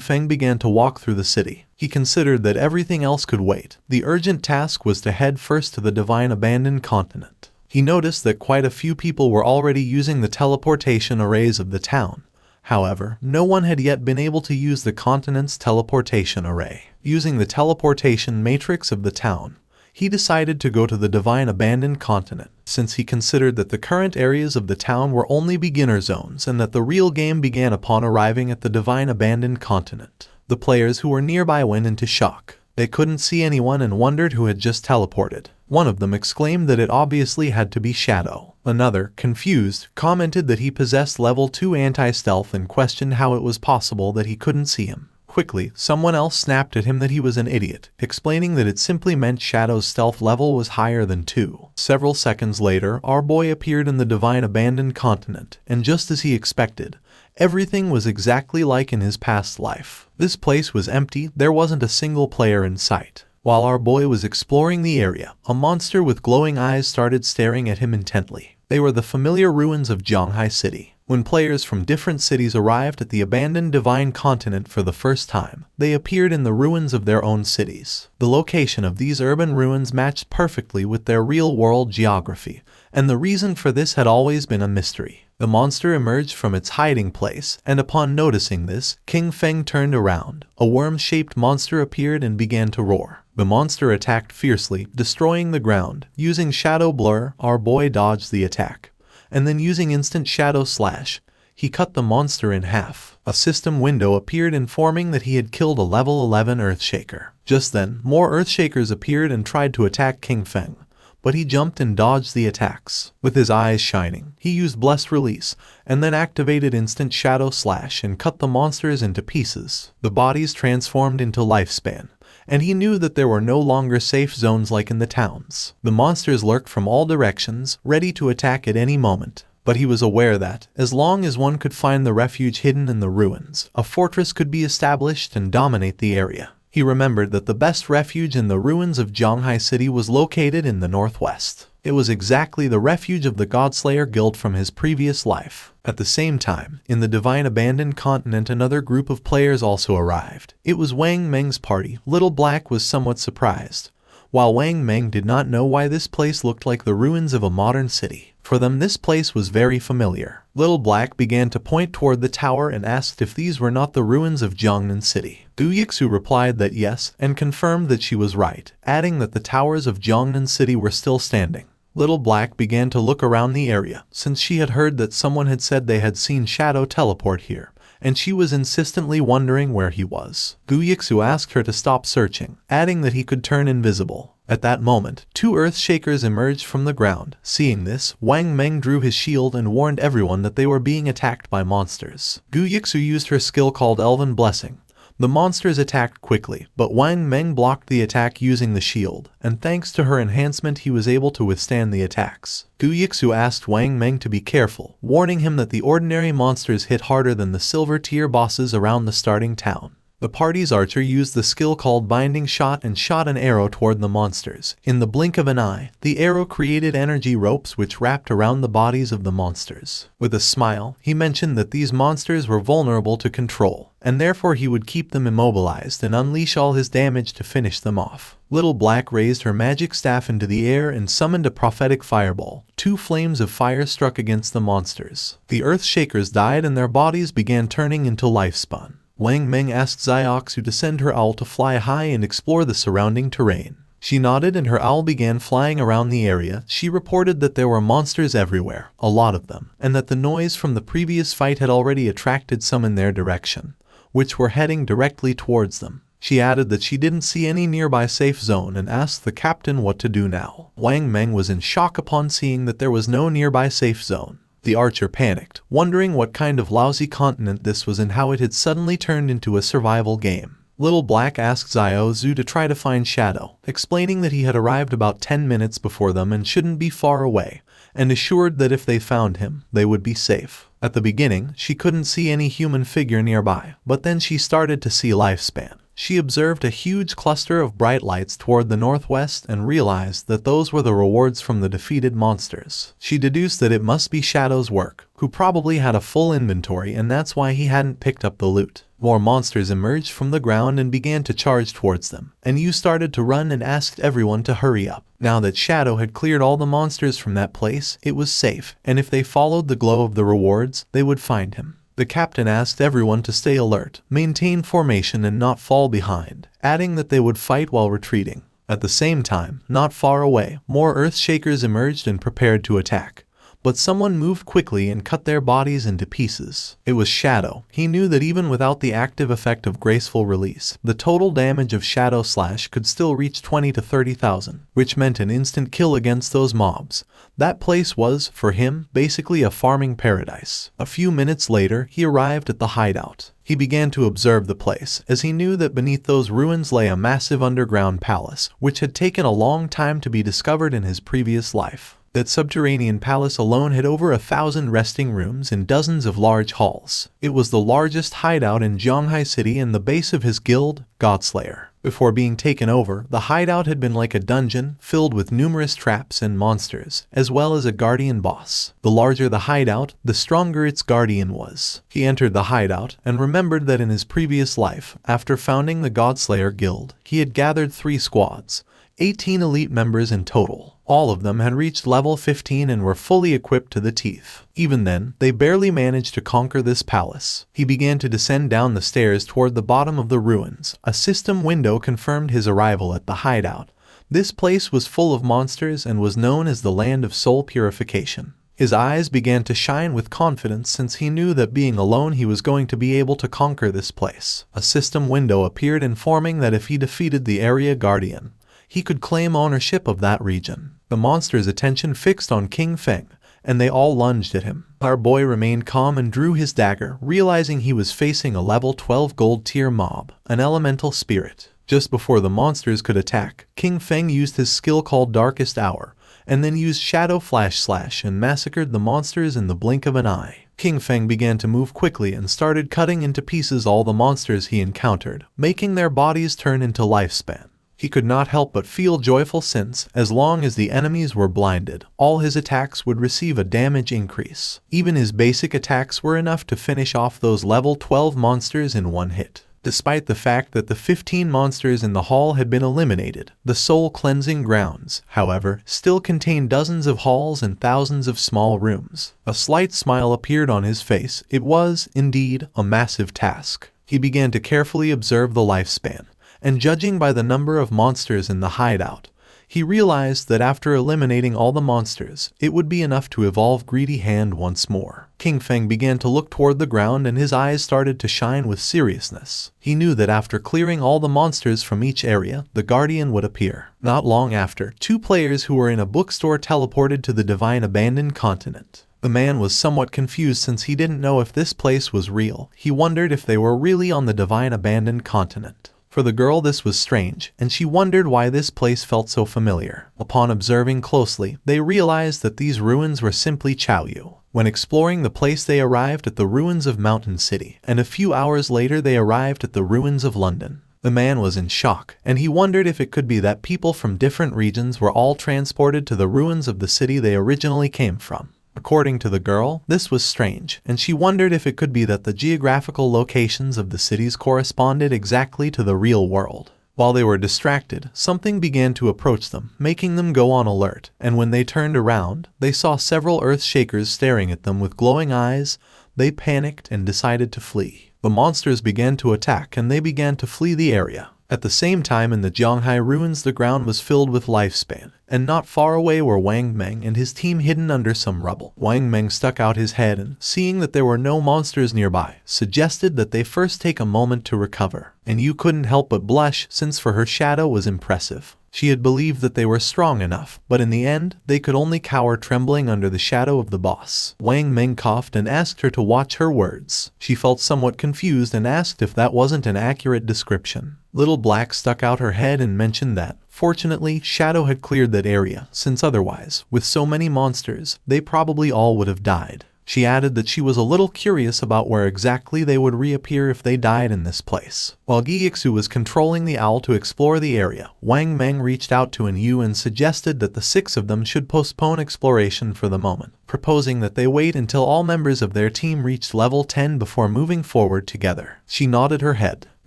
Feng began to walk through the city. He considered that everything else could wait. The urgent task was to head first to the Divine Abandoned Continent. He noticed that quite a few people were already using the teleportation arrays of the town. However, no one had yet been able to use the continent's teleportation array. Using the teleportation matrix of the town, he decided to go to the Divine Abandoned Continent, since he considered that the current areas of the town were only beginner zones and that the real game began upon arriving at the Divine Abandoned Continent. The players who were nearby went into shock. They couldn't see anyone and wondered who had just teleported. One of them exclaimed that it obviously had to be Shadow. Another, confused, commented that he possessed level 2 anti-stealth and questioned how it was possible that he couldn't see him. Quickly, someone else snapped at him that he was an idiot, explaining that it simply meant Shadow's stealth level was higher than 2. Several seconds later, our boy appeared in the Divine Abandoned Continent, and just as he expected, everything was exactly like in his past life. This place was empty, there wasn't a single player in sight. While our boy was exploring the area, a monster with glowing eyes started staring at him intently. They were the familiar ruins of Zhanghai City. When players from different cities arrived at the abandoned Divine Continent for the first time, they appeared in the ruins of their own cities. The location of these urban ruins matched perfectly with their real-world geography, and the reason for this had always been a mystery. The monster emerged from its hiding place, and upon noticing this, King Feng turned around. A worm-shaped monster appeared and began to roar. The monster attacked fiercely, destroying the ground. Using Shadow Blur, our boy dodged the attack, and then using Instant Shadow Slash, he cut the monster in half. A system window appeared informing that he had killed a level 11 Earthshaker. Just then, more Earthshakers appeared and tried to attack King Feng, but he jumped and dodged the attacks. With his eyes shining, he used Blessed Release, and then activated Instant Shadow Slash and cut the monsters into pieces. The bodies transformed into Lifespan, and he knew that there were no longer safe zones like in the towns. The monsters lurked from all directions, ready to attack at any moment. But he was aware that, as long as one could find the refuge hidden in the ruins, a fortress could be established and dominate the area. He remembered that the best refuge in the ruins of Zhanghai City was located in the northwest. It was exactly the refuge of the Godslayer Guild from his previous life. At the same time, in the Divine Abandoned Continent, another group of players also arrived. It was Wang Meng's party. Little Black was somewhat surprised, while Wang Meng did not know why this place looked like the ruins of a modern city. For them, this place was very familiar. Little Black began to point toward the tower and asked if these were not the ruins of Jiangnan City. Du Yixu replied that yes, and confirmed that she was right, adding that the towers of Jiangnan City were still standing. Little Black began to look around the area, since she had heard that someone had said they had seen Shadow teleport here, and she was insistently wondering where he was. Gu Yixu asked her to stop searching, adding that he could turn invisible. At that moment, 2 earth-shakers emerged from the ground. Seeing this, Wang Meng drew his shield and warned everyone that they were being attacked by monsters. Gu Yixu used her skill called Elven Blessing. The monsters attacked quickly, but Wang Meng blocked the attack using the shield, and thanks to her enhancement he was able to withstand the attacks. Gu Yixu asked Wang Meng to be careful, warning him that the ordinary monsters hit harder than the silver-tier bosses around the starting town. The party's archer used the skill called Binding Shot and shot an arrow toward the monsters. In the blink of an eye, the arrow created energy ropes which wrapped around the bodies of the monsters. With a smile, he mentioned that these monsters were vulnerable to control, and therefore he would keep them immobilized and unleash all his damage to finish them off. Little Black raised her magic staff into the air and summoned a prophetic fireball. 2 flames of fire struck against the monsters. The earth shakers died and their bodies began turning into lifespun. Wang Meng asked Xiaoxu to send her owl to fly high and explore the surrounding terrain. She nodded and her owl began flying around the area. She reported that there were monsters everywhere, a lot of them, and that the noise from the previous fight had already attracted some in their direction, which were heading directly towards them. She added that she didn't see any nearby safe zone and asked the captain what to do now. Wang Meng was in shock upon seeing that there was no nearby safe zone. The archer panicked, wondering what kind of lousy continent this was and how it had suddenly turned into a survival game. Little Black asked Xiaozu to try to find Shadow, explaining that he had arrived about 10 minutes before them and shouldn't be far away, and assured that if they found him, they would be safe. At the beginning, she couldn't see any human figure nearby, but then she started to see Lifespan. She observed a huge cluster of bright lights toward the northwest and realized that those were the rewards from the defeated monsters. She deduced that it must be Shadow's work, who probably had a full inventory and that's why he hadn't picked up the loot. More monsters emerged from the ground and began to charge towards them, and Yu started to run and asked everyone to hurry up. Now that Shadow had cleared all the monsters from that place, it was safe, and if they followed the glow of the rewards, they would find him. The captain asked everyone to stay alert, maintain formation and not fall behind, adding that they would fight while retreating. At the same time, not far away, more earth-shakers emerged and prepared to attack. But someone moved quickly and cut their bodies into pieces. It was Shadow. He knew that even without the active effect of Graceful Release, the total damage of Shadow Slash could still reach 20 to 30,000, which meant an instant kill against those mobs. That place was, for him, basically a farming paradise. A few minutes later, he arrived at the hideout. He began to observe the place, as he knew that beneath those ruins lay a massive underground palace, which had taken a long time to be discovered in his previous life. That subterranean palace alone had over 1,000 resting rooms and dozens of large halls. It was the largest hideout in Zhonghai City and the base of his guild, Godslayer. Before being taken over, the hideout had been like a dungeon filled with numerous traps and monsters, as well as a guardian boss. The larger the hideout, the stronger its guardian was. He entered the hideout and remembered that in his previous life, after founding the Godslayer Guild, he had gathered 3 squads, 18 elite members in total. All of them had reached level 15 and were fully equipped to the teeth. Even then, they barely managed to conquer this palace. He began to descend down the stairs toward the bottom of the ruins. A system window confirmed his arrival at the hideout. This place was full of monsters and was known as the Land of Soul Purification. His eyes began to shine with confidence since he knew that being alone he was going to be able to conquer this place. A system window appeared informing that if he defeated the area guardian, he could claim ownership of that region. The monster's attention fixed on King Feng, and they all lunged at him. Our boy remained calm and drew his dagger, realizing he was facing a level 12 gold tier mob, an elemental spirit. Just before the monsters could attack, King Feng used his skill called Darkest Hour, and then used Shadow Flash Slash and massacred the monsters in the blink of an eye. King Feng began to move quickly and started cutting into pieces all the monsters he encountered, making their bodies turn into lifespan. He could not help but feel joyful since, as long as the enemies were blinded, all his attacks would receive a damage increase. Even his basic attacks were enough to finish off those level 12 monsters in one hit. Despite the fact that the 15 monsters in the hall had been eliminated, the soul cleansing grounds, however, still contained dozens of halls and thousands of small rooms. A slight smile appeared on his face. It was, indeed, a massive task. He began to carefully observe the lifespan, and judging by the number of monsters in the hideout, He realized that after eliminating all the monsters, it would be enough to evolve Greedy Hand once more. King Feng began to look toward the ground and his eyes started to shine with seriousness. He knew that after clearing all the monsters from each area, the Guardian would appear. Not long after, two players who were in a bookstore teleported to the Divine Abandoned Continent. The man was somewhat confused since he didn't know if this place was real. He wondered if they were really on the Divine Abandoned Continent. For the girl this was strange, and she wondered why this place felt so familiar. Upon observing closely, they realized that these ruins were simply Chaoyu. When exploring the place they arrived at the ruins of Mountain City, and a few hours later they arrived at the ruins of London. The man was in shock, and he wondered if it could be that people from different regions were all transported to the ruins of the city they originally came from. According to the girl, this was strange, and she wondered if it could be that the geographical locations of the cities corresponded exactly to the real world. While they were distracted, something began to approach them, making them go on alert, and when they turned around, they saw several Earthshakers staring at them with glowing eyes. They panicked and decided to flee. The monsters began to attack and they began to flee the area. At the same time in the Zhonghai ruins the ground was filled with lifespan, and not far away were Wang Meng and his team hidden under some rubble. Wang Meng stuck out his head and, seeing that there were no monsters nearby, suggested that they first take a moment to recover. And you couldn't help but blush since for her shadow was impressive. She had believed that they were strong enough, but in the end, they could only cower trembling under the shadow of the boss. Wang Meng coughed and asked her to watch her words. She felt somewhat confused and asked if that wasn't an accurate description. Little Black stuck out her head and mentioned that, fortunately, Shadow had cleared that area, since otherwise, with so many monsters, they probably all would have died. She added that she was a little curious about where exactly they would reappear if they died in this place. While Gyixu was controlling the owl to explore the area, Wang Meng reached out to Yu and suggested that the six of them should postpone exploration for the moment, proposing that they wait until all members of their team reached level 10 before moving forward together. She nodded her head.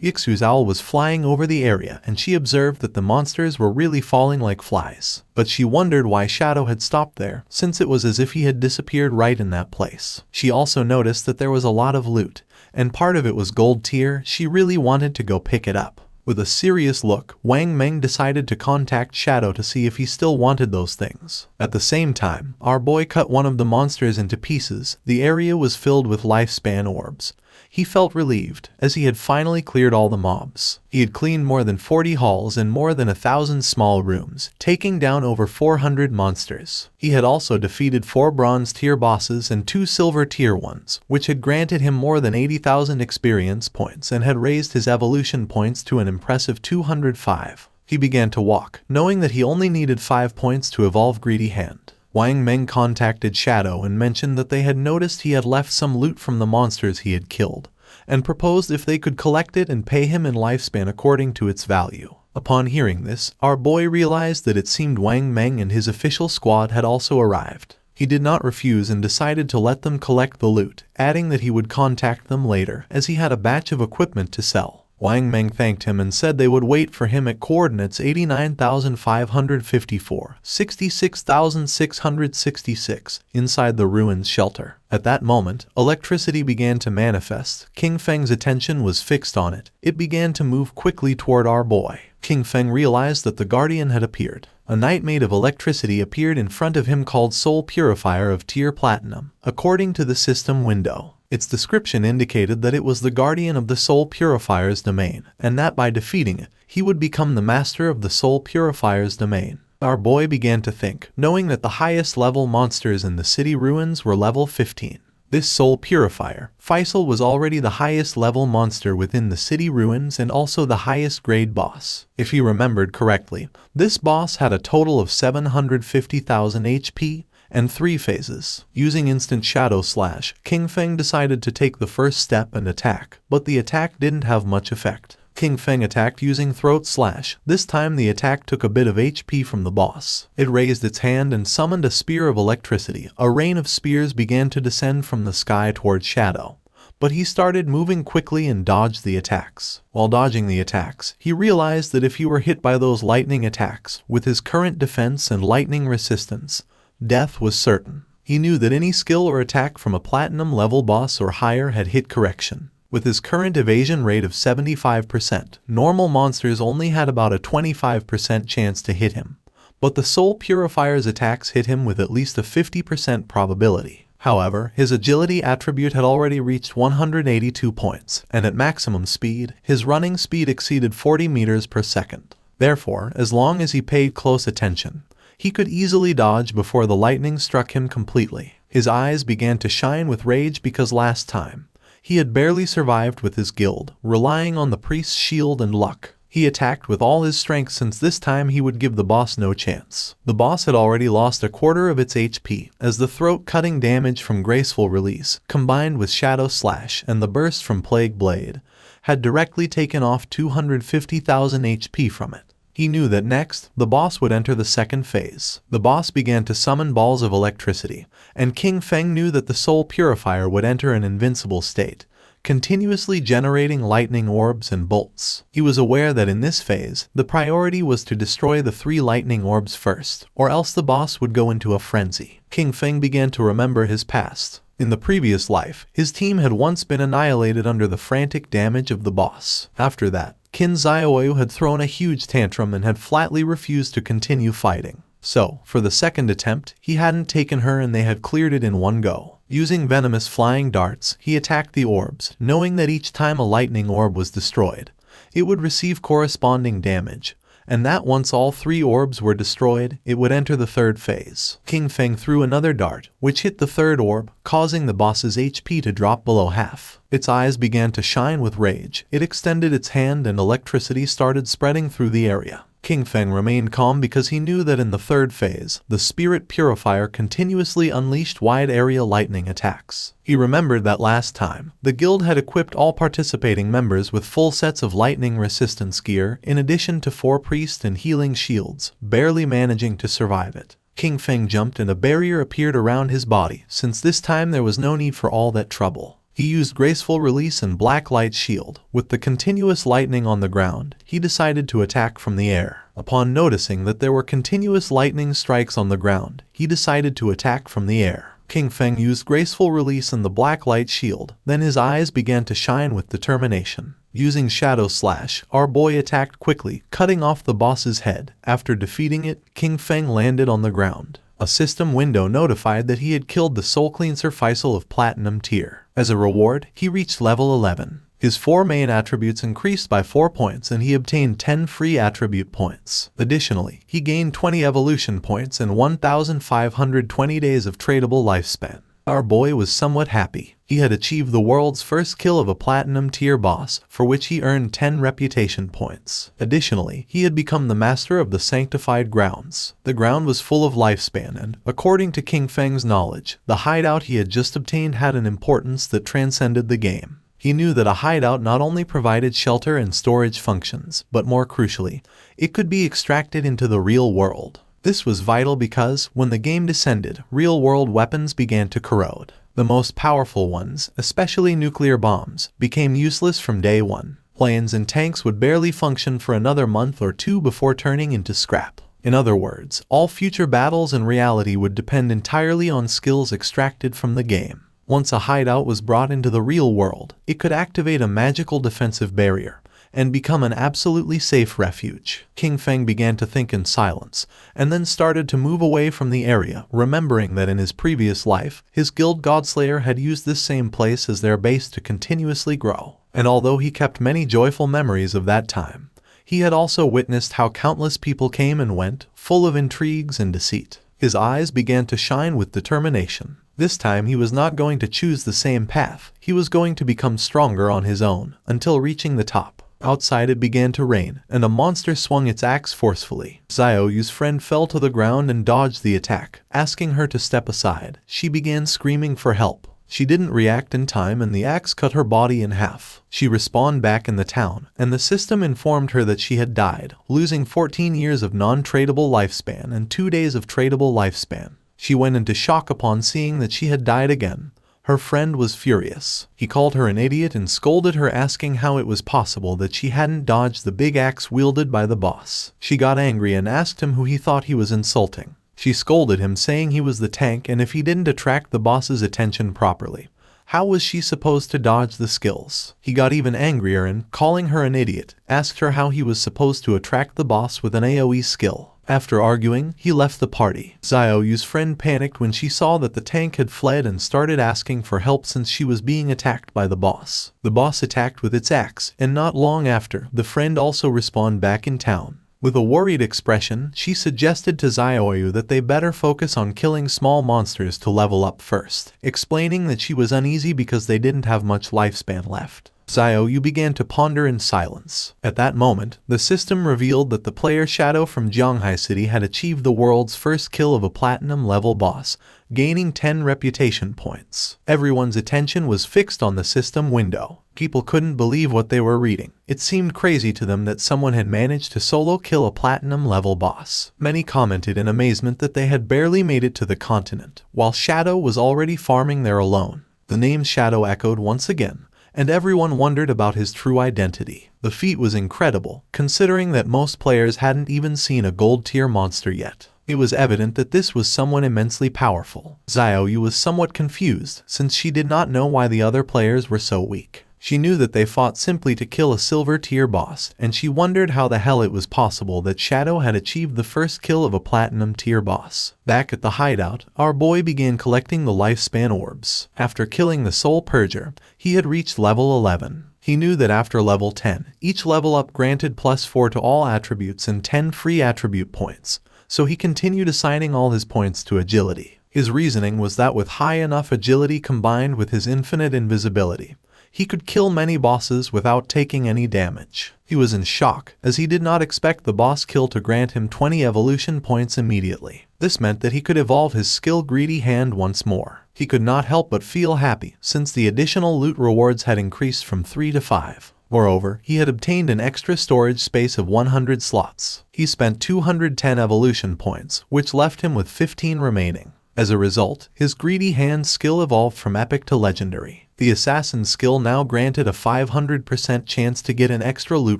Yixu's owl was flying over the area and she observed that the monsters were really falling like flies. But she wondered why Shadow had stopped there, since it was as if he had disappeared right in that place. She also noticed that there was a lot of loot, and part of it was gold tier. She really wanted to go pick it up. With a serious look, Wang Meng decided to contact Shadow to see if he still wanted those things. At the same time, our boy cut one of the monsters into pieces. The area was filled with lifespan orbs. He felt relieved, as he had finally cleared all the mobs. He had cleaned more than 40 halls and more than 1,000 small rooms, taking down over 400 monsters. He had also defeated 4 bronze tier bosses and 2 silver tier ones, which had granted him more than 80,000 experience points and had raised his evolution points to an impressive 205. He began to walk, knowing that he only needed 5 points to evolve Greedy Hand. Wang Meng contacted Shadow and mentioned that they had noticed he had left some loot from the monsters he had killed, and proposed if they could collect it and pay him in lifespan according to its value. Upon hearing this, our boy realized that it seemed Wang Meng and his official squad had also arrived. He did not refuse and decided to let them collect the loot, adding that he would contact them later as he had a batch of equipment to sell. Wang Meng thanked him and said they would wait for him at coordinates 89,554, 66,666 inside the ruins shelter. At that moment, electricity began to manifest. King Feng's attention was fixed on it. It began to move quickly toward our boy. King Feng realized that the Guardian had appeared. A knight made of electricity appeared in front of him called Soul Purifier of Tier Platinum. According to the system window, its description indicated that it was the guardian of the Soul Purifier's domain, and that by defeating it, he would become the master of the Soul Purifier's domain. Our boy began to think, knowing that the highest level monsters in the city ruins were level 15. This Soul Purifier, Faisal, was already the highest level monster within the city ruins and also the highest grade boss. If he remembered correctly, this boss had a total of 750,000 HP, and 3 phases. Using instant shadow slash, King Feng decided to take the first step and attack, but the attack didn't have much effect. King Feng attacked using throat slash. This time the attack took a bit of HP from the boss. It raised its hand and summoned a spear of electricity. A rain of spears began to descend from the sky towards Shadow, but he started moving quickly and dodged the attacks. While dodging the attacks, he realized that if he were hit by those lightning attacks, with his current defense and lightning resistance, death was certain. He knew that any skill or attack from a platinum level boss or higher had hit correction. With his current evasion rate of 75%, normal monsters only had about a 25% chance to hit him. but the Soul Purifier's attacks hit him with at least a 50% probability. However, his agility attribute had already reached 182 points, and at maximum speed, his running speed exceeded 40 meters per second. Therefore, as long as he paid close attention, he could easily dodge before the lightning struck him completely. His eyes began to shine with rage because last time, he had barely survived with his guild, relying on the priest's shield and luck. He attacked with all his strength since this time he would give the boss no chance. The boss had already lost a quarter of its HP, as the throat-cutting damage from Graceful Release, combined with Shadow Slash and the burst from Plague Blade, had directly taken off 250,000 HP from it. He knew that next, the boss would enter the second phase. The boss began to summon balls of electricity, and King Feng knew that the Soul Purifier would enter an invincible state, continuously generating lightning orbs and bolts. He was aware that in this phase, the priority was to destroy the 3 lightning orbs first, or else the boss would go into a frenzy. King Feng began to remember his past. In the previous life, his team had once been annihilated under the frantic damage of the boss. After that, Qin Xiaoyu had thrown a huge tantrum and had flatly refused to continue fighting. So, for the second attempt, he hadn't taken her and they had cleared it in one go. Using venomous flying darts, he attacked the orbs, knowing that each time a lightning orb was destroyed, it would receive corresponding damage, and that once all 3 orbs were destroyed, it would enter the third phase. King Feng threw another dart, which hit the third orb, causing the boss's HP to drop below half. Its eyes began to shine with rage. It extended its hand and electricity started spreading through the area. King Feng remained calm because he knew that in the third phase, the Spirit Purifier continuously unleashed wide-area lightning attacks. He remembered that last time, the guild had equipped all participating members with full sets of lightning resistance gear in addition to 4 priest and healing shields, barely managing to survive it. King Feng jumped and a barrier appeared around his body, since this time there was no need for all that trouble. He used Graceful Release and Black Light Shield. With the continuous lightning on the ground, he decided to attack from the air. Upon noticing that there were continuous lightning strikes on the ground, he decided to attack from the air. King Feng used Graceful Release and the Black Light Shield, then his eyes began to shine with determination. Using Shadow Slash, our boy attacked quickly, cutting off the boss's head. After defeating it, King Feng landed on the ground. A system window notified that he had killed the Soul Cleanser Faisal of Platinum tier. As a reward, he reached level 11. His 4 main attributes increased by 4 points and he obtained 10 free attribute points. Additionally, he gained 20 evolution points and 1,520 days of tradable lifespan. Our boy was somewhat happy. He had achieved the world's first kill of a platinum tier boss, for which he earned 10 reputation points. Additionally, he had become the master of the sanctified grounds. The ground was full of lifespan and, according to King Feng's knowledge, the hideout he had just obtained had an importance that transcended the game. He knew that a hideout not only provided shelter and storage functions, but more crucially, it could be extracted into the real world. This was vital because, when the game descended, real-world weapons began to corrode. The most powerful ones, especially nuclear bombs, became useless from day one. Planes and tanks would barely function for another month or 2 before turning into scrap. In other words, all future battles in reality would depend entirely on skills extracted from the game. Once a hideout was brought into the real world, it could activate a magical defensive barrier and become an absolutely safe refuge. King Feng began to think in silence, and then started to move away from the area, remembering that in his previous life, his guild Godslayer had used this same place as their base to continuously grow. And although he kept many joyful memories of that time, he had also witnessed how countless people came and went, full of intrigues and deceit. His eyes began to shine with determination. This time he was not going to choose the same path, he was going to become stronger on his own, until reaching the top. Outside it began to rain, and a monster swung its axe forcefully. Xiaoyu's friend fell to the ground and dodged the attack. Asking her to step aside, she began screaming for help. She didn't react in time and the axe cut her body in half. She respawned back in the town, and the system informed her that she had died, losing 14 years of non-tradable lifespan and 2 days of tradable lifespan. She went into shock upon seeing that she had died again. Her friend was furious. He called her an idiot and scolded her, asking how it was possible that she hadn't dodged the big axe wielded by the boss. She got angry and asked him who he thought he was insulting. She scolded him, saying he was the tank and if he didn't attract the boss's attention properly, how was she supposed to dodge the skills? He got even angrier and, calling her an idiot, asked her how he was supposed to attract the boss with an AoE skill. After arguing, he left the party. Xiaoyu's friend panicked when she saw that the tank had fled and started asking for help since she was being attacked by the boss. The boss attacked with its axe, and not long after, the friend also respawned back in town. With a worried expression, she suggested to Xiaoyu that they better focus on killing small monsters to level up first, explaining that she was uneasy because they didn't have much lifespan left. Xiaoyu began to ponder in silence. At that moment, the system revealed that the player Shadow from Zhanghai City had achieved the world's first kill of a platinum-level boss, gaining 10 reputation points. Everyone's attention was fixed on the system window. People couldn't believe what they were reading. It seemed crazy to them that someone had managed to solo kill a platinum-level boss. Many commented in amazement that they had barely made it to the continent, while Shadow was already farming there alone. The name Shadow echoed once again, and everyone wondered about his true identity. The feat was incredible, considering that most players hadn't even seen a gold-tier monster yet. It was evident that this was someone immensely powerful. Xiaoyu was somewhat confused, since she did not know why the other players were so weak. She knew that they fought simply to kill a silver-tier boss, and she wondered how the hell it was possible that Shadow had achieved the first kill of a platinum-tier boss. Back at the hideout, our boy began collecting the lifespan orbs. After killing the Soul Purger, he had reached level 11. He knew that after level 10, each level up granted +4 to all attributes and 10 free attribute points, so he continued assigning all his points to agility. His reasoning was that with high enough agility combined with his infinite invisibility, he could kill many bosses without taking any damage. He was in shock, as he did not expect the boss kill to grant him 20 evolution points immediately. This meant that he could evolve his skill Greedy Hand once more. He could not help but feel happy, since the additional loot rewards had increased from 3 to 5. Moreover, he had obtained an extra storage space of 100 slots. He spent 210 evolution points, which left him with 15 remaining. As a result, his Greedy Hand skill evolved from epic to legendary. The assassin skill now granted a 500% chance to get an extra loot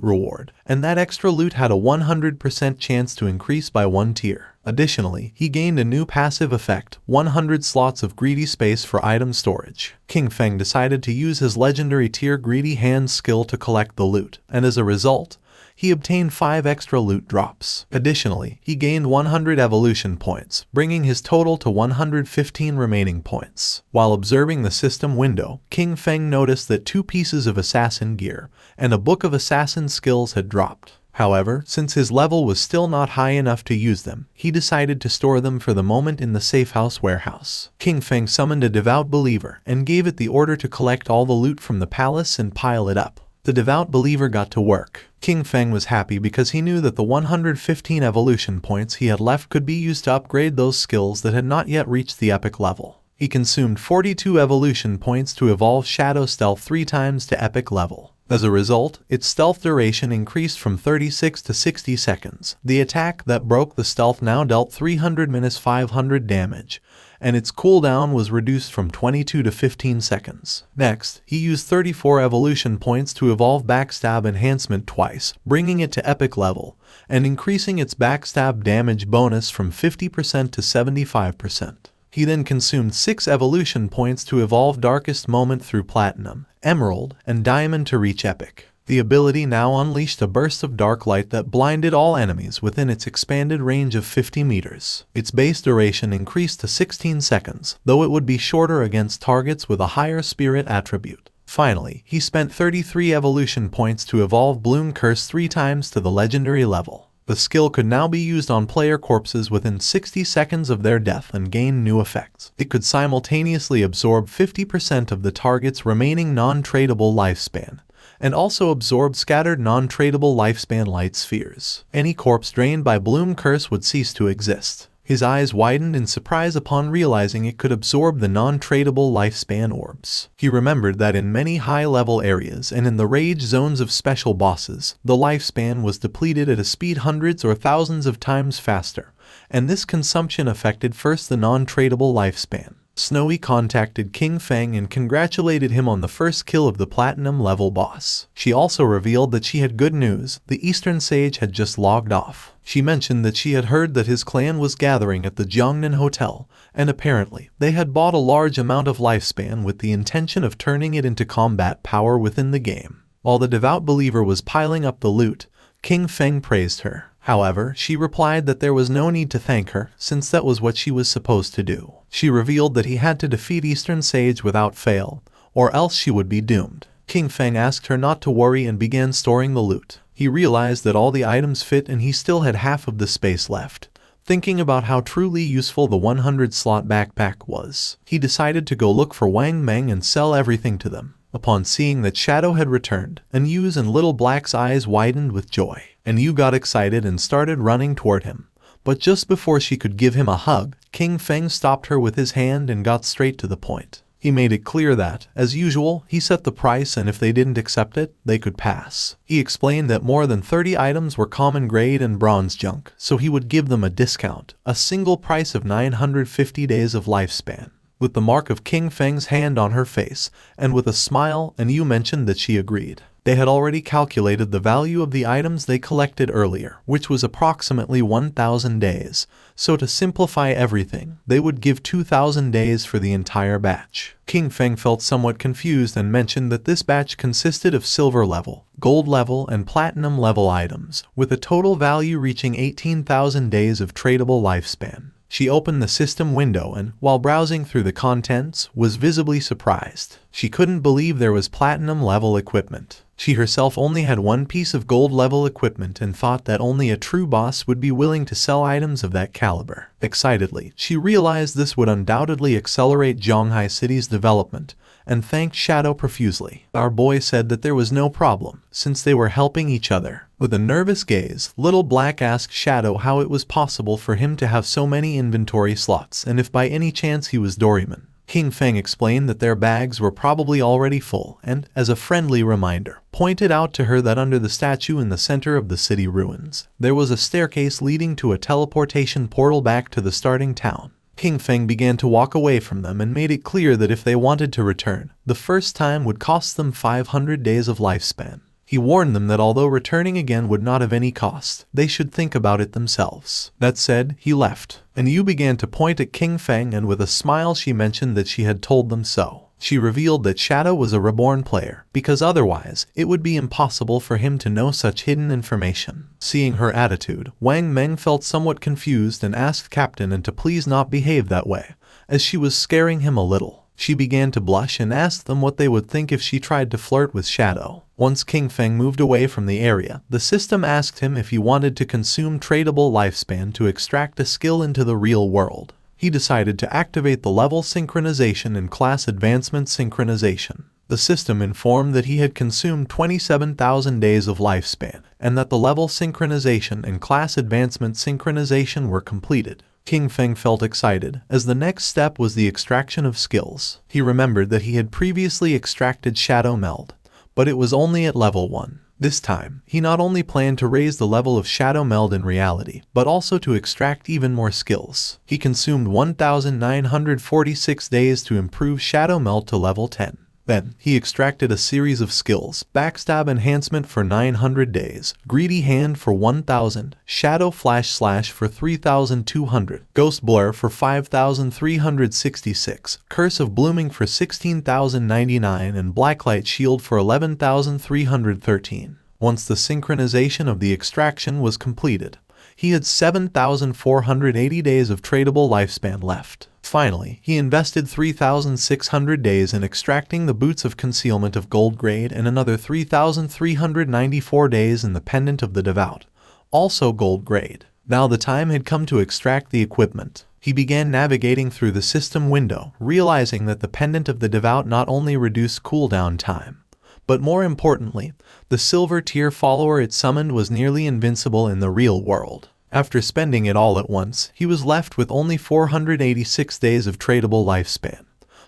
reward, and that extra loot had a 100% chance to increase by 1 tier. Additionally, he gained a new passive effect, 100 slots of greedy space for item storage. King Feng decided to use his legendary tier Greedy Hand skill to collect the loot, and as a result, he obtained 5 extra loot drops. Additionally, he gained 100 evolution points, bringing his total to 115 remaining points. While observing the system window, King Feng noticed that 2 pieces of assassin gear and a book of assassin skills had dropped. However, since his level was still not high enough to use them, he decided to store them for the moment in the safe house warehouse. King Feng summoned a devout believer and gave it the order to collect all the loot from the palace and pile it up. The devout believer got to work. King Feng was happy because he knew that the 115 evolution points he had left could be used to upgrade those skills that had not yet reached the epic level. He consumed 42 evolution points to evolve Shadow Stealth 3 times to epic level. As a result, its stealth duration increased from 36 to 60 seconds. The attack that broke the stealth now dealt 300-500 damage, and its cooldown was reduced from 22 to 15 seconds. Next, he used 34 evolution points to evolve Backstab Enhancement twice, bringing it to epic level, and increasing its backstab damage bonus from 50% to 75%. He then consumed 6 evolution points to evolve Darkest Moment through Platinum, Emerald, and Diamond to reach Epic. The ability now unleashed a burst of dark light that blinded all enemies within its expanded range of 50 meters. Its base duration increased to 16 seconds, though it would be shorter against targets with a higher spirit attribute. Finally, he spent 33 evolution points to evolve Bloom Curse 3 times to the legendary level. The skill could now be used on player corpses within 60 seconds of their death and gain new effects. It could simultaneously absorb 50% of the target's remaining non-tradable lifespan, and also absorb scattered non-tradable lifespan light spheres. Any corpse drained by Bloom Curse would cease to exist. His eyes widened in surprise upon realizing it could absorb the non-tradable lifespan orbs. He remembered that in many high-level areas and in the rage zones of special bosses, the lifespan was depleted at a speed hundreds or thousands of times faster, and this consumption affected first the non-tradable lifespan. Snowy contacted King Feng and congratulated him on the first kill of the platinum-level boss. She also revealed that she had good news. The Eastern Sage had just logged off. She mentioned that she had heard that his clan was gathering at the Jiangnan Hotel, and apparently, they had bought a large amount of lifespan with the intention of turning it into combat power within the game. While the devout believer was piling up the loot, King Feng praised her. However, she replied that there was no need to thank her, since that was what she was supposed to do. She revealed that he had to defeat Eastern Sage without fail, or else she would be doomed. King Feng asked her not to worry and began storing the loot. He realized that all the items fit and he still had half of the space left. Thinking about how truly useful the 100-slot backpack was, he decided to go look for Wang Meng and sell everything to them. Upon seeing that Shadow had returned, Anyu's and Little Black's eyes widened with joy. Anyu got excited and started running toward him. But just before she could give him a hug, King Feng stopped her with his hand and got straight to the point. He made it clear that, as usual, he set the price and if they didn't accept it, they could pass. He explained that more than 30 items were common grade and bronze junk, so he would give them a discount, a single price of 950 days of lifespan. With the mark of King Feng's hand on her face, and with a smile, Anyu mentioned that she agreed. They had already calculated the value of the items they collected earlier, which was approximately 1,000 days, so to simplify everything, they would give 2,000 days for the entire batch. King Feng felt somewhat confused and mentioned that this batch consisted of silver level, gold level, and platinum level items, with a total value reaching 18,000 days of tradable lifespan. She opened the system window and, while browsing through the contents, was visibly surprised. She couldn't believe there was platinum-level equipment. She herself only had one piece of gold-level equipment and thought that only a true boss would be willing to sell items of that caliber. Excitedly, she realized this would undoubtedly accelerate Zhonghai City's development, and thanked Shadow profusely. Our boy said that there was no problem, since they were helping each other. With a nervous gaze, Little Black asked Shadow how it was possible for him to have so many inventory slots and if by any chance he was Doryman. King Feng explained that their bags were probably already full and, as a friendly reminder, pointed out to her that under the statue in the center of the city ruins, there was a staircase leading to a teleportation portal back to the starting town. King Feng began to walk away from them and made it clear that if they wanted to return, the first time would cost them 500 days of lifespan. He warned them that although returning again would not have any cost, they should think about it themselves. That said, he left, and Yu began to point at King Feng and with a smile she mentioned that she had told them so. She revealed that Shadow was a reborn player, because otherwise, it would be impossible for him to know such hidden information. Seeing her attitude, Wang Meng felt somewhat confused and asked Captain and to please not behave that way, as she was scaring him a little. She began to blush and asked them what they would think if she tried to flirt with Shadow. Once King Feng moved away from the area, the system asked him if he wanted to consume tradable lifespan to extract a skill into the real world. He decided to activate the level synchronization and class advancement synchronization. The system informed that he had consumed 27,000 days of lifespan, and that the level synchronization and class advancement synchronization were completed. King Feng felt excited, as the next step was the extraction of skills. He remembered that he had previously extracted Shadow Meld, but it was only at level 1. This time, he not only planned to raise the level of Shadow Meld in reality, but also to extract even more skills. He consumed 1,946 days to improve Shadow Meld to level 10. Then, he extracted a series of skills: Backstab Enhancement for 900 days, Greedy Hand for 1000, Shadow Flash Slash for 3200, Ghost Blur for 5366, Curse of Blooming for 16,099, and Blacklight Shield for 11,313. Once the synchronization of the extraction was completed, he had 7,480 days of tradable lifespan left. Finally, he invested 3,600 days in extracting the Boots of Concealment of Gold Grade and another 3,394 days in the Pendant of the Devout, also Gold Grade. Now the time had come to extract the equipment. He began navigating through the system window, realizing that the Pendant of the Devout not only reduced cooldown time, but more importantly, the Silver Tier follower it summoned was nearly invincible in the real world. After spending it all at once, he was left with only 486 days of tradable lifespan.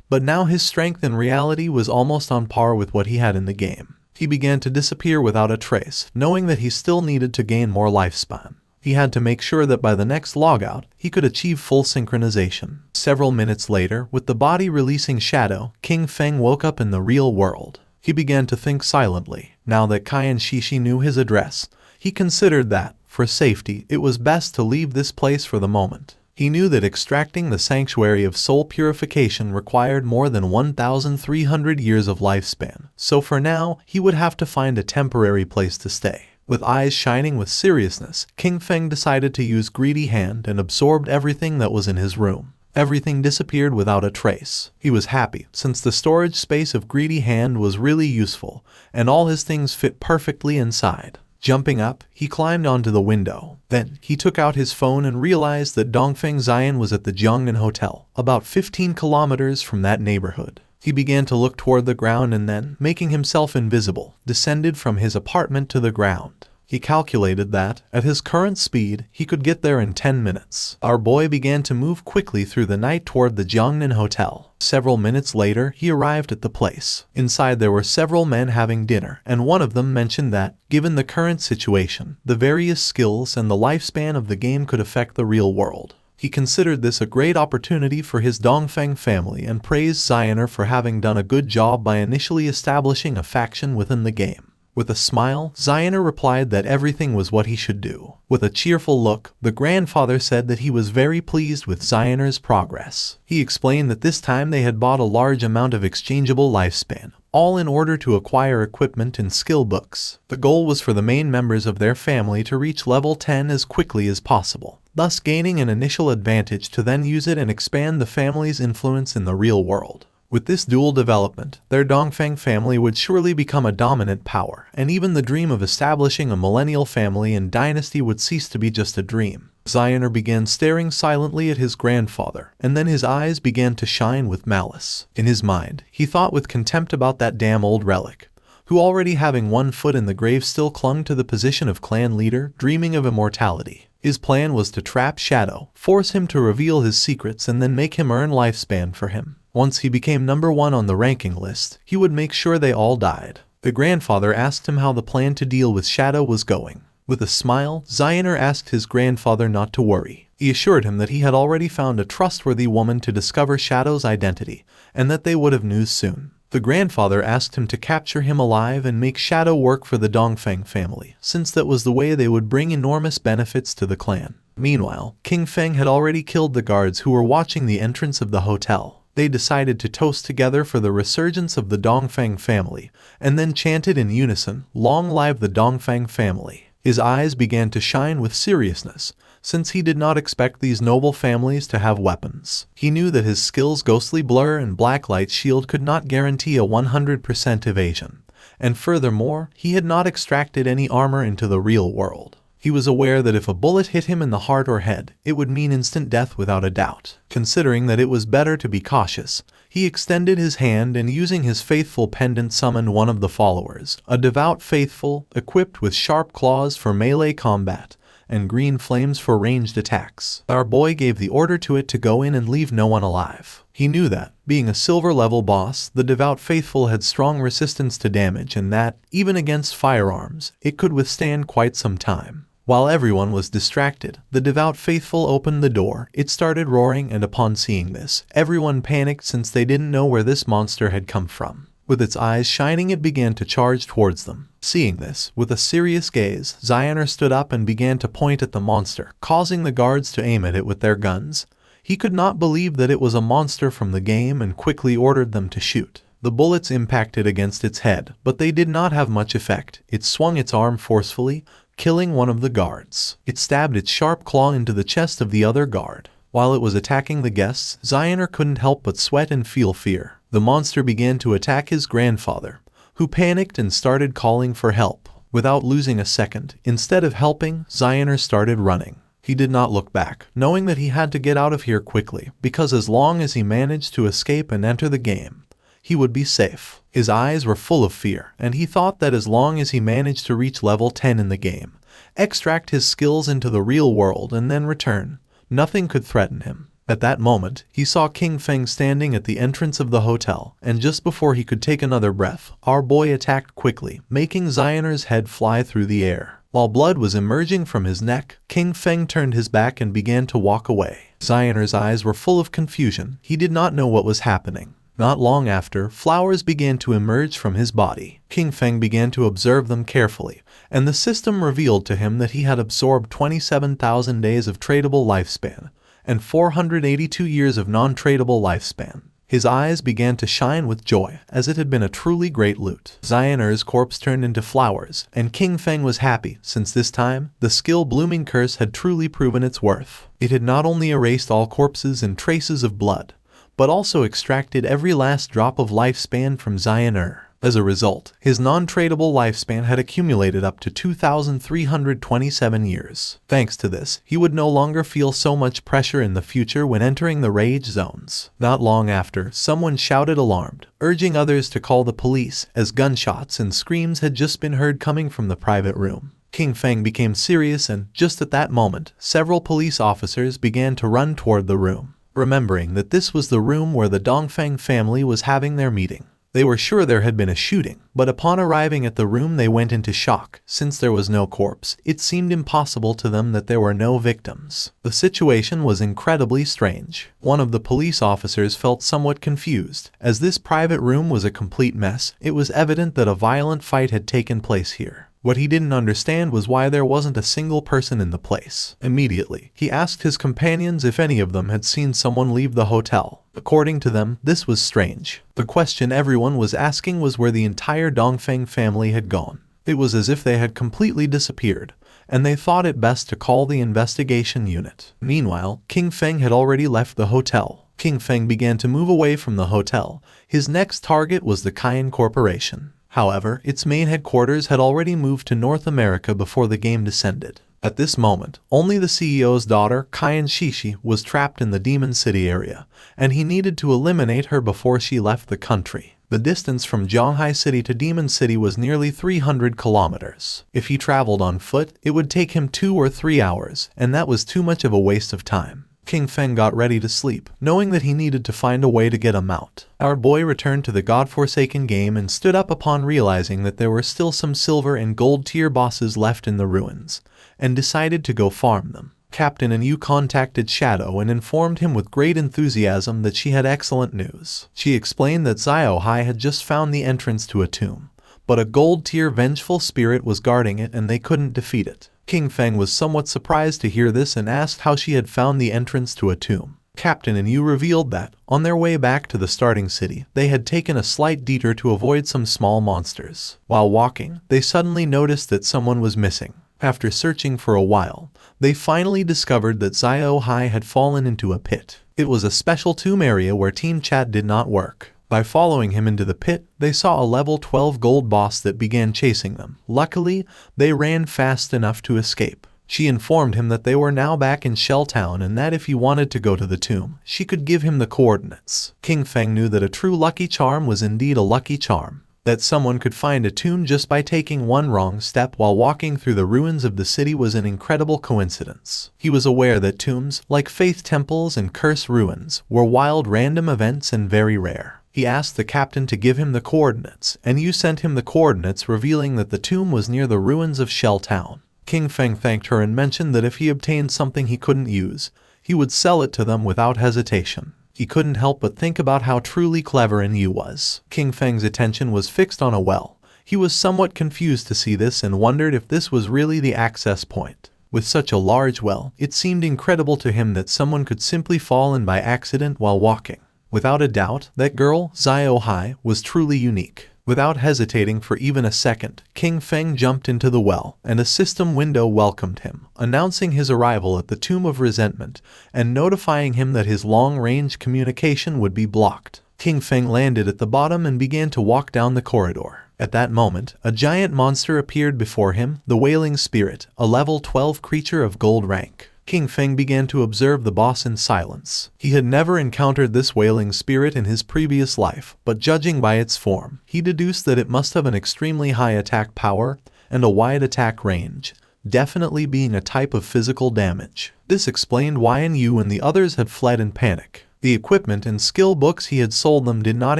But now his strength in reality was almost on par with what he had in the game. He began to disappear without a trace, knowing that he still needed to gain more lifespan. He had to make sure that by the next logout, he could achieve full synchronization. Several minutes later, with the body releasing Shadow, King Feng woke up in the real world. He began to think silently. Now that Kai and Shishi knew his address, he considered that, for safety, it was best to leave this place for the moment. He knew that extracting the Sanctuary of Soul Purification required more than 1,300 years of lifespan, so for now, he would have to find a temporary place to stay. With eyes shining with seriousness, King Feng decided to use Greedy Hand and absorbed everything that was in his room. Everything disappeared without a trace. He was happy, since the storage space of Greedy Hand was really useful, and all his things fit perfectly inside. Jumping up, he climbed onto the window. Then, he took out his phone and realized that Dongfeng Xian was at the Jiangnan Hotel, about 15 kilometers from that neighborhood. He began to look toward the ground and then, making himself invisible, descended from his apartment to the ground. He calculated that, at his current speed, he could get there in 10 minutes. Our boy began to move quickly through the night toward the Jiangnan Hotel. Several minutes later, he arrived at the place. Inside there were several men having dinner, and one of them mentioned that, given the current situation, the various skills and the lifespan of the game could affect the real world. He considered this a great opportunity for his Dongfeng family and praised Xianer for having done a good job by initially establishing a faction within the game. With a smile, Xianer replied that everything was what he should do. With a cheerful look, the grandfather said that he was very pleased with Xianer's progress. He explained that this time they had bought a large amount of exchangeable lifespan, all in order to acquire equipment and skill books. The goal was for the main members of their family to reach level 10 as quickly as possible, thus gaining an initial advantage to then use it and expand the family's influence in the real world. With this dual development, their Dongfeng family would surely become a dominant power, and even the dream of establishing a millennial family and dynasty would cease to be just a dream. Xianer began staring silently at his grandfather, and then his eyes began to shine with malice. In his mind, he thought with contempt about that damn old relic, who already having one foot in the grave still clung to the position of clan leader, dreaming of immortality. His plan was to trap Shadow, force him to reveal his secrets and then make him earn lifespan for him. Once he became number 1 on the ranking list, he would make sure they all died. The grandfather asked him how the plan to deal with Shadow was going. With a smile, Xianer asked his grandfather not to worry. He assured him that he had already found a trustworthy woman to discover Shadow's identity, and that they would have news soon. The grandfather asked him to capture him alive and make Shadow work for the Dongfeng family, since that was the way they would bring enormous benefits to the clan. Meanwhile, King Feng had already killed the guards who were watching the entrance of the hotel. They decided to toast together for the resurgence of the Dongfeng family, and then chanted in unison, "Long live the Dongfeng family." His eyes began to shine with seriousness, since he did not expect these noble families to have weapons. He knew that his skills Ghostly Blur and Blacklight Shield could not guarantee a 100% evasion, and furthermore, he had not extracted any armor into the real world. He was aware that if a bullet hit him in the heart or head, it would mean instant death without a doubt. Considering that it was better to be cautious, he extended his hand and using his faithful pendant summoned one of the followers, a devout faithful, equipped with sharp claws for melee combat, and green flames for ranged attacks. Our boy gave the order to it to go in and leave no one alive. He knew that, being a silver-level boss, the devout faithful had strong resistance to damage and that, even against firearms, it could withstand quite some time. While everyone was distracted, the devout faithful opened the door, it started roaring, and upon seeing this, everyone panicked since they didn't know where this monster had come from. With its eyes shining, it began to charge towards them. Seeing this, with a serious gaze, Xianer stood up and began to point at the monster, causing the guards to aim at it with their guns. He could not believe that it was a monster from the game and quickly ordered them to shoot. The bullets impacted against its head, but they did not have much effect. It swung its arm forcefully, killing one of the guards. It stabbed its sharp claw into the chest of the other guard. While it was attacking the guests, Xianer couldn't help but sweat and feel fear. The monster began to attack his grandfather, who panicked and started calling for help. Without losing a second, instead of helping, Xianer started running. He did not look back, knowing that he had to get out of here quickly, because as long as he managed to escape and enter the game, he would be safe. His eyes were full of fear, and he thought that as long as he managed to reach level 10 in the game, extract his skills into the real world and then return, nothing could threaten him. At that moment, he saw King Feng standing at the entrance of the hotel, and just before he could take another breath, our boy attacked quickly, making Xianer's head fly through the air. While blood was emerging from his neck, King Feng turned his back and began to walk away. Xianer's eyes were full of confusion. He did not know what was happening. Not long after, flowers began to emerge from his body. King Feng began to observe them carefully, and the system revealed to him that he had absorbed 27,000 days of tradable lifespan and 482 years of non-tradable lifespan. His eyes began to shine with joy, as it had been a truly great loot. Xioner's corpse turned into flowers, and King Feng was happy, since this time, the skill-blooming curse had truly proven its worth. It had not only erased all corpses and traces of blood, but also extracted every last drop of lifespan from Xioner. As a result, his non-tradable lifespan had accumulated up to 2,327 years. Thanks to this, he would no longer feel so much pressure in the future when entering the rage zones. Not long after, someone shouted alarmed, urging others to call the police, as gunshots and screams had just been heard coming from the private room. King Feng became serious, and just at that moment, several police officers began to run toward the room, remembering that this was the room where the Dongfeng family was having their meeting. They were sure there had been a shooting, but upon arriving at the room they went into shock. Since there was no corpse, it seemed impossible to them that there were no victims. The situation was incredibly strange. One of the police officers felt somewhat confused. As this private room was a complete mess, it was evident that a violent fight had taken place here. What he didn't understand was why there wasn't a single person in the place. Immediately, he asked his companions if any of them had seen someone leave the hotel. According to them, this was strange. The question everyone was asking was where the entire Dongfeng family had gone. It was as if they had completely disappeared, and they thought it best to call the investigation unit. Meanwhile, King Feng had already left the hotel. King Feng began to move away from the hotel. His next target was the Cayenne Corporation. However, its main headquarters had already moved to North America before the game descended. At this moment, only the CEO's daughter, Cayenne Shishi, was trapped in the Demon City area, and he needed to eliminate her before she left the country. The distance from Zhonghai City to Demon City was nearly 300 kilometers. If he traveled on foot, it would take him 2 or 3 hours, and that was too much of a waste of time. King Feng got ready to sleep, knowing that he needed to find a way to get a mount. Our boy returned to the godforsaken game and stood up upon realizing that there were still some silver and gold tier bosses left in the ruins, and decided to go farm them. Captain Anu contacted Shadow and informed him with great enthusiasm that she had excellent news. She explained that Xiao Hai had just found the entrance to a tomb, but a gold tier vengeful spirit was guarding it and they couldn't defeat it. King Feng was somewhat surprised to hear this and asked how she had found the entrance to a tomb. Captain Anu revealed that, on their way back to the starting city, they had taken a slight detour to avoid some small monsters. While walking, they suddenly noticed that someone was missing. After searching for a while, they finally discovered that Xiao Hai had fallen into a pit. It was a special tomb area where team chat did not work. By following him into the pit, they saw a level 12 gold boss that began chasing them. Luckily, they ran fast enough to escape. She informed him that they were now back in Shell Town and that if he wanted to go to the tomb, she could give him the coordinates. King Feng knew that a true lucky charm was indeed a lucky charm. That someone could find a tomb just by taking one wrong step while walking through the ruins of the city was an incredible coincidence. He was aware that tombs, like faith temples and curse ruins, were wild random events and very rare. He asked the captain to give him the coordinates, and you sent him the coordinates revealing that the tomb was near the ruins of Shell Town. King Feng thanked her and mentioned that if he obtained something he couldn't use, he would sell it to them without hesitation. He couldn't help but think about how truly clever Yu was. King Feng's attention was fixed on a well. He was somewhat confused to see this and wondered if this was really the access point. With such a large well, it seemed incredible to him that someone could simply fall in by accident while walking. Without a doubt, that girl, Xiao Hai, was truly unique. Without hesitating for even a second, King Feng jumped into the well, and a system window welcomed him, announcing his arrival at the Tomb of Resentment, and notifying him that his long-range communication would be blocked. King Feng landed at the bottom and began to walk down the corridor. At that moment, a giant monster appeared before him, the Wailing Spirit, a level 12 creature of gold rank. King Feng began to observe the boss in silence. He had never encountered this wailing spirit in his previous life, but judging by its form, he deduced that it must have an extremely high attack power and a wide attack range, definitely being a type of physical damage. This explained why Yu and the others had fled in panic. The equipment and skill books he had sold them did not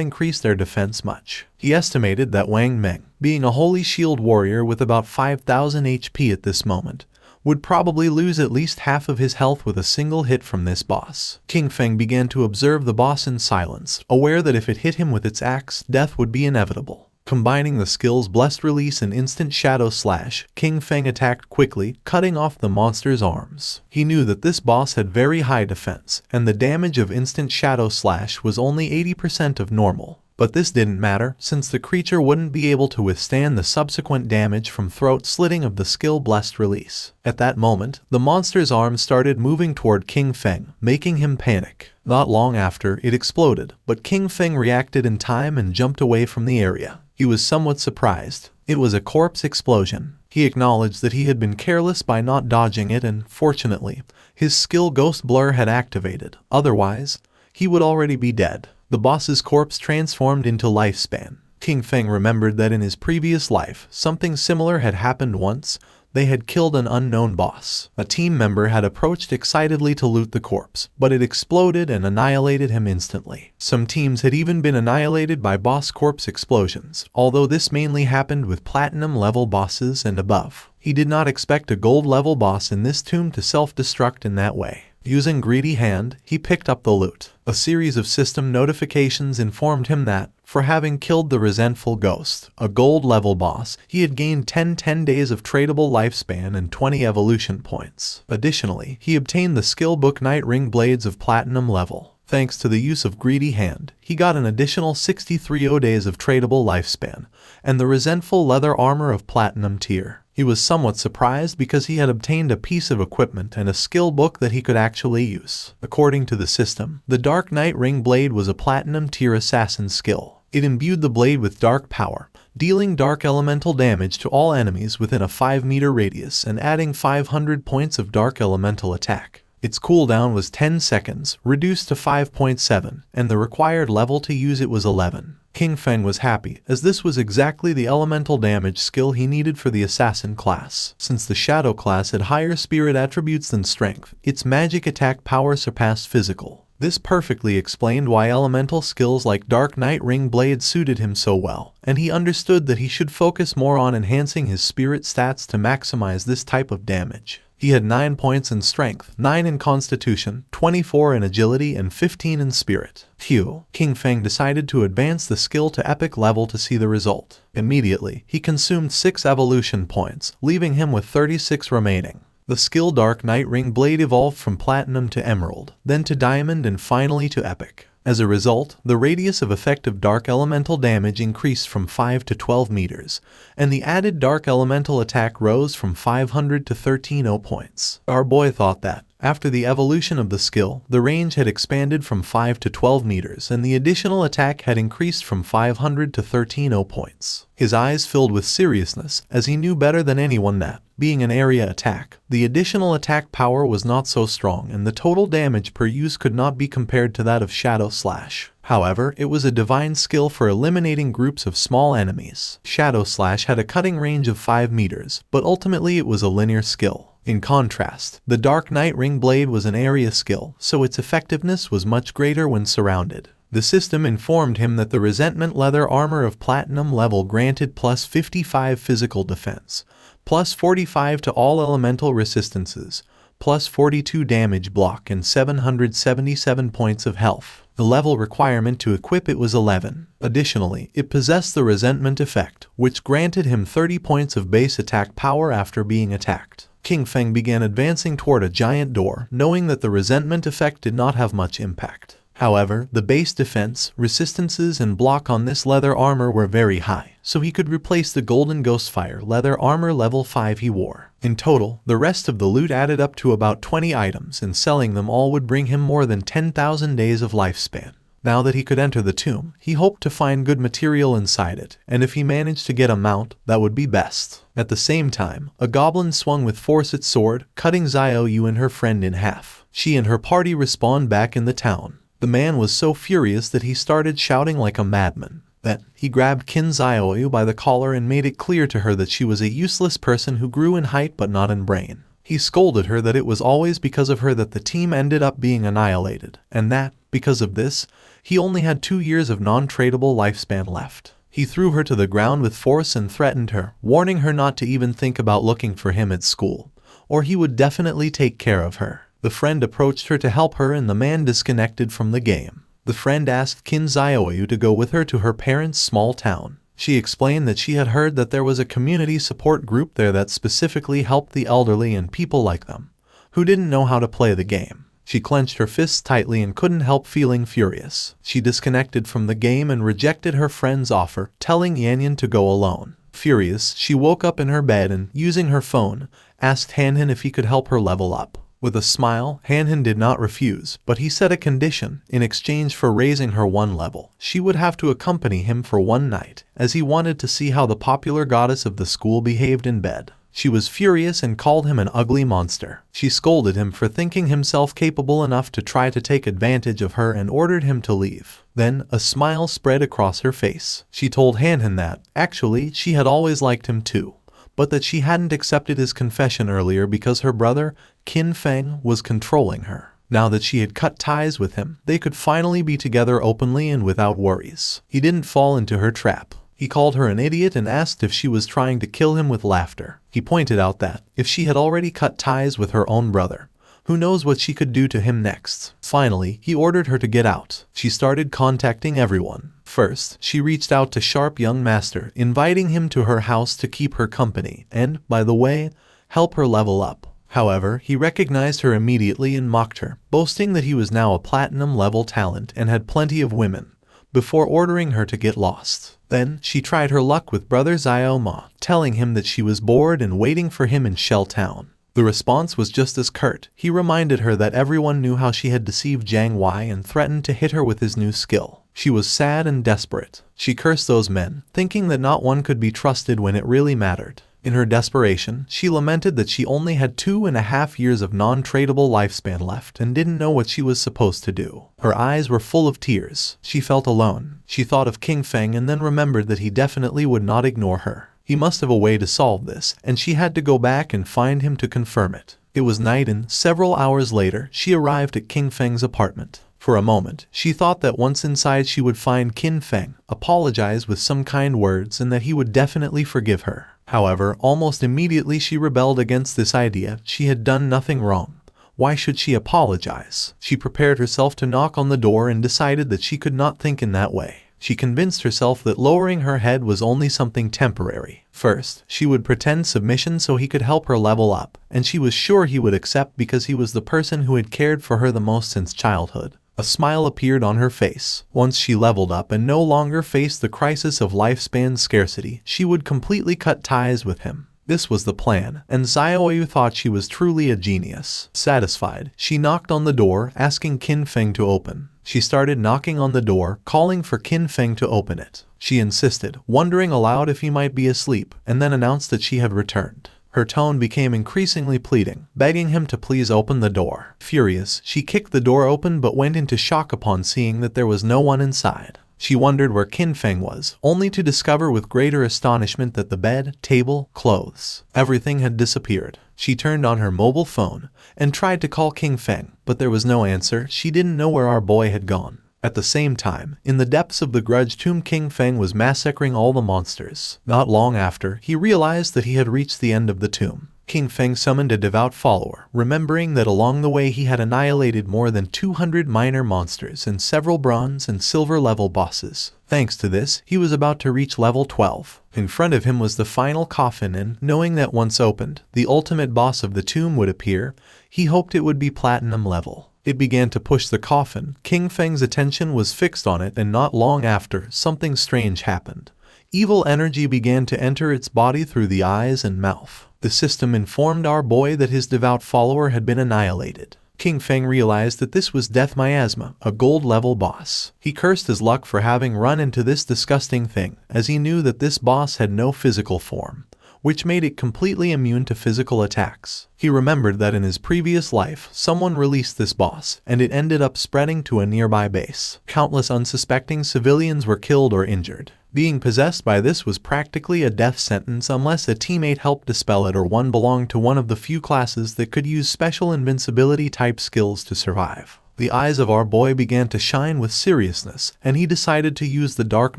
increase their defense much. He estimated that Wang Meng, being a holy shield warrior with about 5,000 HP at this moment, would probably lose at least half of his health with a single hit from this boss. King Feng began to observe the boss in silence, aware that if it hit him with its axe, death would be inevitable. Combining the skills Blessed Release and Instant Shadow Slash, King Feng attacked quickly, cutting off the monster's arms. He knew that this boss had very high defense, and the damage of Instant Shadow Slash was only 80% of normal. But this didn't matter, since the creature wouldn't be able to withstand the subsequent damage from throat slitting of the skill Blessed Release. At that moment, the monster's arms started moving toward King Feng, making him panic. Not long after, it exploded, but King Feng reacted in time and jumped away from the area. He was somewhat surprised. It was a corpse explosion. He acknowledged that he had been careless by not dodging it and, fortunately, his skill Ghost Blur had activated. Otherwise, he would already be dead. The boss's corpse transformed into lifespan. King Feng remembered that in his previous life, something similar had happened once. They had killed an unknown boss. A team member had approached excitedly to loot the corpse, but it exploded and annihilated him instantly. Some teams had even been annihilated by boss corpse explosions, although this mainly happened with platinum level bosses and above. He did not expect a gold level boss in this tomb to self-destruct in that way. Using Greedy Hand, he picked up the loot. A series of system notifications informed him that, for having killed the resentful ghost, a gold-level boss, he had gained 10 days of tradable lifespan and 20 evolution points. Additionally, he obtained the skill book Night Ring Blades of platinum level. Thanks to the use of Greedy Hand, he got an additional 63 days of tradable lifespan, and the resentful leather armor of platinum tier. He was somewhat surprised because he had obtained a piece of equipment and a skill book that he could actually use. According to the system, the Dark Night Ring Blade was a platinum tier assassin skill. It imbued the blade with dark power, dealing dark elemental damage to all enemies within a 5-meter radius and adding 500 points of dark elemental attack. Its cooldown was 10 seconds, reduced to 5.7, and the required level to use it was 11. King Feng was happy, as this was exactly the elemental damage skill he needed for the assassin class. Since the shadow class had higher spirit attributes than strength, its magic attack power surpassed physical. This perfectly explained why elemental skills like Dark Night Ring Blade suited him so well, and he understood that he should focus more on enhancing his spirit stats to maximize this type of damage. He had 9 points in strength, 9 in constitution, 24 in agility, and 15 in spirit. Phew! King Feng decided to advance the skill to epic level to see the result. Immediately, he consumed 6 evolution points, leaving him with 36 remaining. The skill Dark Night Ring Blade evolved from platinum to emerald, then to diamond, and finally to epic. As a result, the radius of effective dark elemental damage increased from 5 to 12 meters, and the added dark elemental attack rose from 500 to 13 points. Our boy thought that, after the evolution of the skill, the range had expanded from 5 to 12 meters and the additional attack had increased from 500 to 13 points. His eyes filled with seriousness, as he knew better than anyone that, being an area attack, the additional attack power was not so strong and the total damage per use could not be compared to that of Shadow Slash. However, it was a divine skill for eliminating groups of small enemies. Shadow Slash had a cutting range of 5 meters, but ultimately it was a linear skill. In contrast, the Dark Night Ring Blade was an area skill, so its effectiveness was much greater when surrounded. The system informed him that the Resentment Leather Armor of Platinum level granted plus 55 physical defense, plus 45 to all elemental resistances, plus 42 damage block and 777 points of health. The level requirement to equip it was 11. Additionally, it possessed the Resentment effect, which granted him 30 points of base attack power after being attacked. King Feng began advancing toward a giant door, knowing that the Resentment effect did not have much impact. However, the base defense, resistances, and block on this leather armor were very high, so he could replace the Golden Ghostfire leather armor level 5 he wore. In total, the rest of the loot added up to about 20 items, and selling them all would bring him more than 10,000 days of lifespan. Now that he could enter the tomb, he hoped to find good material inside it, and if he managed to get a mount, that would be best. At the same time, a goblin swung with force its sword, cutting Xiaoyu and her friend in half. She and her party respawned back in the town. The man was so furious that he started shouting like a madman. Then, he grabbed Qin Xiaoyu by the collar and made it clear to her that she was a useless person who grew in height but not in brain. He scolded her that it was always because of her that the team ended up being annihilated, and that, because of this, he only had 2 years of non-tradable lifespan left. He threw her to the ground with force and threatened her, warning her not to even think about looking for him at school, or he would definitely take care of her. The friend approached her to help her and the man disconnected from the game. The friend asked Qin Xiaoyu to go with her to her parents' small town. She explained that she had heard that there was a community support group there that specifically helped the elderly and people like them, who didn't know how to play the game. She clenched her fists tightly and couldn't help feeling furious. She disconnected from the game and rejected her friend's offer, telling Yanyan to go alone. Furious, she woke up in her bed and, using her phone, asked Hanhan if he could help her level up. With a smile, Hanhan did not refuse, but he set a condition. In exchange for raising her one level, she would have to accompany him for one night, as he wanted to see how the popular goddess of the school behaved in bed. She was furious and called him an ugly monster. She scolded him for thinking himself capable enough to try to take advantage of her and ordered him to leave. Then, a smile spread across her face. She told Hanhan that, actually, she had always liked him too, but that she hadn't accepted his confession earlier because her brother, Qin Feng, was controlling her. Now that she had cut ties with him, they could finally be together openly and without worries. He didn't fall into her trap. He called her an idiot and asked if she was trying to kill him with laughter. He pointed out that, if she had already cut ties with her own brother, who knows what she could do to him next. Finally, he ordered her to get out. She started contacting everyone. First, she reached out to Sharp Young Master, inviting him to her house to keep her company and, by the way, help her level up. However, he recognized her immediately and mocked her, boasting that he was now a platinum-level talent and had plenty of women, before ordering her to get lost. Then, she tried her luck with Brother Xiaoma, telling him that she was bored and waiting for him in Shell Town. The response was just as curt. He reminded her that everyone knew how she had deceived Jiang Wei and threatened to hit her with his new skill. She was sad and desperate. She cursed those men, thinking that not one could be trusted when it really mattered. In her desperation, she lamented that she only had 2.5 years of non-tradable lifespan left and didn't know what she was supposed to do. Her eyes were full of tears. She felt alone. She thought of King Feng and then remembered that he definitely would not ignore her. He must have a way to solve this, and she had to go back and find him to confirm it. It was night and, several hours later, she arrived at King Feng's apartment. For a moment, she thought that once inside she would find Qin Feng, apologize with some kind words, and that he would definitely forgive her. However, almost immediately she rebelled against this idea. She had done nothing wrong. Why should she apologize? She prepared herself to knock on the door and decided that she could not think in that way. She convinced herself that lowering her head was only something temporary. First, she would pretend submission so he could help her level up, and she was sure he would accept because he was the person who had cared for her the most since childhood. A smile appeared on her face. Once she leveled up and no longer faced the crisis of lifespan scarcity, she would completely cut ties with him. This was the plan, and Xiaoyu thought she was truly a genius. Satisfied, she knocked on the door, asking Qin Feng to open. She started knocking on the door, calling for Qin Feng to open it. She insisted, wondering aloud if he might be asleep, and then announced that she had returned. Her tone became increasingly pleading, begging him to please open the door. Furious, she kicked the door open but went into shock upon seeing that there was no one inside. She wondered where Qin Feng was, only to discover with greater astonishment that the bed, table, clothes, everything had disappeared. She turned on her mobile phone and tried to call King Feng, but there was no answer. She didn't know where our boy had gone. At the same time, in the depths of the grudge tomb, King Feng was massacring all the monsters. Not long after, he realized that he had reached the end of the tomb. King Feng summoned a devout follower, remembering that along the way he had annihilated more than 200 minor monsters and several bronze and silver level bosses. Thanks to this, he was about to reach level 12. In front of him was the final coffin and, knowing that once opened, the ultimate boss of the tomb would appear, he hoped it would be platinum level. It began to push the coffin. King Feng's attention was fixed on it, and not long after, something strange happened. Evil energy began to enter its body through the eyes and mouth. The system informed our boy that his devout follower had been annihilated. King Feng realized that this was Death Miasma, a gold-level boss. He cursed his luck for having run into this disgusting thing, as he knew that this boss had no physical form, which made it completely immune to physical attacks. He remembered that in his previous life, someone released this boss, and it ended up spreading to a nearby base. Countless unsuspecting civilians were killed or injured. Being possessed by this was practically a death sentence unless a teammate helped dispel it or one belonged to one of the few classes that could use special invincibility type skills to survive. The eyes of our boy began to shine with seriousness, and he decided to use the Dark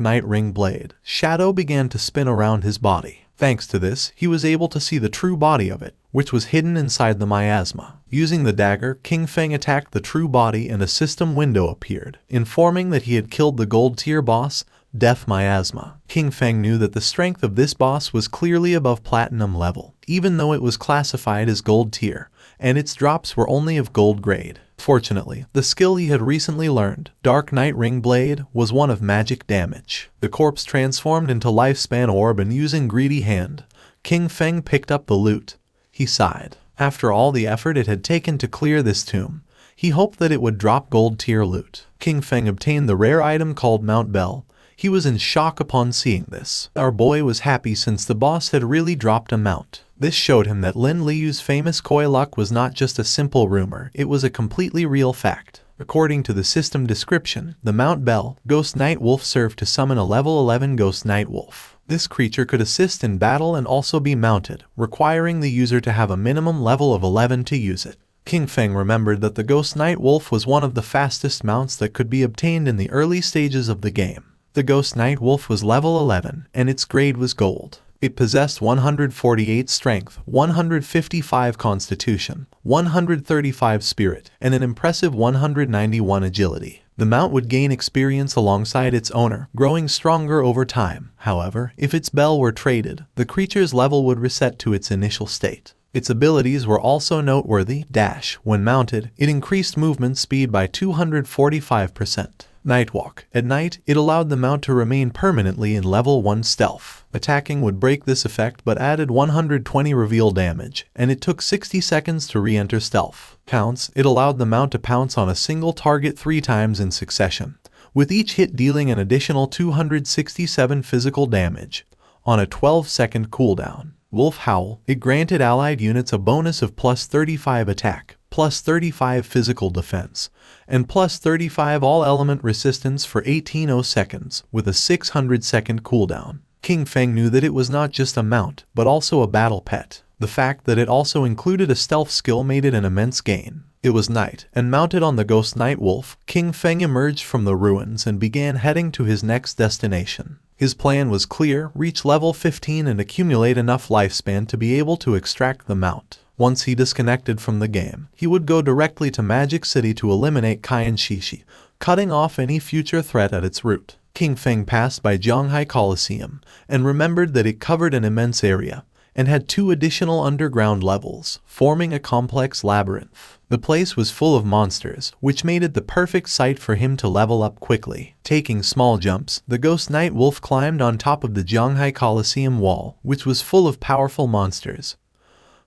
Knight Ring Blade. Shadow began to spin around his body. Thanks to this, he was able to see the true body of it, which was hidden inside the miasma. Using the dagger, King Feng attacked the true body and a system window appeared, informing that he had killed the gold tier boss, Death Miasma. King Feng knew that the strength of this boss was clearly above platinum level, even though it was classified as gold tier, and its drops were only of gold grade. Fortunately, the skill he had recently learned, Dark Night Ring Blade, was one of magic damage. The corpse transformed into Lifespan Orb, and using Greedy Hand, King Feng picked up the loot. He sighed. After all the effort it had taken to clear this tomb, he hoped that it would drop gold tier loot. King Feng obtained the rare item called Mount Bell. He was in shock upon seeing this. Our boy was happy since the boss had really dropped a mount. This showed him that Lin Liu's famous Koi luck was not just a simple rumor, it was a completely real fact. According to the system description, the Mount Bell, Ghost Night Wolf, served to summon a level 11 Ghost Night Wolf. This creature could assist in battle and also be mounted, requiring the user to have a minimum level of 11 to use it. King Feng remembered that the Ghost Night Wolf was one of the fastest mounts that could be obtained in the early stages of the game. The Ghost Night Wolf was level 11, and its grade was gold. It possessed 148 strength, 155 constitution, 135 spirit, and an impressive 191 agility. The mount would gain experience alongside its owner, growing stronger over time. However, if its bell were traded, the creature's level would reset to its initial state. Its abilities were also noteworthy. Dash. When mounted, it increased movement speed by 245%. Nightwalk. At night, it allowed the mount to remain permanently in level 1 stealth. Attacking would break this effect but added 120 reveal damage, and it took 60 seconds to re-enter stealth. Pounce. It allowed the mount to pounce on a single target 3 times in succession, with each hit dealing an additional 267 physical damage, on a 12-second cooldown. Wolf Howl. It granted allied units a bonus of plus 35 attack, plus 35 physical defense, and plus 35 all-element resistance for 18 seconds, with a 600-second cooldown. King Feng knew that it was not just a mount, but also a battle pet. The fact that it also included a stealth skill made it an immense gain. It was night, and mounted on the Ghost Night Wolf, King Feng emerged from the ruins and began heading to his next destination. His plan was clear: reach level 15 and accumulate enough lifespan to be able to extract the mount. Once he disconnected from the game, he would go directly to Magic City to eliminate Kaiyan Shishi, cutting off any future threat at its root. King Feng passed by Zhanghai Coliseum and remembered that it covered an immense area and had 2 additional underground levels, forming a complex labyrinth. The place was full of monsters, which made it the perfect site for him to level up quickly. Taking small jumps, the Ghost Night Wolf climbed on top of the Zhanghai Coliseum wall, which was full of powerful monsters,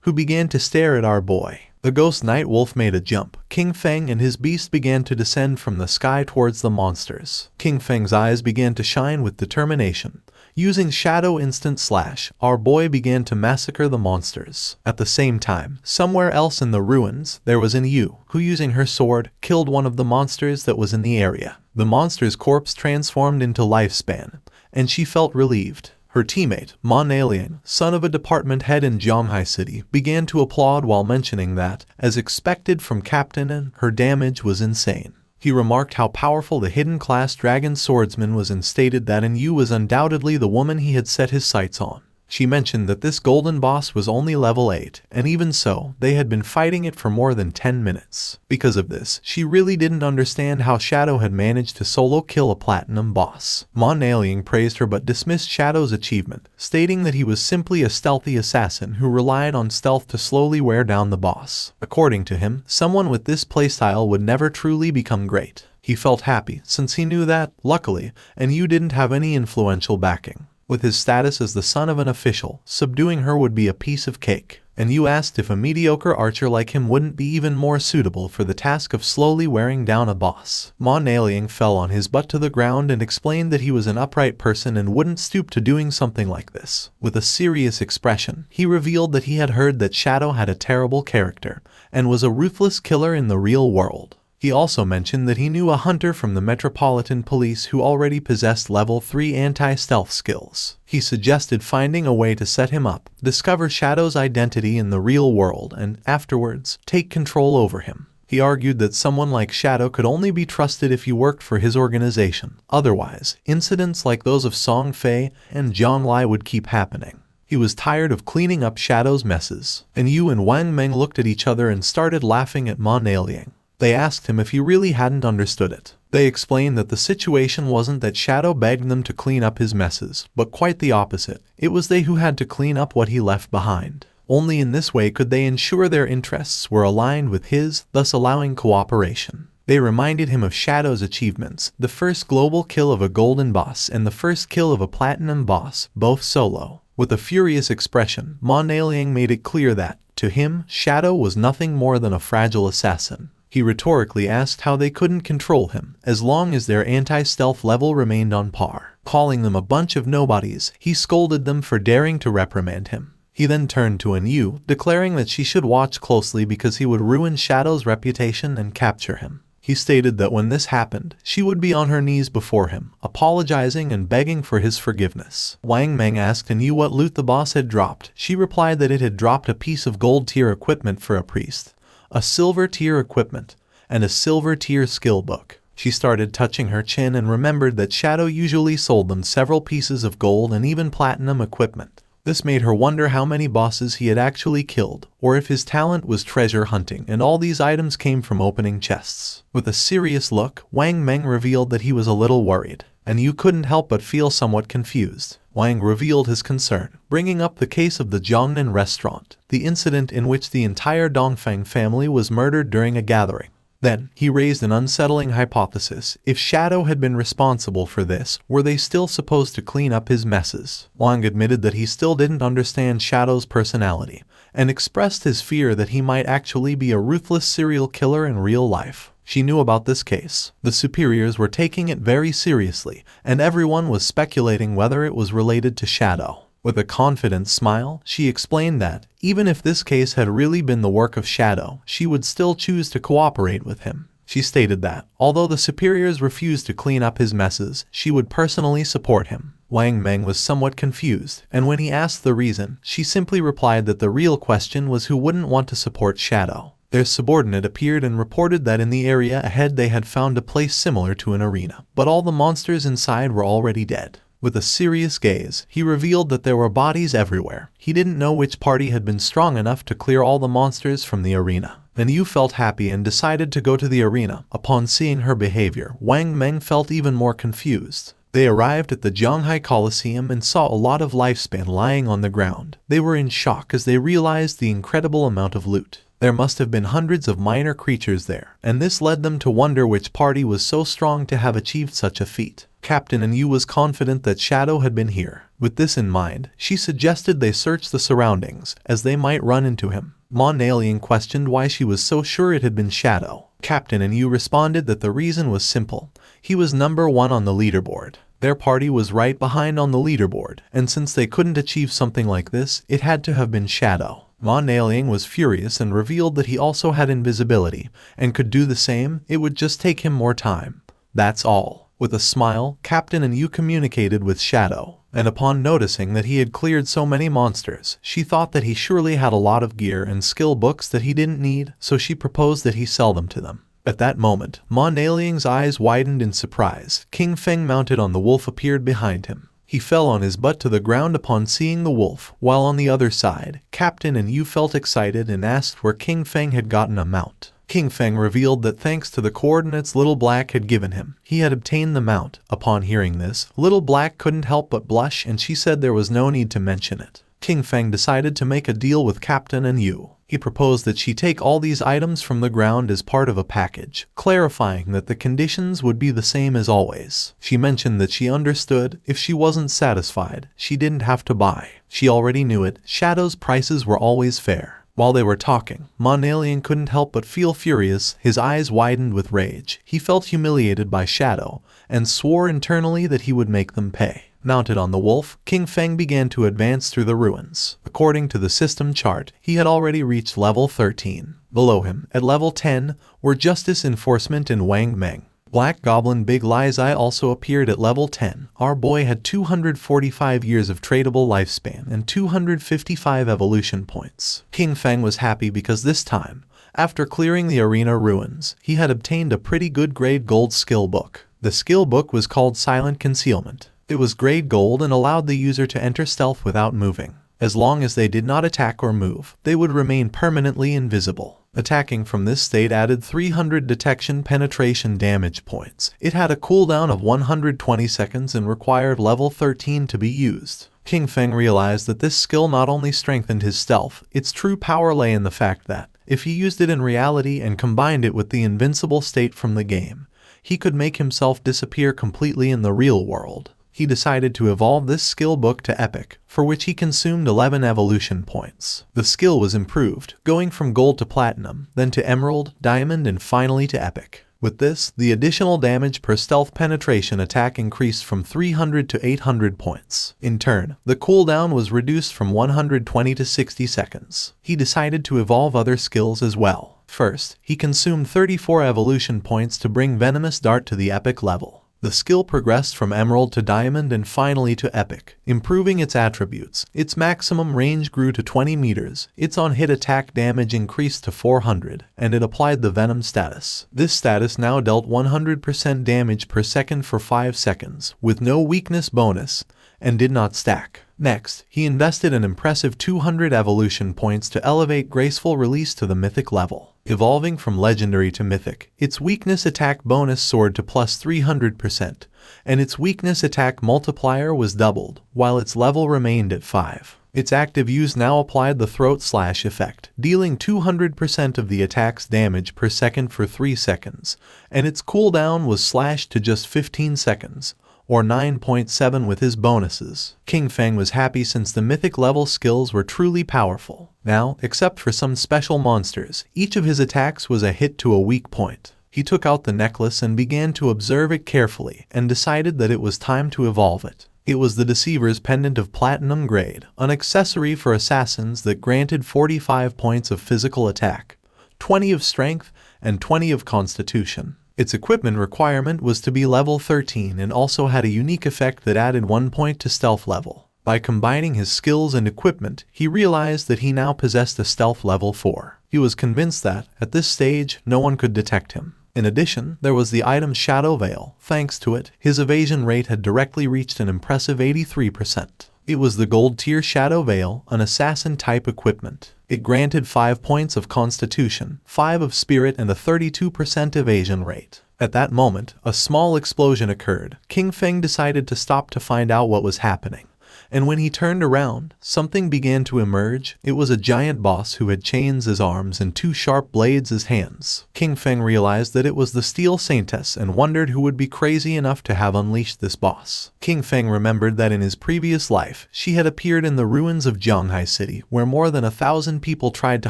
who began to stare at our boy. The Ghost Night Wolf made a jump. King Feng and his beast began to descend from the sky towards the monsters. King Feng's eyes began to shine with determination. Using Shadow Instant Slash, our boy began to massacre the monsters. At the same time, somewhere else in the ruins, there was an Yu, who using her sword, killed one of the monsters that was in the area. The monster's corpse transformed into Lifespan, and she felt relieved. Her teammate, Manhwa, son of a department head in Zhanghai City, began to applaud while mentioning that, as expected from Captain N, her damage was insane. He remarked how powerful the hidden class dragon swordsman was and stated that Yu was undoubtedly the woman he had set his sights on. She mentioned that this golden boss was only level 8, and even so, they had been fighting it for more than 10 minutes. Because of this, she really didn't understand how Shadow had managed to solo kill a platinum boss. Manhwa praised her but dismissed Shadow's achievement, stating that he was simply a stealthy assassin who relied on stealth to slowly wear down the boss. According to him, someone with this playstyle would never truly become great. He felt happy, since he knew that, luckily, Yu didn't have any influential backing. With his status as the son of an official, subduing her would be a piece of cake. And Yu asked if a mediocre archer like him wouldn't be even more suitable for the task of slowly wearing down a boss. Manhwa fell on his butt to the ground and explained that he was an upright person and wouldn't stoop to doing something like this. With a serious expression, he revealed that he had heard that Shadow had a terrible character and was a ruthless killer in the real world. He also mentioned that he knew a hunter from the Metropolitan Police who already possessed level 3 anti-stealth skills. He suggested finding a way to set him up, discover Shadow's identity in the real world, and, afterwards, take control over him. He argued that someone like Shadow could only be trusted if he worked for his organization. Otherwise, incidents like those of Song Fei and Zhang Lai would keep happening. He was tired of cleaning up Shadow's messes. And Yu and Wang Meng looked at each other and started laughing at Manhwa. They asked him if he really hadn't understood it. They explained that the situation wasn't that Shadow begged them to clean up his messes, but quite the opposite. It was they who had to clean up what he left behind. Only in this way could they ensure their interests were aligned with his, thus allowing cooperation. They reminded him of Shadow's achievements, the first global kill of a golden boss and the first kill of a platinum boss, both solo. With a furious expression, Manhwa made it clear that, to him, Shadow was nothing more than a fragile assassin. He rhetorically asked how they couldn't control him, as long as their anti-stealth level remained on par. Calling them a bunch of nobodies, he scolded them for daring to reprimand him. He then turned to Yu, declaring that she should watch closely because he would ruin Shadow's reputation and capture him. He stated that when this happened, she would be on her knees before him, apologizing and begging for his forgiveness. Wang Meng asked Yu what loot the boss had dropped. She replied that it had dropped a piece of gold tier equipment for a priest, a silver tier equipment, and a silver tier skill book. She started touching her chin and remembered that Shadow usually sold them several pieces of gold and even platinum equipment. This made her wonder how many bosses he had actually killed, or if his talent was treasure hunting and all these items came from opening chests. With a serious look, Wang Meng revealed that he was a little worried, and Yu couldn't help but feel somewhat confused. Wang revealed his concern, bringing up the case of the Jiangnan restaurant, the incident in which the entire Dongfang family was murdered during a gathering. Then, he raised an unsettling hypothesis. If Shadow had been responsible for this, were they still supposed to clean up his messes? Wang admitted that he still didn't understand Shadow's personality, and expressed his fear that he might actually be a ruthless serial killer in real life. She knew about this case. The superiors were taking it very seriously, and everyone was speculating whether it was related to Shadow. With a confident smile, she explained that, even if this case had really been the work of Shadow, she would still choose to cooperate with him. She stated that, although the superiors refused to clean up his messes, she would personally support him. Wang Meng was somewhat confused, and when he asked the reason, she simply replied that the real question was who wouldn't want to support Shadow. Their subordinate appeared and reported that in the area ahead they had found a place similar to an arena, but all the monsters inside were already dead. With a serious gaze, he revealed that there were bodies everywhere. He didn't know which party had been strong enough to clear all the monsters from the arena. Then Yu felt happy and decided to go to the arena. Upon seeing her behavior, Wang Meng felt even more confused. They arrived at the Zhanghai Coliseum and saw a lot of lifespan lying on the ground. They were in shock as they realized the incredible amount of loot. There must have been hundreds of minor creatures there, and this led them to wonder which party was so strong to have achieved such a feat. Captain Yu was confident that Shadow had been here. With this in mind, she suggested they search the surroundings, as they might run into him. Manhwa questioned why she was so sure it had been Shadow. Captain Yu responded that the reason was simple. He was number 1 on the leaderboard. Their party was right behind on the leaderboard, and since they couldn't achieve something like this, it had to have been Shadow. Manhwa was furious and revealed that he also had invisibility, and could do the same. It would just take him more time. That's all. With a smile, Captain Yu communicated with Shadow, and upon noticing that he had cleared so many monsters, she thought that he surely had a lot of gear and skill books that he didn't need, so she proposed that he sell them to them. At that moment, Manhwa's eyes widened in surprise. King Feng mounted on the wolf appeared behind him. He fell on his butt to the ground upon seeing the wolf, while on the other side, Captain Yu felt excited and asked where King Feng had gotten a mount. King Feng revealed that thanks to the coordinates Little Black had given him, he had obtained the mount. Upon hearing this, Little Black couldn't help but blush, and she said there was no need to mention it. King Feng decided to make a deal with Captain Yu. He proposed that she take all these items from the ground as part of a package, clarifying that the conditions would be the same as always. She mentioned that she understood if she wasn't satisfied, she didn't have to buy. She already knew it. Shadow's prices were always fair. While they were talking, Manhwa couldn't help but feel furious. His eyes widened with rage. He felt humiliated by Shadow, and swore internally that he would make them pay. Mounted on the wolf, King Feng began to advance through the ruins. According to the system chart, he had already reached level 13. Below him, at level 10, were Justice Enforcement and Wang Meng. Black Goblin Big Lie's Eye also appeared at level 10. Our boy had 245 years of tradable lifespan and 255 evolution points. King Feng was happy because this time, after clearing the arena ruins, he had obtained a pretty good grade gold skill book. The skill book was called Silent Concealment. It was grade gold and allowed the user to enter stealth without moving. As long as they did not attack or move, they would remain permanently invisible. Attacking from this state added 300 detection penetration damage points. It had a cooldown of 120 seconds and required level 13 to be used. King Feng realized that this skill not only strengthened his stealth, its true power lay in the fact that, if he used it in reality and combined it with the invincible state from the game, he could make himself disappear completely in the real world. He decided to evolve this skill book to Epic, for which he consumed 11 evolution points. The skill was improved, going from gold to platinum, then to emerald, diamond, and finally to epic. With this, the additional damage per stealth penetration attack increased from 300 to 800 points. In turn, the cooldown was reduced from 120 to 60 seconds. He decided to evolve other skills as well. First, he consumed 34 evolution points to bring Venomous Dart to the epic level. The skill progressed from emerald to diamond and finally to epic, improving its attributes. Its maximum range grew to 20 meters, its on-hit attack damage increased to 400, and it applied the venom status. This status now dealt 100% damage per second for 5 seconds, with no weakness bonus, and did not stack. Next, he invested an impressive 200 evolution points to elevate Graceful Release to the mythic level. Evolving from legendary to mythic, its weakness attack bonus soared to plus 300%, and its weakness attack multiplier was doubled, while its level remained at 5. Its active use now applied the Throat Slash effect, dealing 200% of the attack's damage per second for 3 seconds, and its cooldown was slashed to just 15 seconds, or 9.7 with his bonuses. King Feng was happy since the mythic level skills were truly powerful. Now, except for some special monsters, each of his attacks was a hit to a weak point. He took out the necklace and began to observe it carefully and decided that it was time to evolve it. It was the Deceiver's Pendant of Platinum Grade, an accessory for assassins that granted 45 points of physical attack, 20 of strength, and 20 of constitution. Its equipment requirement was to be level 13 and also had a unique effect that added 1 point to stealth level. By combining his skills and equipment, he realized that he now possessed a stealth level 4. He was convinced that, at this stage, no one could detect him. In addition, there was the item Shadow Veil. Thanks to it, his evasion rate had directly reached an impressive 83%. It was the gold tier Shadow Veil, an assassin-type equipment. It granted 5 points of constitution, 5 of spirit, and a 32% evasion rate. At that moment, a small explosion occurred. King Feng decided to stop to find out what was happening. And when he turned around, something began to emerge. It was a giant boss who had chains as arms and 2 sharp blades as hands. King Feng realized that it was the Steel Saintess and wondered who would be crazy enough to have unleashed this boss. King Feng remembered that in his previous life, she had appeared in the ruins of Zhanghai City, where more than 1,000 people tried to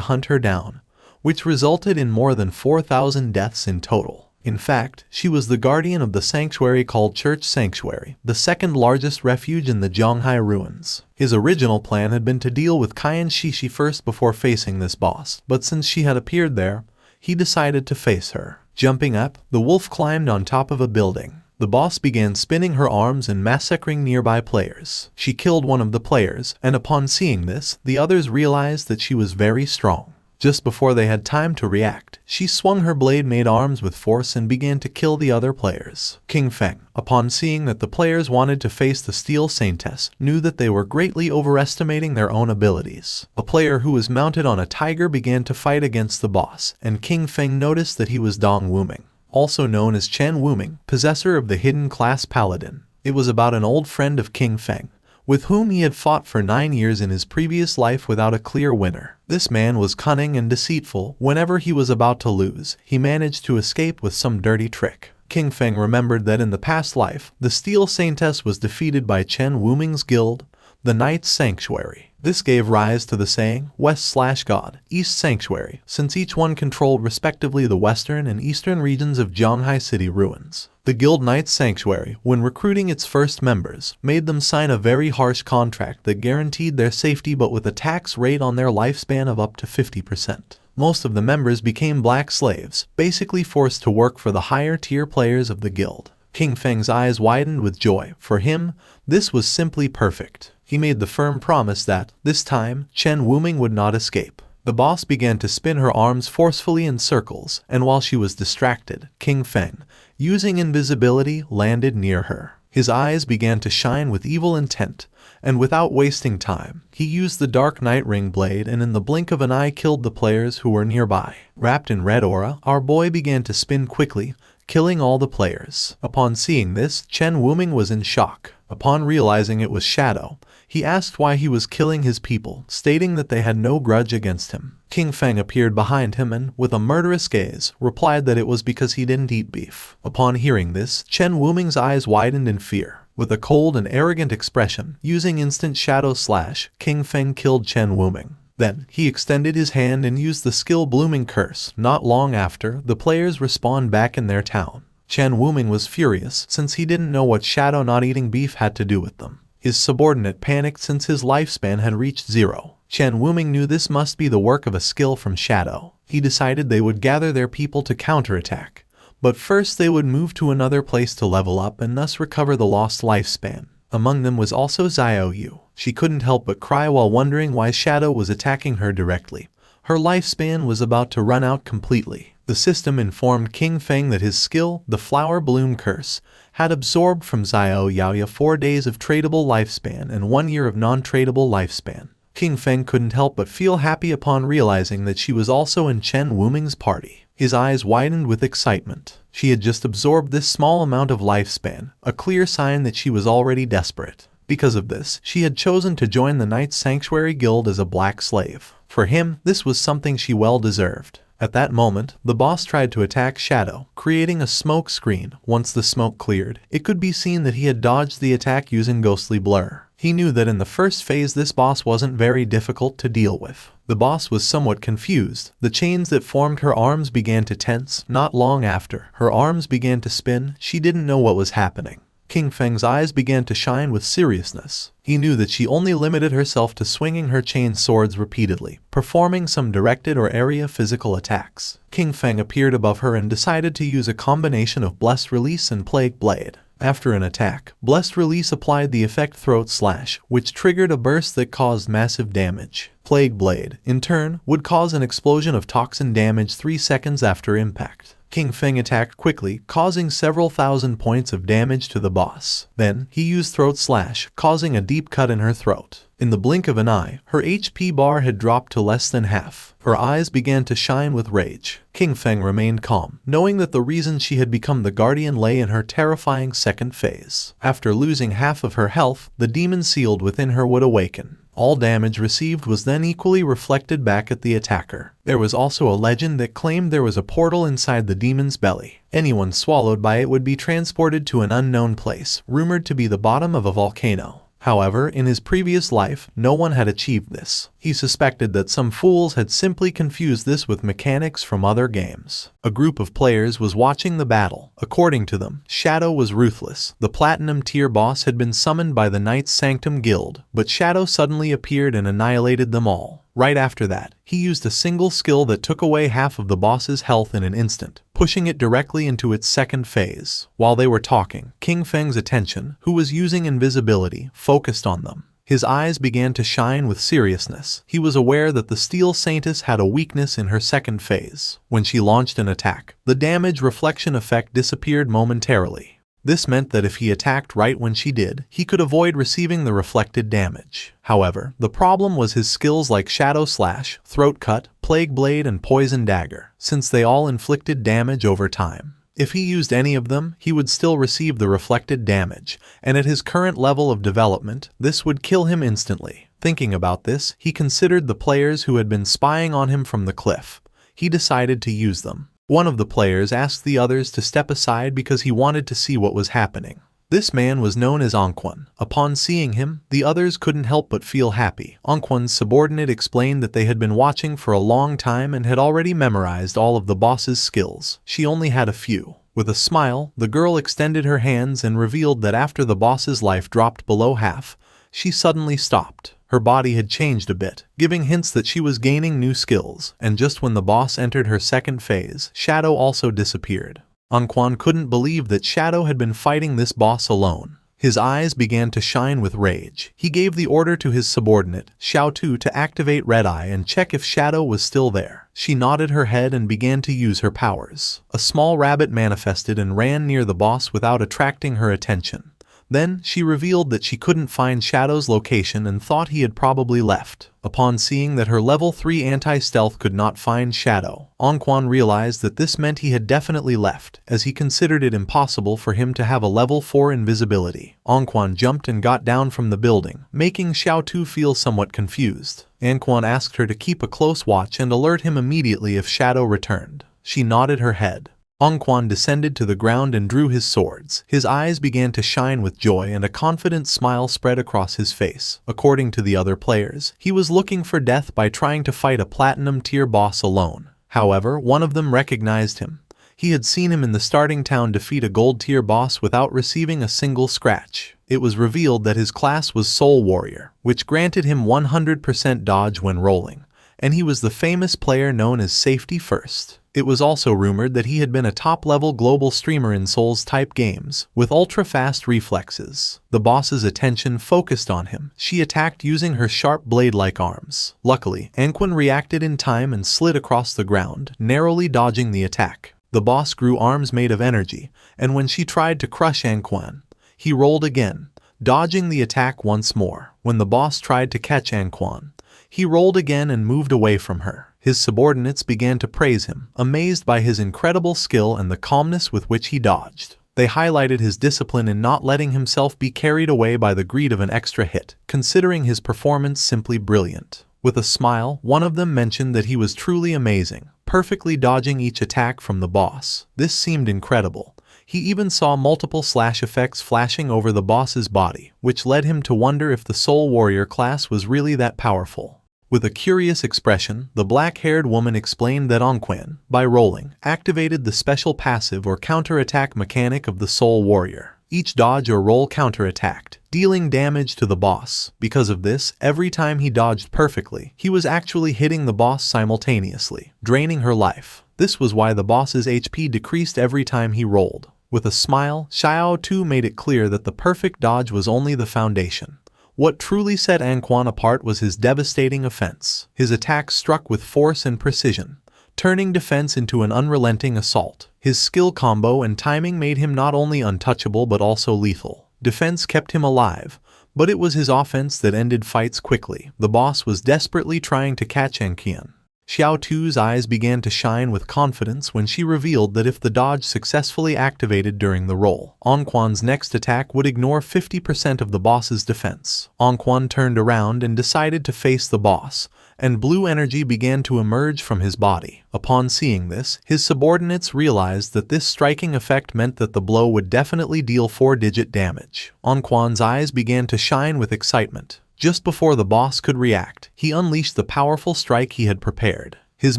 hunt her down, which resulted in more than 4,000 deaths in total. In fact, she was the guardian of the sanctuary called Church Sanctuary, the second largest refuge in the Zhanghai ruins. His original plan had been to deal with Qian Shishi first before facing this boss, but since she had appeared there, he decided to face her. Jumping up, the wolf climbed on top of a building. The boss began spinning her arms and massacring nearby players. She killed one of the players, and upon seeing this, the others realized that she was very strong. Just before they had time to react, she swung her blade-made arms with force and began to kill the other players. King Feng, upon seeing that the players wanted to face the Steel Saintess, knew that they were greatly overestimating their own abilities. A player who was mounted on a tiger began to fight against the boss, and King Feng noticed that he was Dong Wuming, also known as Chen Wuming, possessor of the hidden class Paladin. It was about an old friend of King Feng, with whom he had fought for 9 years in his previous life without a clear winner. This man was cunning and deceitful. Whenever he was about to lose, he managed to escape with some dirty trick. King Feng remembered that in the past life, the Steel Saintess was defeated by Chen Wuming's guild, the Knight's Sanctuary. This gave rise to the saying, West/God, East Sanctuary, since each one controlled respectively the western and eastern regions of Zhanghai City ruins. The Guild Knight's Sanctuary, when recruiting its first members, made them sign a very harsh contract that guaranteed their safety but with a tax rate on their lifespan of up to 50%. Most of the members became black slaves, basically forced to work for the higher tier players of the guild. King Feng's eyes widened with joy. For him, this was simply perfect. He made the firm promise that, this time, Chen Wuming would not escape. The boss began to spin her arms forcefully in circles, and while she was distracted, King Feng, using invisibility, landed near her. His eyes began to shine with evil intent, and without wasting time, he used the Dark Night Ring blade and in the blink of an eye killed the players who were nearby. Wrapped in red aura, our boy began to spin quickly, killing all the players. Upon seeing this, Chen Wuming was in shock. Upon realizing it was Shadow, he asked why he was killing his people, stating that they had no grudge against him. King Feng appeared behind him and, with a murderous gaze, replied that it was because he didn't eat beef. Upon hearing this, Chen Wuming's eyes widened in fear. With a cold and arrogant expression, using instant shadow slash, King Feng killed Chen Wuming. Then, he extended his hand and used the skill Blooming Curse. Not long after, the players respawned back in their town. Chen Wuming was furious since he didn't know what Shadow not eating beef had to do with them. His subordinate panicked since his lifespan had reached 0. Chen Wuming knew this must be the work of a skill from Shadow. He decided they would gather their people to counterattack. But first they would move to another place to level up and thus recover the lost lifespan. Among them was also Xiao Yu. She couldn't help but cry while wondering why Shadow was attacking her directly. Her lifespan was about to run out completely. The system informed King Feng that his skill, the Flower Bloom Curse, had absorbed from Xiao Yaoya 4 days of tradable lifespan and 1 year of non-tradable lifespan. King Feng couldn't help but feel happy upon realizing that she was also in Chen Wuming's party. His eyes widened with excitement. She had just absorbed this small amount of lifespan, a clear sign that she was already desperate. Because of this, she had chosen to join the Knight's Sanctuary Guild as a black slave. For him, this was something she well deserved. At that moment, the boss tried to attack Shadow, creating a smoke screen. Once the smoke cleared, it could be seen that he had dodged the attack using ghostly blur. He knew that in the first phase this boss wasn't very difficult to deal with. The boss was somewhat confused. The chains that formed her arms began to tense. Not long after, her arms began to spin. She didn't know what was happening. King Feng's eyes began to shine with seriousness. He knew that she only limited herself to swinging her chain swords repeatedly, performing some directed or area physical attacks. King Feng appeared above her and decided to use a combination of Blessed Release and Plague Blade. After an attack, Blessed Release applied the effect Throat Slash, which triggered a burst that caused massive damage. Plague Blade, in turn, would cause an explosion of toxin damage 3 seconds after impact. King Feng attacked quickly, causing several thousand points of damage to the boss. Then, he used Throat Slash, causing a deep cut in her throat. In the blink of an eye, her HP bar had dropped to less than half. Her eyes began to shine with rage. King Feng remained calm, knowing that the reason she had become the guardian lay in her terrifying second phase. After losing half of her health, the demon sealed within her would awaken. All damage received was then equally reflected back at the attacker. There was also a legend that claimed there was a portal inside the demon's belly. Anyone swallowed by it would be transported to an unknown place, rumored to be the bottom of a volcano. However, in his previous life, no one had achieved this. He suspected that some fools had simply confused this with mechanics from other games. A group of players was watching the battle. According to them, Shadow was ruthless. The Platinum tier boss had been summoned by the Knight's Sanctum Guild, but Shadow suddenly appeared and annihilated them all. Right after that, he used a single skill that took away half of the boss's health in an instant, pushing it directly into its second phase. While they were talking, King Feng's attention, who was using invisibility, focused on them. His eyes began to shine with seriousness. He was aware that the Steel Saintess had a weakness in her second phase. When she launched an attack, the damage reflection effect disappeared momentarily. This meant that if he attacked right when she did, he could avoid receiving the reflected damage. However, the problem was his skills like Shadow Slash, Throat Cut, Plague Blade, and Poison Dagger, since they all inflicted damage over time. If he used any of them, he would still receive the reflected damage, and at his current level of development, this would kill him instantly. Thinking about this, he considered the players who had been spying on him from the cliff. He decided to use them. One of the players asked the others to step aside because he wanted to see what was happening. This man was known as Anquan. Upon seeing him, the others couldn't help but feel happy. Anquan's subordinate explained that they had been watching for a long time and had already memorized all of the boss's skills. She only had a few. With a smile, the girl extended her hands and revealed that after the boss's life dropped below half, she suddenly stopped. Her body had changed a bit, giving hints that she was gaining new skills, and just when the boss entered her second phase, Shadow also disappeared. Anquan couldn't believe that Shadow had been fighting this boss alone. His eyes began to shine with rage. He gave the order to his subordinate, Xiao Tu, to activate Red Eye and check if Shadow was still there. She nodded her head and began to use her powers. A small rabbit manifested and ran near the boss without attracting her attention. Then, she revealed that she couldn't find Shadow's location and thought he had probably left. Upon seeing that her level 3 anti-stealth could not find Shadow, Anquan realized that this meant he had definitely left, as he considered it impossible for him to have a level 4 invisibility. Anquan jumped and got down from the building, making Xiao Tu feel somewhat confused. Anquan asked her to keep a close watch and alert him immediately if Shadow returned. She nodded her head. Anquan descended to the ground and drew his swords. His eyes began to shine with joy and a confident smile spread across his face. According to the other players, he was looking for death by trying to fight a platinum tier boss alone. However, one of them recognized him. He had seen him in the starting town defeat a gold tier boss without receiving a single scratch. It was revealed that his class was Soul Warrior, which granted him 100% dodge when rolling, and he was the famous player known as Safety First. It was also rumored that he had been a top-level global streamer in Souls-type games, with ultra-fast reflexes. The boss's attention focused on him. She attacked using her sharp blade-like arms. Luckily, Anquan reacted in time and slid across the ground, narrowly dodging the attack. The boss grew arms made of energy, and when she tried to crush Anquan, he rolled again, dodging the attack once more. When the boss tried to catch Anquan, he rolled again and moved away from her. His subordinates began to praise him, amazed by his incredible skill and the calmness with which he dodged. They highlighted his discipline in not letting himself be carried away by the greed of an extra hit, considering his performance simply brilliant. With a smile, one of them mentioned that he was truly amazing, perfectly dodging each attack from the boss. This seemed incredible. He even saw multiple slash effects flashing over the boss's body, which led him to wonder if the Soul Warrior class was really that powerful. With a curious expression, the black-haired woman explained that Anquan, by rolling, activated the special passive or counterattack mechanic of the Soul Warrior. Each dodge or roll counterattacked, dealing damage to the boss. Because of this, every time he dodged perfectly, he was actually hitting the boss simultaneously, draining her life. This was why the boss's HP decreased every time he rolled. With a smile, Xiao Tu made it clear that the perfect dodge was only the foundation. What truly set Anquan apart was his devastating offense. His attacks struck with force and precision, turning defense into an unrelenting assault. His skill combo and timing made him not only untouchable but also lethal. Defense kept him alive, but it was his offense that ended fights quickly. The boss was desperately trying to catch Anquan. Xiao Tu's eyes began to shine with confidence when she revealed that if the dodge successfully activated during the roll, Anquan's next attack would ignore 50% of the boss's defense. Anquan turned around and decided to face the boss, and blue energy began to emerge from his body. Upon seeing this, his subordinates realized that this striking effect meant that the blow would definitely deal 4-digit damage. Anquan's eyes began to shine with excitement. Just before the boss could react, he unleashed the powerful strike he had prepared. His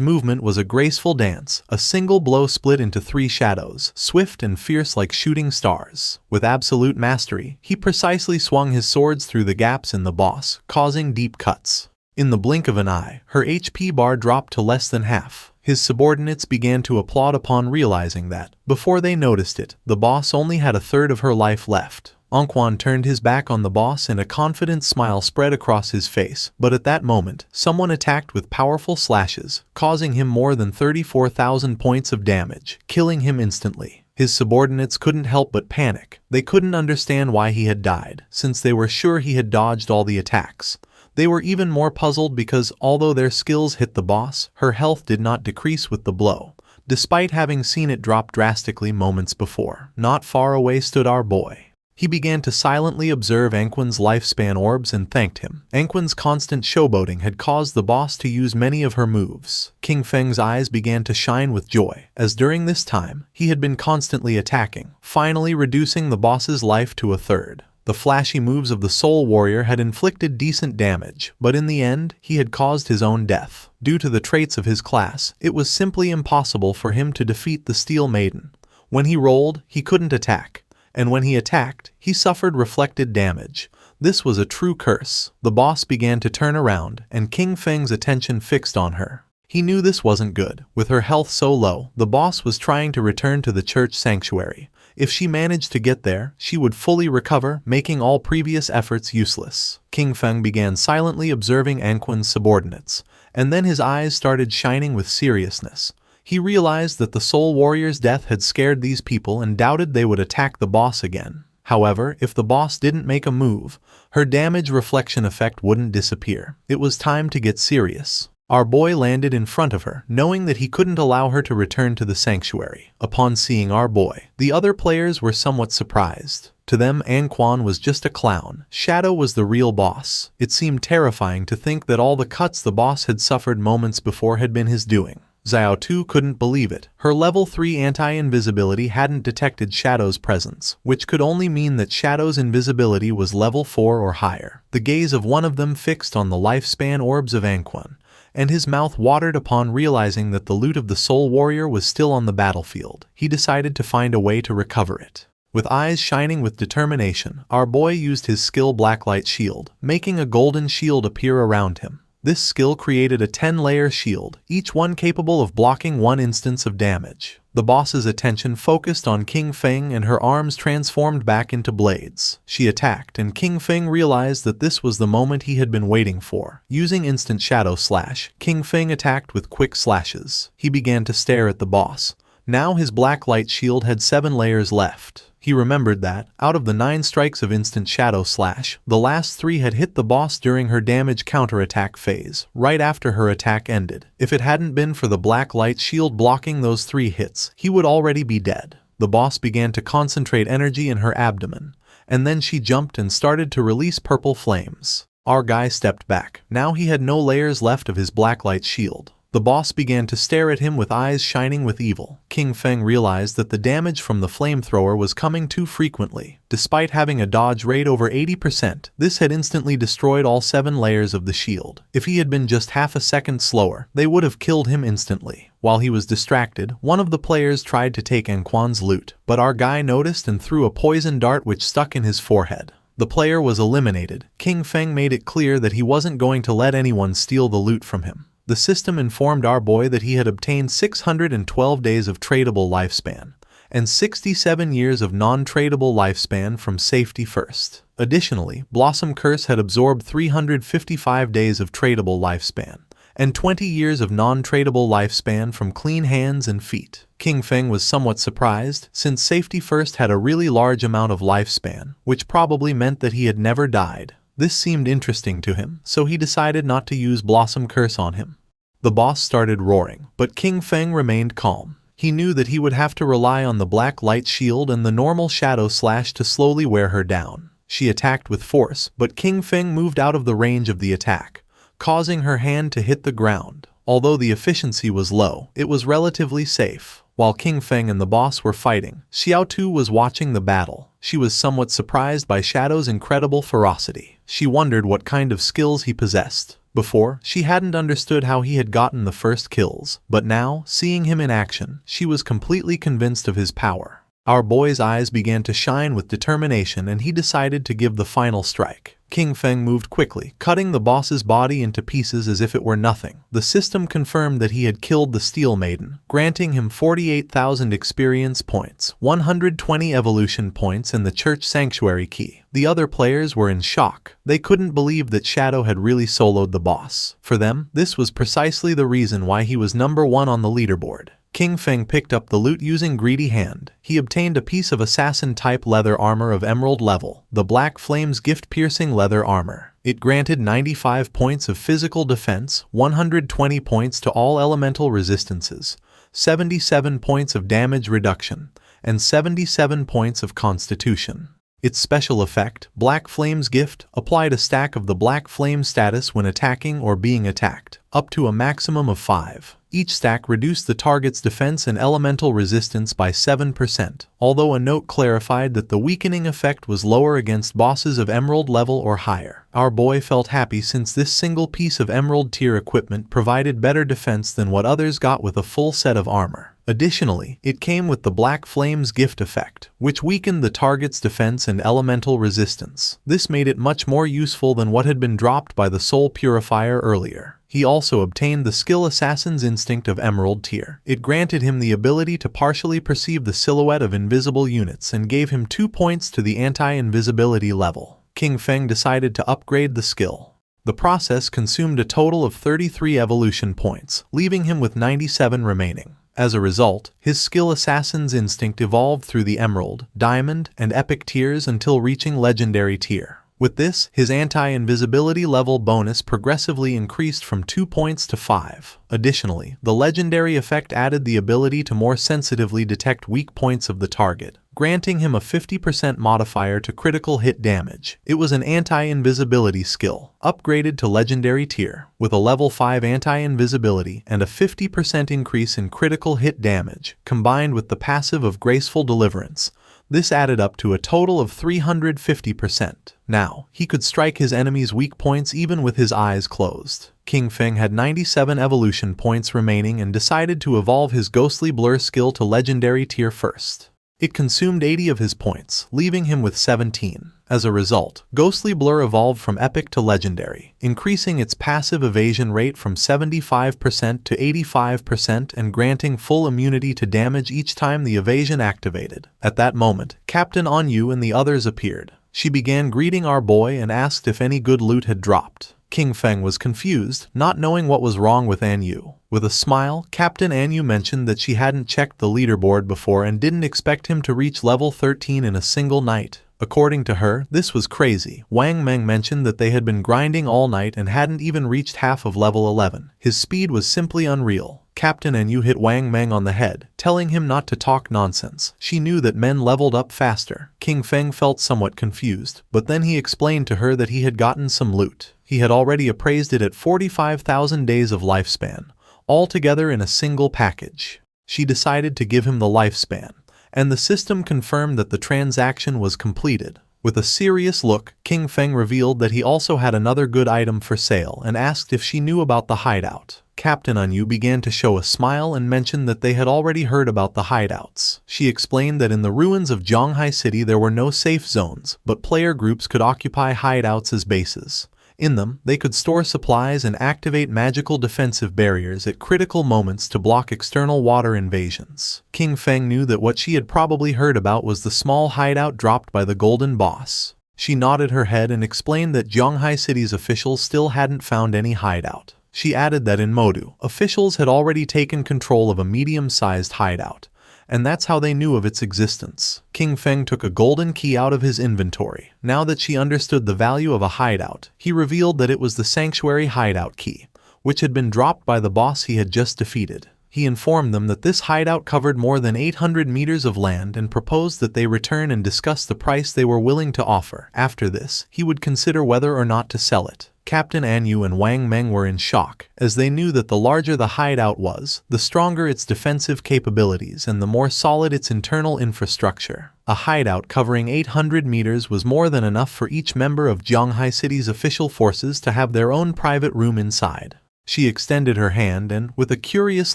movement was a graceful dance, a single blow split into 3 shadows, swift and fierce like shooting stars. With absolute mastery, he precisely swung his swords through the gaps in the boss, causing deep cuts. In the blink of an eye, her HP bar dropped to less than half. His subordinates began to applaud upon realizing that, before they noticed it, the boss only had a third of her life left. Anquan turned his back on the boss and a confident smile spread across his face, but at that moment, someone attacked with powerful slashes, causing him more than 34,000 points of damage, killing him instantly. His subordinates couldn't help but panic. They couldn't understand why he had died, since they were sure he had dodged all the attacks. They were even more puzzled because, although their skills hit the boss, her health did not decrease with the blow, despite having seen it drop drastically moments before. Not far away stood our boy. He began to silently observe Anquan's lifespan orbs and thanked him. Anquan's constant showboating had caused the boss to use many of her moves. King Feng's eyes began to shine with joy, as during this time, he had been constantly attacking, finally reducing the boss's life to a third. The flashy moves of the Soul Warrior had inflicted decent damage, but in the end, he had caused his own death. Due to the traits of his class, it was simply impossible for him to defeat the Steel Maiden. When he rolled, he couldn't attack, and when he attacked, he suffered reflected damage. This was a true curse. The boss began to turn around, and King Feng's attention fixed on her. He knew this wasn't good. With her health so low, the boss was trying to return to the church sanctuary. If she managed to get there, she would fully recover, making all previous efforts useless. King Feng began silently observing Anquan's subordinates, and then his eyes started shining with seriousness. He realized that the Soul Warrior's death had scared these people and doubted they would attack the boss again. However, if the boss didn't make a move, her damage reflection effect wouldn't disappear. It was time to get serious. Our boy landed in front of her, knowing that he couldn't allow her to return to the sanctuary. Upon seeing our boy, the other players were somewhat surprised. To them, Anquan was just a clown. Shadow was the real boss. It seemed terrifying to think that all the cuts the boss had suffered moments before had been his doing. Xiao Tu couldn't believe it. Her level 3 anti-invisibility hadn't detected Shadow's presence, which could only mean that Shadow's invisibility was level 4 or higher. The gaze of one of them fixed on the lifespan orbs of Anquan, and his mouth watered upon realizing that the loot of the Soul Warrior was still on the battlefield. He decided to find a way to recover it. With eyes shining with determination, our boy used his skill Blacklight Shield, making a golden shield appear around him. This skill created a 10-layer shield, each one capable of blocking one instance of damage. The boss's attention focused on King Feng and her arms transformed back into blades. She attacked, and King Feng realized that this was the moment he had been waiting for. Using instant shadow slash, King Feng attacked with quick slashes. He began to stare at the boss. Now his black light shield had 7 layers left. He remembered that, out of the 9 strikes of instant shadow slash, the last 3 had hit the boss during her damage counterattack phase, right after her attack ended. If it hadn't been for the black light shield blocking those 3 hits, he would already be dead. The boss began to concentrate energy in her abdomen, and then she jumped and started to release purple flames. Our guy stepped back. Now he had no layers left of his black light shield. The boss began to stare at him with eyes shining with evil. King Feng realized that the damage from the flamethrower was coming too frequently. Despite having a dodge rate over 80%, this had instantly destroyed all 7 layers of the shield. If he had been just half a second slower, they would have killed him instantly. While he was distracted, one of the players tried to take Anquan's loot, but our guy noticed and threw a poison dart which stuck in his forehead. The player was eliminated. King Feng made it clear that he wasn't going to let anyone steal the loot from him. The system informed our boy that he had obtained 612 days of tradable lifespan, and 67 years of non-tradable lifespan from Safety First. Additionally, Blossom Curse had absorbed 355 days of tradable lifespan, and 20 years of non-tradable lifespan from Clean Hands and Feet. King Feng was somewhat surprised, since Safety First had a really large amount of lifespan, which probably meant that he had never died. This seemed interesting to him, so he decided not to use Blossom Curse on him. The boss started roaring, but King Feng remained calm. He knew that he would have to rely on the black light shield and the normal shadow slash to slowly wear her down. She attacked with force, but King Feng moved out of the range of the attack, causing her hand to hit the ground. Although the efficiency was low, it was relatively safe. While King Feng and the boss were fighting, Xiao Tu was watching the battle. She was somewhat surprised by Shadow's incredible ferocity. She wondered what kind of skills he possessed. Before, she hadn't understood how he had gotten the first kills, but now, seeing him in action, she was completely convinced of his power. Our boy's eyes began to shine with determination and he decided to give the final strike. King Feng moved quickly, cutting the boss's body into pieces as if it were nothing. The system confirmed that he had killed the Steel Maiden, granting him 48,000 experience points, 120 evolution points and the Church Sanctuary key. The other players were in shock. They couldn't believe that Shadow had really soloed the boss. For them, this was precisely the reason why he was number 1 on the leaderboard. King Feng picked up the loot using Greedy Hand. He obtained a piece of assassin-type leather armor of emerald level, the Black Flames gift-piercing leather armor. It granted 95 points of physical defense, 120 points to all elemental resistances, 77 points of damage reduction, and 77 points of constitution. Its special effect, Black Flame's Gift, applied a stack of the Black Flame status when attacking or being attacked, up to a maximum of 5. Each stack reduced the target's defense and elemental resistance by 7%, although a note clarified that the weakening effect was lower against bosses of emerald level or higher. Our boy felt happy since this single piece of emerald tier equipment provided better defense than what others got with a full set of armor. Additionally, it came with the Black Flame's Gift effect, which weakened the target's defense and elemental resistance. This made it much more useful than what had been dropped by the Soul Purifier earlier. He also obtained the skill Assassin's Instinct of Emerald tier. It granted him the ability to partially perceive the silhouette of invisible units and gave him 2 points to the anti-invisibility level. King Feng decided to upgrade the skill. The process consumed a total of 33 evolution points, leaving him with 97 remaining. As a result, his skill assassin's instinct evolved through the Emerald, Diamond, and Epic tiers until reaching Legendary tier. With this, his anti-invisibility level bonus progressively increased from 2 points to 5. Additionally, the legendary effect added the ability to more sensitively detect weak points of the target, granting him a 50% modifier to critical hit damage. It was an anti-invisibility skill, upgraded to legendary tier, with a level 5 anti-invisibility and a 50% increase in critical hit damage, combined with the passive of graceful deliverance. This added up to a total of 350%. Now, he could strike his enemies' weak points even with his eyes closed. King Feng had 97 evolution points remaining and decided to evolve his Ghostly Blur skill to legendary tier first. It consumed 80 of his points, leaving him with 17. As a result, Ghostly Blur evolved from Epic to Legendary, increasing its passive evasion rate from 75% to 85% and granting full immunity to damage each time the evasion activated. At that moment, Captain Anyu and the others appeared. She began greeting our boy and asked if any good loot had dropped. King Feng was confused, not knowing what was wrong with Anyu. With a smile, Captain Anyu mentioned that she hadn't checked the leaderboard before and didn't expect him to reach level 13 in a single night. According to her, this was crazy. Wang Meng mentioned that they had been grinding all night and hadn't even reached half of level 11. His speed was simply unreal. Captain Anyu hit Wang Meng on the head, telling him not to talk nonsense. She knew that men leveled up faster. King Feng felt somewhat confused, but then he explained to her that he had gotten some loot. He had already appraised it at 45,000 days of lifespan, all together in a single package. She decided to give him the lifespan, and the system confirmed that the transaction was completed. With a serious look, King Feng revealed that he also had another good item for sale and asked if she knew about the hideout. Captain Anyu began to show a smile and mentioned that they had already heard about the hideouts. She explained that in the ruins of Zhonghai City there were no safe zones, but player groups could occupy hideouts as bases. In them, they could store supplies and activate magical defensive barriers at critical moments to block external water invasions. King Feng knew that what she had probably heard about was the small hideout dropped by the Golden Boss. She nodded her head and explained that Zhonghai City's officials still hadn't found any hideout. She added that in Modu, officials had already taken control of a medium-sized hideout, and that's how they knew of its existence. King Feng took a golden key out of his inventory. Now that she understood the value of a hideout, he revealed that it was the Sanctuary hideout key, which had been dropped by the boss he had just defeated. He informed them that this hideout covered more than 800 meters of land and proposed that they return and discuss the price they were willing to offer. After this, he would consider whether or not to sell it. Captain Anyu and Wang Meng were in shock, as they knew that the larger the hideout was, the stronger its defensive capabilities and the more solid its internal infrastructure. A hideout covering 800 meters was more than enough for each member of Zhonghai City's official forces to have their own private room inside. She extended her hand and, with a curious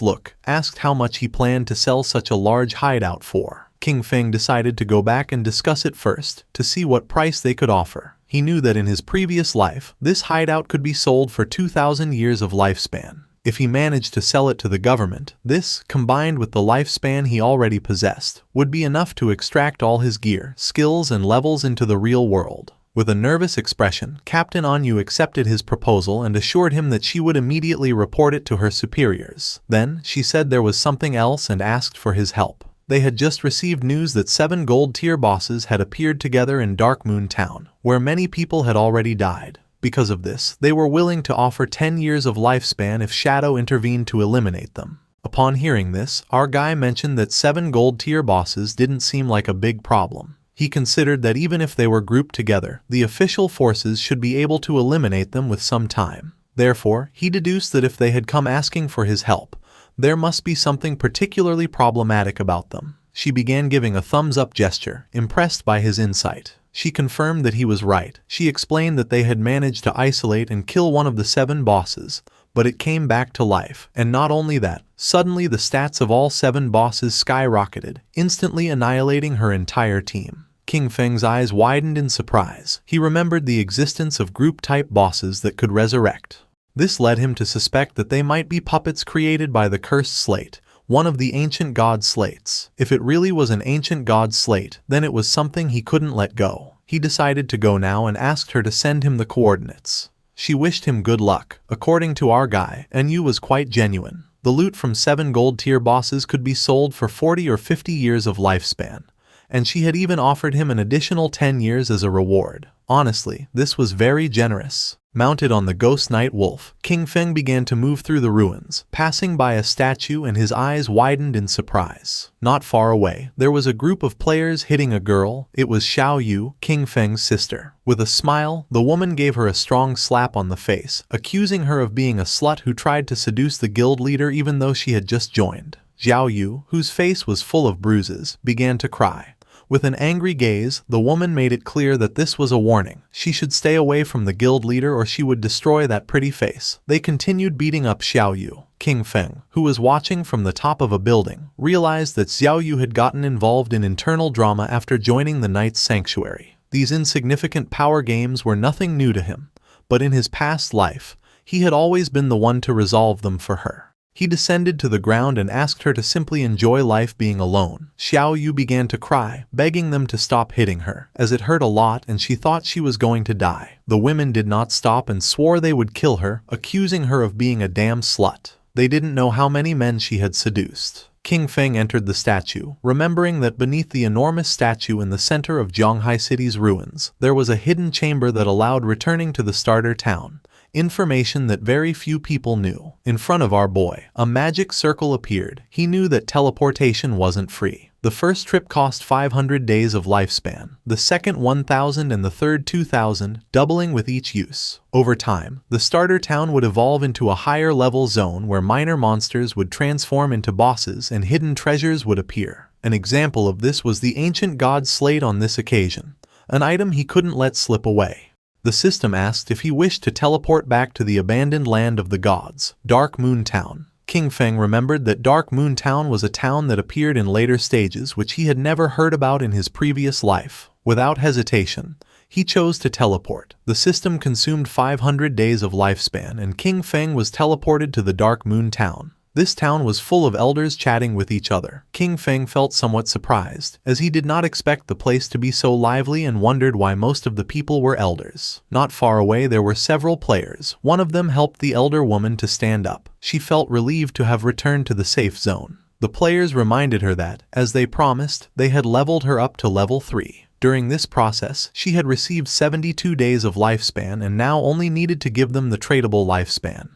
look, asked how much he planned to sell such a large hideout for. King Feng decided to go back and discuss it first, to see what price they could offer. He knew that in his previous life, this hideout could be sold for 2,000 years of lifespan. If he managed to sell it to the government, this, combined with the lifespan he already possessed, would be enough to extract all his gear, skills, and levels into the real world. With a nervous expression, Captain Anyu accepted his proposal and assured him that she would immediately report it to her superiors. Then, she said there was something else and asked for his help. They had just received news that 7 gold-tier bosses had appeared together in Dark Moon Town, where many people had already died. Because of this, they were willing to offer 10 years of lifespan if Shadow intervened to eliminate them. Upon hearing this, our guy mentioned that 7 gold-tier bosses didn't seem like a big problem. He considered that even if they were grouped together, the official forces should be able to eliminate them with some time. Therefore, he deduced that if they had come asking for his help, there must be something particularly problematic about them. She began giving a thumbs-up gesture, impressed by his insight. She confirmed that he was right. She explained that they had managed to isolate and kill one of the 7 bosses, but it came back to life. And not only that, suddenly the stats of all 7 bosses skyrocketed, instantly annihilating her entire team. King Feng's eyes widened in surprise. He remembered the existence of group-type bosses that could resurrect. This led him to suspect that they might be puppets created by the Cursed Slate, one of the ancient god slates. If it really was an ancient god slate, then it was something he couldn't let go. He decided to go now and asked her to send him the coordinates. She wished him good luck. According to our guy, Anyu was quite genuine. The loot from 7 gold-tier bosses could be sold for 40 or 50 years of lifespan, and she had even offered him an additional 10 years as a reward. Honestly, this was very generous. Mounted on the ghost night wolf, King Feng began to move through the ruins, passing by a statue, and his eyes widened in surprise. Not far away, there was a group of players hitting a girl. It was Xiao Yu, King Feng's sister. With a smile, the woman gave her a strong slap on the face, accusing her of being a slut who tried to seduce the guild leader even though she had just joined. Xiao Yu, whose face was full of bruises, began to cry. With an angry gaze, the woman made it clear that this was a warning. She should stay away from the guild leader or she would destroy that pretty face. They continued beating up Xiao Yu. King Feng, who was watching from the top of a building, realized that Xiao Yu had gotten involved in internal drama after joining the Knight's Sanctuary. These insignificant power games were nothing new to him, but in his past life, he had always been the one to resolve them for her. He descended to the ground and asked her to simply enjoy life being alone. Xiao Yu began to cry, begging them to stop hitting her, as it hurt a lot and she thought she was going to die. The women did not stop and swore they would kill her, accusing her of being a damn slut. They didn't know how many men she had seduced. King Feng entered the statue, remembering that beneath the enormous statue in the center of Zhonghai City's ruins, there was a hidden chamber that allowed returning to the starter town. Information that very few people knew. In front of our boy, a magic circle appeared. He knew that teleportation wasn't free. The first trip cost 500 days of lifespan, the second 1,000 and the third 2,000, doubling with each use. Over time, the starter town would evolve into a higher level zone where minor monsters would transform into bosses and hidden treasures would appear. An example of this was the ancient god's slate on this occasion, an item he couldn't let slip away. The system asked if he wished to teleport back to the abandoned land of the gods, Dark Moon Town. King Feng remembered that Dark Moon Town was a town that appeared in later stages which he had never heard about in his previous life. Without hesitation, he chose to teleport. The system consumed 500 days of lifespan and King Feng was teleported to the Dark Moon Town. This town was full of elders chatting with each other. King Feng felt somewhat surprised, as he did not expect the place to be so lively and wondered why most of the people were elders. Not far away there were several players. One of them helped the elder woman to stand up. She felt relieved to have returned to the safe zone. The players reminded her that, as they promised, they had leveled her up to level 3. During this process, she had received 72 days of lifespan and now only needed to give them the tradable lifespan.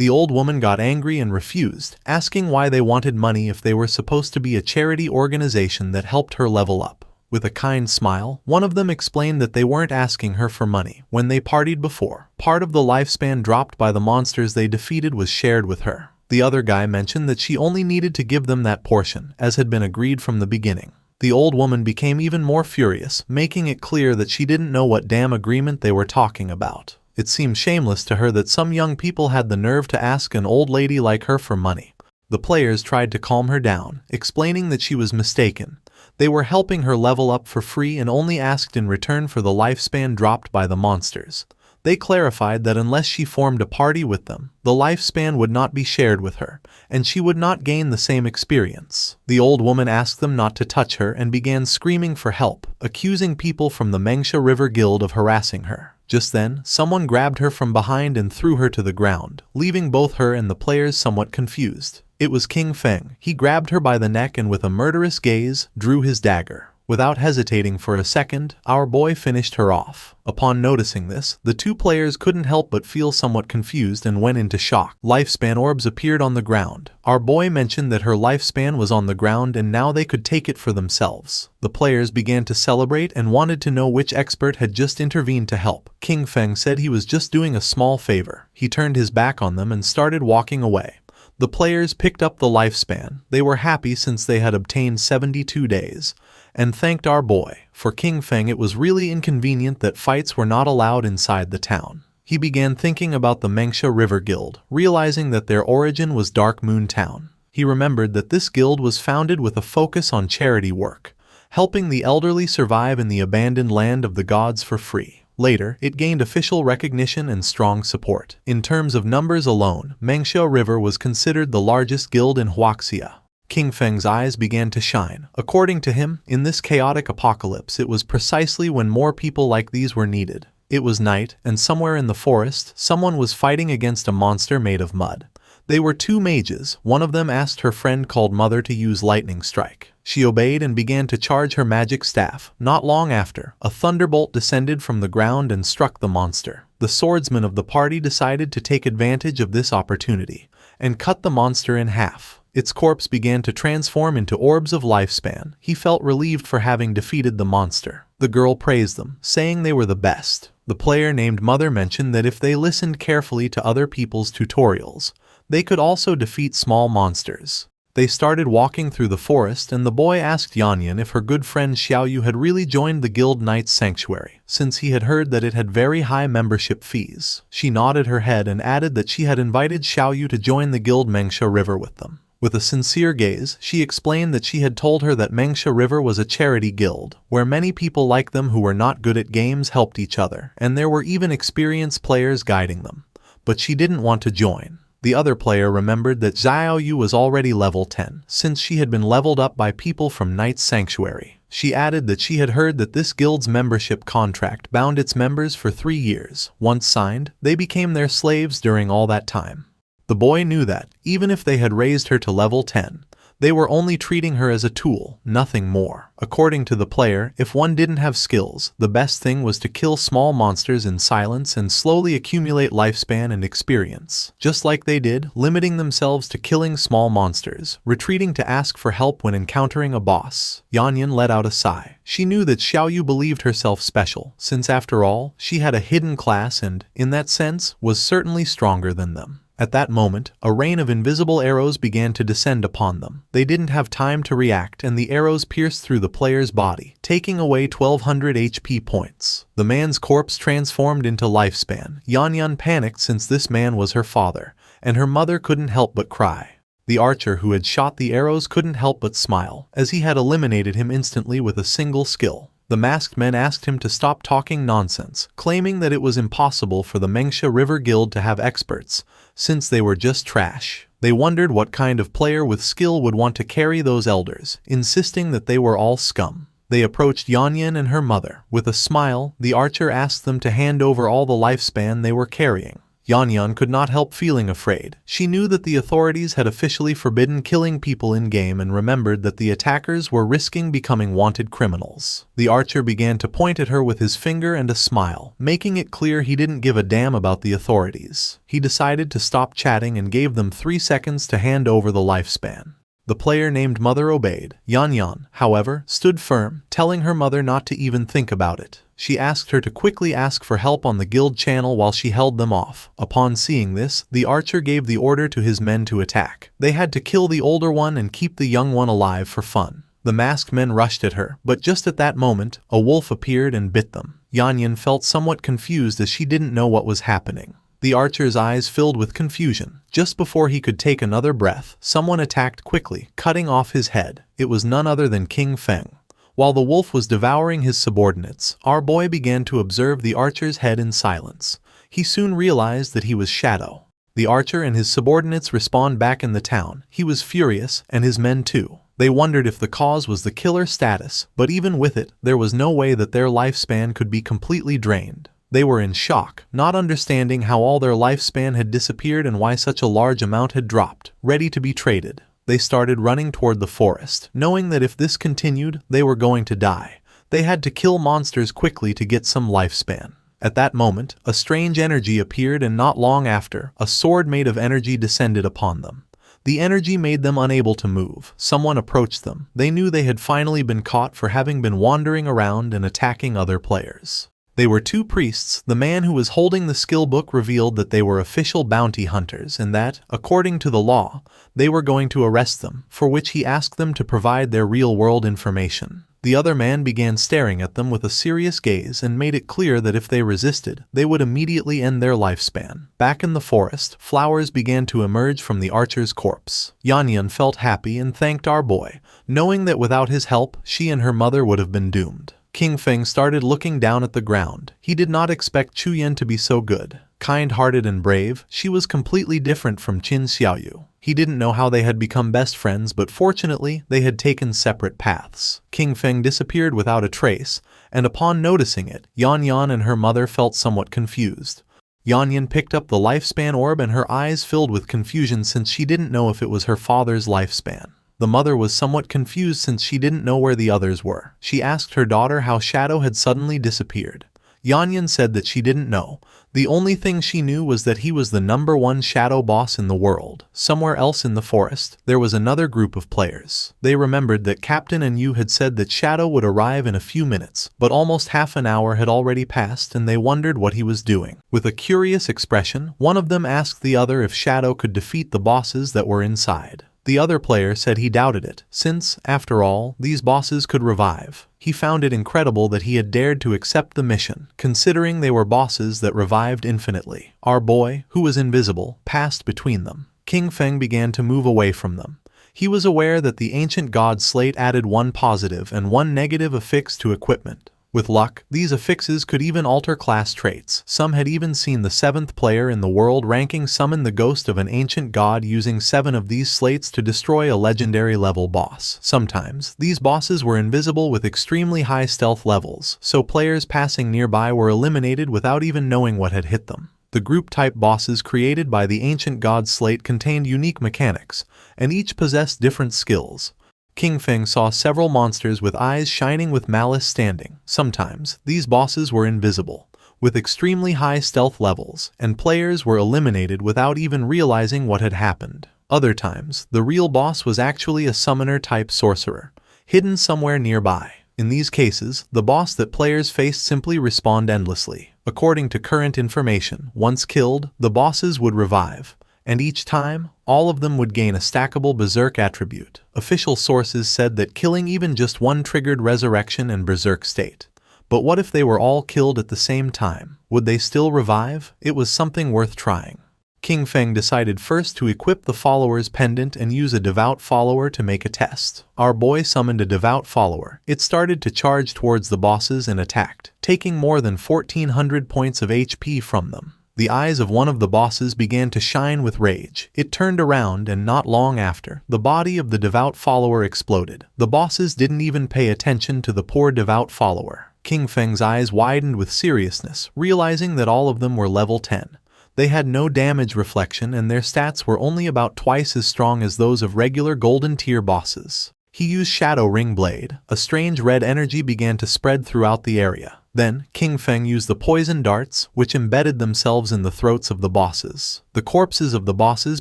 The old woman got angry and refused, asking why they wanted money if they were supposed to be a charity organization that helped her level up. With a kind smile, one of them explained that they weren't asking her for money. When they partied before, part of the lifespan dropped by the monsters they defeated was shared with her. The other guy mentioned that she only needed to give them that portion, as had been agreed from the beginning. The old woman became even more furious, making it clear that she didn't know what damn agreement they were talking about. It seemed shameless to her that some young people had the nerve to ask an old lady like her for money. The players tried to calm her down, explaining that she was mistaken. They were helping her level up for free and only asked in return for the lifespan dropped by the monsters. They clarified that unless she formed a party with them, the lifespan would not be shared with her, and she would not gain the same experience. The old woman asked them not to touch her and began screaming for help, accusing people from the Manhwa River Guild of harassing her. Just then, someone grabbed her from behind and threw her to the ground, leaving both her and the players somewhat confused. It was King Feng. He grabbed her by the neck and with a murderous gaze, drew his dagger. Without hesitating for a second, our boy finished her off. Upon noticing this, the two players couldn't help but feel somewhat confused and went into shock. Lifespan orbs appeared on the ground. Our boy mentioned that her lifespan was on the ground and now they could take it for themselves. The players began to celebrate and wanted to know which expert had just intervened to help. King Feng said he was just doing a small favor. He turned his back on them and started walking away. The players picked up the lifespan. They were happy since they had obtained 72 days, and thanked our boy. For King Feng it was really inconvenient that fights were not allowed inside the town. He began thinking about the Manhwa River Guild, realizing that their origin was Dark Moon Town. He remembered that this guild was founded with a focus on charity work, helping the elderly survive in the abandoned land of the gods for free. Later, it gained official recognition and strong support. In terms of numbers alone, Manhwa River was considered the largest guild in Huaxia. King Feng's eyes began to shine. According to him, in this chaotic apocalypse it was precisely when more people like these were needed. It was night, and somewhere in the forest, someone was fighting against a monster made of mud. They were two mages. One of them asked her friend called Mother to use lightning strike. She obeyed and began to charge her magic staff. Not long after, a thunderbolt descended from the ground and struck the monster. The swordsman of the party decided to take advantage of this opportunity and cut the monster in half. Its corpse began to transform into orbs of lifespan. He felt relieved for having defeated the monster. The girl praised them, saying they were the best. The player named Mother mentioned that if they listened carefully to other people's tutorials, they could also defeat small monsters. They started walking through the forest, and the boy asked Yanyan if her good friend Xiaoyu had really joined the Guild Knight's Sanctuary, since he had heard that it had very high membership fees. She nodded her head and added that she had invited Xiaoyu to join the Guild Mengsha River with them. With a sincere gaze, she explained that she had told her that Mengsha River was a charity guild, where many people like them who were not good at games helped each other, and there were even experienced players guiding them. But she didn't want to join. The other player remembered that Xiaoyu was already level 10, since she had been leveled up by people from Knight's Sanctuary. She added that she had heard that this guild's membership contract bound its members for 3 years. Once signed, they became their slaves during all that time. The boy knew that, even if they had raised her to level 10, they were only treating her as a tool, nothing more. According to the player, if one didn't have skills, the best thing was to kill small monsters in silence and slowly accumulate lifespan and experience. Just like they did, limiting themselves to killing small monsters, retreating to ask for help when encountering a boss. Yanyan let out a sigh. She knew that Xiaoyu believed herself special, since after all, she had a hidden class and, in that sense, was certainly stronger than them. At that moment, a rain of invisible arrows began to descend upon them. They didn't have time to react, and the arrows pierced through the player's body, taking away 1200 HP points. The man's corpse transformed into lifespan. Yanyan panicked since this man was her father, and her mother couldn't help but cry. The archer who had shot the arrows couldn't help but smile, as he had eliminated him instantly with a single skill. The masked men asked him to stop talking nonsense, claiming that it was impossible for the Mengsha River Guild to have experts, since they were just trash. They wondered what kind of player with skill would want to carry those elders, insisting that they were all scum. They approached Yanyan and her mother. With a smile, the archer asked them to hand over all the lifespan they were carrying. Yanyan could not help feeling afraid. She knew that the authorities had officially forbidden killing people in-game and remembered that the attackers were risking becoming wanted criminals. The archer began to point at her with his finger and a smile, making it clear he didn't give a damn about the authorities. He decided to stop chatting and gave them 3 seconds to hand over the lifespan. The player named Mother obeyed. Yanyan, however, stood firm, telling her mother not to even think about it. She asked her to quickly ask for help on the guild channel while she held them off. Upon seeing this, the archer gave the order to his men to attack. They had to kill the older one and keep the young one alive for fun. The masked men rushed at her, but just at that moment, a wolf appeared and bit them. Yanyan felt somewhat confused as she didn't know what was happening. The archer's eyes filled with confusion. Just before he could take another breath, someone attacked quickly, cutting off his head. It was none other than King Feng. While the wolf was devouring his subordinates, our boy began to observe the archer's head in silence. He soon realized that he was Shadow. The archer and his subordinates respawned back in the town. He was furious, and his men too. They wondered if the cause was the killer status, but even with it, there was no way that their lifespan could be completely drained. They were in shock, not understanding how all their lifespan had disappeared and why such a large amount had dropped, ready to be traded. They started running toward the forest, knowing that if this continued, they were going to die. They had to kill monsters quickly to get some lifespan. At that moment, a strange energy appeared, and not long after, a sword made of energy descended upon them. The energy made them unable to move. Someone approached them. They knew they had finally been caught for having been wandering around and attacking other players. They were 2 priests. The man who was holding the skill book revealed that they were official bounty hunters and that, according to the law, they were going to arrest them, for which he asked them to provide their real-world information. The other man began staring at them with a serious gaze and made it clear that if they resisted, they would immediately end their lifespan. Back in the forest, flowers began to emerge from the archer's corpse. Yanyan felt happy and thanked our boy, knowing that without his help, she and her mother would have been doomed. King Feng started looking down at the ground. He did not expect Chuyen to be so good. Kind-hearted and brave, she was completely different from Qin Xiaoyu. He didn't know how they had become best friends, but fortunately, they had taken separate paths. King Feng disappeared without a trace, and upon noticing it, Yanyan and her mother felt somewhat confused. Yanyan picked up the lifespan orb and her eyes filled with confusion since she didn't know if it was her father's lifespan. The mother was somewhat confused since she didn't know where the others were. She asked her daughter how Shadow had suddenly disappeared. Yanyan said that she didn't know. The only thing she knew was that he was the #1 shadow boss in the world. Somewhere else in the forest, there was another group of players. They remembered that Captain and Yu had said that Shadow would arrive in a few minutes, but almost half an hour had already passed and they wondered what he was doing. With a curious expression, one of them asked the other if Shadow could defeat the bosses that were inside. The other player said he doubted it, since, after all, these bosses could revive. He found it incredible that he had dared to accept the mission, considering they were bosses that revived infinitely. Our boy, who was invisible, passed between them. King Feng began to move away from them. He was aware that the ancient god slate added 1 positive and 1 negative affix to equipment. With luck, these affixes could even alter class traits. Some had even seen the 7th player in the world ranking summon the ghost of an ancient god using 7 of these slates to destroy a legendary level boss. Sometimes, these bosses were invisible with extremely high stealth levels, so players passing nearby were eliminated without even knowing what had hit them. The group-type bosses created by the ancient god slate contained unique mechanics, and each possessed different skills. King Feng saw several monsters with eyes shining with malice standing. Sometimes, these bosses were invisible, with extremely high stealth levels, and players were eliminated without even realizing what had happened. Other times, the real boss was actually a summoner-type sorcerer, hidden somewhere nearby. In these cases, the boss that players faced simply respawned endlessly. According to current information, once killed, the bosses would revive. And each time, all of them would gain a stackable berserk attribute. Official sources said that killing even just one triggered resurrection and berserk state. But what if they were all killed at the same time? Would they still revive? It was something worth trying. King Feng decided first to equip the follower's pendant and use a devout follower to make a test. Our boy summoned a devout follower. It started to charge towards the bosses and attacked, taking more than 1400 points of HP from them. The eyes of one of the bosses began to shine with rage. It turned around and not long after, the body of the devout follower exploded. The bosses didn't even pay attention to the poor devout follower. King Feng's eyes widened with seriousness, realizing that all of them were level 10. They had no damage reflection and their stats were only about twice as strong as those of regular golden tier bosses. He used Shadow Ring Blade. A strange red energy began to spread throughout the area. Then, King Feng used the poison darts, which embedded themselves in the throats of the bosses. The corpses of the bosses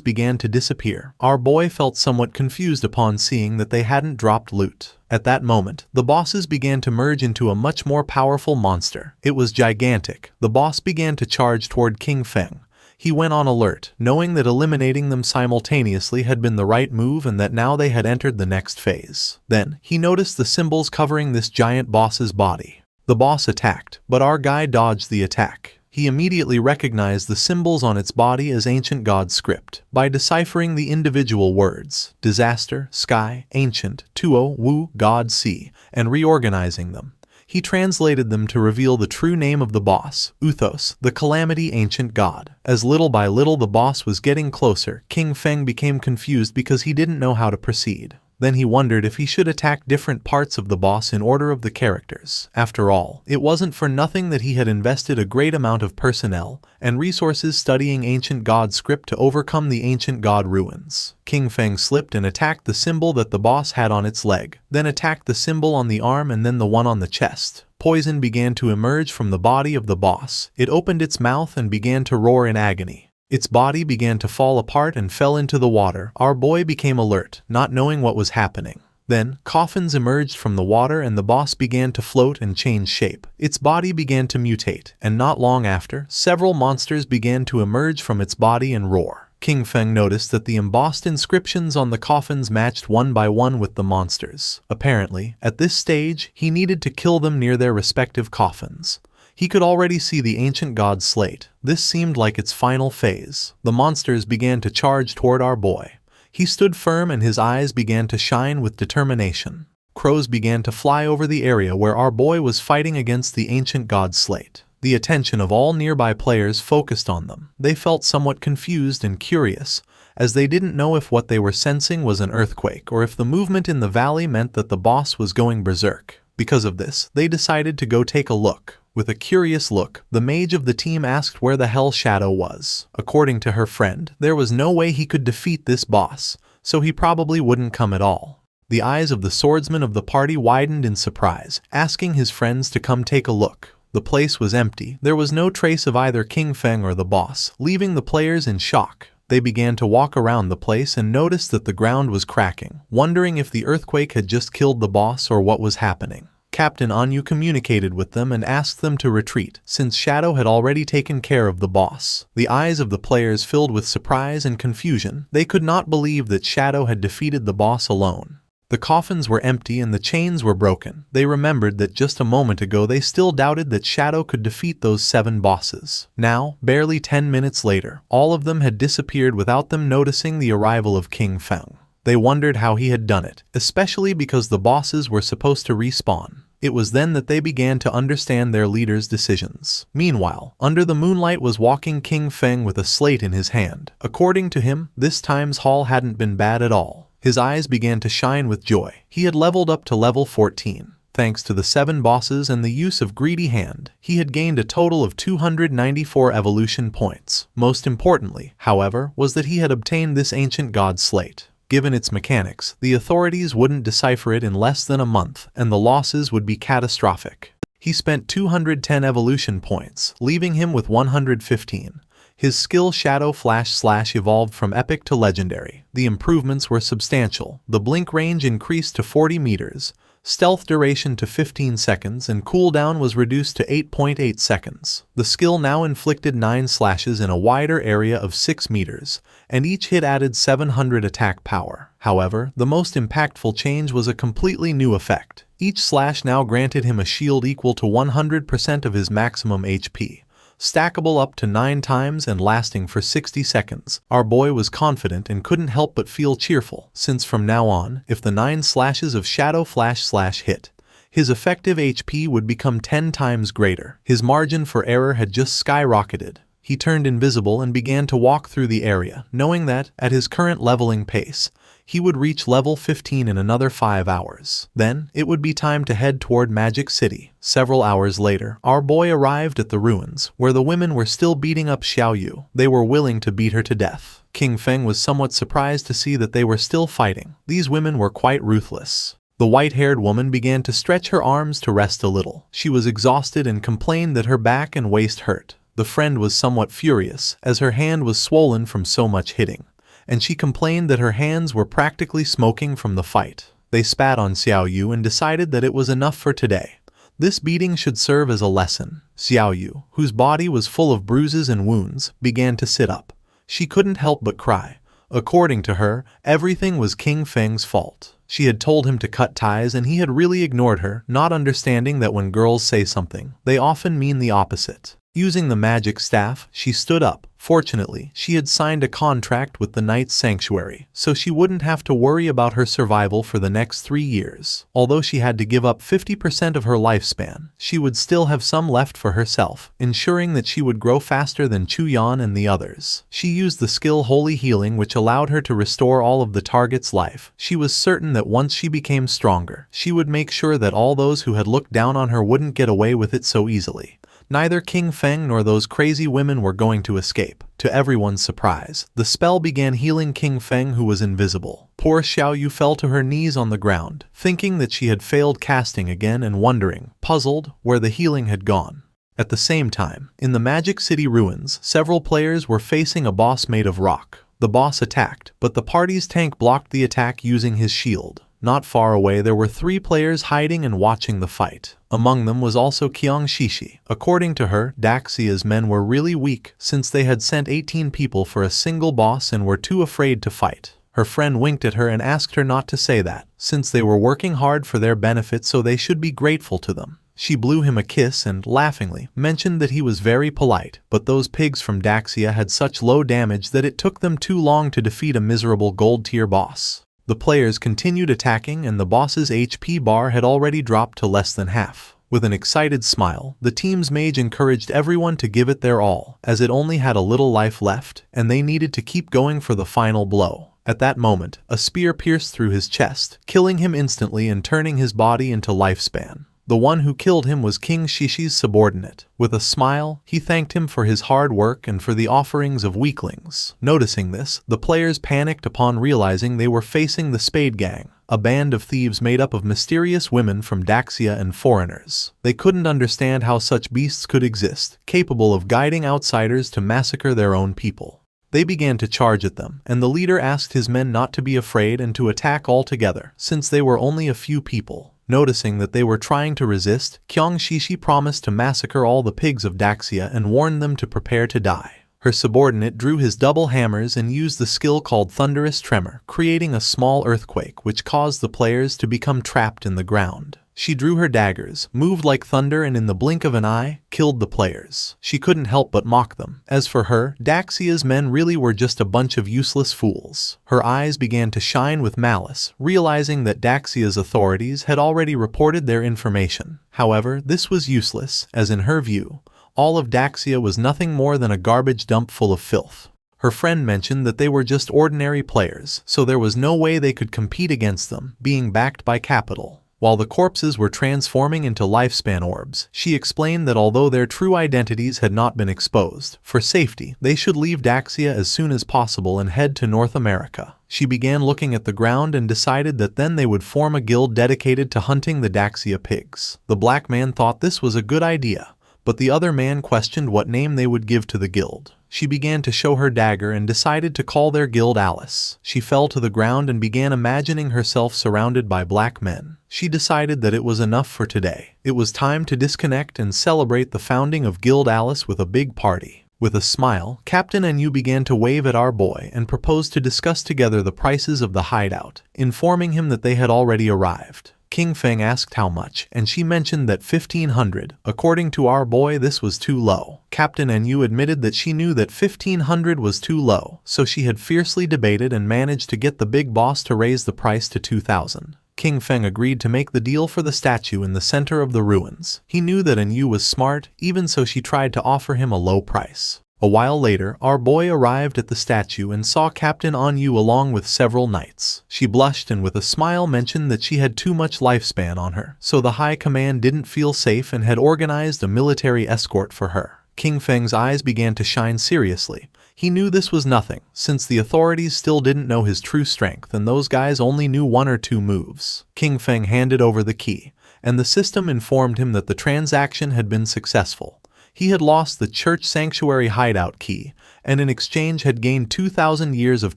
began to disappear. Our boy felt somewhat confused upon seeing that they hadn't dropped loot. At that moment, the bosses began to merge into a much more powerful monster. It was gigantic. The boss began to charge toward King Feng. He went on alert, knowing that eliminating them simultaneously had been the right move and that now they had entered the next phase. Then, he noticed the symbols covering this giant boss's body. The boss attacked, but our guy dodged the attack. He immediately recognized the symbols on its body as ancient god script. By deciphering the individual words, disaster, sky, ancient, tuo, wu, god, sea, and reorganizing them, he translated them to reveal the true name of the boss, Uthos, the calamity ancient god. As little by little the boss was getting closer, King Feng became confused because he didn't know how to proceed. Then he wondered if he should attack different parts of the boss in order of the characters. After all, it wasn't for nothing that he had invested a great amount of personnel and resources studying ancient god script to overcome the ancient god ruins. King Feng slipped and attacked the symbol that the boss had on its leg, then attacked the symbol on the arm and then the one on the chest. Poison began to emerge from the body of the boss. It opened its mouth and began to roar in agony. Its body began to fall apart and fell into the water. Our boy became alert, not knowing what was happening. Then, coffins emerged from the water and the boss began to float and change shape. Its body began to mutate, and not long after, several monsters began to emerge from its body and roar. King Feng noticed that the embossed inscriptions on the coffins matched one by one with the monsters. Apparently, at this stage, he needed to kill them near their respective coffins. He could already see the ancient god slate. This seemed like its final phase. The monsters began to charge toward our boy. He stood firm and his eyes began to shine with determination. Crows began to fly over the area where our boy was fighting against the ancient god slate. The attention of all nearby players focused on them. They felt somewhat confused and curious, as they didn't know if what they were sensing was an earthquake or if the movement in the valley meant that the boss was going berserk. Because of this, they decided to go take a look. With a curious look, the mage of the team asked where the hell Shadow was. According to her friend, there was no way he could defeat this boss, so he probably wouldn't come at all. The eyes of the swordsman of the party widened in surprise, asking his friends to come take a look. The place was empty. There was no trace of either King Feng or the boss, leaving the players in shock. They began to walk around the place and noticed that the ground was cracking, wondering if the earthquake had just killed the boss or what was happening. Captain Anyu communicated with them and asked them to retreat, since Shadow had already taken care of the boss. The eyes of the players filled with surprise and confusion. They could not believe that Shadow had defeated the boss alone. The coffins were empty and the chains were broken. They remembered that just a moment ago they still doubted that Shadow could defeat those 7 bosses. Now, barely 10 minutes later, all of them had disappeared without them noticing the arrival of King Feng. They wondered how he had done it, especially because the bosses were supposed to respawn. It was then that they began to understand their leader's decisions. Meanwhile, under the moonlight was walking King Feng with a slate in his hand. According to him, this time's haul hadn't been bad at all. His eyes began to shine with joy. He had leveled up to level 14. Thanks to the 7 bosses and the use of Greedy Hand, he had gained a total of 294 evolution points. Most importantly, however, was that he had obtained this ancient god slate. Given its mechanics, the authorities wouldn't decipher it in less than a month, and the losses would be catastrophic. He spent 210 evolution points, leaving him with 115. His skill Shadow Flash / evolved from epic to legendary. The improvements were substantial. The blink range increased to 40 meters, stealth duration to 15 seconds, and cooldown was reduced to 8.8 seconds. The skill now inflicted 9 slashes in a wider area of 6 meters, and each hit added 700 attack power. However, the most impactful change was a completely new effect. Each slash now granted him a shield equal to 100% of his maximum HP, stackable up to 9 times and lasting for 60 seconds. Our boy was confident and couldn't help but feel cheerful, since from now on, if the 9 slashes of Shadow Flash / hit, his effective HP would become 10 times greater. His margin for error had just skyrocketed. He turned invisible and began to walk through the area, knowing that, at his current leveling pace, he would reach level 15 in another 5 hours. Then, it would be time to head toward Magic City. Several hours later, our boy arrived at the ruins, where the women were still beating up Xiao Yu. They were willing to beat her to death. King Feng was somewhat surprised to see that they were still fighting. These women were quite ruthless. The white-haired woman began to stretch her arms to rest a little. She was exhausted and complained that her back and waist hurt. The friend was somewhat furious, as her hand was swollen from so much hitting, and she complained that her hands were practically smoking from the fight. They spat on Xiao Yu and decided that it was enough for today. This beating should serve as a lesson. Xiao Yu, whose body was full of bruises and wounds, began to sit up. She couldn't help but cry. According to her, everything was King Feng's fault. She had told him to cut ties and he had really ignored her, not understanding that when girls say something, they often mean the opposite. Using the magic staff, she stood up. Fortunately, she had signed a contract with the Knight's Sanctuary, so she wouldn't have to worry about her survival for the next 3 years. Although she had to give up 50% of her lifespan, she would still have some left for herself, ensuring that she would grow faster than Chu Yan and the others. She used the skill Holy Healing, which allowed her to restore all of the target's life. She was certain that once she became stronger, she would make sure that all those who had looked down on her wouldn't get away with it so easily. Neither King Feng nor those crazy women were going to escape. To everyone's surprise, the spell began healing King Feng, who was invisible. Poor Xiao Yu fell to her knees on the ground, thinking that she had failed casting again and wondering, puzzled, where the healing had gone. At the same time, in the Magic City ruins, several players were facing a boss made of rock. The boss attacked, but the party's tank blocked the attack using his shield. Not far away there were 3 players hiding and watching the fight. Among them was also Qiang Shishi. According to her, Daxia's men were really weak since they had sent 18 people for a single boss and were too afraid to fight. Her friend winked at her and asked her not to say that, since they were working hard for their benefit, so they should be grateful to them. She blew him a kiss and, laughingly, mentioned that he was very polite, but those pigs from Daxia had such low damage that it took them too long to defeat a miserable gold-tier boss. The players continued attacking and the boss's HP bar had already dropped to less than half. With an excited smile, the team's mage encouraged everyone to give it their all, as it only had a little life left, and they needed to keep going for the final blow. At that moment, a spear pierced through his chest, killing him instantly and turning his body into lifespan. The one who killed him was King Shishi's subordinate. With a smile, he thanked him for his hard work and for the offerings of weaklings. Noticing this, the players panicked upon realizing they were facing the Spade Gang, a band of thieves made up of mysterious women from Daxia and foreigners. They couldn't understand how such beasts could exist, capable of guiding outsiders to massacre their own people. They began to charge at them, and the leader asked his men not to be afraid and to attack all together, since they were only a few people. Noticing that they were trying to resist, Kyung Shishi promised to massacre all the pigs of Daxia and warned them to prepare to die. Her subordinate drew his double hammers and used the skill called Thunderous Tremor, creating a small earthquake which caused the players to become trapped in the ground. She drew her daggers, moved like thunder, and in the blink of an eye, killed the players. She couldn't help but mock them. As for her, Daxia's men really were just a bunch of useless fools. Her eyes began to shine with malice, realizing that Daxia's authorities had already reported their information. However, this was useless, as in her view, all of Daxia was nothing more than a garbage dump full of filth. Her friend mentioned that they were just ordinary players, so there was no way they could compete against them, being backed by capital. While the corpses were transforming into lifespan orbs, she explained that although their true identities had not been exposed, for safety, they should leave Daxia as soon as possible and head to North America. She began looking at the ground and decided that then they would form a guild dedicated to hunting the Daxia pigs. The black man thought this was a good idea, but the other man questioned what name they would give to the guild. She began to show her dagger and decided to call their guild Alice. She fell to the ground and began imagining herself surrounded by black men. She decided that it was enough for today. It was time to disconnect and celebrate the founding of Guild Alice with a big party. With a smile, Captain Enyu began to wave at our boy and proposed to discuss together the prices of the hideout, informing him that they had already arrived. King Feng asked how much, and she mentioned that 1,500. According to our boy, this was too low. Captain Enyu admitted that she knew that 1,500 was too low, so she had fiercely debated and managed to get the big boss to raise the price to 2,000. King Feng agreed to make the deal for the statue in the center of the ruins. He knew that Enyu was smart, even so she tried to offer him a low price. A while later, our boy arrived at the statue and saw Captain Enyu along with several knights. She blushed and with a smile mentioned that she had too much lifespan on her, so the high command didn't feel safe and had organized a military escort for her. King Feng's eyes began to shine seriously. He knew this was nothing, since the authorities still didn't know his true strength and those guys only knew 1 or 2 moves. King Feng handed over the key, and the system informed him that the transaction had been successful. He had lost the church sanctuary hideout key, and in exchange had gained 2,000 years of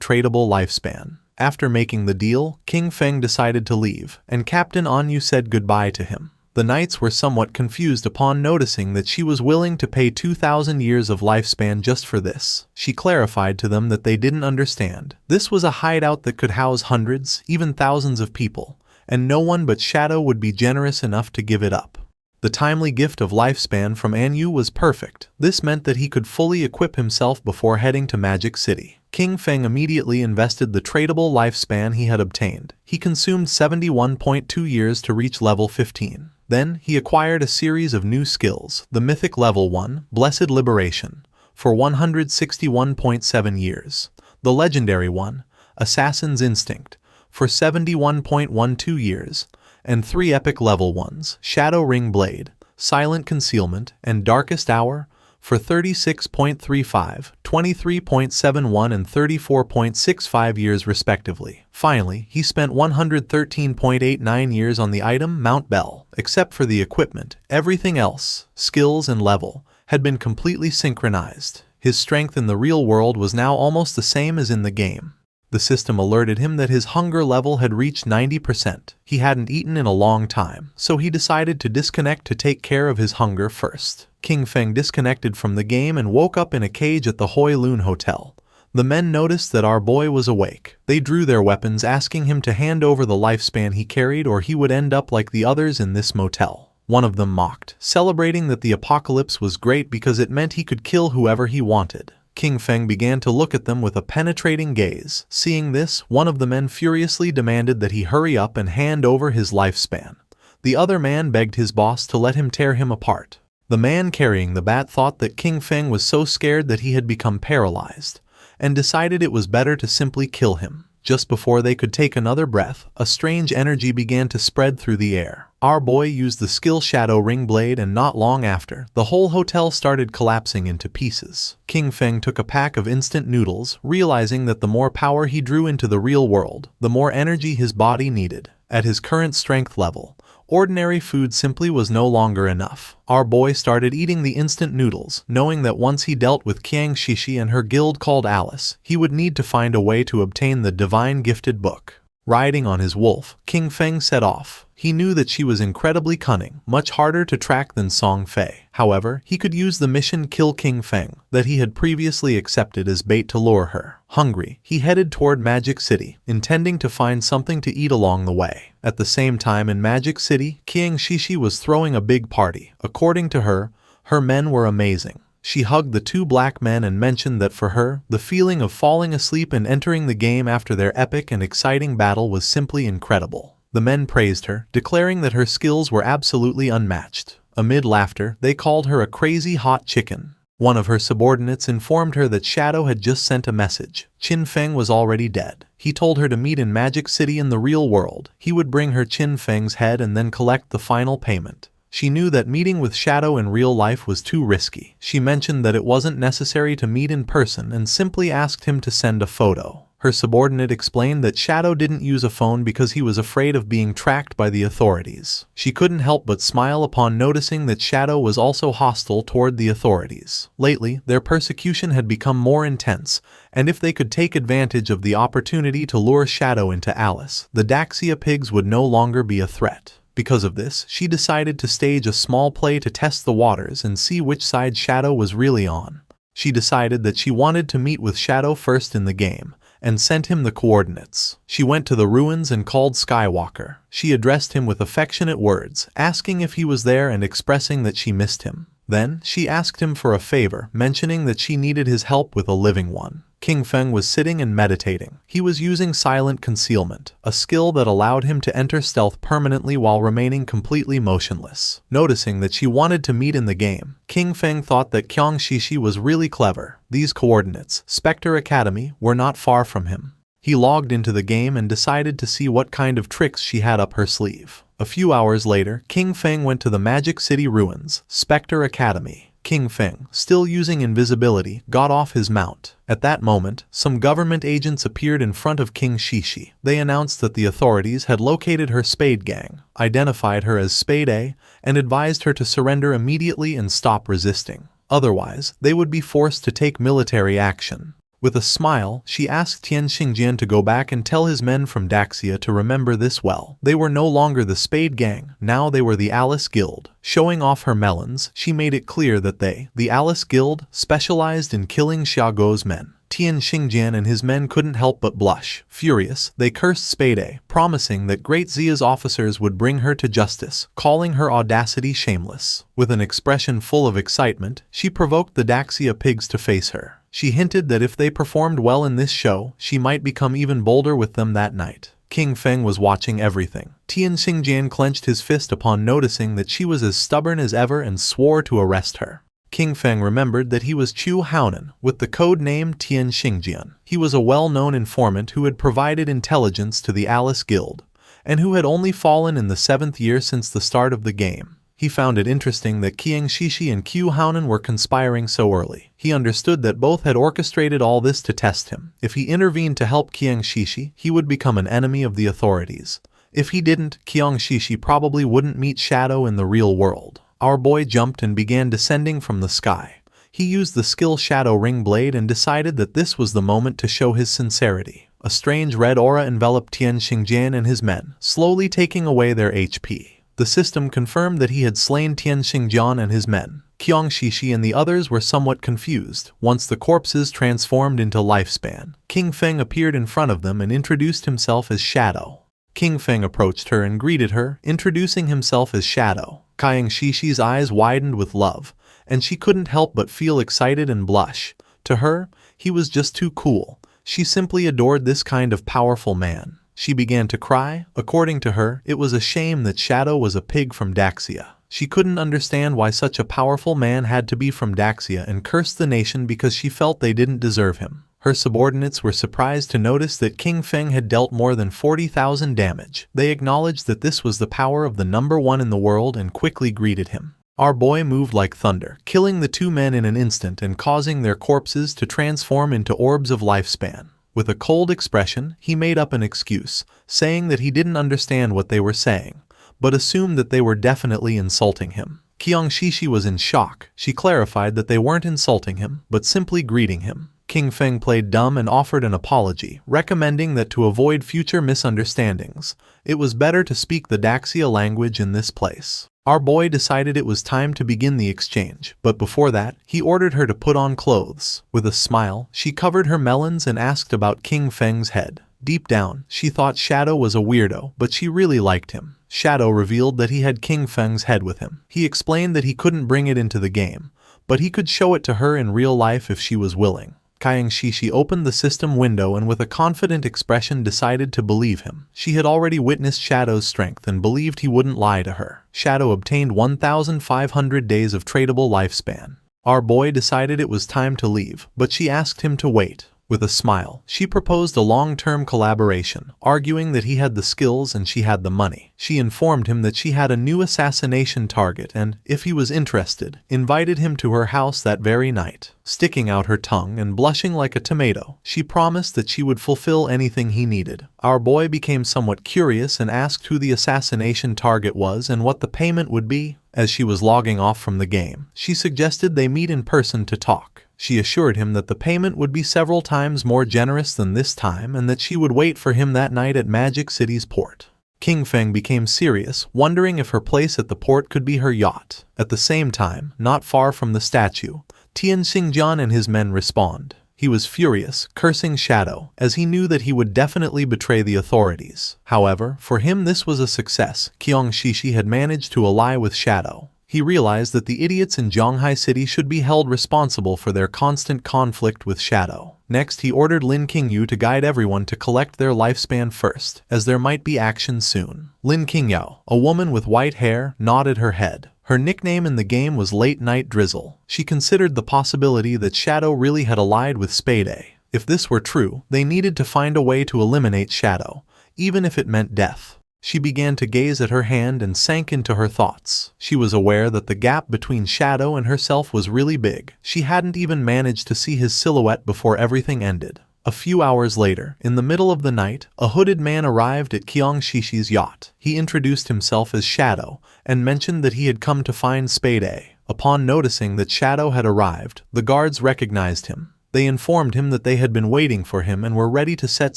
tradable lifespan. After making the deal, King Feng decided to leave, and Captain Enyu said goodbye to him. The knights were somewhat confused upon noticing that she was willing to pay 2,000 years of lifespan just for this. She clarified to them that they didn't understand. This was a hideout that could house hundreds, even thousands of people, and no one but Shadow would be generous enough to give it up. The timely gift of lifespan from Enyu was perfect. This meant that he could fully equip himself before heading to Magic City. King Feng immediately invested the tradable lifespan he had obtained. He consumed 71.2 years to reach level 15. Then, he acquired a series of new skills, the Mythic Level 1, Blessed Liberation, for 161.7 years, the Legendary 1, Assassin's Instinct, for 71.12 years, and 3 epic level 1s, Shadow Ring Blade, Silent Concealment, and Darkest Hour, for 36.35, 23.71 and 34.65 years respectively. Finally, he spent 113.89 years on the item Mount Bell. Except for the equipment, everything else, skills and level, had been completely synchronized. His strength in the real world was now almost the same as in the game. The system alerted him that his hunger level had reached 90%. He hadn't eaten in a long time, so he decided to disconnect to take care of his hunger first. King Feng disconnected from the game and woke up in a cage at the Hoi Lun Hotel. The men noticed that our boy was awake. They drew their weapons, asking him to hand over the lifespan he carried or he would end up like the others in this motel. One of them mocked, celebrating that the apocalypse was great because it meant he could kill whoever he wanted. King Feng began to look at them with a penetrating gaze. Seeing this, one of the men furiously demanded that he hurry up and hand over his lifespan. The other man begged his boss to let him tear him apart. The man carrying the bat thought that King Feng was so scared that he had become paralyzed, and decided it was better to simply kill him. Just before they could take another breath, a strange energy began to spread through the air. Our boy used the skill Shadow Ring Blade, and not long after, the whole hotel started collapsing into pieces. King Feng took a pack of instant noodles, realizing that the more power he drew into the real world, the more energy his body needed. At his current strength level, ordinary food simply was no longer enough. Our boy started eating the instant noodles, knowing that once he dealt with Qiang Shishi and her guild called Alice, he would need to find a way to obtain the divine gifted book. Riding on his wolf, King Feng set off. He knew that she was incredibly cunning, much harder to track than Song Fei. However, he could use the mission Kill King Feng that he had previously accepted as bait to lure her. Hungry, he headed toward Magic City, intending to find something to eat along the way. At the same time in Magic City, Qiang Shishi was throwing a big party. According to her, her men were amazing. She hugged the two black men and mentioned that for her, the feeling of falling asleep and entering the game after their epic and exciting battle was simply incredible. The men praised her, declaring that her skills were absolutely unmatched. Amid laughter, they called her a crazy hot chicken. One of her subordinates informed her that Shadow had just sent a message. Qin Feng was already dead. He told her to meet in Magic City in the real world. He would bring her Qin Feng's head and then collect the final payment. She knew that meeting with Shadow in real life was too risky. She mentioned that it wasn't necessary to meet in person and simply asked him to send a photo. Her subordinate explained that Shadow didn't use a phone because he was afraid of being tracked by the authorities. She couldn't help but smile upon noticing that Shadow was also hostile toward the authorities. Lately, their persecution had become more intense, and if they could take advantage of the opportunity to lure Shadow into Alice, the Daxia pigs would no longer be a threat. Because of this, she decided to stage a small play to test the waters and see which side Shadow was really on. She decided that she wanted to meet with Shadow first in the game, and sent him the coordinates. She went to the ruins and called Skywalker. She addressed him with affectionate words, asking if he was there and expressing that she missed him. Then, she asked him for a favor, mentioning that she needed his help with a living one. King Feng was sitting and meditating. He was using silent concealment, a skill that allowed him to enter stealth permanently while remaining completely motionless. Noticing that she wanted to meet in the game, King Feng thought that Qiang Shishi was really clever. These coordinates, Spectre Academy, were not far from him. He logged into the game and decided to see what kind of tricks she had up her sleeve. A few hours later, King Feng went to the Magic City ruins, Spectre Academy. King Feng, still using invisibility, got off his mount. At that moment, some government agents appeared in front of King Shishi. They announced that the authorities had located her Spade Gang, identified her as Spade A, and advised her to surrender immediately and stop resisting. Otherwise, they would be forced to take military action. With a smile, she asked Tian Xingjian to go back and tell his men from Daxia to remember this well. They were no longer the Spade Gang, now they were the Alice Guild. Showing off her melons, she made it clear that they, the Alice Guild, specialized in killing Xiaoguo's men. Tian Xingjian and his men couldn't help but blush. Furious, they cursed Spade A, promising that Great Zia's officers would bring her to justice, calling her audacity shameless. With an expression full of excitement, she provoked the Daxia pigs to face her. She hinted that if they performed well in this show, she might become even bolder with them that night. King Feng was watching everything. Tian Xingjian clenched his fist upon noticing that she was as stubborn as ever and swore to arrest her. King Feng remembered that he was Chu Haonan, with the code name Tian Xingjian. He was a well-known informant who had provided intelligence to the Alice Guild, and who had only fallen in the 7th year since the start of the game. He found it interesting that Qiang Shishi and Qiu Haonan were conspiring so early. He understood that both had orchestrated all this to test him. If he intervened to help Qiang Shishi, he would become an enemy of the authorities. If he didn't, Qiang Shishi probably wouldn't meet Shadow in the real world. Our boy jumped and began descending from the sky. He used the skill Shadow Ring Blade and decided that this was the moment to show his sincerity. A strange red aura enveloped Tian Xingjian and his men, slowly taking away their HP. The system confirmed that he had slain Tian Xingjian and his men. Qiang Shishi and the others were somewhat confused. Once the corpses transformed into lifespan, King Feng appeared in front of them and introduced himself as Shadow. King Feng approached her and greeted her, introducing himself as Shadow. Qiang Shishi's eyes widened with love, and she couldn't help but feel excited and blush. To her, he was just too cool. She simply adored this kind of powerful man. She began to cry. According to her, it was a shame that Shadow was a pig from Daxia. She couldn't understand why such a powerful man had to be from Daxia and cursed the nation because she felt they didn't deserve him. Her subordinates were surprised to notice that King Feng had dealt more than 40,000 damage. They acknowledged that this was the power of the number one in the world and quickly greeted him. Our boy moved like thunder, killing the two men in an instant and causing their corpses to transform into orbs of lifespan. With a cold expression, he made up an excuse, saying that he didn't understand what they were saying, but assumed that they were definitely insulting him. Qiang Shishi was in shock. She clarified that they weren't insulting him, but simply greeting him. King Feng played dumb and offered an apology, recommending that to avoid future misunderstandings, it was better to speak the Daxia language in this place. Our boy decided it was time to begin the exchange, but before that, he ordered her to put on clothes. With a smile, she covered her melons and asked about King Feng's head. Deep down, she thought Shadow was a weirdo, but she really liked him. Shadow revealed that he had King Feng's head with him. He explained that he couldn't bring it into the game, but he could show it to her in real life if she was willing. Qiang Shishi opened the system window and with a confident expression decided to believe him. She had already witnessed Shadow's strength and believed he wouldn't lie to her. Shadow obtained 1,500 days of tradable lifespan. Our boy decided it was time to leave, but she asked him to wait. With a smile, she proposed a long-term collaboration, arguing that he had the skills and she had the money. She informed him that she had a new assassination target and, if he was interested, invited him to her house that very night. Sticking out her tongue and blushing like a tomato, she promised that she would fulfill anything he needed. Our boy became somewhat curious and asked who the assassination target was and what the payment would be. As she was logging off from the game, she suggested they meet in person to talk. She assured him that the payment would be several times more generous than this time and that she would wait for him that night at Magic City's port. King Feng became serious, wondering if her place at the port could be her yacht. At the same time, not far from the statue, Tian Xingjian and his men respond. He was furious, cursing Shadow, as he knew that he would definitely betray the authorities. However, for him this was a success. Qiang Shishi had managed to ally with Shadow. He realized that the idiots in Zhonghai City should be held responsible for their constant conflict with Shadow. Next, he ordered Lin Qingyu to guide everyone to collect their lifespan first, as there might be action soon. Lin Qingyao, a woman with white hair, nodded her head. Her nickname in the game was Late Night Drizzle. She considered the possibility that Shadow really had allied with Spadey. If this were true, they needed to find a way to eliminate Shadow, even if it meant death. She began to gaze at her hand and sank into her thoughts. She was aware that the gap between Shadow and herself was really big. She hadn't even managed to see his silhouette before everything ended. A few hours later, in the middle of the night, a hooded man arrived at Qiang Shishi's yacht. He introduced himself as Shadow and mentioned that he had come to find Spadey. Upon noticing that Shadow had arrived, the guards recognized him. They informed him that they had been waiting for him and were ready to set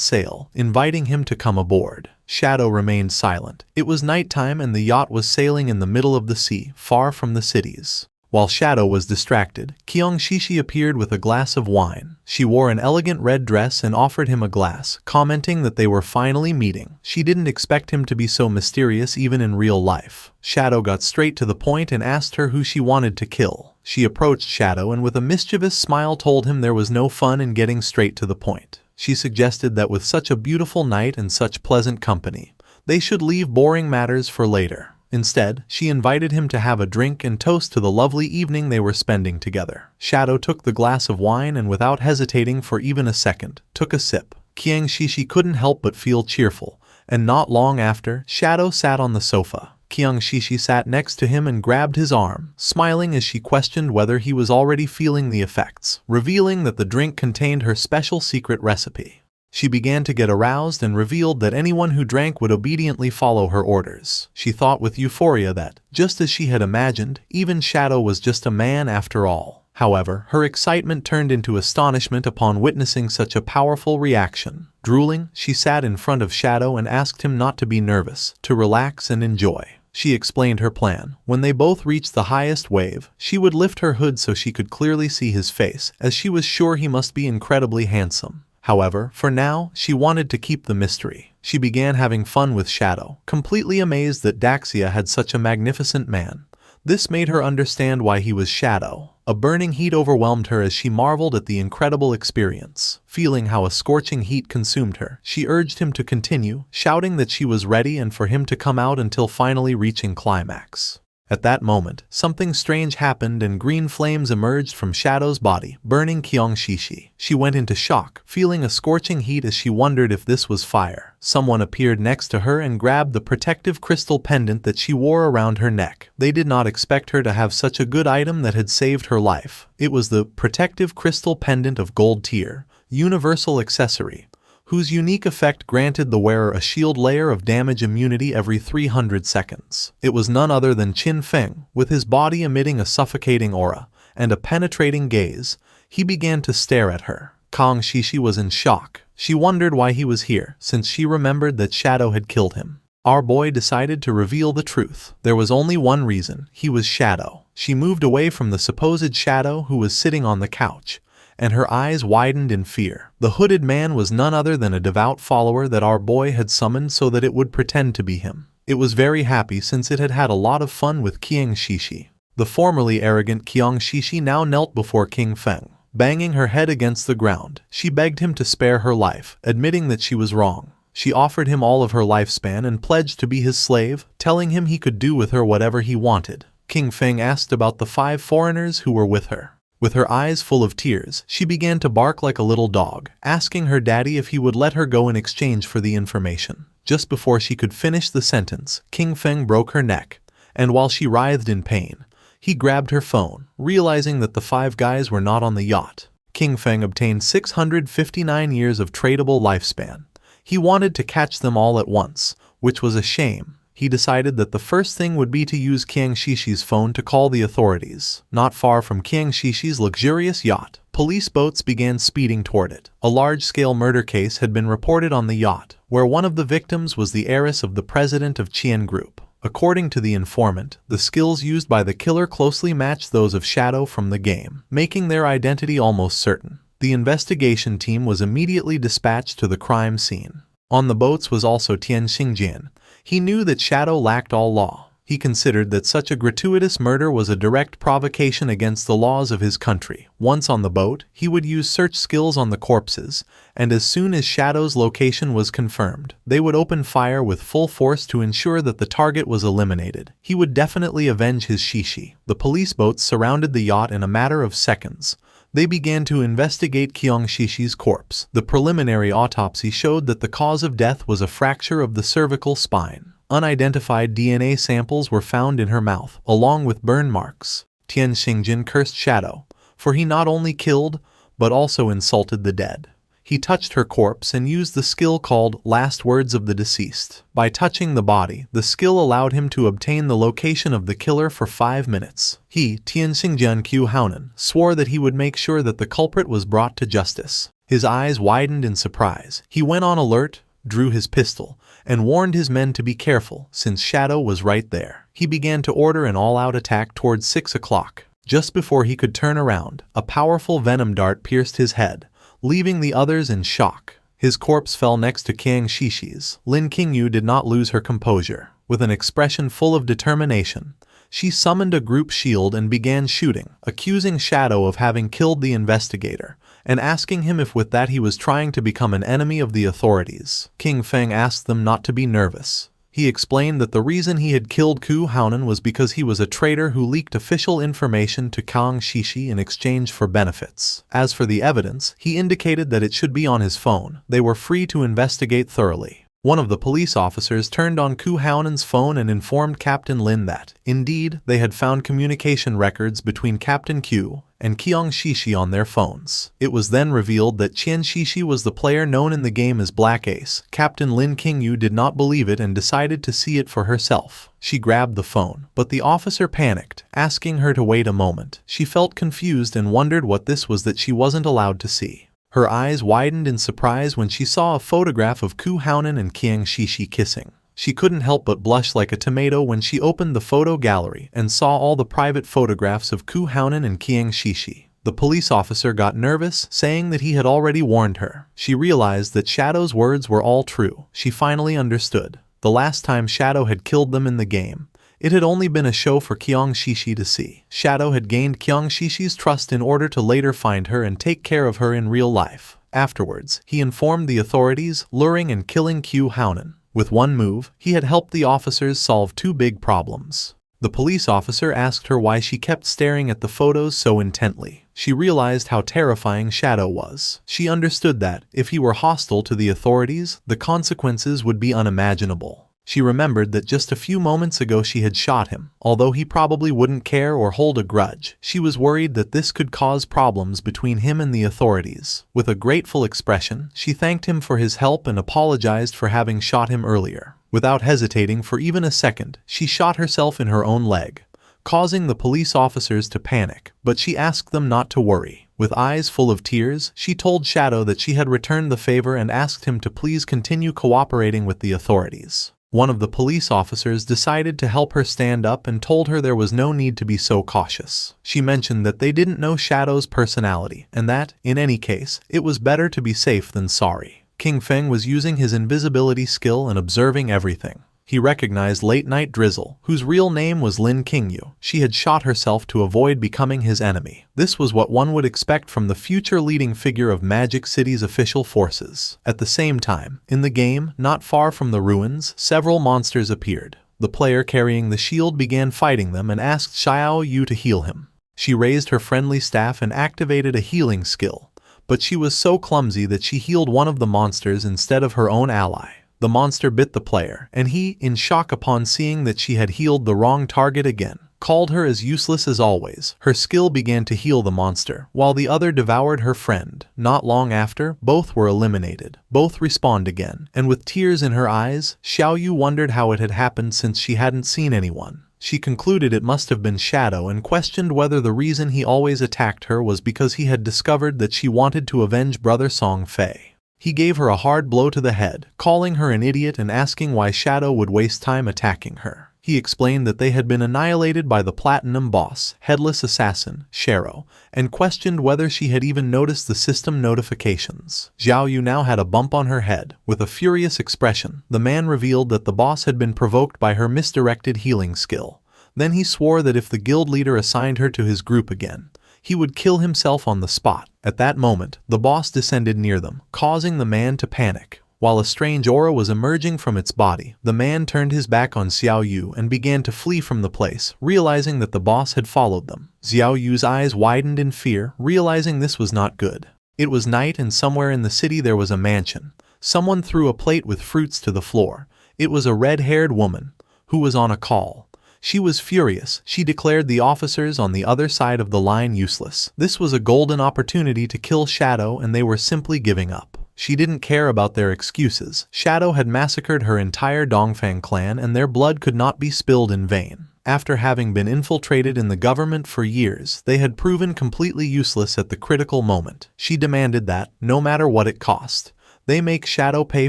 sail, inviting him to come aboard. Shadow remained silent. It was nighttime and the yacht was sailing in the middle of the sea, far from the cities. While Shadow was distracted, Qiang Shishi appeared with a glass of wine. She wore an elegant red dress and offered him a glass, commenting that they were finally meeting. She didn't expect him to be so mysterious even in real life. Shadow got straight to the point and asked her who she wanted to kill. She approached Shadow and with a mischievous smile told him there was no fun in getting straight to the point. She suggested that with such a beautiful night and such pleasant company, they should leave boring matters for later. Instead, she invited him to have a drink and toast to the lovely evening they were spending together. Shadow took the glass of wine and without hesitating for even a second, took a sip. Qiang Shishi couldn't help but feel cheerful, and not long after, Shadow sat on the sofa. Qiang Shishi sat next to him and grabbed his arm, smiling as she questioned whether he was already feeling the effects, revealing that the drink contained her special secret recipe. She began to get aroused and revealed that anyone who drank would obediently follow her orders. She thought with euphoria that, just as she had imagined, even Shadow was just a man after all. However, her excitement turned into astonishment upon witnessing such a powerful reaction. Drooling, she sat in front of Shadow and asked him not to be nervous, to relax and enjoy. She explained her plan. When they both reached the highest wave, she would lift her hood so she could clearly see his face, as she was sure he must be incredibly handsome. However, for now, she wanted to keep the mystery. She began having fun with Shadow, completely amazed that Daxia had such a magnificent man. This made her understand why he was Shadow. A burning heat overwhelmed her as she marveled at the incredible experience. Feeling how a scorching heat consumed her, she urged him to continue, shouting that she was ready and for him to come out until finally reaching climax. At that moment, something strange happened and green flames emerged from Shadow's body, burning Qiangshishi. She went into shock, feeling a scorching heat as she wondered if this was fire. Someone appeared next to her and grabbed the protective crystal pendant that she wore around her neck. They did not expect her to have such a good item that had saved her life. It was the protective crystal pendant of gold tier, universal accessory, whose unique effect granted the wearer a shield layer of damage immunity every 300 seconds. It was none other than Qin Feng, with his body emitting a suffocating aura and a penetrating gaze. He began to stare at her. Qiangshishi was in shock. She wondered why he was here, since she remembered that Shadow had killed him. Our boy decided to reveal the truth. There was only one reason: he was Shadow. She moved away from the supposed Shadow who was sitting on the couch, and her eyes widened in fear. The hooded man was none other than a devout follower that our boy had summoned so that it would pretend to be him. It was very happy since it had had a lot of fun with Qiangshishi. The formerly arrogant Qiangshishi now knelt before King Feng. Banging her head against the ground, she begged him to spare her life, admitting that she was wrong. She offered him all of her lifespan and pledged to be his slave, telling him he could do with her whatever he wanted. King Feng asked about the 5 foreigners who were with her. With her eyes full of tears, she began to bark like a little dog, asking her daddy if he would let her go in exchange for the information. Just before she could finish the sentence, King Feng broke her neck, and while she writhed in pain, he grabbed her phone, realizing that the 5 guys were not on the yacht. King Feng obtained 659 years of tradable lifespan. He wanted to catch them all at once, which was a shame. He decided that the first thing would be to use Qiangshishi's phone to call the authorities. Not far from Qiangshishi's luxurious yacht, police boats began speeding toward it. A large-scale murder case had been reported on the yacht, where one of the victims was the heiress of the president of Qian Group. According to the informant, the skills used by the killer closely matched those of Shadow from the game, making their identity almost certain. The investigation team was immediately dispatched to the crime scene. On the boats was also Tian Xingjian. He knew that Shadow lacked all law. He considered that such a gratuitous murder was a direct provocation against the laws of his country. Once on the boat, he would use search skills on the corpses, and as soon as Shadow's location was confirmed, they would open fire with full force to ensure that the target was eliminated. He would definitely avenge his shishi. The police boats surrounded the yacht in a matter of seconds. They began to investigate Qiangshishi's corpse. The preliminary autopsy showed that the cause of death was a fracture of the cervical spine. Unidentified DNA samples were found in her mouth, along with burn marks. Tian Xingjin cursed Shadow, for he not only killed, but also insulted the dead. He touched her corpse and used the skill called Last Words of the Deceased. By touching the body, the skill allowed him to obtain the location of the killer for 5 minutes. He, Tian Xingjian Qiu Haonan, swore that he would make sure that the culprit was brought to justice. His eyes widened in surprise. He went on alert, drew his pistol, and warned his men to be careful, since Shadow was right there. He began to order an all-out attack towards 6 o'clock. Just before he could turn around, a powerful venom dart pierced his head, leaving the others in shock. His corpse fell next to Qiangshishi's. Lin Qingyu did not lose her composure. With an expression full of determination, she summoned a group shield and began shooting, accusing Shadow of having killed the investigator, and asking him if with that he was trying to become an enemy of the authorities. King Feng asked them not to be nervous. He explained that the reason he had killed Qiu Haonan was because he was a traitor who leaked official information to Qiangshishi in exchange for benefits. As for the evidence, he indicated that it should be on his phone. They were free to investigate thoroughly. One of the police officers turned on Qiu Haonan's phone and informed Captain Lin that, indeed, they had found communication records between Captain Qiu and Qiangshishi on their phones. It was then revealed that Qiangshishi was the player known in the game as Black Ace. Captain Lin Qingyu did not believe it and decided to see it for herself. She grabbed the phone, but the officer panicked, asking her to wait a moment. She felt confused and wondered what this was that she wasn't allowed to see. Her eyes widened in surprise when she saw a photograph of Qiu Haonan and Qiangshishi kissing. She couldn't help but blush like a tomato when she opened the photo gallery and saw all the private photographs of Qiu Haonan and Qiangshishi. The police officer got nervous, saying that he had already warned her. She realized that Shadow's words were all true. She finally understood. The last time Shadow had killed them in the game, it had only been a show for Qiangshishi to see. Shadow had gained Qiangshishi's trust in order to later find her and take care of her in real life. Afterwards, he informed the authorities, luring and killing Qiu Haonan. With one move, he had helped the officers solve 2 big problems. The police officer asked her why she kept staring at the photos so intently. She realized how terrifying Shadow was. She understood that, if he were hostile to the authorities, the consequences would be unimaginable. She remembered that just a few moments ago she had shot him. Although he probably wouldn't care or hold a grudge, she was worried that this could cause problems between him and the authorities. With a grateful expression, she thanked him for his help and apologized for having shot him earlier. Without hesitating for even a second, she shot herself in her own leg, causing the police officers to panic, but she asked them not to worry. With eyes full of tears, she told Shadow that she had returned the favor and asked him to please continue cooperating with the authorities. One of the police officers decided to help her stand up and told her there was no need to be so cautious. She mentioned that they didn't know Shadow's personality, and that, in any case, it was better to be safe than sorry. King Feng was using his invisibility skill and observing everything. He recognized late-night Drizzle, whose real name was Lin Qingyu. She had shot herself to avoid becoming his enemy. This was what one would expect from the future leading figure of Magic City's official forces. At the same time, in the game, not far from the ruins, several monsters appeared. The player carrying the shield began fighting them and asked Xiao Yu to heal him. She raised her friendly staff and activated a healing skill, but she was so clumsy that she healed one of the monsters instead of her own ally. The monster bit the player, and he, in shock upon seeing that she had healed the wrong target again, called her as useless as always. Her skill began to heal the monster, while the other devoured her friend. Not long after, both were eliminated. Both respawned again, and with tears in her eyes, Xiao Yu wondered how it had happened since she hadn't seen anyone. She concluded it must have been Shadow and questioned whether the reason he always attacked her was because he had discovered that she wanted to avenge brother Song Fei. He gave her a hard blow to the head, calling her an idiot and asking why Shadow would waste time attacking her. He explained that they had been annihilated by the Platinum Boss, Headless Assassin, Shero, and questioned whether she had even noticed the system notifications. Xiao Yu now had a bump on her head. With a furious expression, the man revealed that the boss had been provoked by her misdirected healing skill. Then he swore that if the guild leader assigned her to his group again, he would kill himself on the spot. At that moment, the boss descended near them, causing the man to panic. While a strange aura was emerging from its body, the man turned his back on Xiao Yu and began to flee from the place, realizing that the boss had followed them. Xiao Yu's eyes widened in fear, realizing this was not good. It was night and somewhere in the city there was a mansion. Someone threw a plate with fruits to the floor. It was a red-haired woman, who was on a call. She was furious. She declared the officers on the other side of the line useless. This was a golden opportunity to kill Shadow and they were simply giving up. She didn't care about their excuses. Shadow had massacred her entire Dongfang clan and their blood could not be spilled in vain. After having been infiltrated in the government for years, they had proven completely useless at the critical moment. She demanded that, no matter what it cost, they make Shadow pay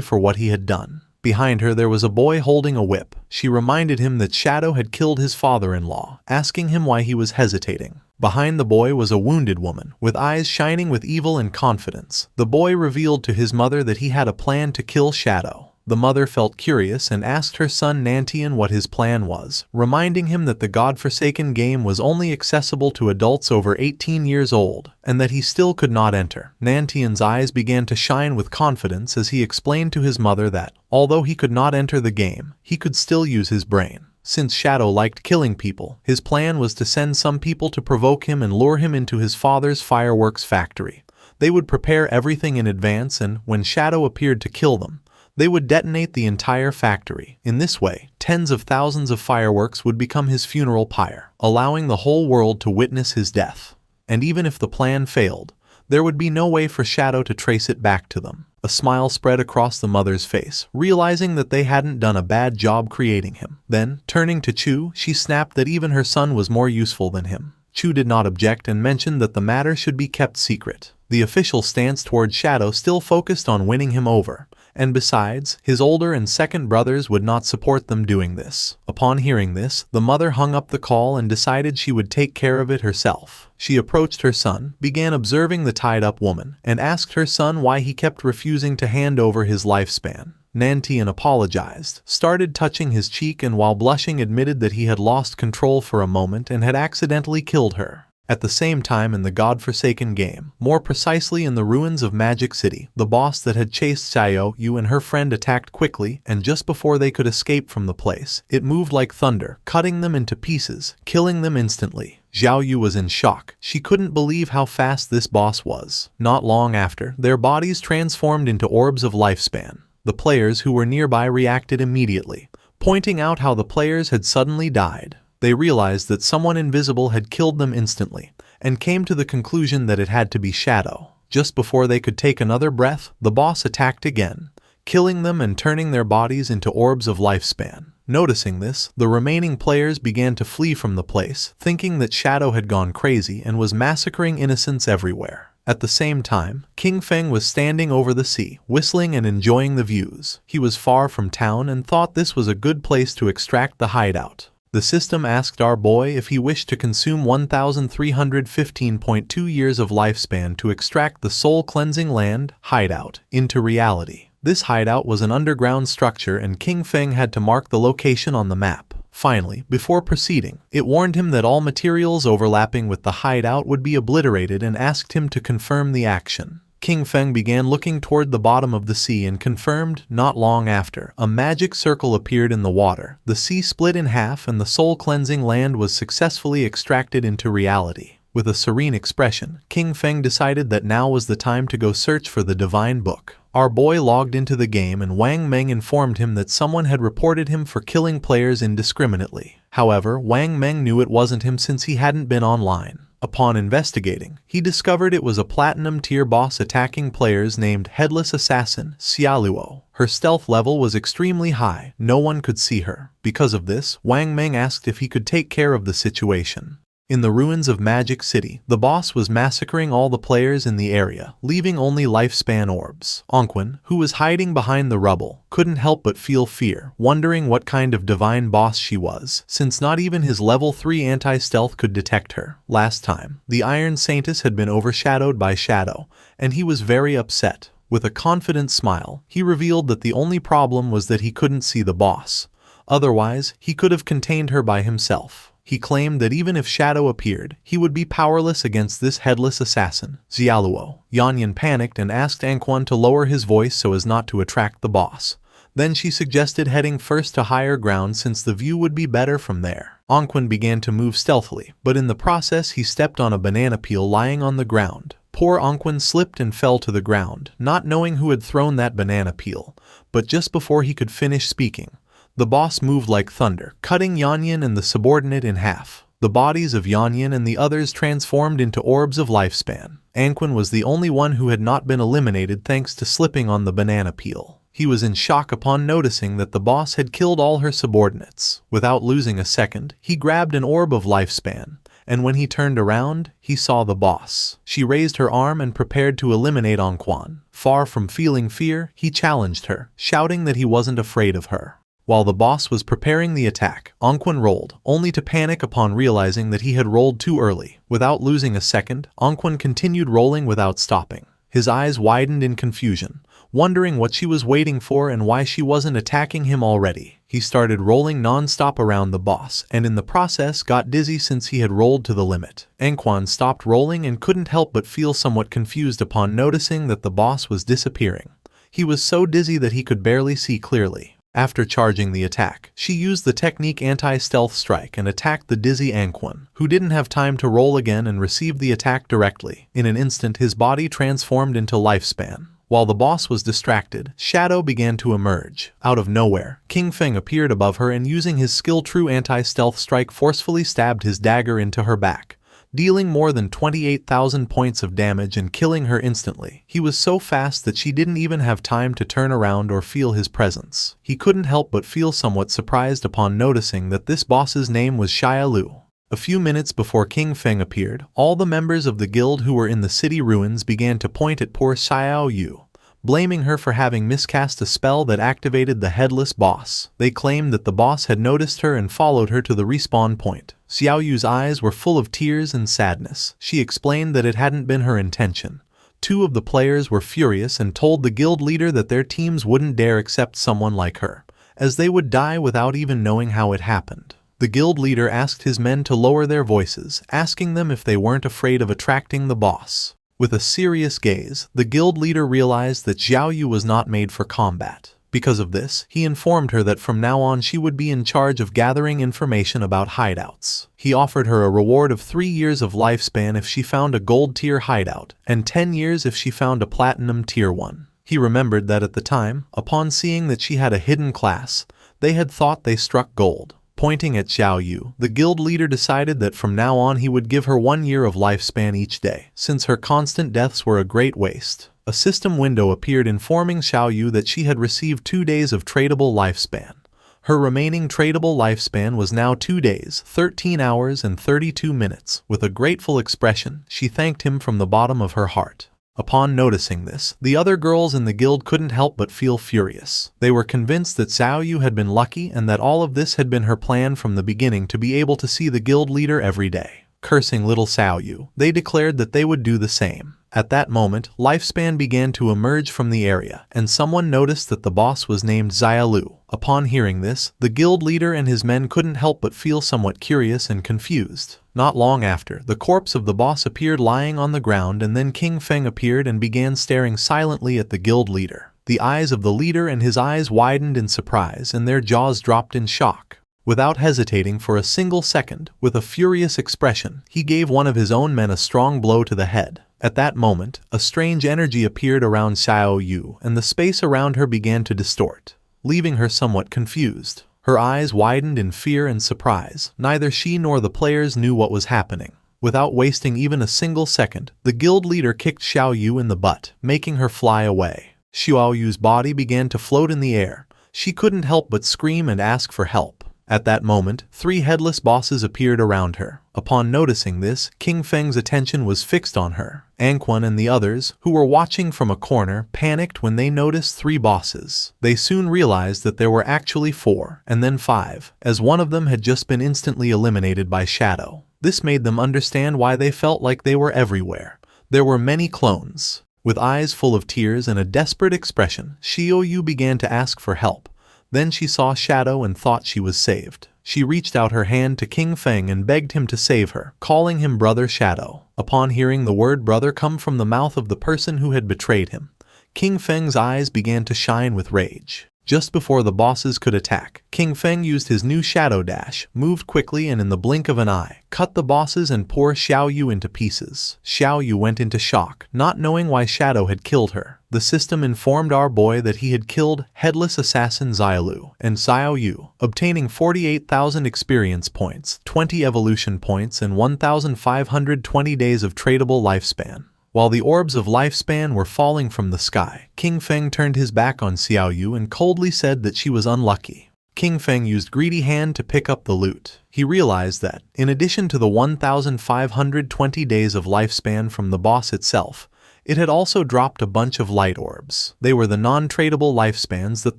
for what he had done. Behind her there was a boy holding a whip. She reminded him that Shadow had killed his father-in-law, asking him why he was hesitating. Behind the boy was a wounded woman, with eyes shining with evil and confidence. The boy revealed to his mother that he had a plan to kill Shadow. The mother felt curious and asked her son Nantian what his plan was, reminding him that the godforsaken game was only accessible to adults over 18 years old, and that he still could not enter. Nantian's eyes began to shine with confidence as he explained to his mother that, although he could not enter the game, he could still use his brain. Since Shadow liked killing people, his plan was to send some people to provoke him and lure him into his father's fireworks factory. They would prepare everything in advance and, when Shadow appeared to kill them, they would detonate the entire factory. In this way, tens of thousands of fireworks would become his funeral pyre, allowing the whole world to witness his death. And even if the plan failed, there would be no way for Shadow to trace it back to them. A smile spread across the mother's face, realizing that they hadn't done a bad job creating him. Then, turning to Chu, she snapped that even her son was more useful than him. Chu did not object and mentioned that the matter should be kept secret. The official stance toward Shadow still focused on winning him over, and besides, his older and second brothers would not support them doing this. Upon hearing this, the mother hung up the call and decided she would take care of it herself. She approached her son, began observing the tied-up woman, and asked her son why he kept refusing to hand over his lifespan. Nantian apologized, started touching his cheek and while blushing admitted that he had lost control for a moment and had accidentally killed her. At the same time in the godforsaken game, more precisely in the ruins of Magic City, the boss that had chased Xiao Yu and her friend attacked quickly, and just before they could escape from the place, it moved like thunder, cutting them into pieces, killing them instantly. Xiao Yu was in shock. She couldn't believe how fast this boss was. Not long after, their bodies transformed into orbs of lifespan. The players who were nearby reacted immediately, pointing out how the players had suddenly died. They realized that someone invisible had killed them instantly, and came to the conclusion that it had to be Shadow. Just before they could take another breath, the boss attacked again, killing them and turning their bodies into orbs of lifespan. Noticing this, the remaining players began to flee from the place, thinking that Shadow had gone crazy and was massacring innocents everywhere. At the same time, King Feng was standing over the sea, whistling and enjoying the views. He was far from town and thought this was a good place to extract the hideout. The system asked our boy if he wished to consume 1,315.2 years of lifespan to extract the soul-cleansing land, hideout, into reality. This hideout was an underground structure and King Feng had to mark the location on the map. Finally, before proceeding, it warned him that all materials overlapping with the hideout would be obliterated and asked him to confirm the action. King Feng began looking toward the bottom of the sea and confirmed. Not long after, a magic circle appeared in the water. The sea split in half and the soul-cleansing land was successfully extracted into reality. With a serene expression, King Feng decided that now was the time to go search for the divine book. Our boy logged into the game and Wang Meng informed him that someone had reported him for killing players indiscriminately. However, Wang Meng knew it wasn't him since he hadn't been online. Upon investigating, he discovered it was a platinum-tier boss attacking players named Headless Assassin, Xiaoluo. Her stealth level was extremely high, no one could see her. Because of this, Wang Meng asked if he could take care of the situation. In the ruins of Magic City, the boss was massacring all the players in the area, leaving only lifespan orbs. Ongqun, who was hiding behind the rubble, couldn't help but feel fear, wondering what kind of divine boss she was, since not even his level 3 anti-stealth could detect her. Last time, the Iron Saintess had been overshadowed by Shadow, and he was very upset. With a confident smile, he revealed that the only problem was that he couldn't see the boss. Otherwise, he could have contained her by himself. He claimed that even if Shadow appeared, he would be powerless against this headless assassin, Xiaoluo. Yanyan panicked and asked Anquan to lower his voice so as not to attract the boss. Then she suggested heading first to higher ground since the view would be better from there. Anquan began to move stealthily, but in the process he stepped on a banana peel lying on the ground. Poor Anquan slipped and fell to the ground, not knowing who had thrown that banana peel, but just before he could finish speaking, the boss moved like thunder, cutting Yanyan and the subordinate in half. The bodies of Yanyan and the others transformed into orbs of lifespan. Anquan was the only one who had not been eliminated thanks to slipping on the banana peel. He was in shock upon noticing that the boss had killed all her subordinates. Without losing a second, he grabbed an orb of lifespan, and when he turned around, he saw the boss. She raised her arm and prepared to eliminate Anquan. Far from feeling fear, he challenged her, shouting that he wasn't afraid of her. While the boss was preparing the attack, Anquan rolled, only to panic upon realizing that he had rolled too early. Without losing a second, Anquan continued rolling without stopping. His eyes widened in confusion, wondering what she was waiting for and why she wasn't attacking him already. He started rolling non-stop around the boss, and in the process got dizzy since he had rolled to the limit. Anquan stopped rolling and couldn't help but feel somewhat confused upon noticing that the boss was disappearing. He was so dizzy that he could barely see clearly. After charging the attack, she used the technique anti-stealth strike and attacked the dizzy Anquan, who didn't have time to roll again and received the attack directly. In an instant his body transformed into lifespan. While the boss was distracted, Shadow began to emerge. Out of nowhere, King Feng appeared above her and using his skill true anti-stealth strike forcefully stabbed his dagger into her back, dealing more than 28,000 points of damage and killing her instantly. He was so fast that she didn't even have time to turn around or feel his presence. He couldn't help but feel somewhat surprised upon noticing that this boss's name was Xiaolu. A few minutes before King Feng appeared, all the members of the guild who were in the city ruins began to point at poor Xiaolu, blaming her for having miscast a spell that activated the headless boss. They claimed that the boss had noticed her and followed her to the respawn point. Xiaoyu's eyes were full of tears and sadness. She explained that it hadn't been her intention. Two of the players were furious and told the guild leader that their teams wouldn't dare accept someone like her, as they would die without even knowing how it happened. The guild leader asked his men to lower their voices, asking them if they weren't afraid of attracting the boss. With a serious gaze, the guild leader realized that Xiao Yu was not made for combat. Because of this, he informed her that from now on she would be in charge of gathering information about hideouts. He offered her a reward of 3 years of lifespan if she found a gold tier hideout, and 10 years if she found a platinum tier 1. He remembered that at the time, upon seeing that she had a hidden class, they had thought they struck gold. Pointing at Xiao Yu, the guild leader decided that from now on he would give her 1 year of lifespan each day, since her constant deaths were a great waste. A system window appeared informing Xiao Yu that she had received 2 days of tradable lifespan. Her remaining tradable lifespan was now 2 days, 13 hours and 32 minutes. With a grateful expression, she thanked him from the bottom of her heart. Upon noticing this, the other girls in the guild couldn't help but feel furious. They were convinced that Xiao Yu had been lucky and that all of this had been her plan from the beginning to be able to see the guild leader every day. Cursing little Xiao Yu, they declared that they would do the same. At that moment, lifespan began to emerge from the area, and someone noticed that the boss was named Xiaolu. Upon hearing this, the guild leader and his men couldn't help but feel somewhat curious and confused. Not long after, the corpse of the boss appeared lying on the ground, and then King Feng appeared and began staring silently at the guild leader. The eyes of the leader and his eyes widened in surprise, and their jaws dropped in shock. Without hesitating for a single second, with a furious expression, he gave one of his own men a strong blow to the head. At that moment, a strange energy appeared around Xiao Yu, and the space around her began to distort, leaving her somewhat confused. Her eyes widened in fear and surprise. Neither she nor the players knew what was happening. Without wasting even a single second, the guild leader kicked Xiao Yu in the butt, making her fly away. Xiao Yu's body began to float in the air. She couldn't help but scream and ask for help. At that moment, 3 headless bosses appeared around her. Upon noticing this, King Feng's attention was fixed on her. Anquan and the others, who were watching from a corner, panicked when they noticed 3 bosses. They soon realized that there were actually 4, and then 5, as one of them had just been instantly eliminated by Shadow. This made them understand why they felt like they were everywhere. There were many clones. With eyes full of tears and a desperate expression, Xiao Yu began to ask for help. Then she saw Shadow and thought she was saved. She reached out her hand to King Feng and begged him to save her, calling him Brother Shadow. Upon hearing the word brother come from the mouth of the person who had betrayed him, King Feng's eyes began to shine with rage. Just before the bosses could attack, King Feng used his new Shadow Dash, moved quickly and in the blink of an eye, cut the bosses and tore Xiao Yu into pieces. Xiao Yu went into shock, not knowing why Shadow had killed her. The system informed our boy that he had killed Headless Assassin Xiaolu and Xiao Yu, obtaining 48,000 experience points, 20 evolution points and 1,520 days of tradable lifespan. While the orbs of lifespan were falling from the sky, King Feng turned his back on Xiao Yu and coldly said that she was unlucky. King Feng used Greedy Hand to pick up the loot. He realized that, in addition to the 1,520 days of lifespan from the boss itself, it had also dropped a bunch of light orbs. They were the non-tradable lifespans that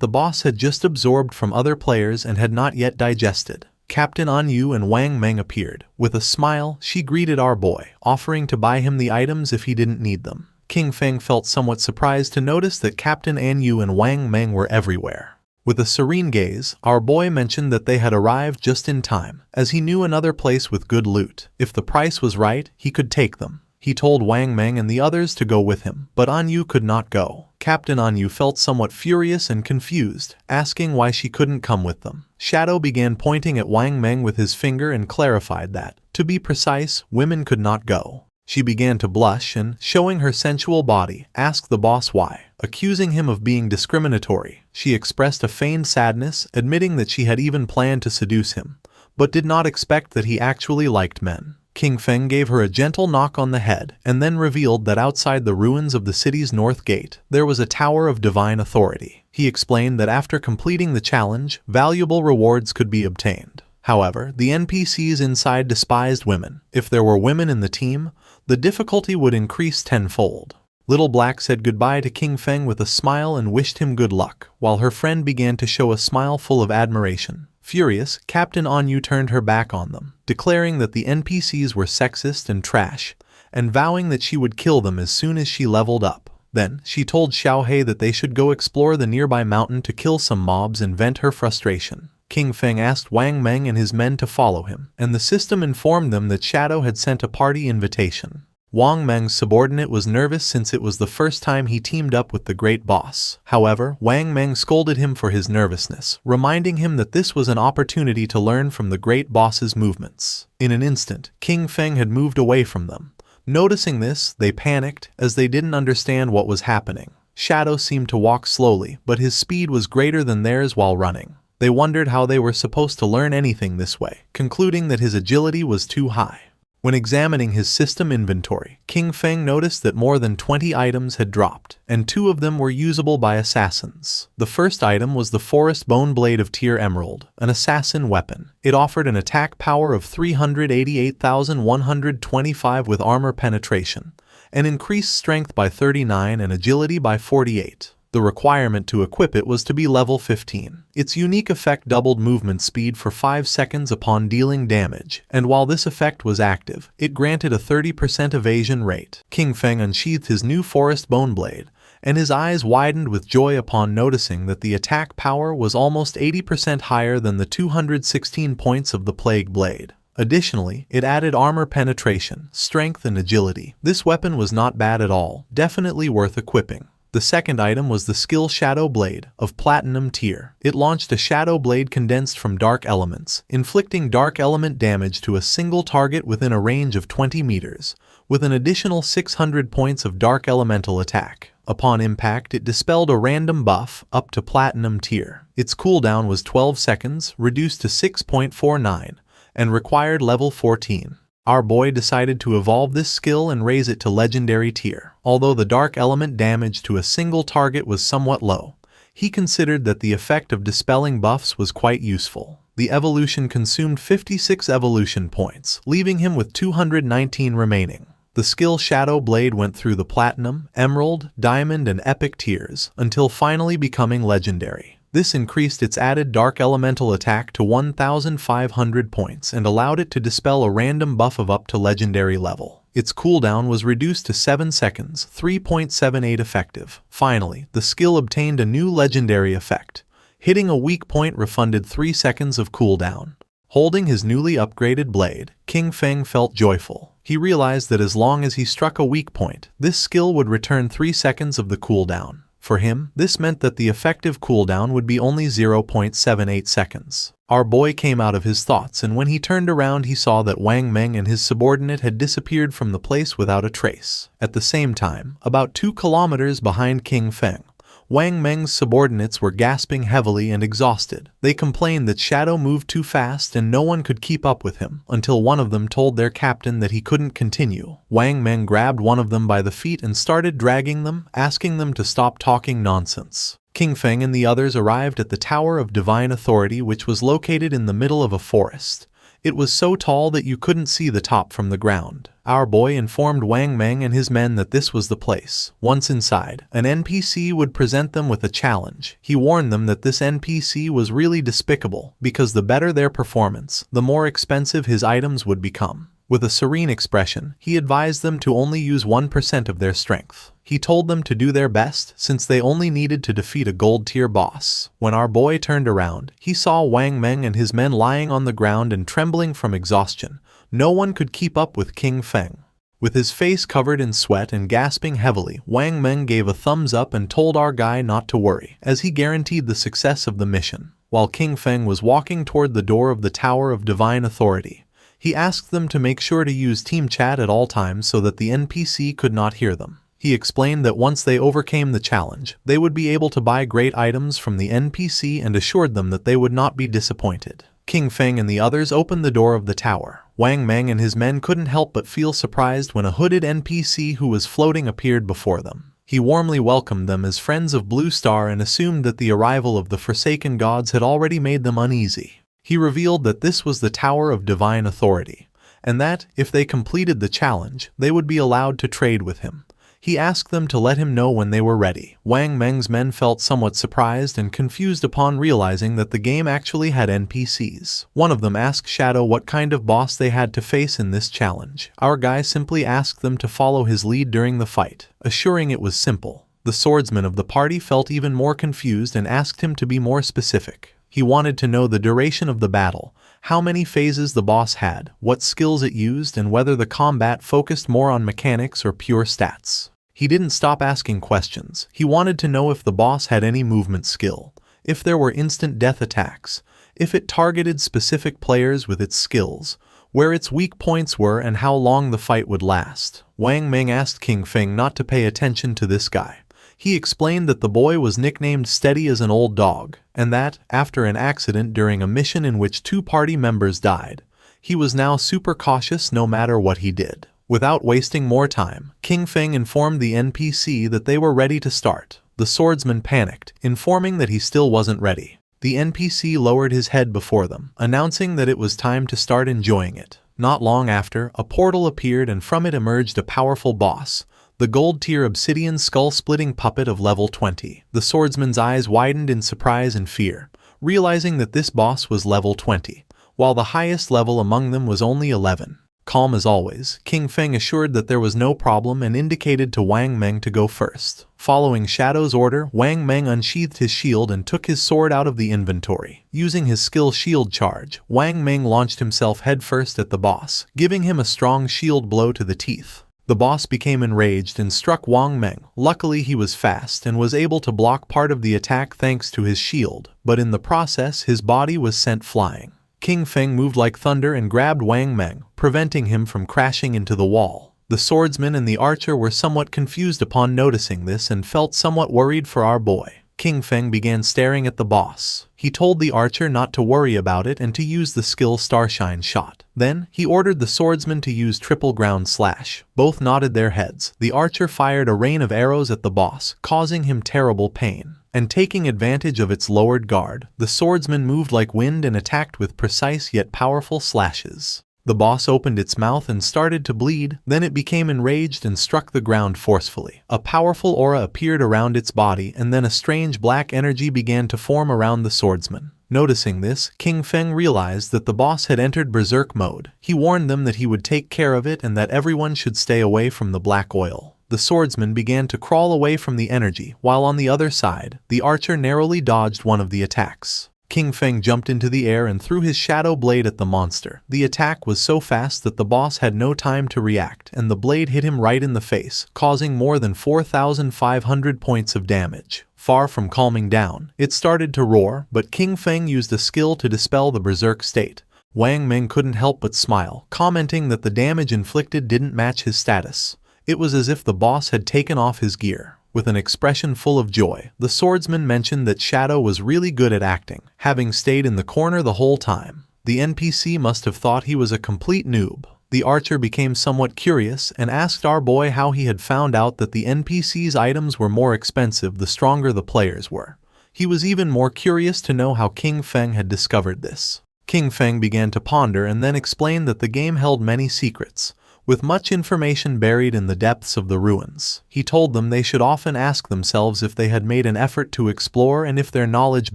the boss had just absorbed from other players and had not yet digested. Captain An Yu and Wang Meng appeared. With a smile, she greeted our boy, offering to buy him the items if he didn't need them. King Feng felt somewhat surprised to notice that Captain An Yu and Wang Meng were everywhere. With a serene gaze, our boy mentioned that they had arrived just in time, as he knew another place with good loot. If the price was right, he could take them. He told Wang Meng and the others to go with him, but An Yu could not go. Captain An Yu felt somewhat furious and confused, asking why she couldn't come with them. Shadow began pointing at Wang Meng with his finger and clarified that, to be precise, women could not go. She began to blush and, showing her sensual body, asked the boss why. Accusing him of being discriminatory, she expressed a feigned sadness, admitting that she had even planned to seduce him, but did not expect that he actually liked men. King Feng gave her a gentle knock on the head and then revealed that outside the ruins of the city's north gate, there was a tower of divine authority. He explained that after completing the challenge, valuable rewards could be obtained. However, the NPCs inside despised women. If there were women in the team, the difficulty would increase tenfold. Little Black said goodbye to King Feng with a smile and wished him good luck, while her friend began to show a smile full of admiration. Furious, Captain An Yu turned her back on them, declaring that the NPCs were sexist and trash, and vowing that she would kill them as soon as she leveled up. Then, she told Xiao He that they should go explore the nearby mountain to kill some mobs and vent her frustration. King Feng asked Wang Meng and his men to follow him, and the system informed them that Shadow had sent a party invitation. Wang Meng's subordinate was nervous since it was the first time he teamed up with the great boss. However, Wang Meng scolded him for his nervousness, reminding him that this was an opportunity to learn from the great boss's movements. In an instant, King Feng had moved away from them. Noticing this, they panicked, as they didn't understand what was happening. Shadow seemed to walk slowly, but his speed was greater than theirs while running. They wondered how they were supposed to learn anything this way, concluding that his agility was too high. When examining his system inventory, King Feng noticed that more than 20 items had dropped, and 2 of them were usable by assassins. The first item was the Forest Bone Blade of Tier Emerald, an assassin weapon. It offered an attack power of 388,125 with armor penetration, and increased strength by 39 and agility by 48. The requirement to equip it was to be level 15. Its unique effect doubled movement speed for 5 seconds upon dealing damage, and while this effect was active, it granted a 30% evasion rate. King Feng unsheathed his new Forest Bone Blade, and his eyes widened with joy upon noticing that the attack power was almost 80% higher than the 216 points of the Plague Blade. Additionally, it added armor penetration, strength, and agility. This weapon was not bad at all, definitely worth equipping. The second item was the skill Shadow Blade, of Platinum tier. It launched a Shadow Blade condensed from dark elements, inflicting dark element damage to a single target within a range of 20 meters, with an additional 600 points of dark elemental attack. Upon impact, it dispelled a random buff up to Platinum tier. Its cooldown was 12 seconds, reduced to 6.49, and required level 14. Our boy decided to evolve this skill and raise it to legendary tier. Although the dark element damage to a single target was somewhat low, he considered that the effect of dispelling buffs was quite useful. The evolution consumed 56 evolution points, leaving him with 219 remaining. The skill Shadow Blade went through the Platinum, Emerald, Diamond, and Epic tiers, until finally becoming legendary. This increased its added dark elemental attack to 1,500 points and allowed it to dispel a random buff of up to legendary level. Its cooldown was reduced to 7 seconds, 3.78 effective. Finally, the skill obtained a new legendary effect. Hitting a weak point refunded 3 seconds of cooldown. Holding his newly upgraded blade, King Feng felt joyful. He realized that as long as he struck a weak point, this skill would return 3 seconds of the cooldown. For him, this meant that the effective cooldown would be only 0.78 seconds. Our boy came out of his thoughts, and when he turned around he saw that Wang Meng and his subordinate had disappeared from the place without a trace. At the same time, about 2 kilometers behind King Feng, Wang Meng's subordinates were gasping heavily and exhausted. They complained that Shadow moved too fast and no one could keep up with him, until one of them told their captain that he couldn't continue. Wang Meng grabbed one of them by the feet and started dragging them, asking them to stop talking nonsense. King Feng and the others arrived at the Tower of Divine Authority, which was located in the middle of a forest. It was so tall that you couldn't see the top from the ground. Our boy informed Wang Meng and his men that this was the place. Once inside, an NPC would present them with a challenge. He warned them that this NPC was really despicable, because the better their performance, the more expensive his items would become. With a serene expression, he advised them to only use 1% of their strength. He told them to do their best, since they only needed to defeat a gold-tier boss. When our boy turned around, he saw Wang Meng and his men lying on the ground and trembling from exhaustion. No one could keep up with King Feng. With his face covered in sweat and gasping heavily, Wang Meng gave a thumbs up and told our guy not to worry, as he guaranteed the success of the mission. While King Feng was walking toward the door of the Tower of Divine Authority, he asked them to make sure to use team chat at all times so that the NPC could not hear them. He explained that once they overcame the challenge, they would be able to buy great items from the NPC and assured them that they would not be disappointed. King Feng and the others opened the door of the tower. Wang Meng and his men couldn't help but feel surprised when a hooded NPC who was floating appeared before them. He warmly welcomed them as friends of Blue Star and assumed that the arrival of the Forsaken Gods had already made them uneasy. He revealed that this was the Tower of Divine Authority, and that, if they completed the challenge, they would be allowed to trade with him. He asked them to let him know when they were ready. Wang Meng's men felt somewhat surprised and confused upon realizing that the game actually had NPCs. One of them asked Shadow what kind of boss they had to face in this challenge. Our guy simply asked them to follow his lead during the fight, assuring it was simple. The swordsman of the party felt even more confused and asked him to be more specific. He wanted to know the duration of the battle, how many phases the boss had, what skills it used, and whether the combat focused more on mechanics or pure stats. He didn't stop asking questions. He wanted to know if the boss had any movement skill, if there were instant death attacks, if it targeted specific players with its skills, where its weak points were, and how long the fight would last. Wang Meng asked King Feng not to pay attention to this guy. He explained that the boy was nicknamed Steady as an old dog, and that, after an accident during a mission in which 2 party members died, he was now super cautious no matter what he did. Without wasting more time, King Feng informed the NPC that they were ready to start. The swordsman panicked, informing that he still wasn't ready. The NPC lowered his head before them, announcing that it was time to start enjoying it. Not long after, a portal appeared and from it emerged a powerful boss, the gold-tier obsidian skull-splitting puppet of level 20. The swordsman's eyes widened in surprise and fear, realizing that this boss was level 20, while the highest level among them was only 11. Calm as always, King Feng assured that there was no problem and indicated to Wang Meng to go first. Following Shadow's order, Wang Meng unsheathed his shield and took his sword out of the inventory. Using his skill Shield Charge, Wang Meng launched himself headfirst at the boss, giving him a strong shield blow to the teeth. The boss became enraged and struck Wang Meng. Luckily he was fast and was able to block part of the attack thanks to his shield, but in the process his body was sent flying. King Feng moved like thunder and grabbed Wang Meng, preventing him from crashing into the wall. The swordsman and the archer were somewhat confused upon noticing this and felt somewhat worried for our boy. King Feng began staring at the boss. He told the archer not to worry about it and to use the skill Starshine Shot. Then, he ordered the swordsman to use triple ground slash. Both nodded their heads. The archer fired a rain of arrows at the boss, causing him terrible pain. And taking advantage of its lowered guard, the swordsman moved like wind and attacked with precise yet powerful slashes. The boss opened its mouth and started to bleed, then it became enraged and struck the ground forcefully. A powerful aura appeared around its body and then a strange black energy began to form around the swordsman. Noticing this, King Feng realized that the boss had entered berserk mode. He warned them that he would take care of it and that everyone should stay away from the black oil. The swordsman began to crawl away from the energy, while on the other side, the archer narrowly dodged one of the attacks. King Feng jumped into the air and threw his shadow blade at the monster. The attack was so fast that the boss had no time to react, and the blade hit him right in the face, causing more than 4,500 points of damage. Far from calming down, it started to roar, but King Feng used a skill to dispel the berserk state. Wang Meng couldn't help but smile, commenting that the damage inflicted didn't match his status. It was as if the boss had taken off his gear. With an expression full of joy, the swordsman mentioned that Shadow was really good at acting, having stayed in the corner the whole time. The NPC must have thought he was a complete noob. The archer became somewhat curious and asked our boy how he had found out that the NPC's items were more expensive the stronger the players were. He was even more curious to know how King Feng had discovered this. King Feng began to ponder and then explained that the game held many secrets, with much information buried in the depths of the ruins. He told them they should often ask themselves if they had made an effort to explore and if their knowledge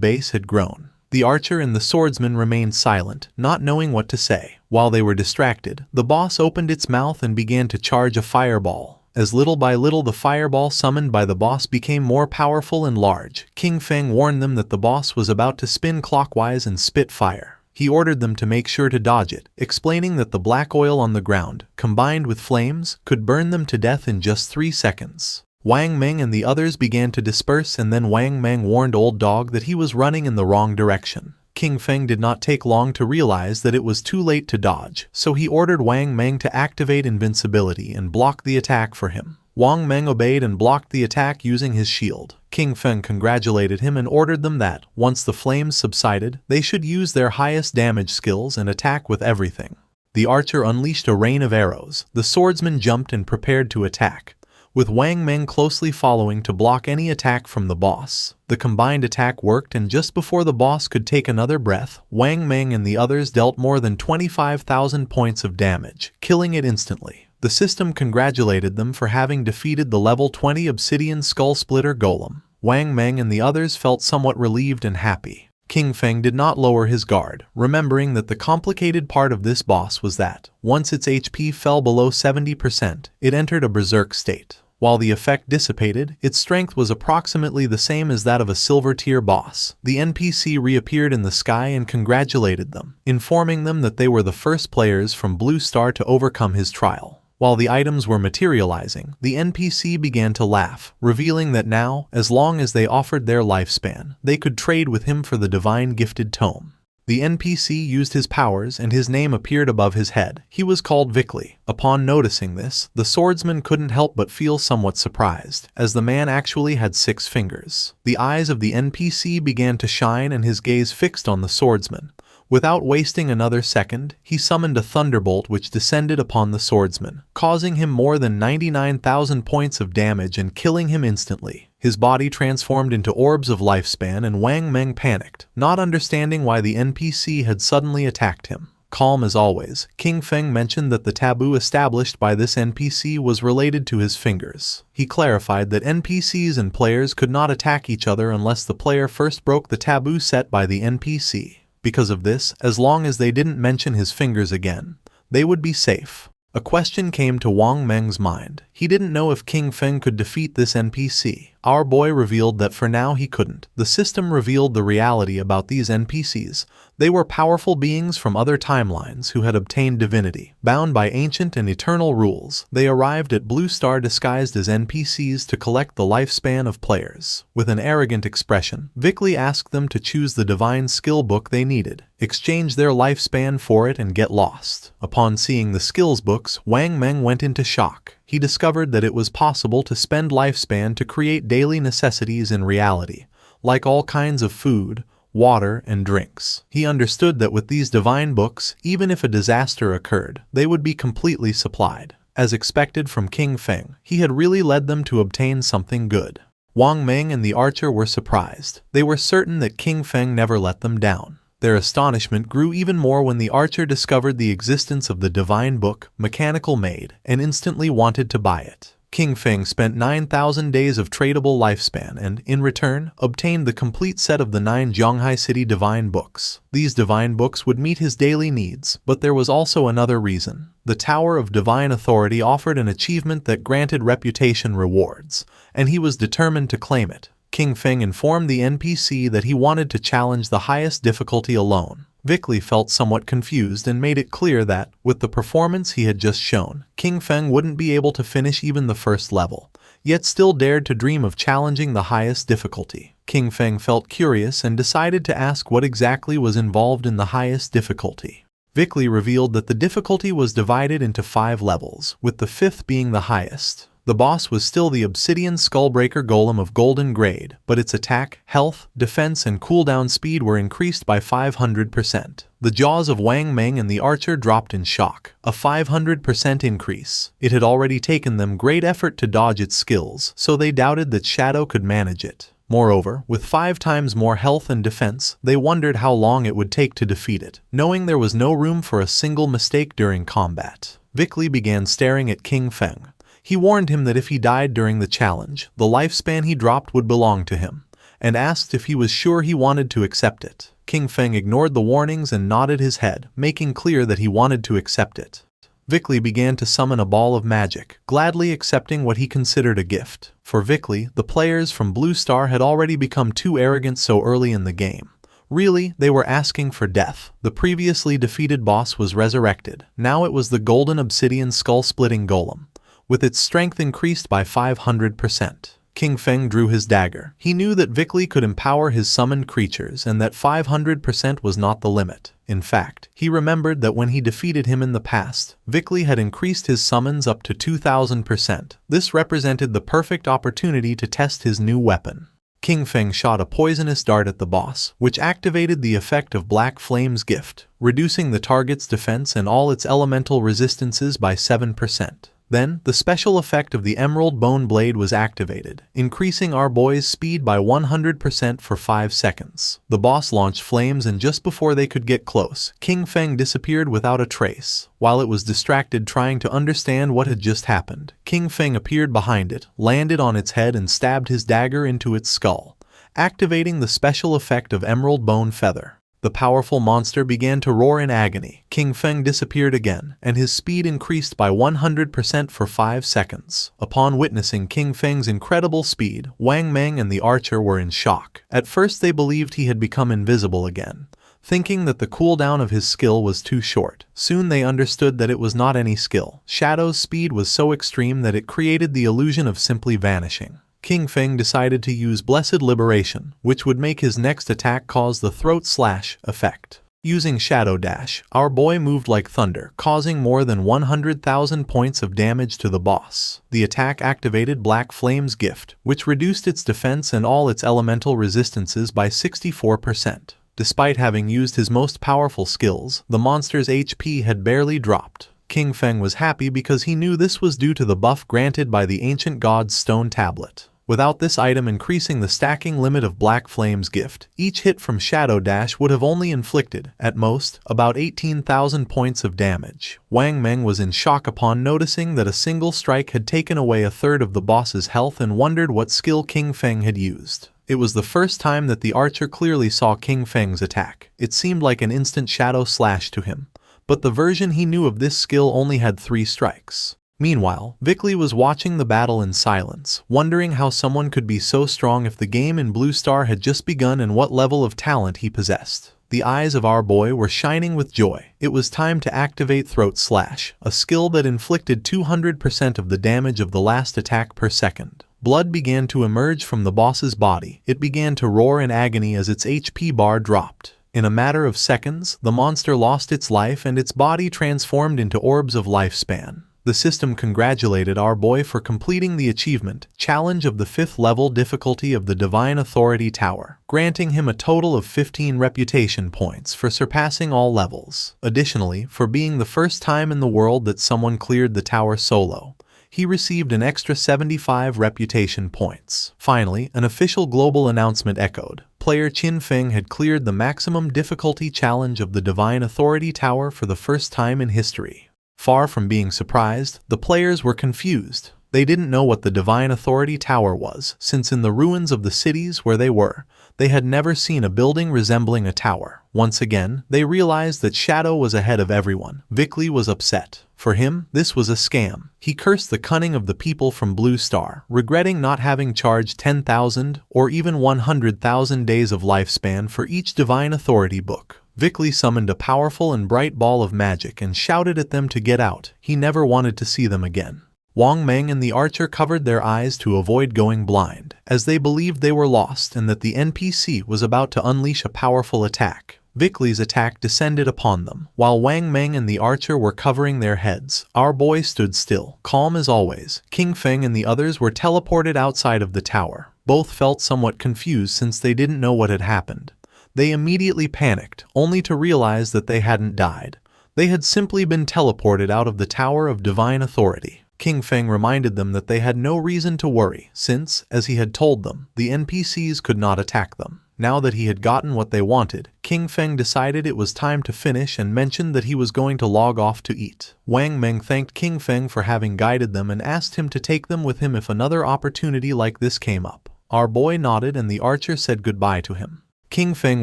base had grown. The archer and the swordsman remained silent, not knowing what to say. While they were distracted, the boss opened its mouth and began to charge a fireball. As little by little the fireball summoned by the boss became more powerful and large, King Feng warned them that the boss was about to spin clockwise and spit fire. He ordered them to make sure to dodge it, explaining that the black oil on the ground, combined with flames, could burn them to death in just 3 seconds. Wang Meng and the others began to disperse and then Wang Meng warned Old Dog that he was running in the wrong direction. King Feng did not take long to realize that it was too late to dodge, so he ordered Wang Meng to activate invincibility and block the attack for him. Wang Meng obeyed and blocked the attack using his shield. King Feng congratulated him and ordered them that, once the flames subsided, they should use their highest damage skills and attack with everything. The archer unleashed a rain of arrows. The swordsman jumped and prepared to attack, with Wang Meng closely following to block any attack from the boss. The combined attack worked and just before the boss could take another breath, Wang Meng and the others dealt more than 25,000 points of damage, killing it instantly. The system congratulated them for having defeated the level 20 Obsidian Skull Splitter Golem. Wang Meng and the others felt somewhat relieved and happy. King Feng did not lower his guard, remembering that the complicated part of this boss was that, once its HP fell below 70%, it entered a berserk state. While the effect dissipated, its strength was approximately the same as that of a silver-tier boss. The NPC reappeared in the sky and congratulated them, informing them that they were the first players from Blue Star to overcome his trial. While the items were materializing, the NPC began to laugh, revealing that now, as long as they offered their lifespan, they could trade with him for the divine gifted tome. The NPC used his powers and his name appeared above his head. He was called Vickley. Upon noticing this, the swordsman couldn't help but feel somewhat surprised, as the man actually had 6 fingers. The eyes of the NPC began to shine and his gaze fixed on the swordsman. Without wasting another second, he summoned a thunderbolt which descended upon the swordsman, causing him more than 99,000 points of damage and killing him instantly. His body transformed into orbs of lifespan and Wang Meng panicked, not understanding why the NPC had suddenly attacked him. Calm as always, King Feng mentioned that the taboo established by this NPC was related to his fingers. He clarified that NPCs and players could not attack each other unless the player first broke the taboo set by the NPC. Because of this, as long as they didn't mention his fingers again, they would be safe. A question came to Wang Meng's mind. He didn't know if King Feng could defeat this NPC. Our boy revealed that for now he couldn't. The system revealed the reality about these NPCs. They were powerful beings from other timelines who had obtained divinity. Bound by ancient and eternal rules, they arrived at Blue Star disguised as NPCs to collect the lifespan of players. With an arrogant expression, Vickley asked them to choose the divine skill book they needed, exchange their lifespan for it and get lost. Upon seeing the skills books, Wang Meng went into shock. He discovered that it was possible to spend lifespan to create daily necessities in reality, like all kinds of food, water, and drinks. He understood that with these divine books, even if a disaster occurred, they would be completely supplied. As expected from King Feng, he had really led them to obtain something good. Wang Meng and the archer were surprised. They were certain that King Feng never let them down. Their astonishment grew even more when the archer discovered the existence of the divine book, Mechanical Maid, and instantly wanted to buy it. King Feng spent 9,000 days of tradable lifespan and, in return, obtained the complete set of the 9 Zhonghai City divine books. These divine books would meet his daily needs, but there was also another reason. The Tower of Divine Authority offered an achievement that granted reputation rewards, and he was determined to claim it. King Feng informed the NPC that he wanted to challenge the highest difficulty alone. Vickley felt somewhat confused and made it clear that, with the performance he had just shown, King Feng wouldn't be able to finish even the first level, yet still dared to dream of challenging the highest difficulty. King Feng felt curious and decided to ask what exactly was involved in the highest difficulty. Vickley revealed that the difficulty was divided into 5 levels, with the 5th being the highest. The boss was still the Obsidian Skullbreaker Golem of Golden Grade, but its attack, health, defense, and cooldown speed were increased by 500%. The jaws of Wang Meng and the archer dropped in shock, a 500% increase. It had already taken them great effort to dodge its skills, so they doubted that Shadow could manage it. Moreover, with 5 times more health and defense, they wondered how long it would take to defeat it, knowing there was no room for a single mistake during combat. Vickley began staring at King Feng. He warned him that if he died during the challenge, the lifespan he dropped would belong to him, and asked if he was sure he wanted to accept it. King Feng ignored the warnings and nodded his head, making clear that he wanted to accept it. Vickley began to summon a ball of magic, gladly accepting what he considered a gift. For Vickley, the players from Blue Star had already become too arrogant so early in the game. Really, they were asking for death. The previously defeated boss was resurrected. Now it was the Golden Obsidian Skull-Splitting Golem, with its strength increased by 500%. King Feng drew his dagger. He knew that Vickley could empower his summoned creatures and that 500% was not the limit. In fact, he remembered that when he defeated him in the past, Vickley had increased his summons up to 2,000%. This represented the perfect opportunity to test his new weapon. King Feng shot a poisonous dart at the boss, which activated the effect of Black Flame's gift, reducing the target's defense and all its elemental resistances by 7%. Then, the special effect of the Emerald Bone Blade was activated, increasing our boy's speed by 100% for 5 seconds. The boss launched flames and just before they could get close, King Feng disappeared without a trace. While it was distracted trying to understand what had just happened, King Feng appeared behind it, landed on its head and stabbed his dagger into its skull, activating the special effect of Emerald Bone Feather. The powerful monster began to roar in agony. King Feng disappeared again, and his speed increased by 100% for 5 seconds. Upon witnessing King Feng's incredible speed, Wang Meng and the archer were in shock. At first they believed he had become invisible again, thinking that the cooldown of his skill was too short. Soon they understood that it was not any skill. Shadow's speed was so extreme that it created the illusion of simply vanishing. King Feng decided to use Blessed Liberation, which would make his next attack cause the throat slash effect. Using Shadow Dash, our boy moved like thunder, causing more than 100,000 points of damage to the boss. The attack activated Black Flame's gift, which reduced its defense and all its elemental resistances by 64%. Despite having used his most powerful skills, the monster's HP had barely dropped. King Feng was happy because he knew this was due to the buff granted by the ancient god's stone tablet. Without this item increasing the stacking limit of Black Flame's gift, each hit from Shadow Dash would have only inflicted, at most, about 18,000 points of damage. Wang Meng was in shock upon noticing that a single strike had taken away a third of the boss's health and wondered what skill King Feng had used. It was the first time that the archer clearly saw King Feng's attack. It seemed like an instant shadow slash to him, but the version he knew of this skill only had 3 strikes. Meanwhile, Vickley was watching the battle in silence, wondering how someone could be so strong if the game in Blue Star had just begun and what level of talent he possessed. The eyes of our boy were shining with joy. It was time to activate Throat Slash, a skill that inflicted 200% of the damage of the last attack per second. Blood began to emerge from the boss's body. It began to roar in agony as its HP bar dropped. In a matter of seconds, the monster lost its life and its body transformed into orbs of lifespan. The system congratulated our boy for completing the achievement, Challenge of the 5th level difficulty of the Divine Authority Tower, granting him a total of 15 reputation points for surpassing all levels. Additionally, for being the first time in the world that someone cleared the tower solo, he received an extra 75 reputation points. Finally, an official global announcement echoed. Player Qin Feng had cleared the maximum difficulty challenge of the Divine Authority Tower for the first time in history. Far from being surprised, the players were confused. They didn't know what the Divine Authority Tower was, since in the ruins of the cities where they were, they had never seen a building resembling a tower. Once again, they realized that Shadow was ahead of everyone. Vickley was upset. For him, this was a scam. He cursed the cunning of the people from Blue Star, regretting not having charged 10,000 or even 100,000 days of lifespan for each Divine Authority book. Vickley summoned a powerful and bright ball of magic and shouted at them to get out. He never wanted to see them again. Wang Meng and the archer covered their eyes to avoid going blind, as they believed they were lost and that the NPC was about to unleash a powerful attack. Vickley's attack descended upon them. While Wang Meng and the archer were covering their heads, our boy stood still, calm as always. King Feng and the others were teleported outside of the tower. Both felt somewhat confused since they didn't know what had happened. They immediately panicked, only to realize that they hadn't died. They had simply been teleported out of the Tower of Divine Authority. King Feng reminded them that they had no reason to worry, since, as he had told them, the NPCs could not attack them. Now that he had gotten what they wanted, King Feng decided it was time to finish and mentioned that he was going to log off to eat. Wang Meng thanked King Feng for having guided them and asked him to take them with him if another opportunity like this came up. Our boy nodded and the archer said goodbye to him. King Feng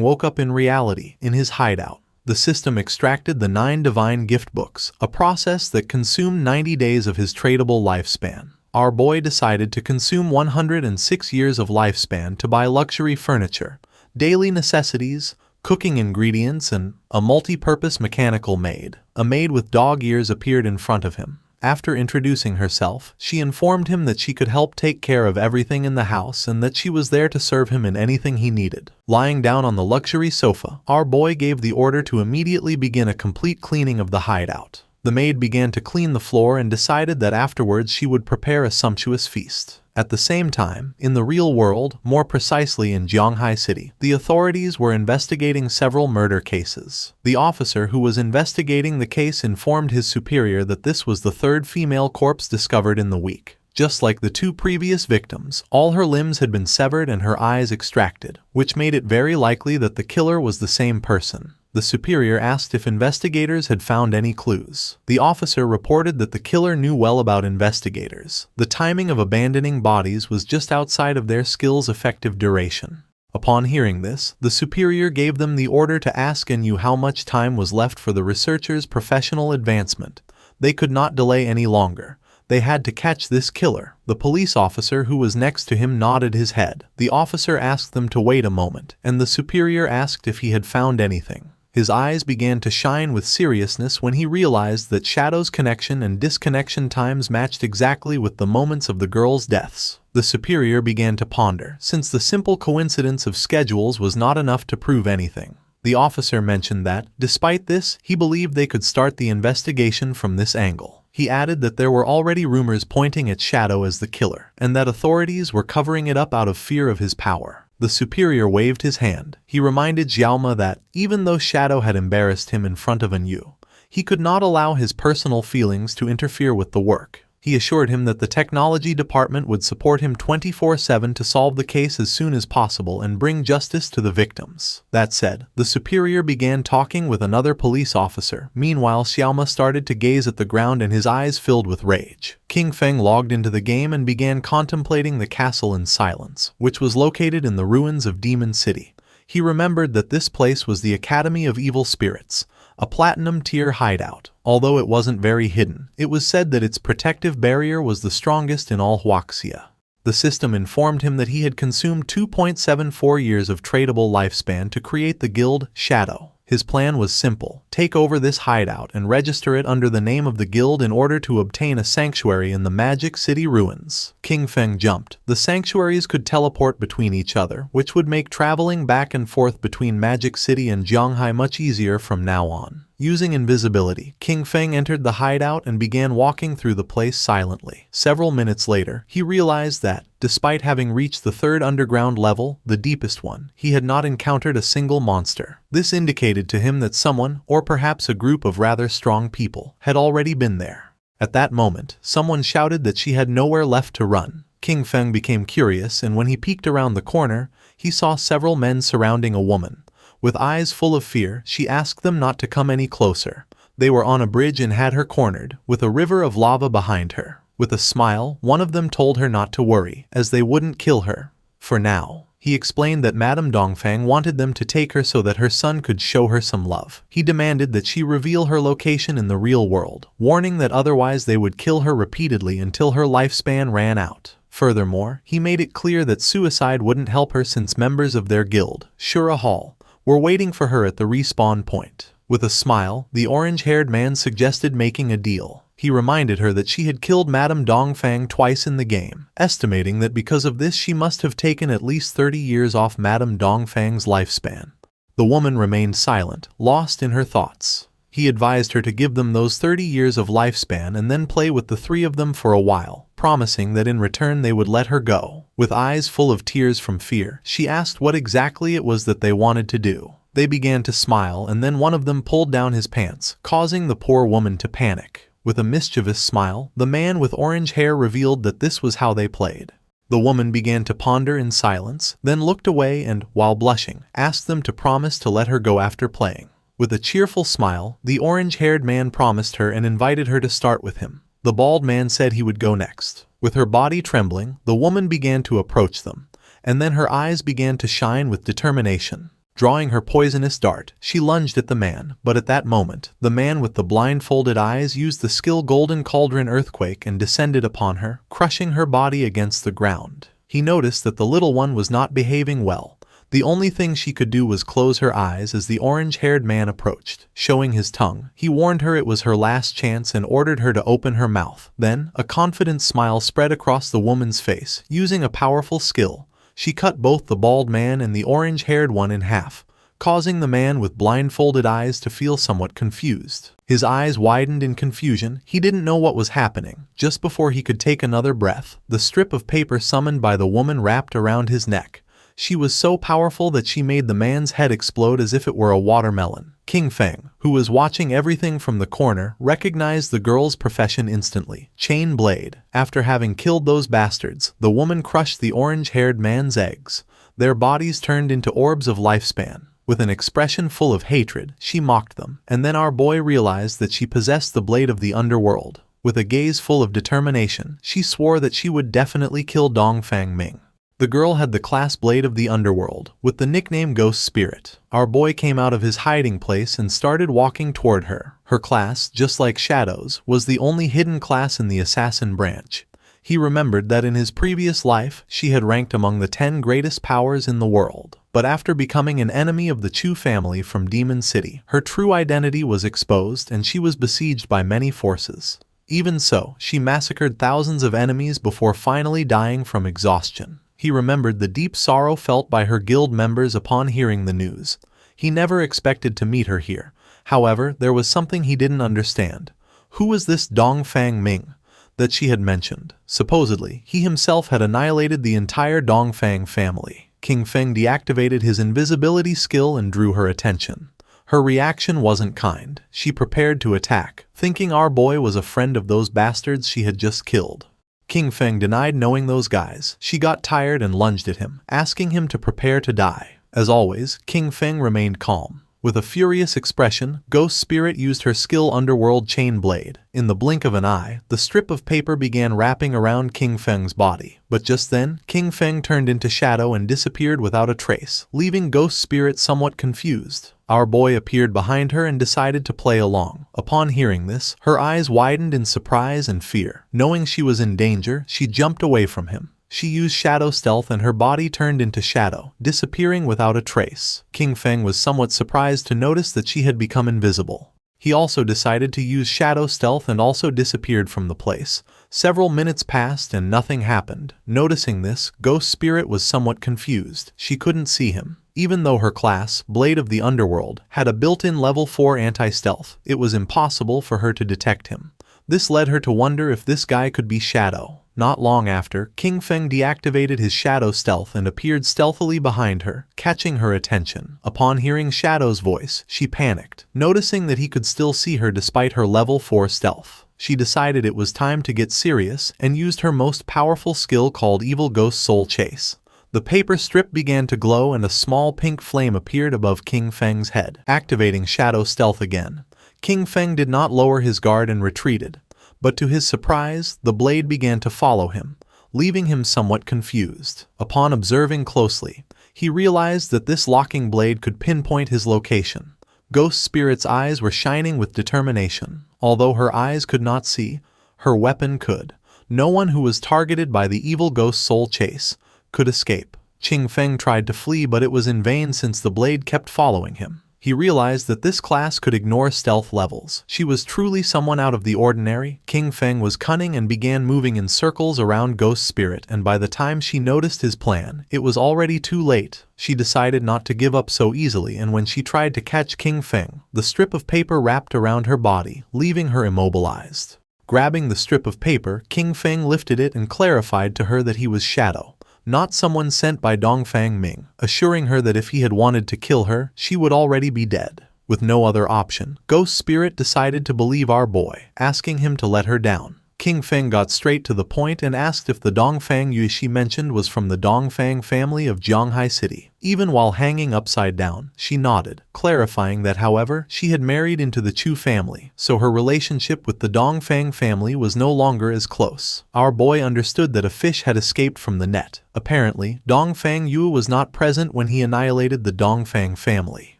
woke up in reality, in his hideout. The system extracted the 9 divine gift books, a process that consumed 90 days of his tradable lifespan. Our boy decided to consume 106 years of lifespan to buy luxury furniture, daily necessities, cooking ingredients, and a multi-purpose mechanical maid. A maid with dog ears appeared in front of him. After introducing herself, she informed him that she could help take care of everything in the house and that she was there to serve him in anything he needed. Lying down on the luxury sofa, our boy gave the order to immediately begin a complete cleaning of the hideout. The maid began to clean the floor and decided that afterwards she would prepare a sumptuous feast. At the same time, in the real world, more precisely in Jianghai City, the authorities were investigating several murder cases. The officer who was investigating the case informed his superior that this was the 3rd female corpse discovered in the week. Just like the 2 previous victims, all her limbs had been severed and her eyes extracted, which made it very likely that the killer was the same person. The superior asked if investigators had found any clues. The officer reported that the killer knew well about investigators. The timing of abandoning bodies was just outside of their skill's effective duration. Upon hearing this, the superior gave them the order to ask Yu how much time was left for the researchers' professional advancement. They could not delay any longer. They had to catch this killer. The police officer who was next to him nodded his head. The officer asked them to wait a moment, and the superior asked if he had found anything. His eyes began to shine with seriousness when he realized that Shadow's connection and disconnection times matched exactly with the moments of the girls' deaths. The superior began to ponder, since the simple coincidence of schedules was not enough to prove anything. The officer mentioned that, despite this, he believed they could start the investigation from this angle. He added that there were already rumors pointing at Shadow as the killer, and that authorities were covering it up out of fear of his power. The superior waved his hand. He reminded Xiaoma that, even though Shadow had embarrassed him in front of Yu, he could not allow his personal feelings to interfere with the work. He assured him that the technology department would support him 24/7 to solve the case as soon as possible and bring justice to the victims. That said, the superior began talking with another police officer. Meanwhile, Xiaoma started to gaze at the ground and his eyes filled with rage. King Feng logged into the game and began contemplating the castle in silence, which was located in the ruins of Demon City. He remembered that this place was the Academy of Evil Spirits, a platinum-tier hideout. Although it wasn't very hidden, it was said that its protective barrier was the strongest in all Huaxia. The system informed him that he had consumed 2.74 years of tradable lifespan to create the guild Shadow. His plan was simple: take over this hideout and register it under the name of the guild in order to obtain a sanctuary in the Magic City ruins. King Feng jumped. The sanctuaries could teleport between each other, which would make traveling back and forth between Magic City and Zhanghai much easier from now on. Using invisibility, King Feng entered the hideout and began walking through the place silently. Several minutes later, he realized that, despite having reached the third underground level, the deepest one, he had not encountered a single monster. This indicated to him that someone, or perhaps a group of rather strong people, had already been there. At that moment, someone shouted that she had nowhere left to run. King Feng became curious, and when he peeked around the corner, he saw several men surrounding a woman. With eyes full of fear, she asked them not to come any closer. They were on a bridge and had her cornered, with a river of lava behind her. With a smile, one of them told her not to worry, as they wouldn't kill her. For now. He explained that Madame Dongfang wanted them to take her so that her son could show her some love. He demanded that she reveal her location in the real world, warning that otherwise they would kill her repeatedly until her lifespan ran out. Furthermore, he made it clear that suicide wouldn't help her since members of their guild, Shura Hall, were waiting for her at the respawn point. With a smile, the orange-haired man suggested making a deal. He reminded her that she had killed Madame Dongfang twice in the game, estimating that because of this she must have taken at least 30 years off Madame Dongfang's lifespan. The woman remained silent, lost in her thoughts. He advised her to give them those 30 years of lifespan and then play with the three of them for a while, promising that in return they would let her go. With eyes full of tears from fear, she asked what exactly it was that they wanted to do. They began to smile, and then one of them pulled down his pants, causing the poor woman to panic. With a mischievous smile, the man with orange hair revealed that this was how they played. The woman began to ponder in silence, then looked away and, while blushing, asked them to promise to let her go after playing. With a cheerful smile, the orange-haired man promised her and invited her to start with him. The bald man said he would go next. With her body trembling, the woman began to approach them, and then her eyes began to shine with determination. Drawing her poisonous dart, she lunged at the man, but at that moment, the man with the blindfolded eyes used the skill Golden Cauldron Earthquake and descended upon her, crushing her body against the ground. He noticed that the little one was not behaving well. The only thing she could do was close her eyes as the orange-haired man approached. Showing his tongue, he warned her it was her last chance and ordered her to open her mouth. Then, a confident smile spread across the woman's face. Using a powerful skill, she cut both the bald man and the orange-haired one in half, causing the man with blindfolded eyes to feel somewhat confused. His eyes widened in confusion. He didn't know what was happening. Just before he could take another breath, the strip of paper summoned by the woman wrapped around his neck. She was so powerful that she made the man's head explode as if it were a watermelon. King Feng, who was watching everything from the corner, recognized the girl's profession instantly. Chain blade. After having killed those bastards, the woman crushed the orange-haired man's eggs. Their bodies turned into orbs of lifespan. With an expression full of hatred, she mocked them. And then our boy realized that she possessed the blade of the underworld. With a gaze full of determination, she swore that she would definitely kill Dongfang Ming. The girl had the class blade of the underworld, with the nickname Ghost Spirit. Our boy came out of his hiding place and started walking toward her. Her class, just like Shadow's, was the only hidden class in the assassin branch. He remembered that in his previous life, she had ranked among the 10 greatest powers in the world. But after becoming an enemy of the Chu family from Demon City, her true identity was exposed and she was besieged by many forces. Even so, she massacred thousands of enemies before finally dying from exhaustion. He remembered the deep sorrow felt by her guild members upon hearing the news. He never expected to meet her here. However, there was something he didn't understand. Who was this Dongfang Ming that she had mentioned? Supposedly, he himself had annihilated the entire Dongfang family. King Feng deactivated his invisibility skill and drew her attention. Her reaction wasn't kind. She prepared to attack, thinking our boy was a friend of those bastards she had just killed. King Feng denied knowing those guys. She got tired and lunged at him, asking him to prepare to die. As always, King Feng remained calm. With a furious expression, Ghost Spirit used her skill Underworld Chain Blade. In the blink of an eye, the strip of paper began wrapping around King Feng's body. But just then, King Feng turned into shadow and disappeared without a trace, leaving Ghost Spirit somewhat confused. Our boy appeared behind her and decided to play along. Upon hearing this, her eyes widened in surprise and fear. Knowing she was in danger, she jumped away from him. She used shadow stealth and her body turned into shadow, disappearing without a trace. King Feng was somewhat surprised to notice that she had become invisible. He also decided to use shadow stealth and also disappeared from the place. Several minutes passed and nothing happened. Noticing this, Ghost Spirit was somewhat confused. She couldn't see him. Even though her class, Blade of the Underworld, had a built-in level 4 anti-stealth, it was impossible for her to detect him. This led her to wonder if this guy could be Shadow. Not long after, King Feng deactivated his shadow stealth and appeared stealthily behind her, catching her attention. Upon hearing Shadow's voice, she panicked, noticing that he could still see her despite her level 4 stealth. She decided it was time to get serious and used her most powerful skill called Evil Ghost Soul Chase. The paper strip began to glow and a small pink flame appeared above King Feng's head, activating shadow stealth again. King Feng did not lower his guard and retreated. But to his surprise, the blade began to follow him, leaving him somewhat confused. Upon observing closely, he realized that this locking blade could pinpoint his location. Ghost Spirit's eyes were shining with determination. Although her eyes could not see, her weapon could. No one who was targeted by the evil ghost soul chase could escape. King Feng tried to flee, but it was in vain since the blade kept following him. He realized that this class could ignore stealth levels. She was truly someone out of the ordinary. King Feng was cunning and began moving in circles around Ghost Spirit, and by the time she noticed his plan, it was already too late. She decided not to give up so easily, and when she tried to catch King Feng, the strip of paper wrapped around her body, leaving her immobilized. Grabbing the strip of paper, King Feng lifted it and clarified to her that he was Shadow, not someone sent by Dongfang Ming, assuring her that if he had wanted to kill her, she would already be dead. With no other option, Ghost Spirit decided to believe our boy, asking him to let her down. King Feng got straight to the point and asked if the Dongfang Yue she mentioned was from the Dongfang family of Zhanghai City. Even while hanging upside down, she nodded, clarifying that however, she had married into the Chu family, so her relationship with the Dongfang family was no longer as close. Our boy understood that a fish had escaped from the net. Apparently, Dongfang Yue was not present when he annihilated the Dongfang family.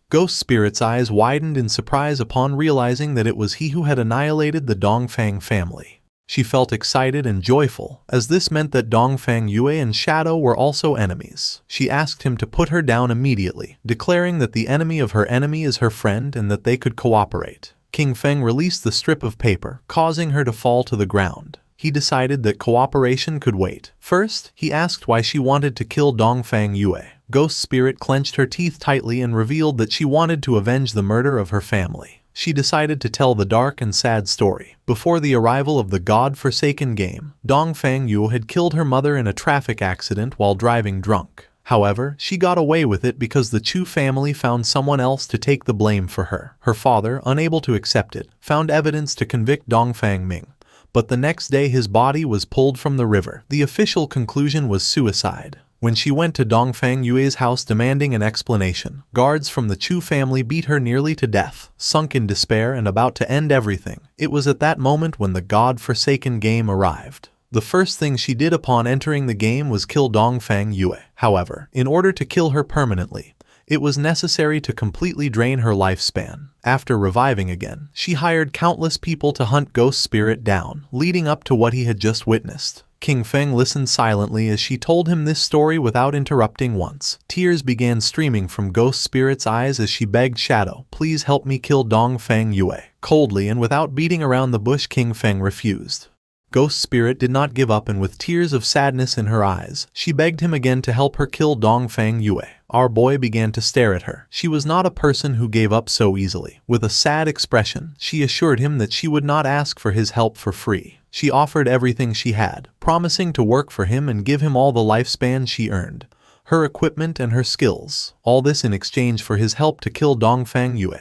Ghost Spirit's eyes widened in surprise upon realizing that it was he who had annihilated the Dongfang family. She felt excited and joyful, as this meant that Dongfang Yue and Shadow were also enemies. She asked him to put her down immediately, declaring that the enemy of her enemy is her friend and that they could cooperate. King Feng released the strip of paper, causing her to fall to the ground. He decided that cooperation could wait. First, he asked why she wanted to kill Dongfang Yue. Ghost Spirit clenched her teeth tightly and revealed that she wanted to avenge the murder of her family. She decided to tell the dark and sad story. Before the arrival of the God-forsaken game, Dongfang Yue had killed her mother in a traffic accident while driving drunk. However, she got away with it because the Chu family found someone else to take the blame for her. Her father, unable to accept it, found evidence to convict Dongfang Ming. But the next day his body was pulled from the river. The official conclusion was suicide. When she went to Dongfang Yue's house demanding an explanation, guards from the Chu family beat her nearly to death. Sunk in despair and about to end everything, it was at that moment when the God-forsaken game arrived. The first thing she did upon entering the game was kill Dongfang Yue. However, in order to kill her permanently, it was necessary to completely drain her lifespan. After reviving again, she hired countless people to hunt Ghost Spirit down, leading up to what he had just witnessed. King Feng listened silently as she told him this story without interrupting once. Tears began streaming from Ghost Spirit's eyes as she begged Shadow, "Please help me kill Dongfang Yue." Coldly and without beating around the bush, King Feng refused. Ghost Spirit did not give up, and with tears of sadness in her eyes, she begged him again to help her kill Dongfang Yue. Our boy began to stare at her. She was not a person who gave up so easily. With a sad expression, she assured him that she would not ask for his help for free. She offered everything she had, promising to work for him and give him all the lifespan she earned, her equipment and her skills, all this in exchange for his help to kill Dongfang Yue,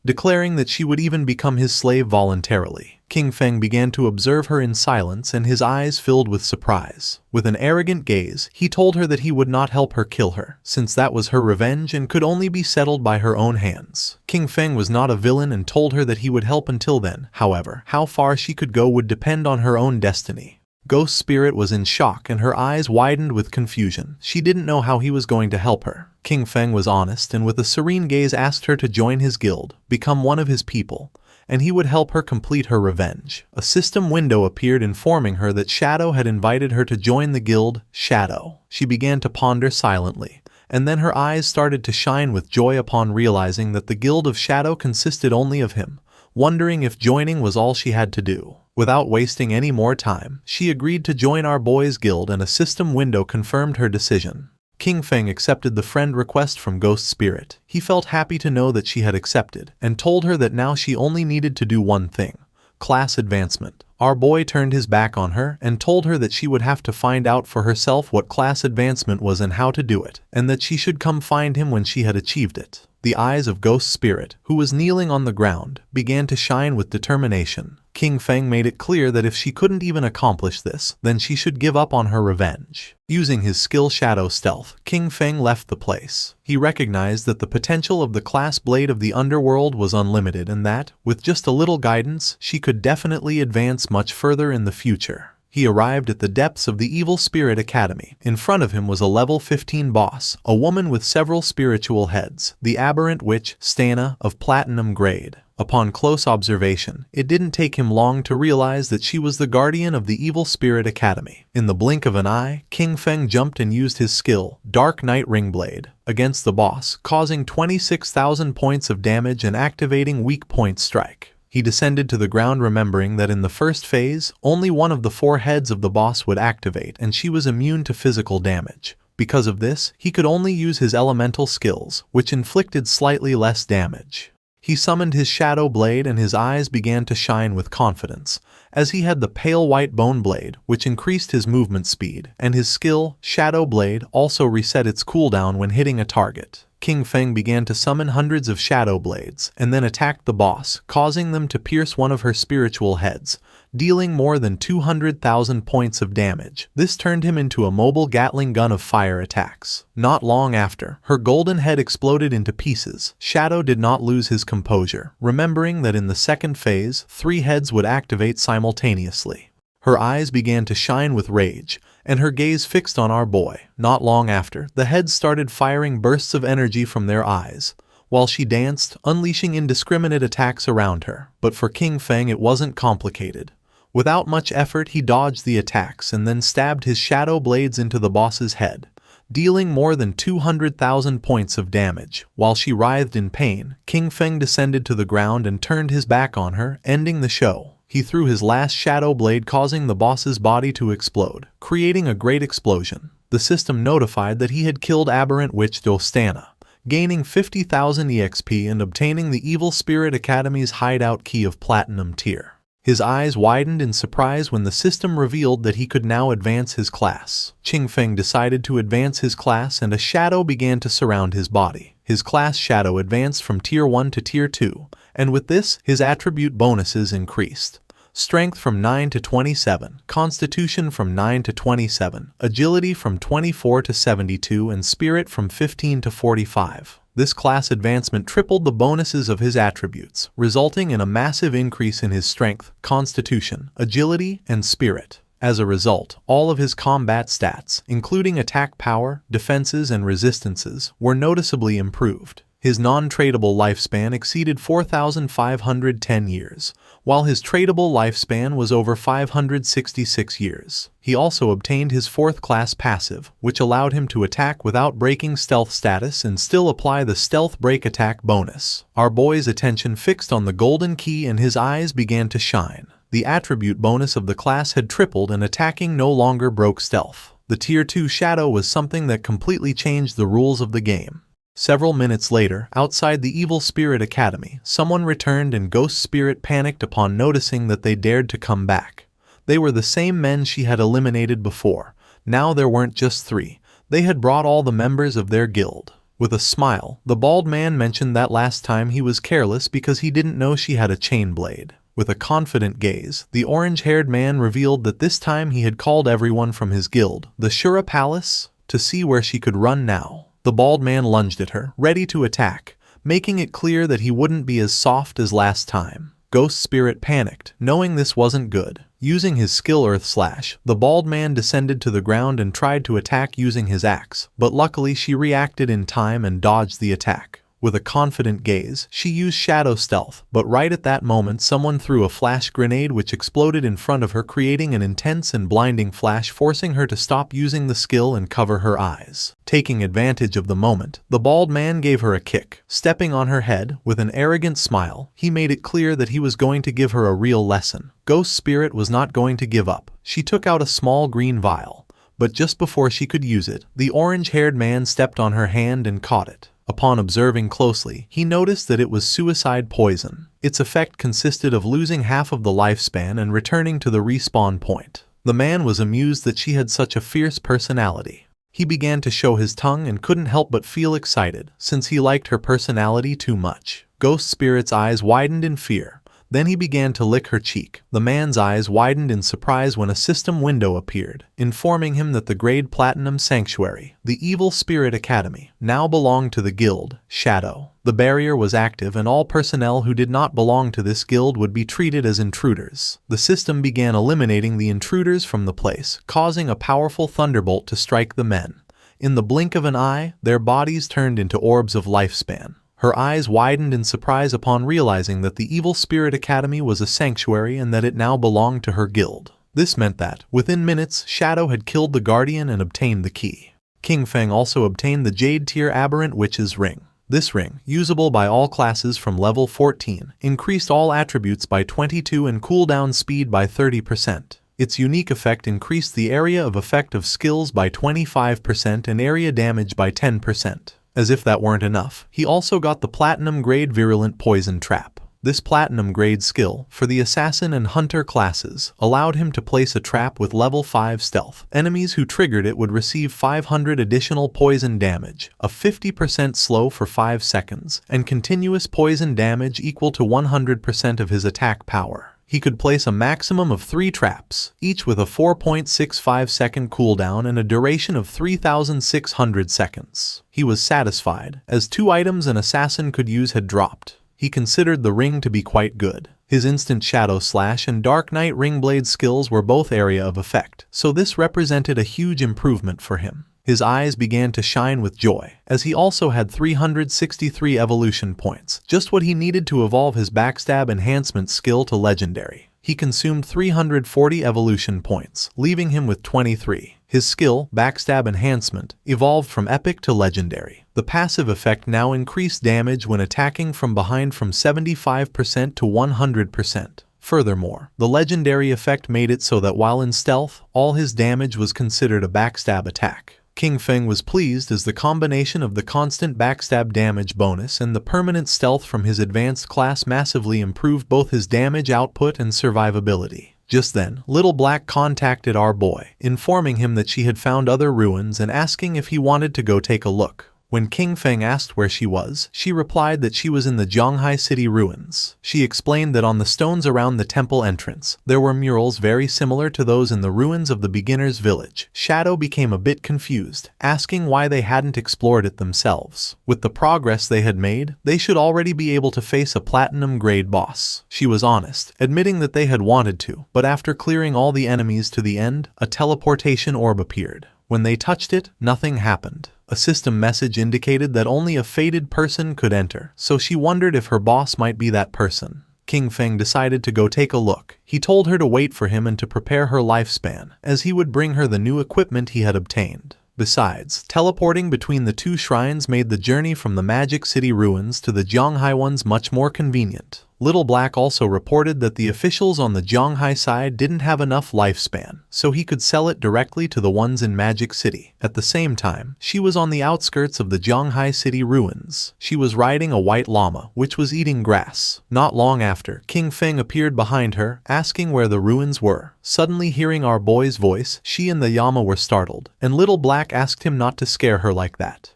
declaring that she would even become his slave voluntarily. King Feng began to observe her in silence, and his eyes filled with surprise. With an arrogant gaze, he told her that he would not help her kill her, since that was her revenge and could only be settled by her own hands. King Feng was not a villain and told her that he would help until then. However, how far she could go would depend on her own destiny. Ghost Spirit was in shock and her eyes widened with confusion. She didn't know how he was going to help her. King Feng was honest and with a serene gaze asked her to join his guild, become one of his people, and he would help her complete her revenge. A system window appeared informing her that Shadow had invited her to join the guild. Shadow. She began to ponder silently, and then her eyes started to shine with joy upon realizing that the guild of Shadow consisted only of him, wondering if joining was all she had to do. Without wasting any more time, she agreed to join our boy's guild, and a system window confirmed her decision. King Feng accepted the friend request from Ghost Spirit. He felt happy to know that she had accepted, and told her that now she only needed to do one thing: class advancement. Our boy turned his back on her and told her that she would have to find out for herself what class advancement was and how to do it, and that she should come find him when she had achieved it. The eyes of Ghost Spirit, who was kneeling on the ground, began to shine with determination. King Feng made it clear that if she couldn't even accomplish this, then she should give up on her revenge. Using his skill Shadow Stealth, King Feng left the place. He recognized that the potential of the class blade of the underworld was unlimited and that, with just a little guidance, she could definitely advance much further in the future. He arrived at the depths of the Evil Spirit Academy. In front of him was a level 15 boss, a woman with several spiritual heads, the aberrant witch, Stana, of platinum grade. Upon close observation, it didn't take him long to realize that she was the guardian of the Evil Spirit Academy. In the blink of an eye, King Feng jumped and used his skill, Dark Knight Ringblade, against the boss, causing 26,000 points of damage and activating Weak Point Strike. He descended to the ground, remembering that in the first phase, only one of the 4 heads of the boss would activate and she was immune to physical damage. Because of this, he could only use his elemental skills, which inflicted slightly less damage. He summoned his Shadow Blade and his eyes began to shine with confidence, as he had the Pale White Bone Blade, which increased his movement speed, and his skill, Shadow Blade, also reset its cooldown when hitting a target. King Feng began to summon hundreds of Shadow Blades, and then attacked the boss, causing them to pierce one of her spiritual heads, dealing more than 200,000 points of damage. This turned him into a mobile Gatling gun of fire attacks. Not long after, her golden head exploded into pieces. Shadow did not lose his composure, remembering that in the second phase, 3 heads would activate simultaneously. Her eyes began to shine with rage, and her gaze fixed on our boy. Not long after, the heads started firing bursts of energy from their eyes, while she danced, unleashing indiscriminate attacks around her. But for King Feng it wasn't complicated. Without much effort he dodged the attacks and then stabbed his Shadow Blades into the boss's head, dealing more than 200,000 points of damage. While she writhed in pain, King Feng descended to the ground and turned his back on her, ending the show. He threw his last Shadow Blade, causing the boss's body to explode, creating a great explosion. The system notified that he had killed aberrant witch Dostana, gaining 50,000 EXP and obtaining the Evil Spirit Academy's hideout key of Platinum tier. His eyes widened in surprise when the system revealed that he could now advance his class. King Feng decided to advance his class and a shadow began to surround his body. His class Shadow advanced from Tier 1 to Tier 2, and with this, his attribute bonuses increased. Strength from 9 to 27, Constitution from 9 to 27, Agility from 24 to 72, and Spirit from 15 to 45. This class advancement tripled the bonuses of his attributes, resulting in a massive increase in his strength, constitution, agility, and spirit. As a result, all of his combat stats, including attack power, defenses, and resistances, were noticeably improved. His non-tradable lifespan exceeded 4,510 years, while his tradable lifespan was over 566 years. He also obtained his 4th class passive, which allowed him to attack without breaking stealth status and still apply the stealth break attack bonus. Our boy's attention fixed on the golden key and his eyes began to shine. The attribute bonus of the class had tripled and attacking no longer broke stealth. The Tier 2 Shadow was something that completely changed the rules of the game. Several minutes later, outside the Evil Spirit Academy, someone returned and Ghost Spirit panicked upon noticing that they dared to come back. They were the same men she had eliminated before. Now there weren't just 3. They had brought all the members of their guild. With a smile, the bald man mentioned that last time he was careless because he didn't know she had a chain blade. With a confident gaze, the orange-haired man revealed that this time he had called everyone from his guild, the Shura Palace, to see where she could run now. The bald man lunged at her, ready to attack, making it clear that he wouldn't be as soft as last time. Ghost Spirit panicked, knowing this wasn't good. Using his skill Earth Slash, the bald man descended to the ground and tried to attack using his axe, but luckily she reacted in time and dodged the attack. With a confident gaze, she used Shadow Stealth, but right at that moment someone threw a flash grenade which exploded in front of her, creating an intense and blinding flash, forcing her to stop using the skill and cover her eyes. Taking advantage of the moment, the bald man gave her a kick. Stepping on her head, with an arrogant smile, he made it clear that he was going to give her a real lesson. Ghost Spirit was not going to give up. She took out a small green vial, but just before she could use it, the orange-haired man stepped on her hand and caught it. Upon observing closely, he noticed that it was suicide poison. Its effect consisted of losing half of the lifespan and returning to the respawn point. The man was amused that she had such a fierce personality. He began to show his tongue and couldn't help but feel excited, since he liked her personality too much. Ghost Spirit's eyes widened in fear. Then he began to lick her cheek. The man's eyes widened in surprise when a system window appeared, informing him that the Grade Platinum Sanctuary, the Evil Spirit Academy, now belonged to the guild, Shadow. The barrier was active and all personnel who did not belong to this guild would be treated as intruders. The system began eliminating the intruders from the place, causing a powerful thunderbolt to strike the men. In the blink of an eye, their bodies turned into orbs of lifespan. Her eyes widened in surprise upon realizing that the Evil Spirit Academy was a sanctuary and that it now belonged to her guild. This meant that, within minutes, Shadow had killed the Guardian and obtained the key. King Feng also obtained the Jade Tier Aberrant Witch's Ring. This ring, usable by all classes from level 14, increased all attributes by 22 and cooldown speed by 30%. Its unique effect increased the area of effect of skills by 25% and area damage by 10%. As if that weren't enough, he also got the Platinum Grade Virulent Poison Trap. This Platinum Grade skill, for the Assassin and Hunter classes, allowed him to place a trap with level 5 stealth. Enemies who triggered it would receive 500 additional poison damage, a 50% slow for 5 seconds, and continuous poison damage equal to 100% of his attack power. He could place a maximum of 3 traps, each with a 4.65 second cooldown and a duration of 3,600 seconds. He was satisfied, as 2 items an assassin could use had dropped. He considered the ring to be quite good. His instant Shadow Slash and Dark Knight Ringblade skills were both area of effect, so this represented a huge improvement for him. His eyes began to shine with joy, as he also had 363 evolution points, just what he needed to evolve his Backstab Enhancement skill to Legendary. He consumed 340 evolution points, leaving him with 23. His skill, Backstab Enhancement, evolved from Epic to Legendary. The passive effect now increased damage when attacking from behind from 75% to 100%. Furthermore, the Legendary effect made it so that while in stealth, all his damage was considered a backstab attack. King Feng was pleased as the combination of the constant backstab damage bonus and the permanent stealth from his advanced class massively improved both his damage output and survivability. Just then, Little Black contacted our boy, informing him that she had found other ruins and asking if he wanted to go take a look. When King Feng asked where she was, she replied that she was in the Zhonghai city ruins. She explained that on the stones around the temple entrance, there were murals very similar to those in the ruins of the beginner's village. Shadow became a bit confused, asking why they hadn't explored it themselves. With the progress they had made, they should already be able to face a platinum-grade boss. She was honest, admitting that they had wanted to, but after clearing all the enemies to the end, a teleportation orb appeared. When they touched it, nothing happened. A system message indicated that only a fated person could enter, so she wondered if her boss might be that person. King Feng decided to go take a look. He told her to wait for him and to prepare her lifespan, as he would bring her the new equipment he had obtained. Besides, teleporting between the two shrines made the journey from the Magic City ruins to the Zhonghai ones much more convenient. Little Black also reported that the officials on the Zhonghai side didn't have enough lifespan, so he could sell it directly to the ones in Magic City. At the same time, she was on the outskirts of the Zhonghai City ruins. She was riding a white llama, which was eating grass. Not long after, King Feng appeared behind her, asking where the ruins were. Suddenly hearing our boy's voice, she and the llama were startled, and Little Black asked him not to scare her like that.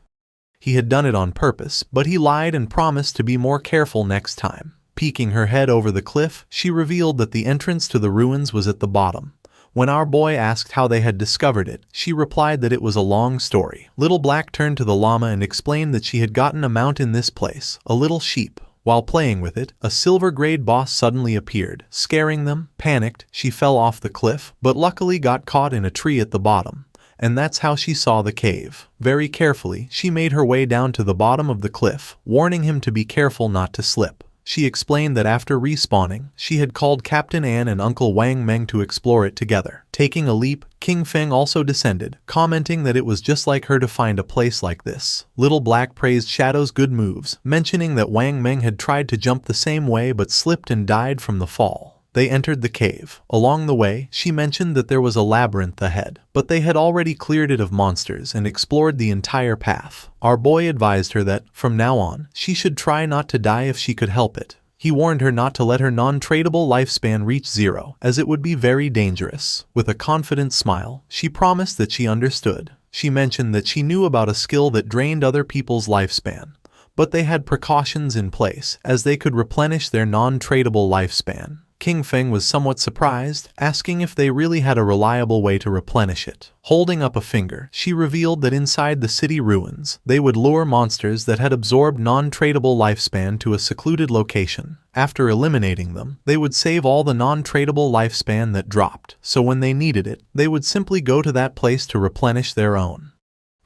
He had done it on purpose, but he lied and promised to be more careful next time. Peeking her head over the cliff, she revealed that the entrance to the ruins was at the bottom. When our boy asked how they had discovered it, she replied that it was a long story. Little Black turned to the llama and explained that she had gotten a mount in this place, a little sheep. While playing with it, a silver-grade boss suddenly appeared, scaring them. Panicked, she fell off the cliff, but luckily got caught in a tree at the bottom. And that's how she saw the cave. Very carefully, she made her way down to the bottom of the cliff, warning him to be careful not to slip. She explained that after respawning, she had called Captain An and Uncle Wang Meng to explore it together. Taking a leap, King Feng also descended, commenting that it was just like her to find a place like this. Little Black praised Shadow's good moves, mentioning that Wang Meng had tried to jump the same way but slipped and died from the fall. They entered the cave. Along the way, she mentioned that there was a labyrinth ahead, but they had already cleared it of monsters and explored the entire path. Our boy advised her that, from now on, she should try not to die if she could help it. He warned her not to let her non-tradable lifespan reach 0, as it would be very dangerous. With a confident smile, she promised that she understood. She mentioned that she knew about a skill that drained other people's lifespan, but they had precautions in place, as they could replenish their non-tradable lifespan. King Feng was somewhat surprised, asking if they really had a reliable way to replenish it. Holding up a finger, she revealed that inside the city ruins, they would lure monsters that had absorbed non-tradable lifespan to a secluded location. After eliminating them, they would save all the non-tradable lifespan that dropped, so when they needed it, they would simply go to that place to replenish their own.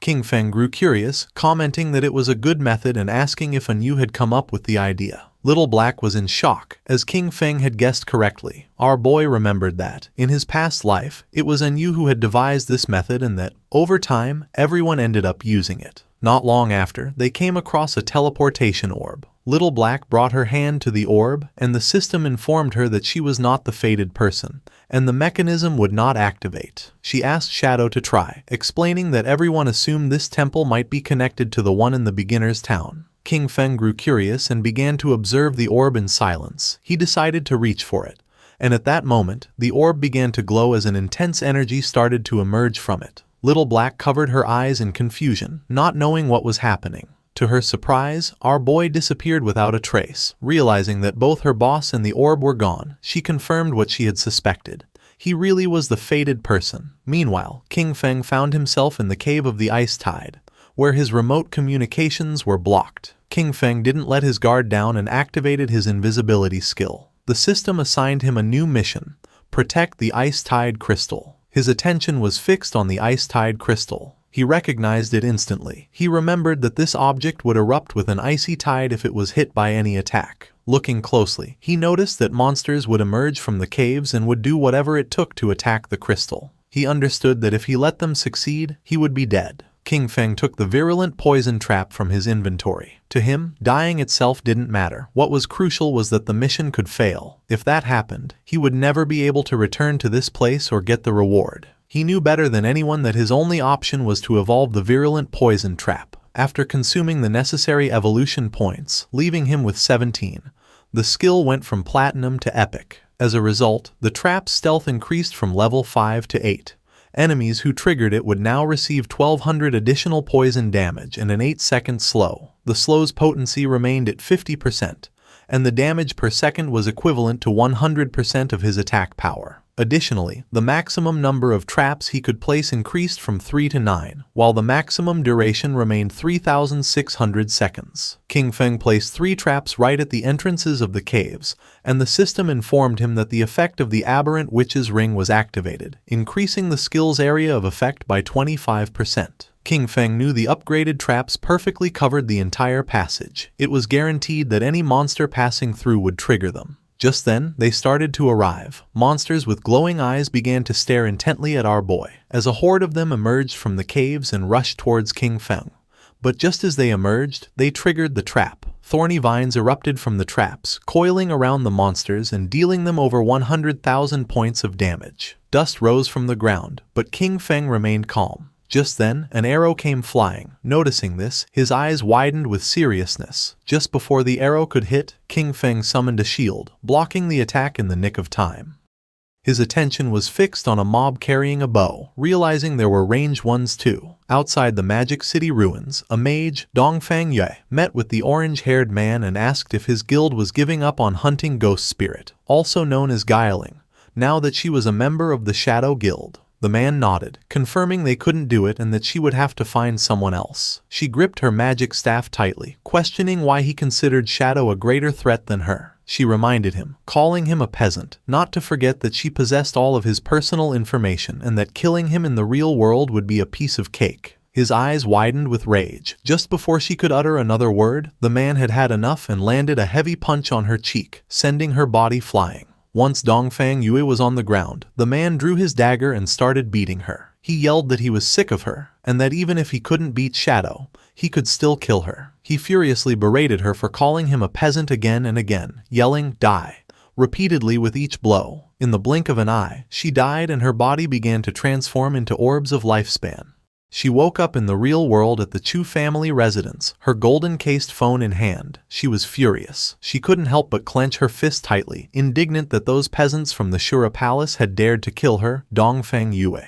King Feng grew curious, commenting that it was a good method and asking if Anu had come up with the idea. Little Black was in shock, as King Feng had guessed correctly. Our boy remembered that, in his past life, it was Anu who had devised this method and that, over time, everyone ended up using it. Not long after, they came across a teleportation orb. Little Black brought her hand to the orb, and the system informed her that she was not the fated person, and the mechanism would not activate. She asked Shadow to try, explaining that everyone assumed this temple might be connected to the one in the beginner's town. King Feng grew curious and began to observe the orb in silence. He decided to reach for it, and at that moment, the orb began to glow as an intense energy started to emerge from it. Little Black covered her eyes in confusion, not knowing what was happening. To her surprise, our boy disappeared without a trace. Realizing that both her boss and the orb were gone, she confirmed what she had suspected. He really was the fated person. Meanwhile, King Feng found himself in the cave of the Ice Tide, where his remote communications were blocked. King Feng didn't let his guard down and activated his invisibility skill. The system assigned him a new mission: protect the Ice Tide Crystal. His attention was fixed on the Ice Tide Crystal. He recognized it instantly. He remembered that this object would erupt with an icy tide if it was hit by any attack. Looking closely, he noticed that monsters would emerge from the caves and would do whatever it took to attack the crystal. He understood that if he let them succeed, he would be dead. King Feng took the virulent poison trap from his inventory. To him, dying itself didn't matter. What was crucial was that the mission could fail. If that happened, he would never be able to return to this place or get the reward. He knew better than anyone that his only option was to evolve the virulent poison trap. After consuming the necessary evolution points, leaving him with 17, the skill went from platinum to epic. As a result, the trap's stealth increased from level 5 to 8, Enemies who triggered it would now receive 1200 additional poison damage and an 8-second slow. The slow's potency remained at 50%, and the damage per second was equivalent to 100% of his attack power. Additionally, the maximum number of traps he could place increased from 3 to 9, while the maximum duration remained 3,600 seconds. King Feng placed 3 traps right at the entrances of the caves, and the system informed him that the effect of the Aberrant Witch's Ring was activated, increasing the skill's area of effect by 25%. King Feng knew the upgraded traps perfectly covered the entire passage. It was guaranteed that any monster passing through would trigger them. Just then, they started to arrive. Monsters with glowing eyes began to stare intently at our boy, as a horde of them emerged from the caves and rushed towards King Feng. But just as they emerged, they triggered the trap. Thorny vines erupted from the traps, coiling around the monsters and dealing them over 100,000 points of damage. Dust rose from the ground, but King Feng remained calm. Just then, an arrow came flying. Noticing this, his eyes widened with seriousness. Just before the arrow could hit, King Feng summoned a shield, blocking the attack in the nick of time. His attention was fixed on a mob carrying a bow, realizing there were ranged ones too. Outside the Magic City ruins, a mage, Dongfang Yue, met with the orange-haired man and asked if his guild was giving up on hunting Ghost Spirit, also known as Guiling, now that she was a member of the Shadow Guild. The man nodded, confirming they couldn't do it and that she would have to find someone else. She gripped her magic staff tightly, questioning why he considered Shadow a greater threat than her. She reminded him, calling him a peasant, not to forget that she possessed all of his personal information and that killing him in the real world would be a piece of cake. His eyes widened with rage. Just before she could utter another word, the man had had enough and landed a heavy punch on her cheek, sending her body flying. Once Dongfang Yue was on the ground, the man drew his dagger and started beating her. He yelled that he was sick of her, and that even if he couldn't beat Shadow, he could still kill her. He furiously berated her for calling him a peasant again and again, yelling, "Die!" repeatedly with each blow. In the blink of an eye, she died and her body began to transform into orbs of lifespan. She woke up in the real world at the Chu family residence, her golden-cased phone in hand. She was furious. She couldn't help but clench her fist tightly, indignant that those peasants from the Shura Palace had dared to kill her, Dongfang Yue.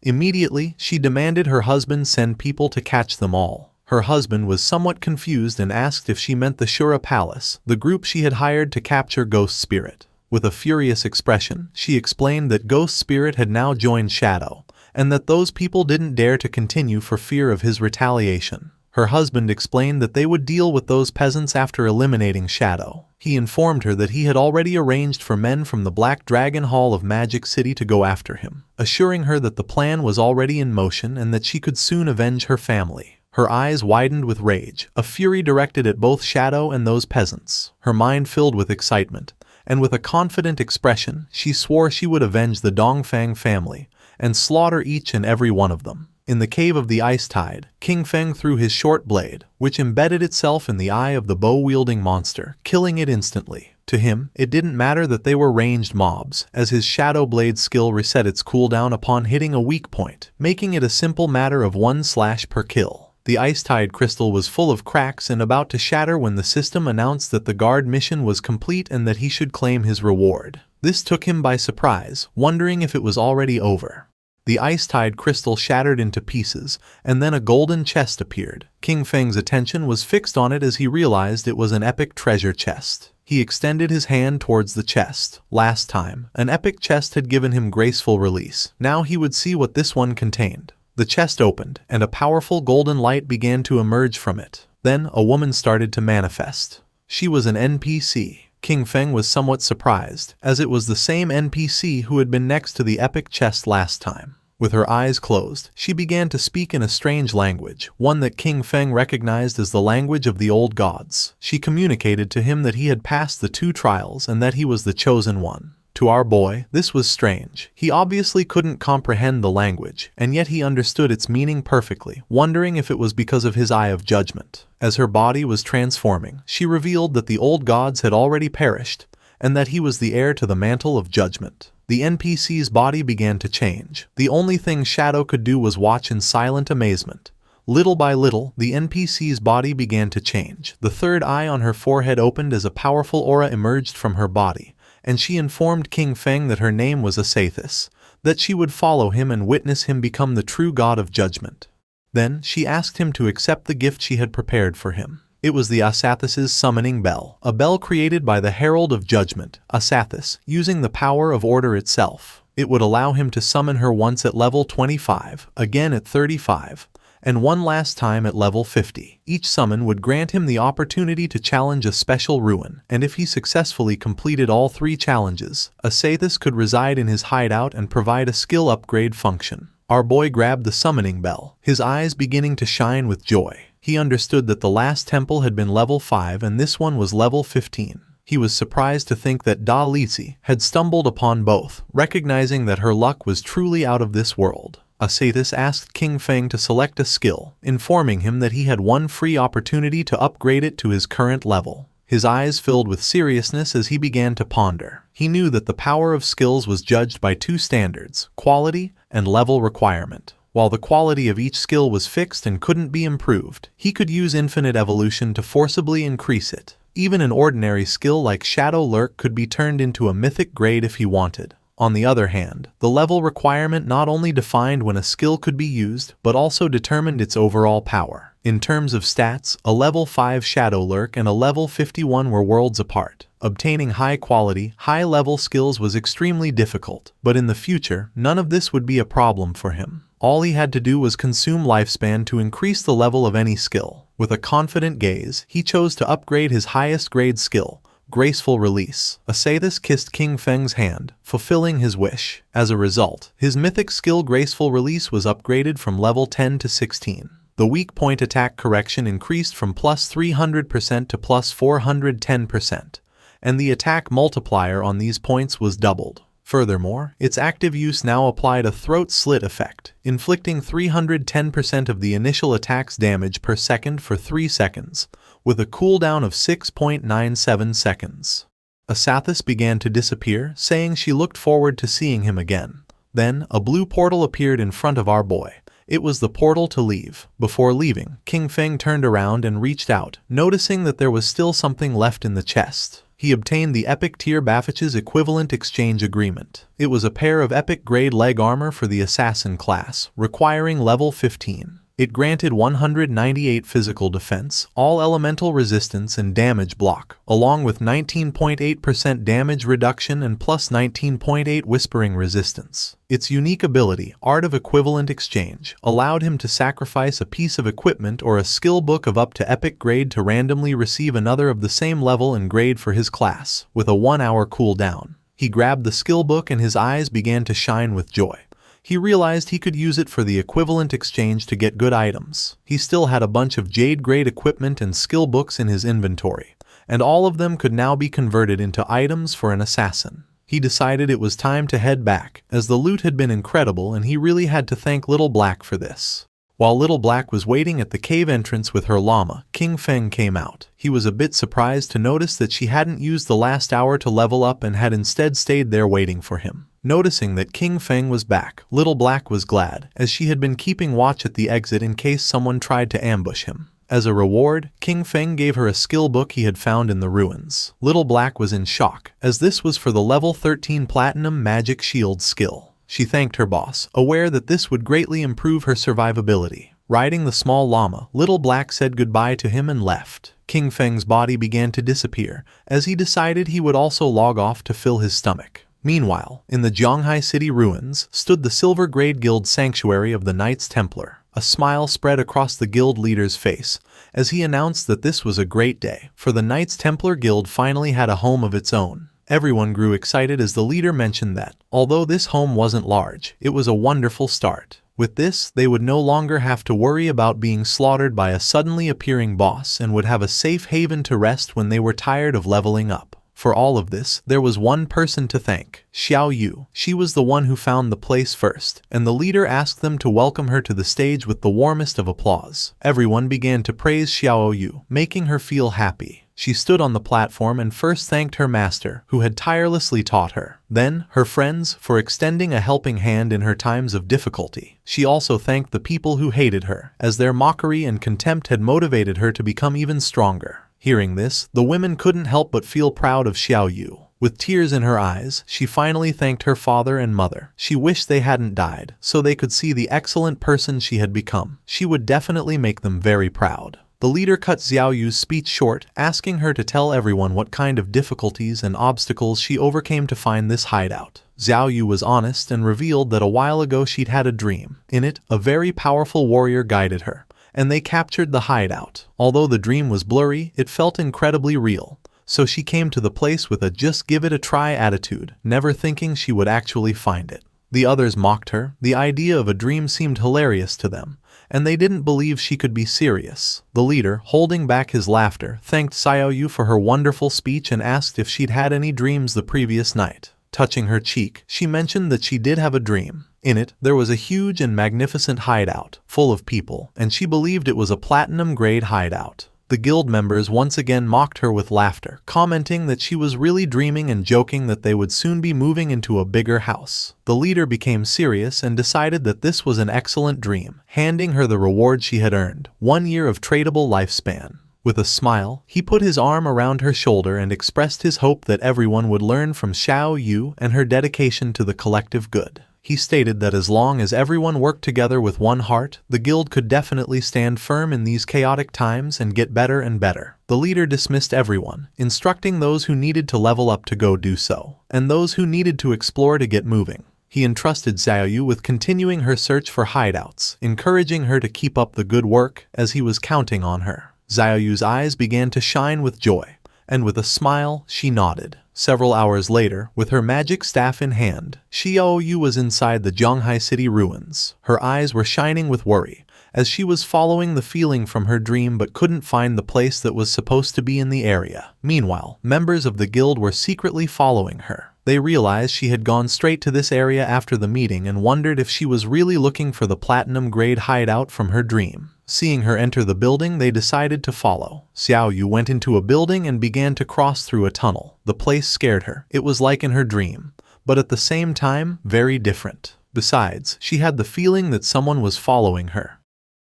Immediately, she demanded her husband send people to catch them all. Her husband was somewhat confused and asked if she meant the Shura Palace, the group she had hired to capture Ghost Spirit. With a furious expression, she explained that Ghost Spirit had now joined Shadow, and that those people didn't dare to continue for fear of his retaliation. Her husband explained that they would deal with those peasants after eliminating Shadow. He informed her that he had already arranged for men from the Black Dragon Hall of Magic City to go after him, assuring her that the plan was already in motion and that she could soon avenge her family. Her eyes widened with rage, a fury directed at both Shadow and those peasants. Her mind filled with excitement, and with a confident expression, she swore she would avenge the Dongfang family and slaughter each and every one of them. In the cave of the Ice Tide, King Feng threw his short blade, which embedded itself in the eye of the bow-wielding monster, killing it instantly. To him, it didn't matter that they were ranged mobs, as his Shadow Blade skill reset its cooldown upon hitting a weak point, making it a simple matter of 1 slash per kill. The Ice Tide crystal was full of cracks and about to shatter when the system announced that the guard mission was complete and that he should claim his reward. This took him by surprise, wondering if it was already over. The Ice Tide crystal shattered into pieces, and then a golden chest appeared. King Feng's attention was fixed on it as he realized it was an epic treasure chest. He extended his hand towards the chest. Last time, an epic chest had given him graceful release. Now he would see what this one contained. The chest opened, and a powerful golden light began to emerge from it. Then, a woman started to manifest. She was an NPC. King Feng was somewhat surprised, as it was the same NPC who had been next to the epic chest last time. With her eyes closed, she began to speak in a strange language, one that King Feng recognized as the language of the old gods. She communicated to him that he had passed the 2 trials and that he was the chosen one. To our boy, this was strange. He obviously couldn't comprehend the language, and yet he understood its meaning perfectly, wondering if it was because of his eye of judgment. As her body was transforming, she revealed that the old gods had already perished, and that he was the heir to the mantle of judgment. The NPC's body began to change. The only thing Shadow could do was watch in silent amazement. Little by little, the NPC's body began to change. The third eye on her forehead opened as a powerful aura emerged from her body, and she informed King Feng that her name was Asathis, that she would follow him and witness him become the true god of judgment. Then she asked him to accept the gift she had prepared for him. It was the Asathis' summoning bell, a bell created by the Herald of Judgment, Asathis, using the power of order itself. It would allow him to summon her once at level 25, again at 35, and one last time at level 50. Each summon would grant him the opportunity to challenge a special ruin, and if he successfully completed all 3 challenges, Asathis could reside in his hideout and provide a skill upgrade function. Our boy grabbed the summoning bell, his eyes beginning to shine with joy. He understood that the last temple had been level 5 and this one was level 15. He was surprised to think that Da Lisi had stumbled upon both, recognizing that her luck was truly out of this world. Asathis asked King Feng to select a skill, informing him that he had one free opportunity to upgrade it to his current level. His eyes filled with seriousness as he began to ponder. He knew that the power of skills was judged by 2 standards, quality and level requirement. While the quality of each skill was fixed and couldn't be improved, he could use infinite evolution to forcibly increase it. Even an ordinary skill like Shadow Lurk could be turned into a mythic grade if he wanted. On the other hand, the level requirement not only defined when a skill could be used, but also determined its overall power. In terms of stats, a level 5 Shadow Lurk and a level 51 were worlds apart. Obtaining high-quality, high-level skills was extremely difficult, but in the future, none of this would be a problem for him. All he had to do was consume lifespan to increase the level of any skill. With a confident gaze, he chose to upgrade his highest grade skill, Graceful Release. Asathis kissed King Feng's hand, fulfilling his wish. As a result, his mythic skill Graceful Release was upgraded from level 10 to 16. The weak point attack correction increased from plus 300% to plus 410%, and the attack multiplier on these points was doubled. Furthermore, its active use now applied a throat slit effect, inflicting 310% of the initial attack's damage per second for 3 seconds, with a cooldown of 6.97 seconds. Asathis began to disappear, saying she looked forward to seeing him again. Then, a blue portal appeared in front of our boy. It was the portal to leave. Before leaving, King Feng turned around and reached out, noticing that there was still something left in the chest. He obtained the Epic Tier Bafich's equivalent exchange agreement. It was a pair of epic grade leg armor for the assassin class, requiring level 15. It granted 198 physical defense, all elemental resistance and damage block, along with 19.8% damage reduction and plus 19.8 whispering resistance. Its unique ability, Art of Equivalent Exchange, allowed him to sacrifice a piece of equipment or a skill book of up to epic grade to randomly receive another of the same level and grade for his class, with a 1-hour cooldown. He grabbed the skill book and his eyes began to shine with joy. He realized he could use it for the equivalent exchange to get good items. He still had a bunch of Jade-grade equipment and skill books in his inventory, and all of them could now be converted into items for an assassin. He decided it was time to head back, as the loot had been incredible and he really had to thank Little Black for this. While Little Black was waiting at the cave entrance with her llama, King Feng came out. He was a bit surprised to notice that she hadn't used the last hour to level up and had instead stayed there waiting for him. Noticing that King Feng was back, Little Black was glad, as she had been keeping watch at the exit in case someone tried to ambush him. As a reward, King Feng gave her a skill book he had found in the ruins. Little Black was in shock, as this was for the level 13 Platinum Magic Shield skill. She thanked her boss, aware that this would greatly improve her survivability. Riding the small llama, Little Black said goodbye to him and left. King Feng's body began to disappear, as he decided he would also log off to fill his stomach. Meanwhile, in the Zhonghai City ruins, stood the Silver Grade Guild sanctuary of the Knights Templar. A smile spread across the guild leader's face, as he announced that this was a great day, for the Knights Templar Guild finally had a home of its own. Everyone grew excited as the leader mentioned that, although this home wasn't large, it was a wonderful start. With this, they would no longer have to worry about being slaughtered by a suddenly appearing boss and would have a safe haven to rest when they were tired of leveling up. For all of this, there was one person to thank, Xiao Yu. She was the one who found the place first, and the leader asked them to welcome her to the stage with the warmest of applause. Everyone began to praise Xiao Yu, making her feel happy. She stood on the platform and first thanked her master, who had tirelessly taught her. Then, her friends, for extending a helping hand in her times of difficulty. She also thanked the people who hated her, as their mockery and contempt had motivated her to become even stronger. Hearing this, the women couldn't help but feel proud of Xiao Yu. With tears in her eyes, she finally thanked her father and mother. She wished they hadn't died, so they could see the excellent person she had become. She would definitely make them very proud. The leader cut Xiao Yu's speech short, asking her to tell everyone what kind of difficulties and obstacles she overcame to find this hideout. Xiao Yu was honest and revealed that a while ago she'd had a dream. In it, a very powerful warrior guided her, and they captured the hideout. Although the dream was blurry, it felt incredibly real. So she came to the place with a just give it a try attitude, never thinking she would actually find it. The others mocked her. The idea of a dream seemed hilarious to them, and they didn't believe she could be serious. The leader, holding back his laughter, thanked Xiao Yu for her wonderful speech and asked if she'd had any dreams the previous night. Touching her cheek, she mentioned that she did have a dream. In it, there was a huge and magnificent hideout, full of people, and she believed it was a platinum-grade hideout. The guild members once again mocked her with laughter, commenting that she was really dreaming and joking that they would soon be moving into a bigger house. The leader became serious and decided that this was an excellent dream, handing her the reward she had earned, 1 year of tradable lifespan. With a smile, he put his arm around her shoulder and expressed his hope that everyone would learn from Xiao Yu and her dedication to the collective good. He stated that as long as everyone worked together with one heart, the guild could definitely stand firm in these chaotic times and get better and better. The leader dismissed everyone, instructing those who needed to level up to go do so, and those who needed to explore to get moving. He entrusted Xiao Yu with continuing her search for hideouts, encouraging her to keep up the good work as he was counting on her. Xiao Yu's eyes began to shine with joy, and with a smile, she nodded. Several hours later, with her magic staff in hand, Xiao Yu was inside the Zhonghai city ruins. Her eyes were shining with worry, as she was following the feeling from her dream but couldn't find the place that was supposed to be in the area. Meanwhile, members of the guild were secretly following her. They realized she had gone straight to this area after the meeting and wondered if she was really looking for the platinum-grade hideout from her dream. Seeing her enter the building, they decided to follow. Xiao Yu went into a building and began to cross through a tunnel. The place scared her. It was like in her dream, but at the same time, very different. Besides, she had the feeling that someone was following her.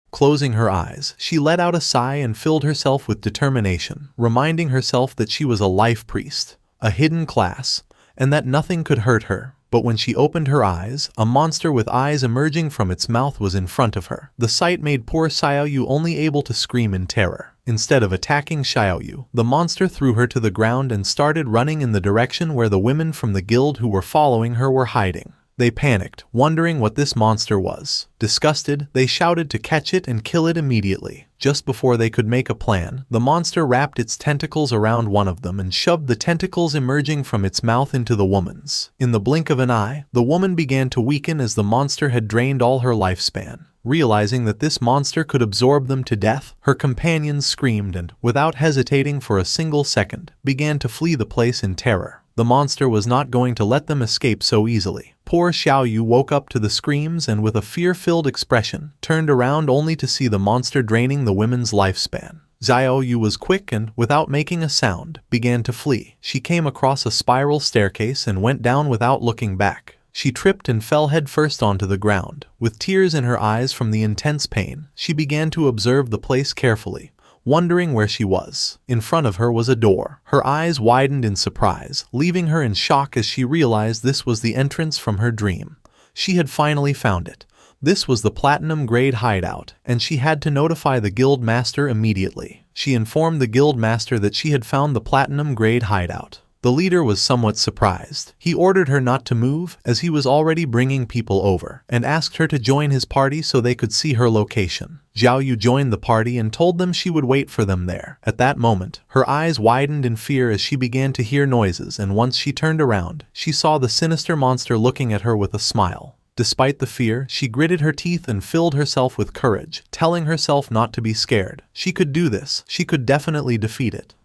Closing her eyes, she let out a sigh and filled herself with determination, reminding herself that she was a life priest, a hidden class, and that nothing could hurt her. But when she opened her eyes, a monster with eyes emerging from its mouth was in front of her. The sight made poor Xiao Yu only able to scream in terror. Instead of attacking Xiao Yu, the monster threw her to the ground and started running in the direction where the women from the guild who were following her were hiding. They panicked, wondering what this monster was. Disgusted, they shouted to catch it and kill it immediately. Just before they could make a plan, the monster wrapped its tentacles around one of them and shoved the tentacles emerging from its mouth into the woman's. In the blink of an eye, the woman began to weaken as the monster had drained all her lifespan. Realizing that this monster could absorb them to death, her companions screamed and, without hesitating for a single second, began to flee the place in terror. The monster was not going to let them escape so easily. Poor Xiao Yu woke up to the screams and with a fear-filled expression, turned around only to see the monster draining the women's lifespan. Xiao Yu was quick and, without making a sound, began to flee. She came across a spiral staircase and went down without looking back. She tripped and fell headfirst onto the ground. With tears in her eyes from the intense pain, she began to observe the place carefully, wondering where she was. In front of her was a door. Her eyes widened in surprise, leaving her in shock as she realized this was the entrance from her dream. She had finally found it. This was the platinum-grade hideout, and she had to notify the guild master immediately. She informed the guild master that she had found the platinum-grade hideout. The leader was somewhat surprised. He ordered her not to move, as he was already bringing people over, and asked her to join his party so they could see her location. Xiao Yu joined the party and told them she would wait for them there. At that moment, her eyes widened in fear as she began to hear noises, and once she turned around, she saw the sinister monster looking at her with a smile. Despite the fear, she gritted her teeth and filled herself with courage, telling herself not to be scared. She could do this. She could definitely defeat it.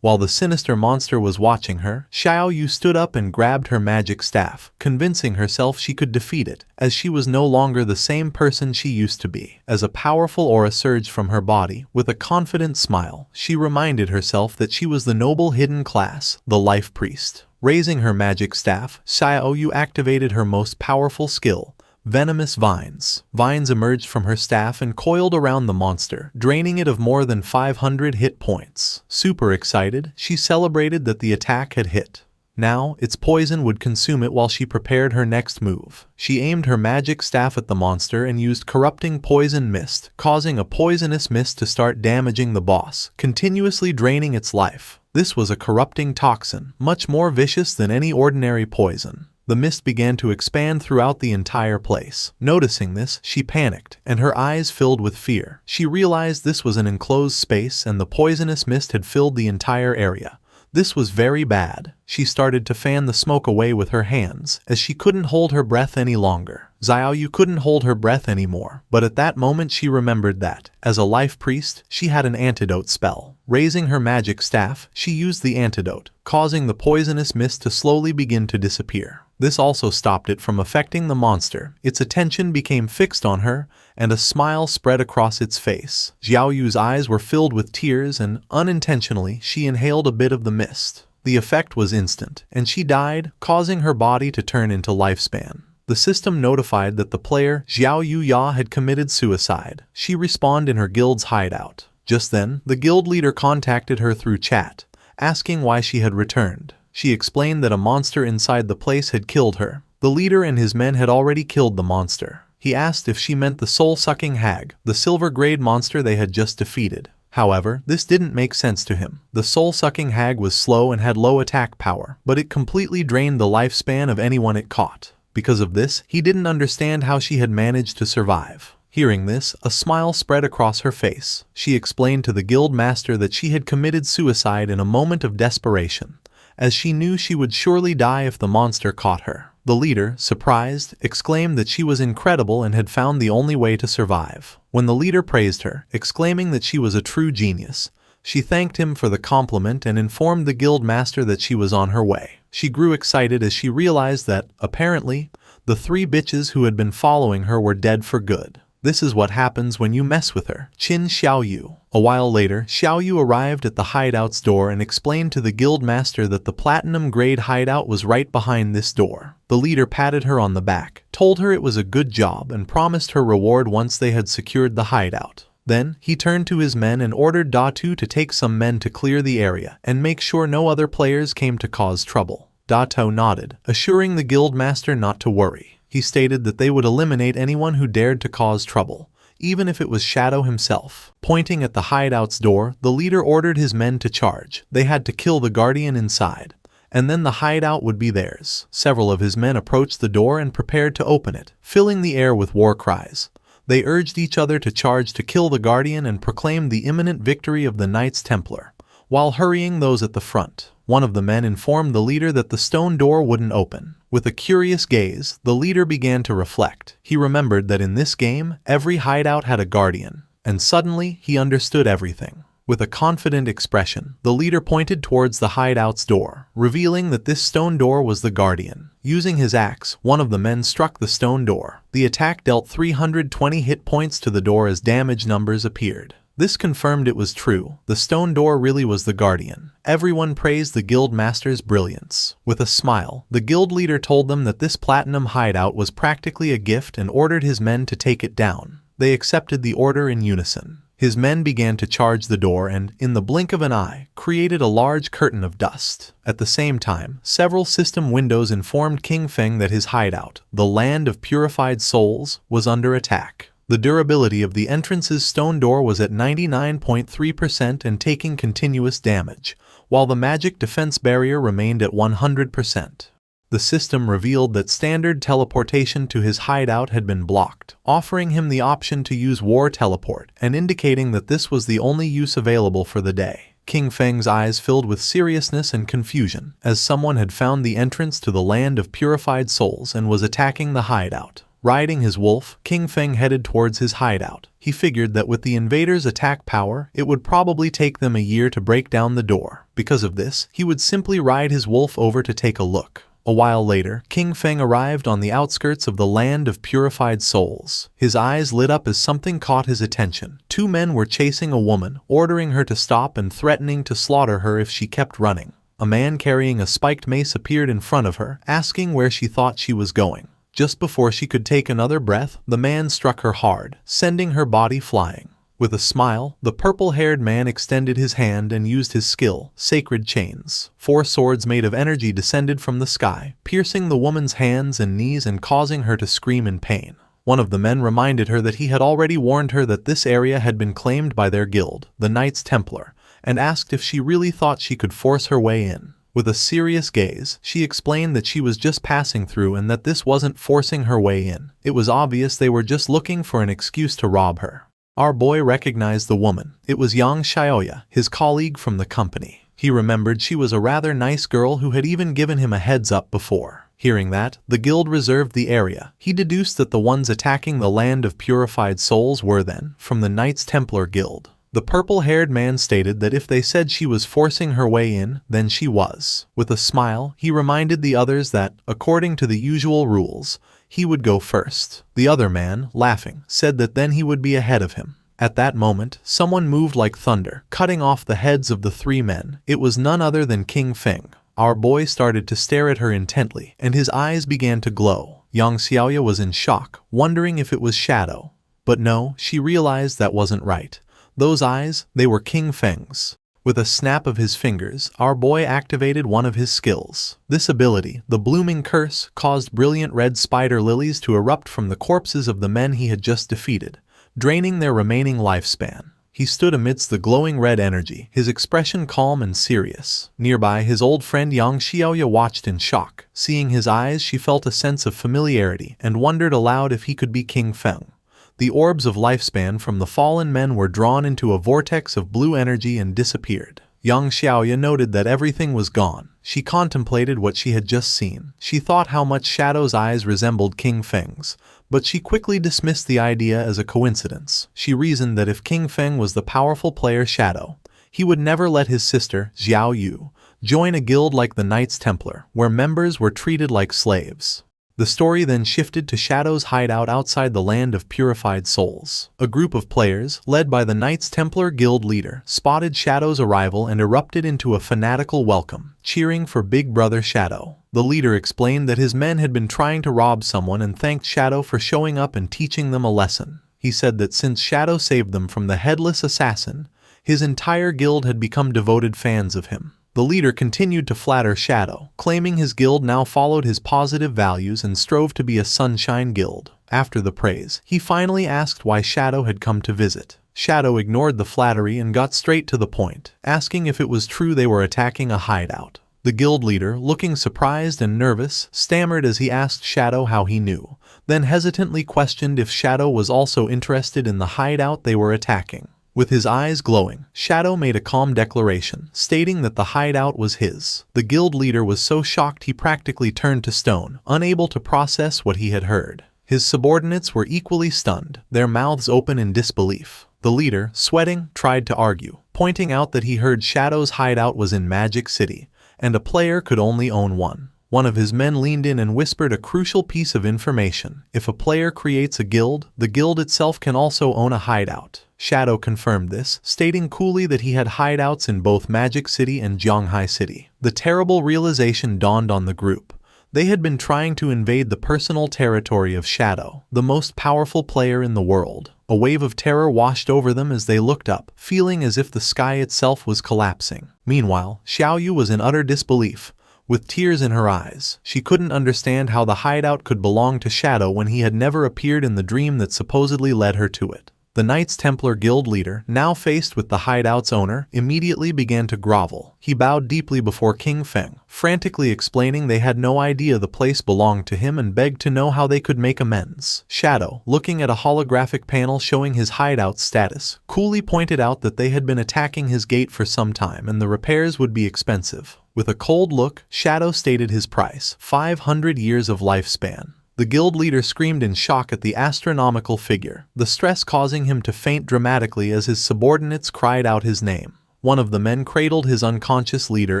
While the sinister monster was watching her, Xiao Yu stood up and grabbed her magic staff, convincing herself she could defeat it, as she was no longer the same person she used to be. As a powerful aura surged from her body, with a confident smile, she reminded herself that she was the noble hidden class, the life priest. Raising her magic staff, Xiao Yu activated her most powerful skill, venomous vines. Vines emerged from her staff and coiled around the monster, draining it of more than 500 hit points. Super excited, she celebrated that the attack had hit. Now, its poison would consume it while she prepared her next move. She aimed her magic staff at the monster and used corrupting poison mist, causing a poisonous mist to start damaging the boss, continuously draining its life. This was a corrupting toxin, much more vicious than any ordinary poison. The mist began to expand throughout the entire place. Noticing this, she panicked, and her eyes filled with fear. She realized this was an enclosed space and the poisonous mist had filled the entire area. This was very bad. She started to fan the smoke away with her hands, as she couldn't hold her breath any longer. Xiaoyu couldn't hold her breath anymore, but at that moment she remembered that, as a life priest, she had an antidote spell. Raising her magic staff, she used the antidote, causing the poisonous mist to slowly begin to disappear. This also stopped it from affecting the monster. Its attention became fixed on her, and a smile spread across its face. Xiaoyu's eyes were filled with tears and, unintentionally, she inhaled a bit of the mist. The effect was instant, and she died, causing her body to turn into lifespan. The system notified that the player, Xiaoyu Ya, had committed suicide. She respawned in her guild's hideout. Just then, the guild leader contacted her through chat, asking why she had returned. She explained that a monster inside the place had killed her. The leader and his men had already killed the monster. He asked if she meant the soul-sucking hag, the silver-grade monster they had just defeated. However, this didn't make sense to him. The soul-sucking hag was slow and had low attack power, but it completely drained the lifespan of anyone it caught. Because of this, he didn't understand how she had managed to survive. Hearing this, a smile spread across her face. She explained to the guild master that she had committed suicide in a moment of desperation, as she knew she would surely die if the monster caught her. The leader, surprised, exclaimed that she was incredible and had found the only way to survive. When the leader praised her, exclaiming that she was a true genius, she thanked him for the compliment and informed the guild master that she was on her way. She grew excited as she realized that, apparently, the 3 bitches who had been following her were dead for good. This is what happens when you mess with her. Qin Xiaoyu. A while later, Xiaoyu arrived at the hideout's door and explained to the guild master that the platinum-grade hideout was right behind this door. The leader patted her on the back, told her it was a good job, and promised her reward once they had secured the hideout. Then, he turned to his men and ordered Datu to take some men to clear the area and make sure no other players came to cause trouble. Datu nodded, assuring the guild master not to worry. He stated that they would eliminate anyone who dared to cause trouble, even if it was Shadow himself. Pointing at the hideout's door, the leader ordered his men to charge. They had to kill the guardian inside, and then the hideout would be theirs. Several of his men approached the door and prepared to open it, filling the air with war cries. They urged each other to charge to kill the guardian and proclaimed the imminent victory of the Knights Templar, while hurrying those at the front. One of the men informed the leader that the stone door wouldn't open. With a curious gaze, the leader began to reflect. He remembered that in this game, every hideout had a guardian, and suddenly he understood everything. With a confident expression, the leader pointed towards the hideout's door, revealing that this stone door was the guardian. Using his axe, one of the men struck the stone door. The attack dealt 320 hit points to the door as damage numbers appeared. This confirmed it was true. The stone door really was the guardian. Everyone praised the guild master's brilliance. With a smile, the guild leader told them that this platinum hideout was practically a gift and ordered his men to take it down. They accepted the order in unison. His men began to charge the door and, in the blink of an eye, created a large curtain of dust. At the same time, several system windows informed King Feng that his hideout, the land of purified souls, was under attack. The durability of the entrance's stone door was at 99.3% and taking continuous damage, while the magic defense barrier remained at 100%. The system revealed that standard teleportation to his hideout had been blocked, offering him the option to use war teleport and indicating that this was the only use available for the day. King Feng's eyes filled with seriousness and confusion, as someone had found the entrance to the land of purified souls and was attacking the hideout. Riding his wolf, King Feng headed towards his hideout. He figured that with the invaders' attack power, it would probably take them a year to break down the door. Because of this, he would simply ride his wolf over to take a look. A while later, King Feng arrived on the outskirts of the land of purified souls. His eyes lit up as something caught his attention. 2 men were chasing a woman, ordering her to stop and threatening to slaughter her if she kept running. A man carrying a spiked mace appeared in front of her, asking where she thought she was going. Just before she could take another breath, the man struck her hard, sending her body flying. With a smile, the purple-haired man extended his hand and used his skill, Sacred Chains. 4 swords made of energy descended from the sky, piercing the woman's hands and knees and causing her to scream in pain. One of the men reminded her that he had already warned her that this area had been claimed by their guild, the Knights Templar, and asked if she really thought she could force her way in. With a serious gaze, she explained that she was just passing through and that this wasn't forcing her way in. It was obvious they were just looking for an excuse to rob her. Our boy recognized the woman. It was Yang Xiaoya, his colleague from the company. He remembered she was a rather nice girl who had even given him a heads up before. Hearing that, the guild reserved the area. He deduced that the ones attacking the land of purified souls were then from the Knights Templar Guild. The purple-haired man stated that if they said she was forcing her way in, then she was. With a smile, he reminded the others that, according to the usual rules, he would go first. The other man, laughing, said that then he would be ahead of him. At that moment, someone moved like thunder, cutting off the heads of the 3 men. It was none other than King Feng. Our boy started to stare at her intently, and his eyes began to glow. Yang Xiaoya was in shock, wondering if it was Shadow. But no, she realized that wasn't right. Those eyes, they were King Feng's. With a snap of his fingers, our boy activated one of his skills. This ability, the Blooming Curse, caused brilliant red spider lilies to erupt from the corpses of the men he had just defeated, draining their remaining lifespan. He stood amidst the glowing red energy, his expression calm and serious. Nearby, his old friend Yang Xiaoya watched in shock. Seeing his eyes, she felt a sense of familiarity and wondered aloud if he could be King Feng. The orbs of lifespan from the fallen men were drawn into a vortex of blue energy and disappeared. Yang Xiaoya noted that everything was gone. She contemplated what she had just seen. She thought how much Shadow's eyes resembled King Feng's, but she quickly dismissed the idea as a coincidence. She reasoned that if King Feng was the powerful player Shadow, he would never let his sister, Xiao Yu, join a guild like the Knights Templar, where members were treated like slaves. The story then shifted to Shadow's hideout outside the land of purified souls. A group of players, led by the Knights Templar Guild leader, spotted Shadow's arrival and erupted into a fanatical welcome, cheering for Big Brother Shadow. The leader explained that his men had been trying to rob someone and thanked Shadow for showing up and teaching them a lesson. He said that since Shadow saved them from the headless assassin, his entire guild had become devoted fans of him. The leader continued to flatter Shadow, claiming his guild now followed his positive values and strove to be a sunshine guild. After the praise, he finally asked why Shadow had come to visit. Shadow ignored the flattery and got straight to the point, asking if it was true they were attacking a hideout. The guild leader, looking surprised and nervous, stammered as he asked Shadow how he knew, then hesitantly questioned if Shadow was also interested in the hideout they were attacking. With his eyes glowing, Shadow made a calm declaration, stating that the hideout was his. The guild leader was so shocked he practically turned to stone, unable to process what he had heard. His subordinates were equally stunned, their mouths open in disbelief. The leader, sweating, tried to argue, pointing out that he heard Shadow's hideout was in Magic City, and a player could only own one. One of his men leaned in and whispered a crucial piece of information. If a player creates a guild, the guild itself can also own a hideout. Shadow confirmed this, stating coolly that he had hideouts in both Magic City and Zhonghai City. The terrible realization dawned on the group. They had been trying to invade the personal territory of Shadow, the most powerful player in the world. A wave of terror washed over them as they looked up, feeling as if the sky itself was collapsing. Meanwhile, Xiao Yu was in utter disbelief. With tears in her eyes, she couldn't understand how the hideout could belong to Shadow when he had never appeared in the dream that supposedly led her to it. The Knights Templar Guild leader, now faced with the hideout's owner, immediately began to grovel. He bowed deeply before King Feng, frantically explaining they had no idea the place belonged to him and begged to know how they could make amends. Shadow, looking at a holographic panel showing his hideout status, coolly pointed out that they had been attacking his gate for some time and the repairs would be expensive. With a cold look, Shadow stated his price, 500 years of lifespan. The guild leader screamed in shock at the astronomical figure, the stress causing him to faint dramatically as his subordinates cried out his name. One of the men cradled his unconscious leader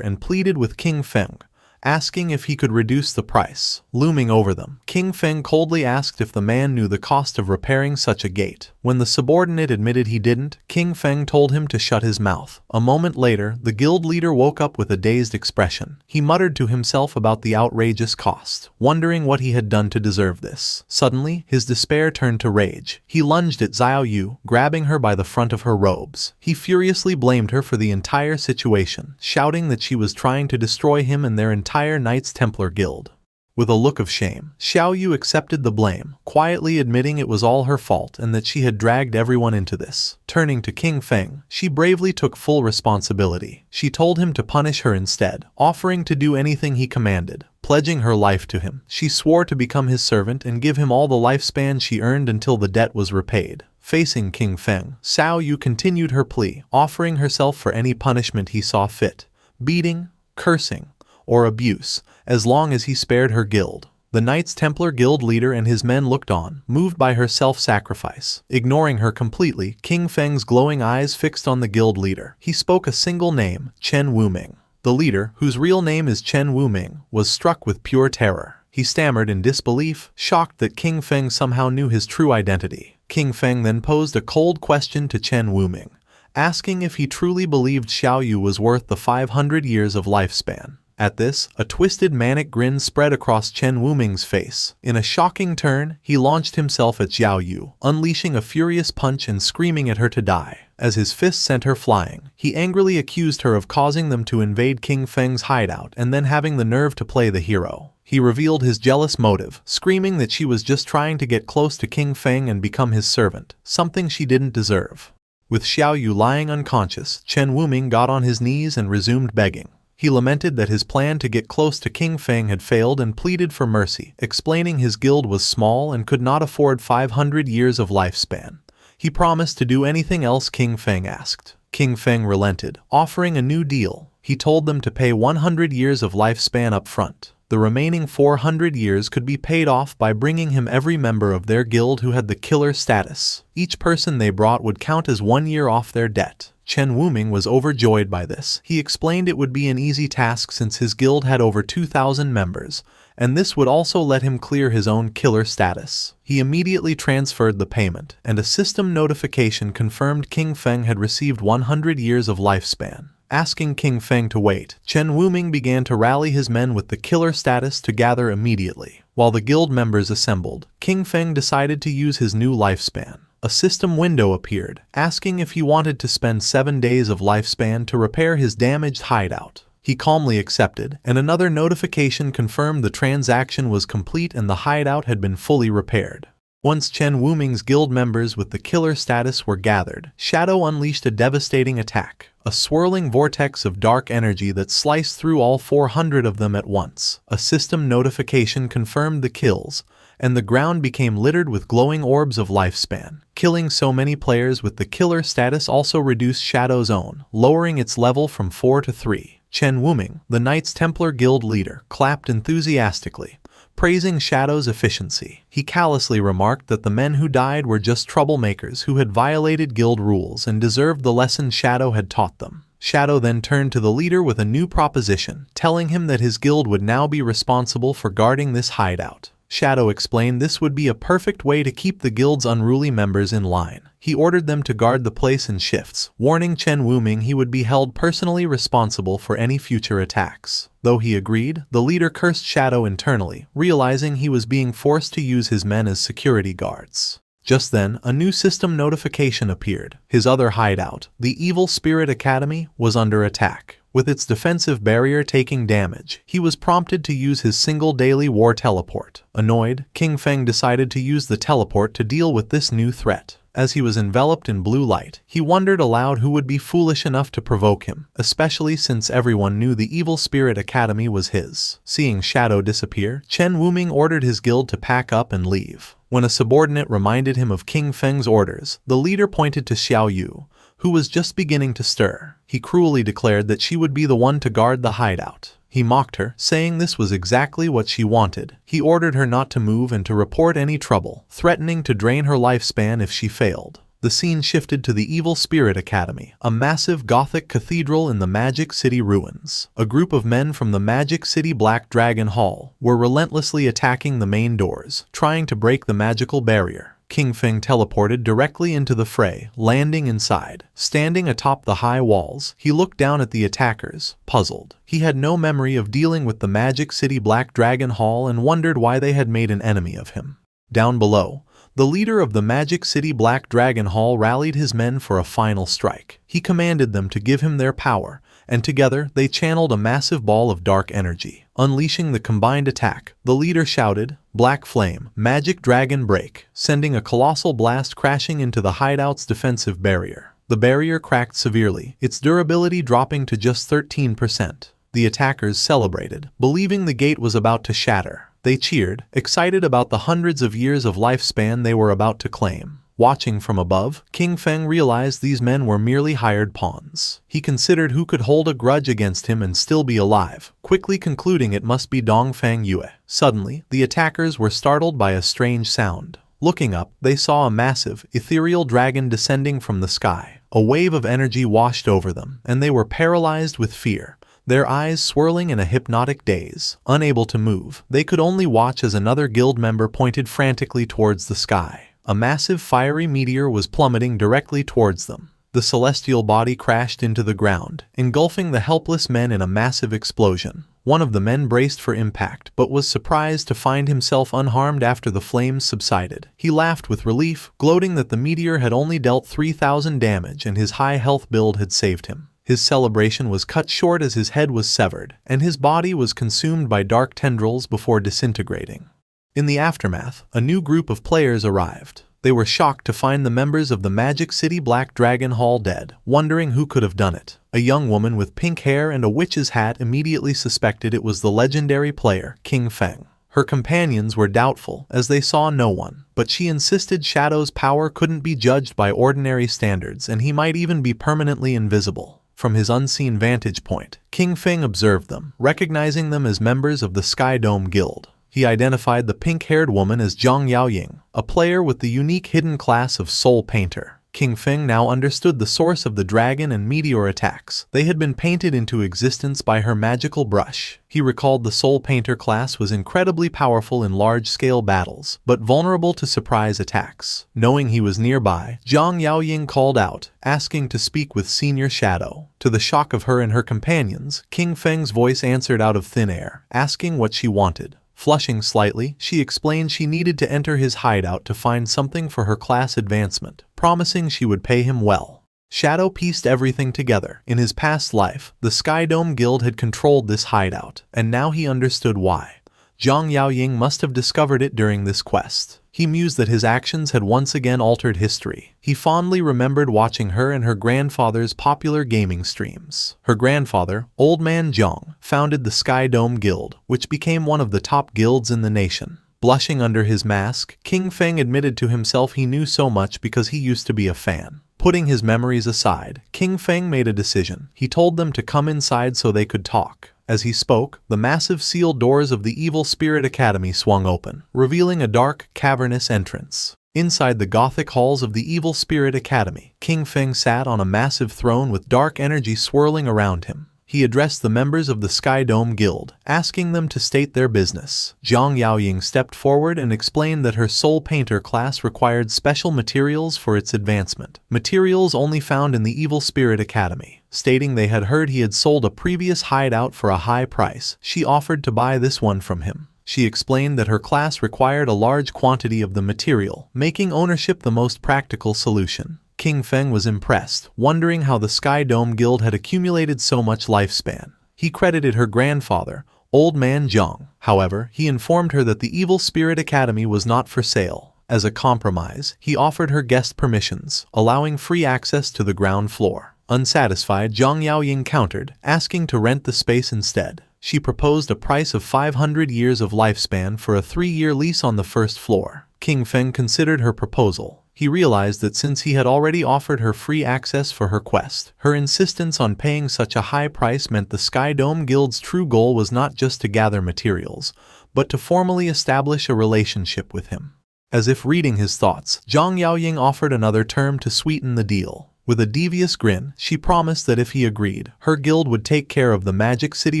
and pleaded with King Feng, asking if he could reduce the price. Looming over them, King Feng coldly asked if the man knew the cost of repairing such a gate. When the subordinate admitted he didn't, King Feng told him to shut his mouth. A moment later, the guild leader woke up with a dazed expression. He muttered to himself about the outrageous cost, wondering what he had done to deserve this. Suddenly, his despair turned to rage. He lunged at Xiao Yu, grabbing her by the front of her robes. He furiously blamed her for the entire situation, shouting that she was trying to destroy him and their entire Knights Templar Guild. With a look of shame, Xiao Yu accepted the blame, quietly admitting it was all her fault and that she had dragged everyone into this. Turning to King Feng, she bravely took full responsibility. She told him to punish her instead, offering to do anything he commanded. Pledging her life to him, she swore to become his servant and give him all the lifespan she earned until the debt was repaid. Facing King Feng, Xiao Yu continued her plea, offering herself for any punishment he saw fit. Beating, cursing, or abuse, as long as he spared her guild. The Knights Templar Guild leader and his men looked on, moved by her self-sacrifice. Ignoring her completely, King Feng's glowing eyes fixed on the guild leader. He spoke a single name, Chen Wuming. The leader, whose real name is Chen Wuming, was struck with pure terror. He stammered in disbelief, shocked that King Feng somehow knew his true identity. King Feng then posed a cold question to Chen Wuming, asking if he truly believed Xiao Yu was worth the 500 years of lifespan. At this, a twisted manic grin spread across Chen Wuming's face. In a shocking turn, he launched himself at Xiao Yu, unleashing a furious punch and screaming at her to die. As his fist sent her flying, he angrily accused her of causing them to invade King Feng's hideout and then having the nerve to play the hero. He revealed his jealous motive, screaming that she was just trying to get close to King Feng and become his servant, something she didn't deserve. With Xiao Yu lying unconscious, Chen Wuming got on his knees and resumed begging. He lamented that his plan to get close to King Feng had failed and pleaded for mercy, explaining his guild was small and could not afford 500 years of lifespan. He promised to do anything else King Feng asked. King Feng relented, offering a new deal. He told them to pay 100 years of lifespan up front. The remaining 400 years could be paid off by bringing him every member of their guild who had the killer status. Each person they brought would count as 1 year off their debt. Chen Wuming was overjoyed by this. He explained it would be an easy task since his guild had over 2,000 members, and this would also let him clear his own killer status. He immediately transferred the payment, and a system notification confirmed King Feng had received 100 years of lifespan. Asking King Feng to wait, Chen Wuming began to rally his men with the killer status to gather immediately. While the guild members assembled, King Feng decided to use his new lifespan. A system window appeared, asking if he wanted to spend 7 days of lifespan to repair his damaged hideout. He calmly accepted, and another notification confirmed the transaction was complete and the hideout had been fully repaired. Once Chen Wuming's guild members with the killer status were gathered, Shadow unleashed a devastating attack, a swirling vortex of dark energy that sliced through all 400 of them at once. A system notification confirmed the kills, and the ground became littered with glowing orbs of lifespan. Killing so many players with the killer status also reduced Shadow's own, lowering its level from 4 to 3. Chen Wuming, the Knights Templar Guild leader, clapped enthusiastically, praising Shadow's efficiency. He callously remarked that the men who died were just troublemakers who had violated guild rules and deserved the lesson Shadow had taught them. Shadow then turned to the leader with a new proposition, telling him that his guild would now be responsible for guarding this hideout. Shadow explained this would be a perfect way to keep the guild's unruly members in line. He ordered them to guard the place in shifts, warning Chen Wuming he would be held personally responsible for any future attacks. Though he agreed, the leader cursed Shadow internally, realizing he was being forced to use his men as security guards. Just then, a new system notification appeared. His other hideout, the Evil Spirit Academy, was under attack. With its defensive barrier taking damage, he was prompted to use his single daily war teleport. Annoyed, King Feng decided to use the teleport to deal with this new threat. As he was enveloped in blue light, he wondered aloud who would be foolish enough to provoke him, especially since everyone knew the Evil Spirit Academy was his. Seeing Shadow disappear, Chen Wuming ordered his guild to pack up and leave. When a subordinate reminded him of King Feng's orders, the leader pointed to Xiao Yu, who was just beginning to stir. He cruelly declared that she would be the one to guard the hideout. He mocked her, saying this was exactly what she wanted. He ordered her not to move and to report any trouble, threatening to drain her lifespan if she failed. The scene shifted to the Evil Spirit Academy, a massive Gothic cathedral in the Magic City ruins. A group of men from the Magic City Black Dragon Hall were relentlessly attacking the main doors, trying to break the magical barrier. King Feng teleported directly into the fray, landing inside. Standing atop the high walls, he looked down at the attackers, puzzled. He had no memory of dealing with the Magic City Black Dragon Hall and wondered why they had made an enemy of him. Down below, the leader of the Magic City Black Dragon Hall rallied his men for a final strike. He commanded them to give him their power, and together they channeled a massive ball of dark energy. Unleashing the combined attack, the leader shouted, "Black Flame, Magic Dragon Break," sending a colossal blast crashing into the hideout's defensive barrier. The barrier cracked severely, its durability dropping to just 13%. The attackers celebrated, believing the gate was about to shatter. They cheered, excited about the hundreds of years of lifespan they were about to claim. Watching from above, King Feng realized these men were merely hired pawns. He considered who could hold a grudge against him and still be alive, quickly concluding it must be Dongfang Yue. Suddenly, the attackers were startled by a strange sound. Looking up, they saw a massive, ethereal dragon descending from the sky. A wave of energy washed over them, and they were paralyzed with fear. Their eyes swirling in a hypnotic daze. Unable to move, they could only watch as another guild member pointed frantically towards the sky. A massive fiery meteor was plummeting directly towards them. The celestial body crashed into the ground, engulfing the helpless men in a massive explosion. One of the men braced for impact, but was surprised to find himself unharmed after the flames subsided. He laughed with relief, gloating that the meteor had only dealt 3,000 damage and his high health build had saved him. His celebration was cut short as his head was severed, and his body was consumed by dark tendrils before disintegrating. In the aftermath, a new group of players arrived. They were shocked to find the members of the Magic City Black Dragon Hall dead, wondering who could have done it. A young woman with pink hair and a witch's hat immediately suspected it was the legendary player, King Feng. Her companions were doubtful, as they saw no one, but she insisted Shadow's power couldn't be judged by ordinary standards and he might even be permanently invisible. From his unseen vantage point, King Feng observed them, recognizing them as members of the Sky Dome Guild. He identified the pink-haired woman as Zhang Yaoying, a player with the unique hidden class of Soul Painter. King Feng now understood the source of the dragon and meteor attacks. They had been painted into existence by her magical brush. He recalled the Soul Painter class was incredibly powerful in large-scale battles, but vulnerable to surprise attacks. Knowing he was nearby, Zhang Yaoying called out, asking to speak with Senior Shadow. To the shock of her and her companions, King Feng's voice answered out of thin air, asking what she wanted. Flushing slightly, she explained she needed to enter his hideout to find something for her class advancement, promising she would pay him well. Shadow pieced everything together. In his past life, the Sky Dome Guild had controlled this hideout, and now he understood why. Zhang Yaoying must have discovered it during this quest. He mused that his actions had once again altered history. He fondly remembered watching her and her grandfather's popular gaming streams. Her grandfather, Old Man Zhang, founded the Sky Dome Guild, which became one of the top guilds in the nation. Blushing under his mask, King Feng admitted to himself he knew so much because he used to be a fan. Putting his memories aside, King Feng made a decision. He told them to come inside so they could talk. As he spoke, the massive sealed doors of the Evil Spirit Academy swung open, revealing a dark, cavernous entrance. Inside the Gothic halls of the Evil Spirit Academy, King Feng sat on a massive throne with dark energy swirling around him. He addressed the members of the Sky Dome Guild, asking them to state their business. Zhang Yaoying stepped forward and explained that her Soul Painter class required special materials for its advancement, materials only found in the Evil Spirit Academy. Stating they had heard he had sold a previous hideout for a high price, she offered to buy this one from him. She explained that her class required a large quantity of the material, making ownership the most practical solution. King Feng was impressed, wondering how the Sky Dome Guild had accumulated so much lifespan. He credited her grandfather, Old Man Zhang. However, he informed her that the Evil Spirit Academy was not for sale. As a compromise, he offered her guest permissions, allowing free access to the ground floor. Unsatisfied, Zhang Yaoying countered, asking to rent the space instead. She proposed a price of 500 years of lifespan for a 3-year lease on the first floor. King Feng considered her proposal. He realized that since he had already offered her free access for her quest, her insistence on paying such a high price meant the Sky Dome Guild's true goal was not just to gather materials, but to formally establish a relationship with him. As if reading his thoughts, Zhang Yaoying offered another term to sweeten the deal. With a devious grin, she promised that if he agreed, her guild would take care of the Magic City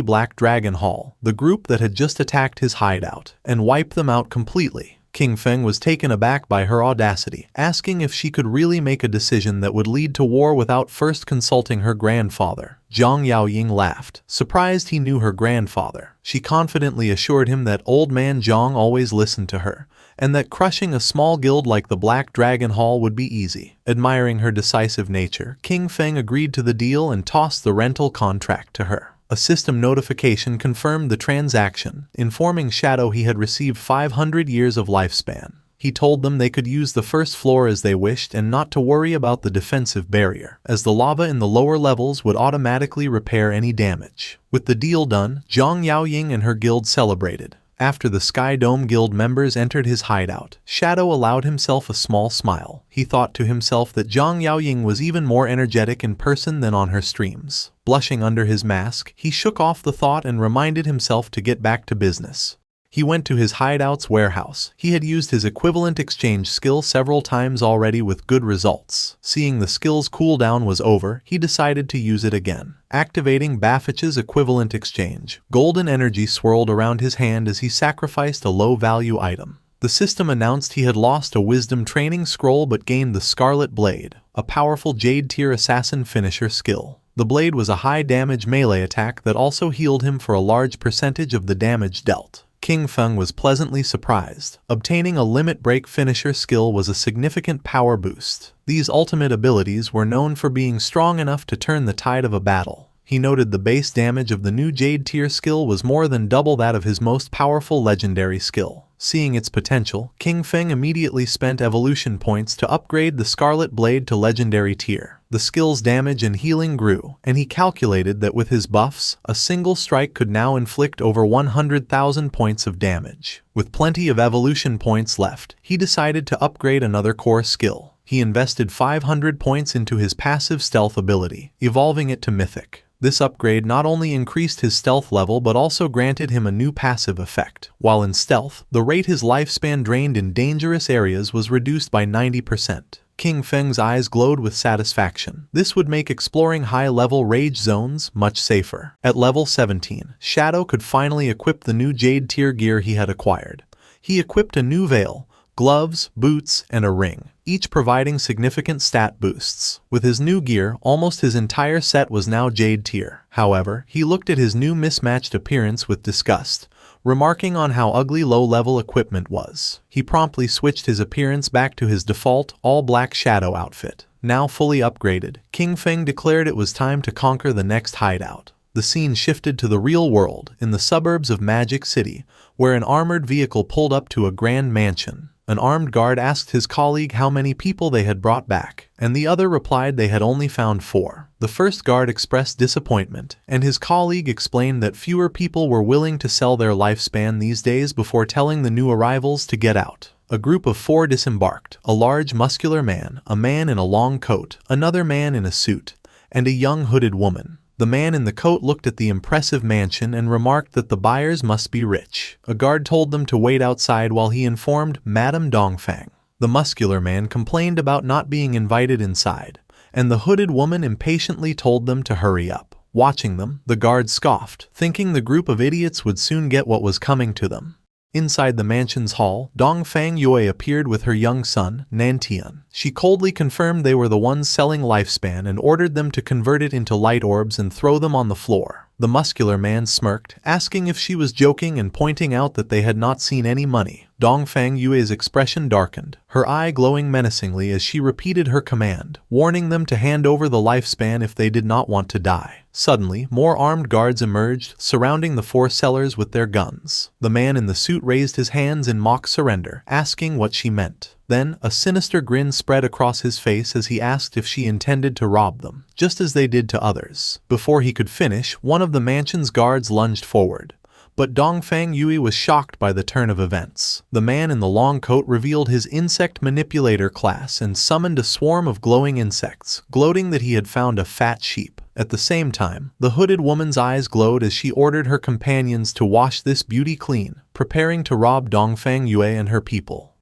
Black Dragon Hall, the group that had just attacked his hideout, and wipe them out completely. King Feng was taken aback by her audacity, asking if she could really make a decision that would lead to war without first consulting her grandfather. Zhang Yaoying laughed, surprised he knew her grandfather. She confidently assured him that old man Zhang always listened to her, and that crushing a small guild like the Black Dragon Hall would be easy. Admiring her decisive nature, King Feng agreed to the deal and tossed the rental contract to her. A system notification confirmed the transaction, informing Shadow he had received 500 years of lifespan. He told them they could use the first floor as they wished and not to worry about the defensive barrier, as the lava in the lower levels would automatically repair any damage. With the deal done, Zhang Yaoying and her guild celebrated. After the Sky Dome Guild members entered his hideout, Shadow allowed himself a small smile. He thought to himself that Zhang Yaoying was even more energetic in person than on her streams. Blushing under his mask, he shook off the thought and reminded himself to get back to business. He went to his hideout's warehouse. He had used his equivalent exchange skill several times already with good results. Seeing the skill's cooldown was over, he decided to use it again. Activating Baffich's equivalent exchange, golden energy swirled around his hand as he sacrificed a low-value item. The system announced he had lost a wisdom training scroll but gained the Scarlet Blade, a powerful Jade-tier assassin finisher skill. The blade was a high-damage melee attack that also healed him for a large percentage of the damage dealt. King Feng was pleasantly surprised. Obtaining a limit break finisher skill was a significant power boost. These ultimate abilities were known for being strong enough to turn the tide of a battle. He noted the base damage of the new Jade tier skill was more than double that of his most powerful legendary skill. Seeing its potential, King Feng immediately spent evolution points to upgrade the Scarlet Blade to legendary tier. The skill's damage and healing grew, and he calculated that with his buffs, a single strike could now inflict over 100,000 points of damage. With plenty of evolution points left, he decided to upgrade another core skill. He invested 500 points into his passive stealth ability, evolving it to Mythic. This upgrade not only increased his stealth level but also granted him a new passive effect. While in stealth, the rate his lifespan drained in dangerous areas was reduced by 90%. King Feng's eyes glowed with satisfaction. This would make exploring high-level rage zones much safer. At level 17, Shadow could finally equip the new Jade tier gear he had acquired. He equipped a new veil, gloves, boots, and a ring, each providing significant stat boosts. With his new gear, almost his entire set was now Jade tier. However, he looked at his new mismatched appearance with disgust, remarking on how ugly low-level equipment was. He promptly switched his appearance back to his default, all-black Shadow outfit. Now fully upgraded, King Feng declared it was time to conquer the next hideout. The scene shifted to the real world, in the suburbs of Magic City, where an armored vehicle pulled up to a grand mansion. An armed guard asked his colleague how many people they had brought back, and the other replied they had only found 4. The first guard expressed disappointment, and his colleague explained that fewer people were willing to sell their lifespan these days before telling the new arrivals to get out. A group of 4 disembarked, a large muscular man, a man in a long coat, another man in a suit, and a young hooded woman. The man in the coat looked at the impressive mansion and remarked that the buyers must be rich. A guard told them to wait outside while he informed Madame Dongfang. The muscular man complained about not being invited inside, and the hooded woman impatiently told them to hurry up. Watching them, the guard scoffed, thinking the group of idiots would soon get what was coming to them. Inside the mansion's hall, Dongfang Yue appeared with her young son, Nantian. She coldly confirmed they were the ones selling lifespan and ordered them to convert it into light orbs and throw them on the floor. The muscular man smirked, asking if she was joking and pointing out that they had not seen any money. Dongfang Yue's expression darkened, her eye glowing menacingly as she repeated her command, warning them to hand over the lifespan if they did not want to die. Suddenly, more armed guards emerged, surrounding the 4 sellers with their guns. The man in the suit raised his hands in mock surrender, asking what she meant. Then, a sinister grin spread across his face as he asked if she intended to rob them, just as they did to others. Before he could finish, one of the mansion's guards lunged forward. But Dongfang Yue was shocked by the turn of events. The man in the long coat revealed his insect manipulator class and summoned a swarm of glowing insects, gloating that he had found a fat sheep. At the same time, the hooded woman's eyes glowed as she ordered her companions to wash this beauty clean, preparing to rob Dongfang Yue and her people.